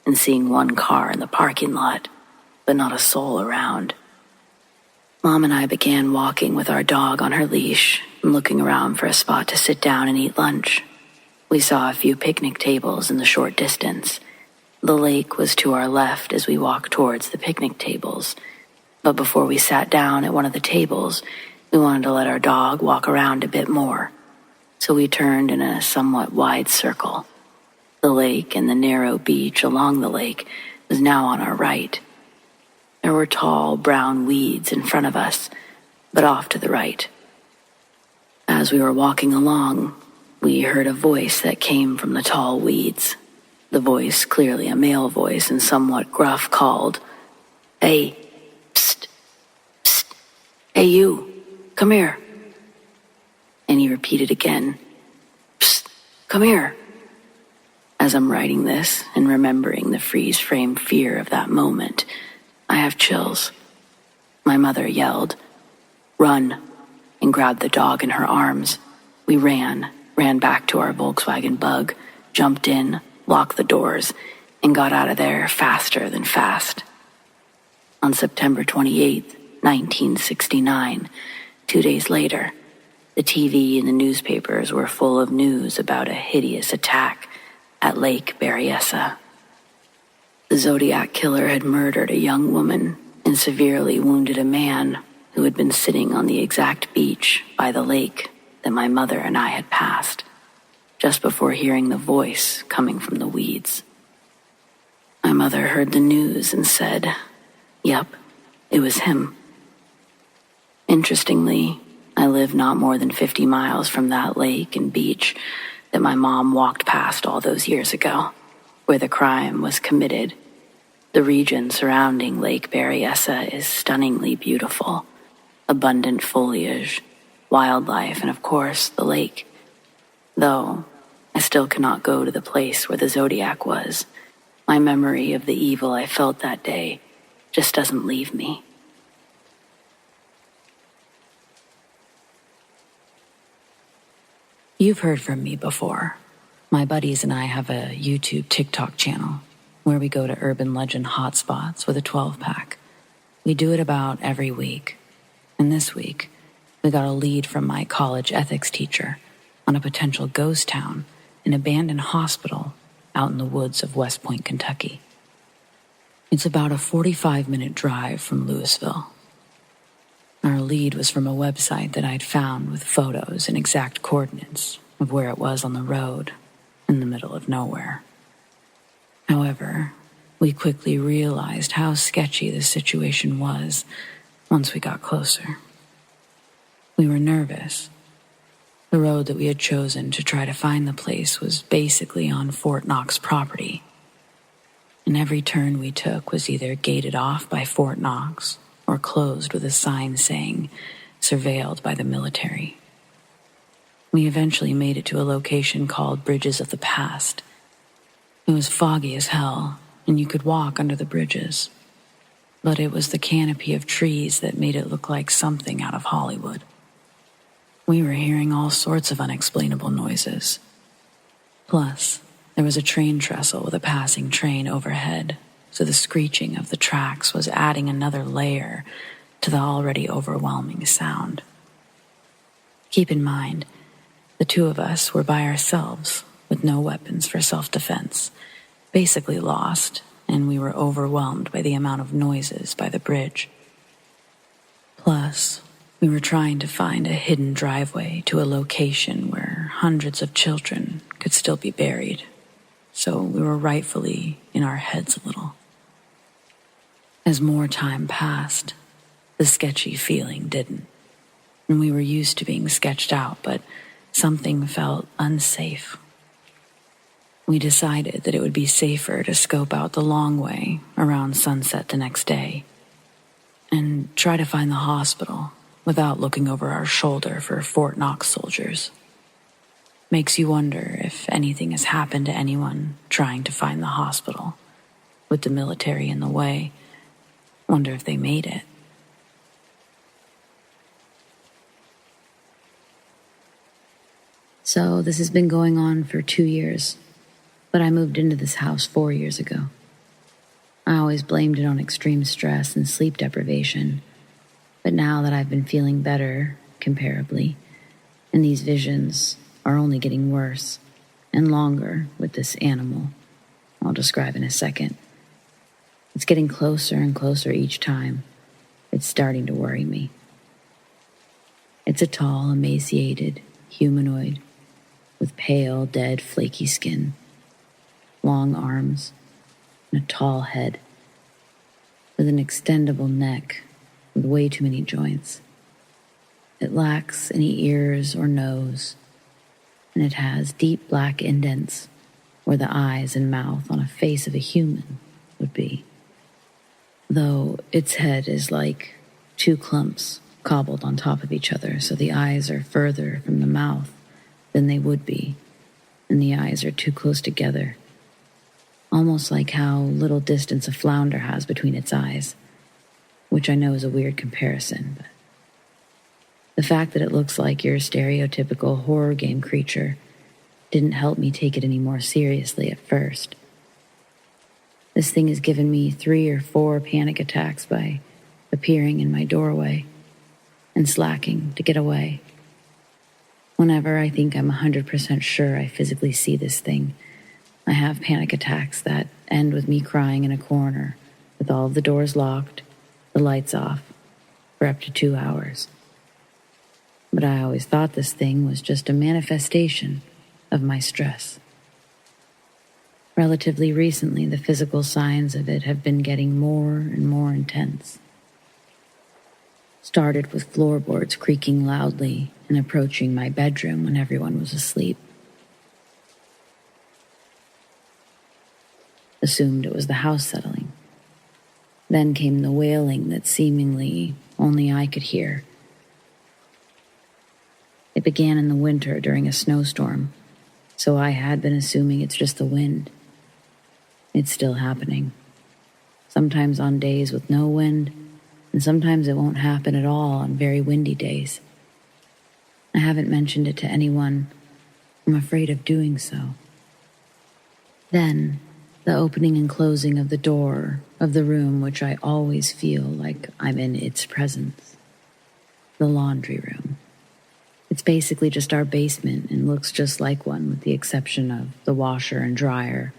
and seeing one car in the parking lot, but not a soul around. Mom and I began walking with our dog on her leash and looking around for a spot to sit down and eat lunch. We saw a few picnic tables in the short distance. The lake was to our left as we walked towards the picnic tables, but before we sat down at one of the tables, we wanted to let our dog walk around a bit more. So we turned in a somewhat wide circle. The lake and the narrow beach along the lake was now on our right. There were tall brown weeds in front of us, but off to the right. As we were walking along, we heard a voice that came from the tall weeds. The voice, clearly a male voice and somewhat gruff, called, "Hey, psst, psst, hey you, come here." And he repeated again, "Psst, come here." As I'm writing this and remembering the freeze-frame fear of that moment, I have chills. My mother yelled, "Run," and grabbed the dog in her arms. We ran back to our Volkswagen Bug, jumped in, locked the doors, and got out of there faster than fast. On September 28th, 1969, 2 days later, the TV and the newspapers were full of news about a hideous attack at Lake Berryessa. The Zodiac killer had murdered a young woman and severely wounded a man who had been sitting on the exact beach by the lake that my mother and I had passed, just before hearing the voice coming from the weeds. My mother heard the news and said, "Yep, it was him." Interestingly, I live not more than 50 miles from that lake and beach that my mom walked past all those years ago, where the crime was committed. The region surrounding Lake Berryessa is stunningly beautiful. Abundant foliage, wildlife, and of course, the lake. Though, I still cannot go to the place where the Zodiac was. My memory of the evil I felt that day just doesn't leave me. You've heard from me before. My buddies and I have a YouTube TikTok channel where we go to urban legend hotspots with a 12-pack. We do it about every week. And this week, we got a lead from my college ethics teacher on a potential ghost town, an abandoned hospital out in the woods of West Point, Kentucky. It's about a 45-minute drive from Louisville. Our lead was from a website that I'd found with photos and exact coordinates of where it was on the road in the middle of nowhere. However, we quickly realized how sketchy the situation was once we got closer. We were nervous. The road that we had chosen to try to find the place was basically on Fort Knox property, and every turn we took was either gated off by Fort Knox or closed with a sign saying, "Surveilled by the military." We eventually made it to a location called Bridges of the Past. It was foggy as hell, and you could walk under the bridges. But it was the canopy of trees that made it look like something out of Hollywood. We were hearing all sorts of unexplainable noises. Plus, there was a train trestle with a passing train overhead, so the screeching of the tracks was adding another layer to the already overwhelming sound. Keep in mind, the two of us were by ourselves, with no weapons for self-defense, basically lost, and we were overwhelmed by the amount of noises by the bridge. Plus, we were trying to find a hidden driveway to a location where hundreds of children could still be buried, so we were rightfully in our heads a little. As more time passed, the sketchy feeling didn't, and we were used to being sketched out, but something felt unsafe. We decided that it would be safer to scope out the long way around sunset the next day and try to find the hospital without looking over our shoulder for Fort Knox soldiers. Makes you wonder if anything has happened to anyone trying to find the hospital. With the military in the way, wonder if they made it. So this has been going on for 2 years, but I moved into this house 4 years ago. I always blamed it on extreme stress and sleep deprivation, but now that I've been feeling better, comparably, and these visions are only getting worse and longer with this animal I'll describe in a second. It's getting closer and closer each time. It's starting to worry me. It's a tall, emaciated humanoid with pale, dead, flaky skin, long arms, and a tall head with an extendable neck with way too many joints. It lacks any ears or nose, and it has deep black indents where the eyes and mouth on a face of a human would be, though its head is like two clumps cobbled on top of each other, so the eyes are further from the mouth than they would be, and the eyes are too close together, almost like how little distance a flounder has between its eyes, which I know is a weird comparison, but the fact that it looks like your stereotypical horror game creature didn't help me take it any more seriously at first. This thing has given me 3 or 4 panic attacks by appearing in my doorway and slacking to get away. Whenever I think I'm 100% sure I physically see this thing, I have panic attacks that end with me crying in a corner with all of the doors locked, the lights off, for up to 2 hours. But I always thought this thing was just a manifestation of my stress. Relatively recently, the physical signs of it have been getting more and more intense. Started with floorboards creaking loudly and approaching my bedroom when everyone was asleep. Assumed it was the house settling. Then came the wailing that seemingly only I could hear. It began in the winter during a snowstorm, so I had been assuming it's just the wind. It's still happening. Sometimes on days with no wind, and sometimes it won't happen at all on very windy days. I haven't mentioned it to anyone. I'm afraid of doing so. Then, the opening and closing of the door of the room which I always feel like I'm in its presence. The laundry room. It's basically just our basement and looks just like one with the exception of the washer and dryer,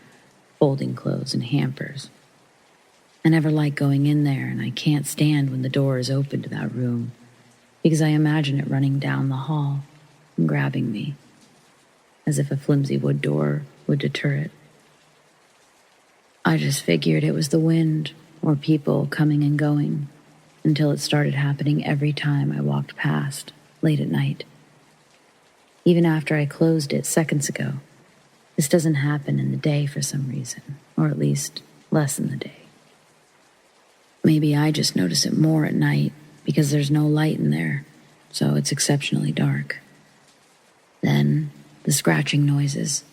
folding clothes and hampers. I never like going in there, and I can't stand when the door is open to that room because I imagine it running down the hall and grabbing me, as if a flimsy wood door would deter it. I just figured it was the wind or people coming and going until it started happening every time I walked past late at night. Even after I closed it seconds ago, this doesn't happen in the day for some reason, or at least less in the day. Maybe I just notice it more at night because there's no light in there, so it's exceptionally dark. Then, the scratching noises.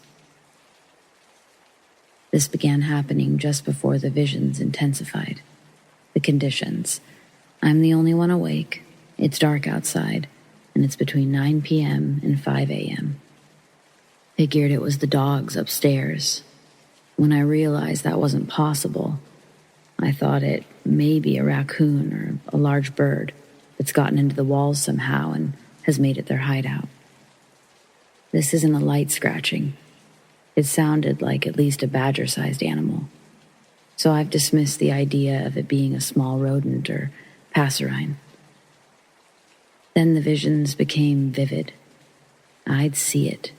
This began happening just before the visions intensified. The conditions. I'm the only one awake. It's dark outside, and it's between 9 p.m. and 5 a.m. Figured it was the dogs upstairs. When I realized that wasn't possible, I thought it may be a raccoon or a large bird that's gotten into the walls somehow and has made it their hideout. This isn't a light scratching. It sounded like at least a badger-sized animal. So I've dismissed the idea of it being a small rodent or passerine. Then the visions became vivid. I'd see it.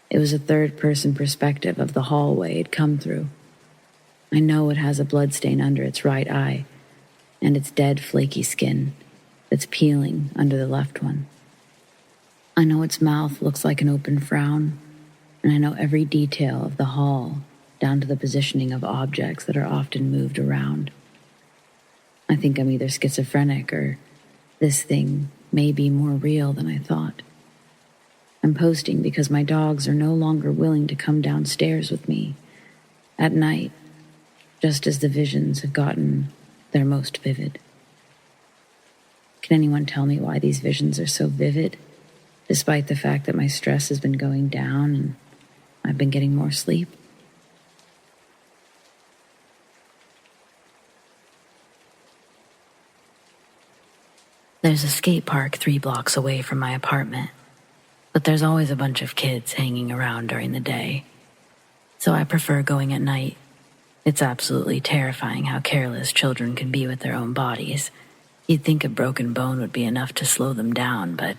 It was a third-person perspective of the hallway it'd come through. I know it has a bloodstain under its right eye, and its dead, flaky skin that's peeling under the left one. I know its mouth looks like an open frown, and I know every detail of the hall, down to the positioning of objects that are often moved around. I think I'm either schizophrenic or this thing may be more real than I thought. I'm posting because my dogs are no longer willing to come downstairs with me at night, just as the visions have gotten their most vivid. Can anyone tell me why these visions are so vivid, despite the fact that my stress has been going down and I've been getting more sleep? There's a skate park 3 blocks away from my apartment, but there's always a bunch of kids hanging around during the day, so I prefer going at night. It's absolutely terrifying how careless children can be with their own bodies. You'd think a broken bone would be enough to slow them down, but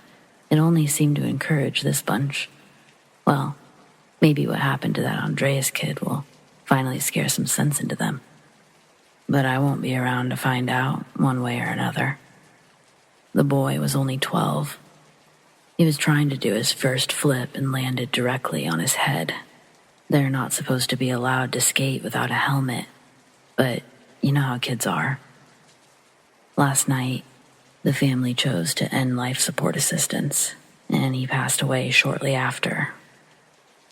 it only seemed to encourage this bunch. Well, maybe what happened to that Andreas kid will finally scare some sense into them. But I won't be around to find out one way or another. The boy was only 12. He was trying to do his first flip and landed directly on his head. They're not supposed to be allowed to skate without a helmet, but you know how kids are. Last night, the family chose to end life support assistance, and he passed away shortly after.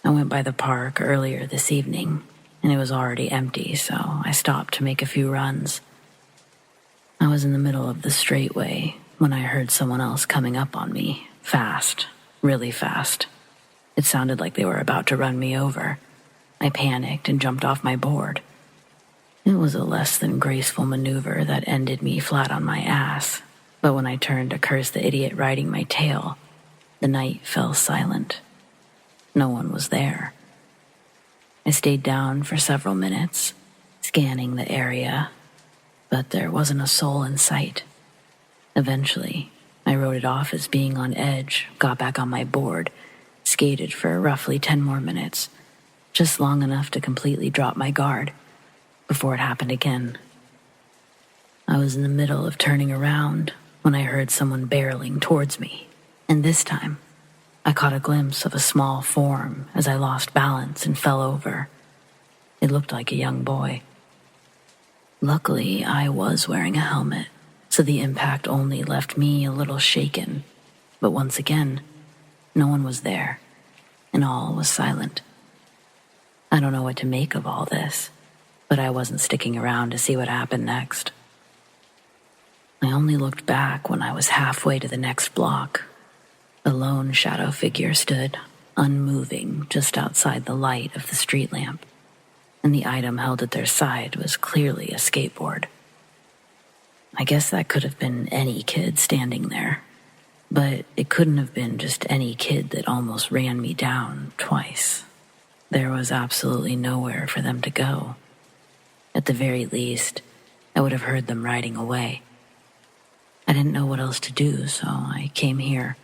I went by the park earlier this evening, and it was already empty, so I stopped to make a few runs. I was in the middle of the straightway when I heard someone else coming up on me, fast, really fast. It sounded like they were about to run me over. I panicked and jumped off my board. It was a less than graceful maneuver that ended me flat on my ass, but when I turned to curse the idiot riding my tail, the night fell silent. No one was there. I stayed down for several minutes, scanning the area, but there wasn't a soul in sight. Eventually, I wrote it off as being on edge, got back on my board, skated for roughly 10 more minutes, just long enough to completely drop my guard before it happened again. I was in the middle of turning around when I heard someone barreling towards me, and this time, I caught a glimpse of a small form as I lost balance and fell over. It looked like a young boy. Luckily, I was wearing a helmet, so the impact only left me a little shaken. But once again, no one was there, and all was silent. I don't know what to make of all this, but I wasn't sticking around to see what happened next. I only looked back when I was halfway to the next block. A lone shadow figure stood, unmoving, just outside the light of the street lamp, and the item held at their side was clearly a skateboard. I guess that could have been any kid standing there, but it couldn't have been just any kid that almost ran me down twice. There was absolutely nowhere for them to go. At the very least, I would have heard them riding away. I didn't know what else to do, so I came here.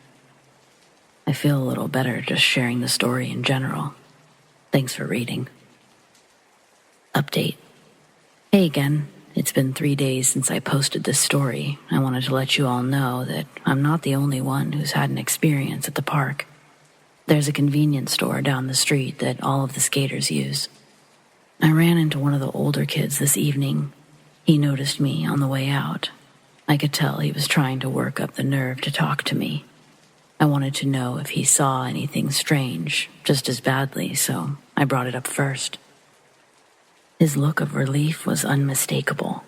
I feel a little better just sharing the story in general. Thanks for reading. Update. Hey again. It's been 3 days since I posted this story. I wanted to let you all know that I'm not the only one who's had an experience at the park. There's a convenience store down the street that all of the skaters use. I ran into one of the older kids this evening. He noticed me on the way out. I could tell he was trying to work up the nerve to talk to me. I wanted to know if he saw anything strange, just as badly, so I brought it up first. His look of relief was unmistakable.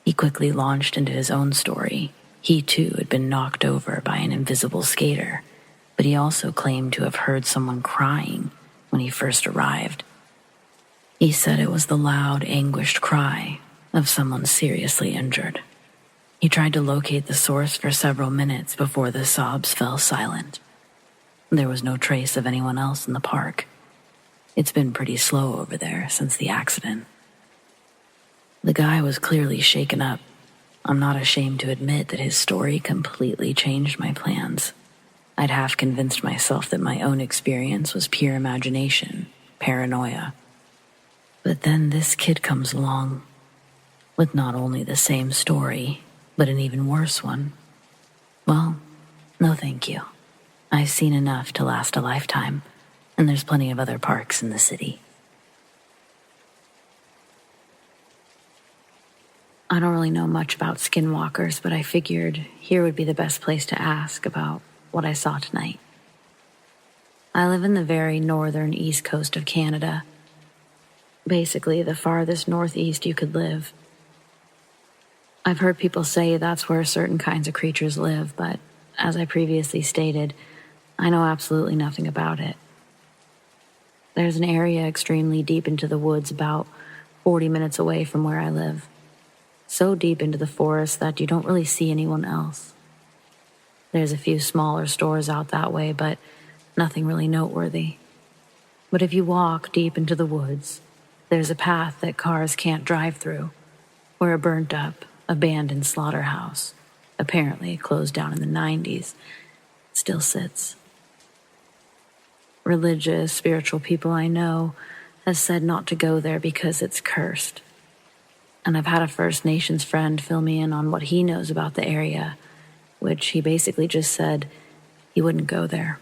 He quickly launched into his own story. He too had been knocked over by an invisible skater, but he also claimed to have heard someone crying when he first arrived. He said it was the loud, anguished cry of someone seriously injured. He tried to locate the source for several minutes before the sobs fell silent. There was no trace of anyone else in the park. It's been pretty slow over there since the accident. The guy was clearly shaken up. I'm not ashamed to admit that his story completely changed my plans. I'd half convinced myself that my own experience was pure imagination, paranoia. But then this kid comes along, with not only the same story, but an even worse one. Well, no thank you. I've seen enough to last a lifetime, and there's plenty of other parks in the city. I don't really know much about skinwalkers, but I figured here would be the best place to ask about what I saw tonight. I live in the very northern east coast of Canada, basically the farthest northeast you could live. I've heard people say that's where certain kinds of creatures live, but as I previously stated, I know absolutely nothing about it. There's an area extremely deep into the woods about 40 minutes away from where I live. So deep into the forest that you don't really see anyone else. There's a few smaller stores out that way, but nothing really noteworthy. But if you walk deep into the woods, there's a path that cars can't drive through, where a burnt-up, abandoned slaughterhouse, apparently closed down in the 90s, still sits. Religious, spiritual people I know have said not to go there because it's cursed. And I've had a First Nations friend fill me in on what he knows about the area, which he basically just said he wouldn't go there.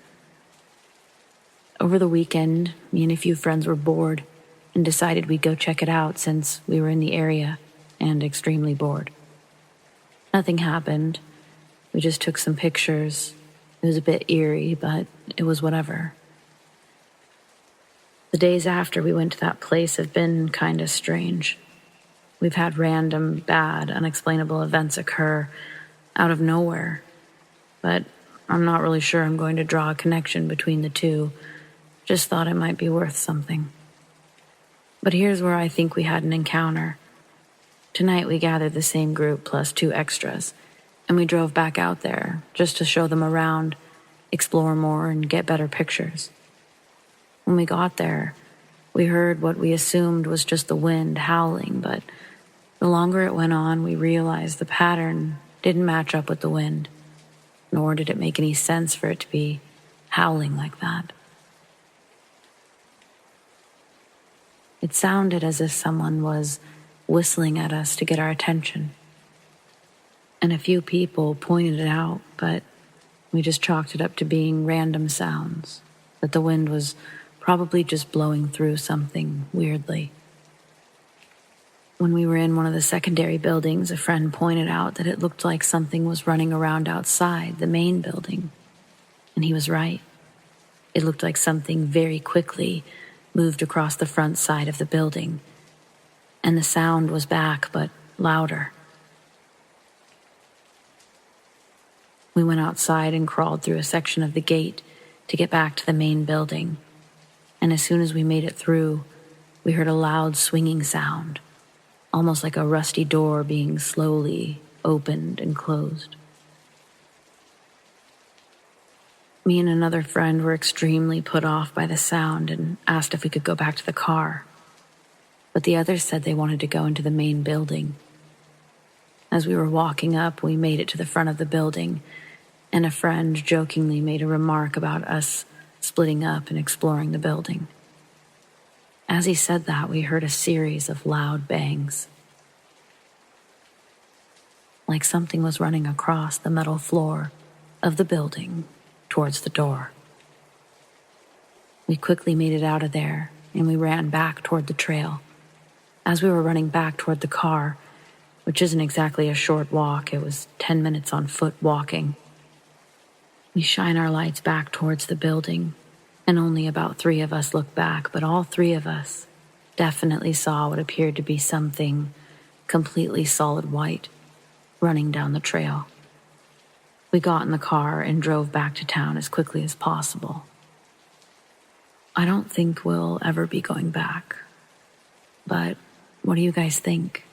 Over the weekend, me and a few friends were bored and decided we'd go check it out since we were in the area and extremely bored. Nothing happened. We just took some pictures. It was a bit eerie, but it was whatever. The days after we went to that place have been kind of strange. We've had random, bad, unexplainable events occur out of nowhere, but I'm not really sure I'm going to draw a connection between the two. Just thought it might be worth something. But here's where I think we had an encounter. Tonight we gathered the same group plus 2 extras, and we drove back out there just to show them around, explore more, and get better pictures. When we got there, we heard what we assumed was just the wind howling, but the longer it went on, we realized the pattern didn't match up with the wind, nor did it make any sense for it to be howling like that. It sounded as if someone was whistling at us to get our attention. And a few people pointed it out, but we just chalked it up to being random sounds, that the wind was probably just blowing through something weirdly. When we were in one of the secondary buildings, a friend pointed out that it looked like something was running around outside the main building. And he was right. It looked like something very quickly moved across the front side of the building. And the sound was back, but louder. We went outside and crawled through a section of the gate to get back to the main building. And as soon as we made it through, we heard a loud swinging sound, almost like a rusty door being slowly opened and closed. Me and another friend were extremely put off by the sound and asked if we could go back to the car. But the others said they wanted to go into the main building. As we were walking up, we made it to the front of the building, and a friend jokingly made a remark about us splitting up and exploring the building. As he said that, we heard a series of loud bangs, like something was running across the metal floor of the building towards the door. We quickly made it out of there, and we ran back toward the trail. As we were running back toward the car, which isn't exactly a short walk. It was 10 minutes on foot walking. We shine our lights back towards the building, and only about 3 of us look back, but all 3 of us definitely saw what appeared to be something completely solid white running down the trail. We got in the car and drove back to town as quickly as possible. I don't think we'll ever be going back. But what do you guys think?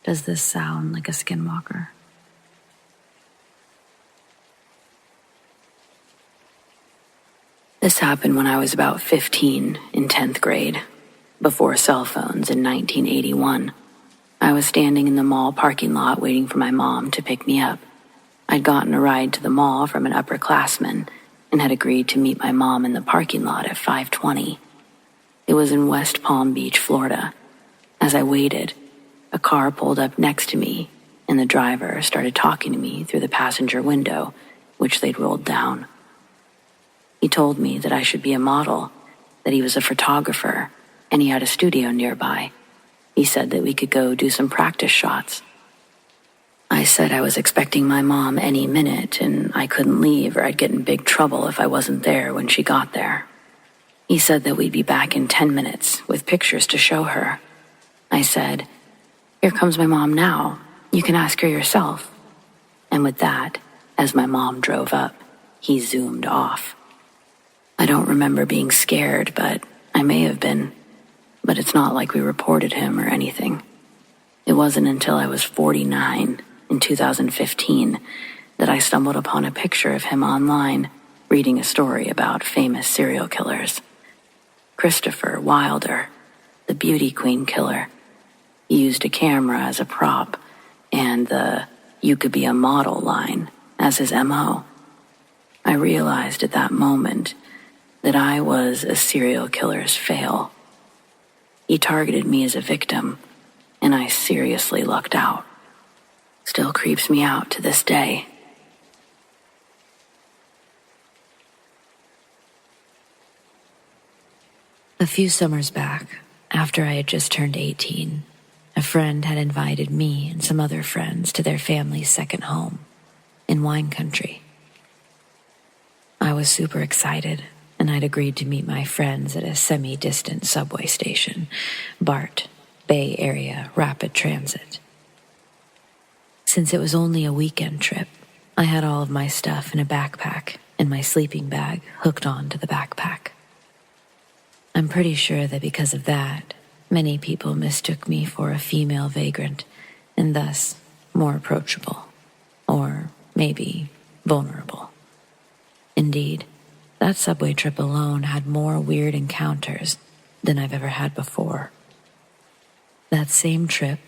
Does this sound like a skinwalker? This happened when I was about 15 in 10th grade, before cell phones in 1981. I was standing in the mall parking lot waiting for my mom to pick me up. I'd gotten a ride to the mall from an upperclassman and had agreed to meet my mom in the parking lot at 5:20. It was in West Palm Beach, Florida. As I waited, a car pulled up next to me, and the driver started talking to me through the passenger window, which they'd rolled down. He told me that I should be a model, that he was a photographer, and he had a studio nearby. He said that we could go do some practice shots. I said I was expecting my mom any minute, and I couldn't leave or I'd get in big trouble if I wasn't there when she got there. He said that we'd be back in 10 minutes with pictures to show her. I said, "Here comes my mom now. You can ask her yourself." And with that, as my mom drove up, he zoomed off. I don't remember being scared, but I may have been. But it's not like we reported him or anything. It wasn't until I was 49 in 2015 that I stumbled upon a picture of him online reading a story about famous serial killers. Christopher Wilder, the beauty queen killer. He used a camera as a prop and the "you could be a model" line as his MO. I realized at that moment that I was a serial killer's fail. He targeted me as a victim, and I seriously lucked out. Still creeps me out to this day. A few summers back, after I had just turned 18, a friend had invited me and some other friends to their family's second home in wine country. I was super excited, and I'd agreed to meet my friends at a semi-distant subway station, BART, Bay Area Rapid Transit. Since it was only a weekend trip, I had all of my stuff in a backpack and my sleeping bag hooked on to the backpack. I'm pretty sure that because of that, many people mistook me for a female vagrant and thus more approachable, or maybe vulnerable. Indeed, that subway trip alone had more weird encounters than I've ever had before. That same trip,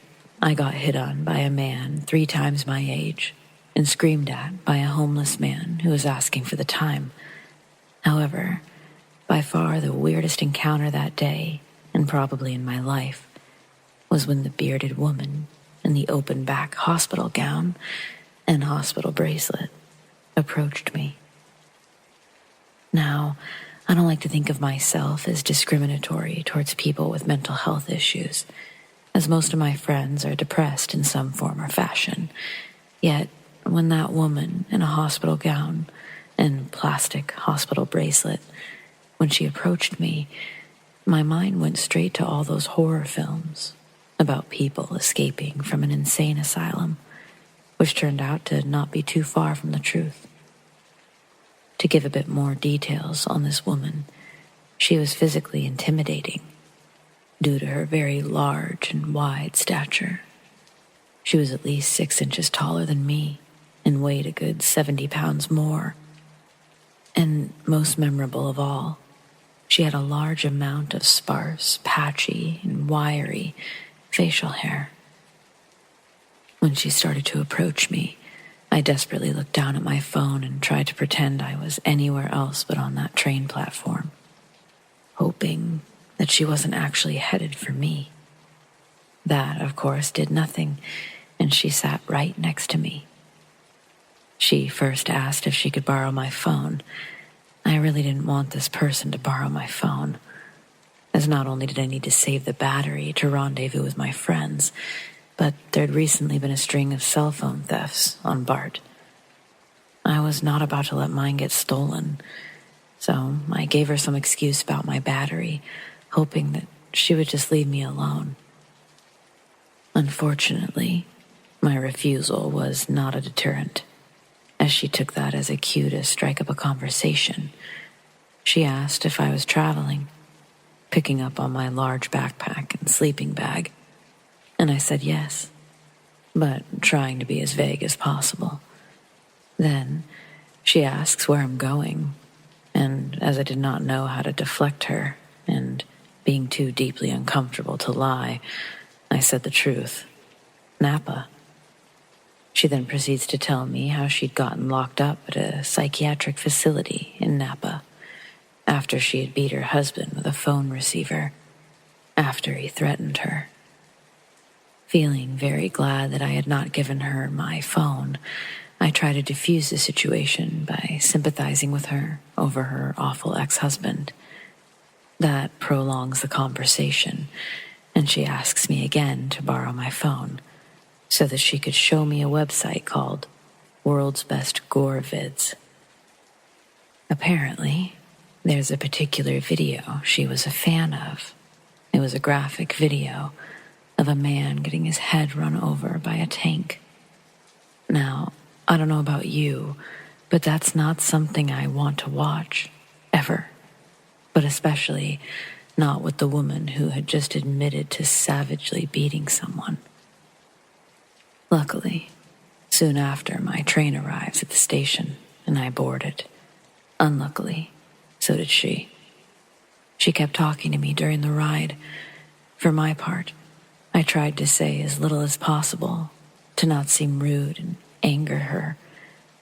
I got hit on by a man 3 times my age and screamed at by a homeless man who was asking for the time. However, by far the weirdest encounter that day, and probably in my life, was when the bearded woman in the open-back hospital gown and hospital bracelet approached me. Now, I don't like to think of myself as discriminatory towards people with mental health issues, as most of my friends are depressed in some form or fashion. Yet, when that woman in a hospital gown and plastic hospital bracelet, when she approached me, my mind went straight to all those horror films about people escaping from an insane asylum, which turned out to not be too far from the truth. To give a bit more details on this woman, she was physically intimidating due to her very large and wide stature. She was at least 6 inches taller than me and weighed a good 70 pounds more. And most memorable of all, she had a large amount of sparse, patchy, and wiry facial hair. When she started to approach me, I desperately looked down at my phone and tried to pretend I was anywhere else but on that train platform, hoping that she wasn't actually headed for me. That, of course, did nothing, and she sat right next to me. She first asked if she could borrow my phone. I really didn't want this person to borrow my phone, as not only did I need to save the battery to rendezvous with my friends, but there'd recently been a string of cell phone thefts on Bart. I was not about to let mine get stolen, so I gave her some excuse about my battery, hoping that she would just leave me alone. Unfortunately, my refusal was not a deterrent, as she took that as a cue to strike up a conversation. She asked if I was traveling, picking up on my large backpack and sleeping bag, and I said yes, but trying to be as vague as possible. Then she asks where I'm going, and as I did not know how to deflect her, and being too deeply uncomfortable to lie, I said the truth. Napa. She then proceeds to tell me how she'd gotten locked up at a psychiatric facility in Napa after she had beat her husband with a phone receiver, after he threatened her. Feeling very glad that I had not given her my phone, I try to defuse the situation by sympathizing with her over her awful ex-husband. That prolongs the conversation, and she asks me again to borrow my phone so that she could show me a website called World's Best Gore Vids. Apparently, there's a particular video she was a fan of. It was a graphic video of a man getting his head run over by a tank. Now, I don't know about you, but that's not something I want to watch, ever. But especially not with the woman who had just admitted to savagely beating someone. Luckily, soon after, my train arrives at the station and I board it. Unluckily, so did she. She kept talking to me during the ride. For my part, I tried to say as little as possible to not seem rude and anger her,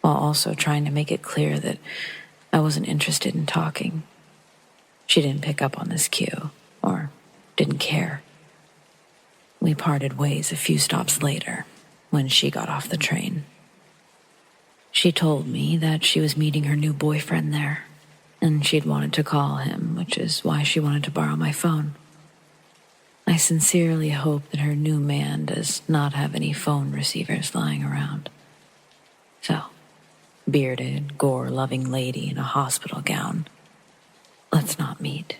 while also trying to make it clear that I wasn't interested in talking. She didn't pick up on this cue, or didn't care. We parted ways a few stops later, when she got off the train. She told me that she was meeting her new boyfriend there, and she'd wanted to call him, which is why she wanted to borrow my phone. I sincerely hope that her new man does not have any phone receivers lying around. So, bearded, gore-loving lady in a hospital gown, let's not meet.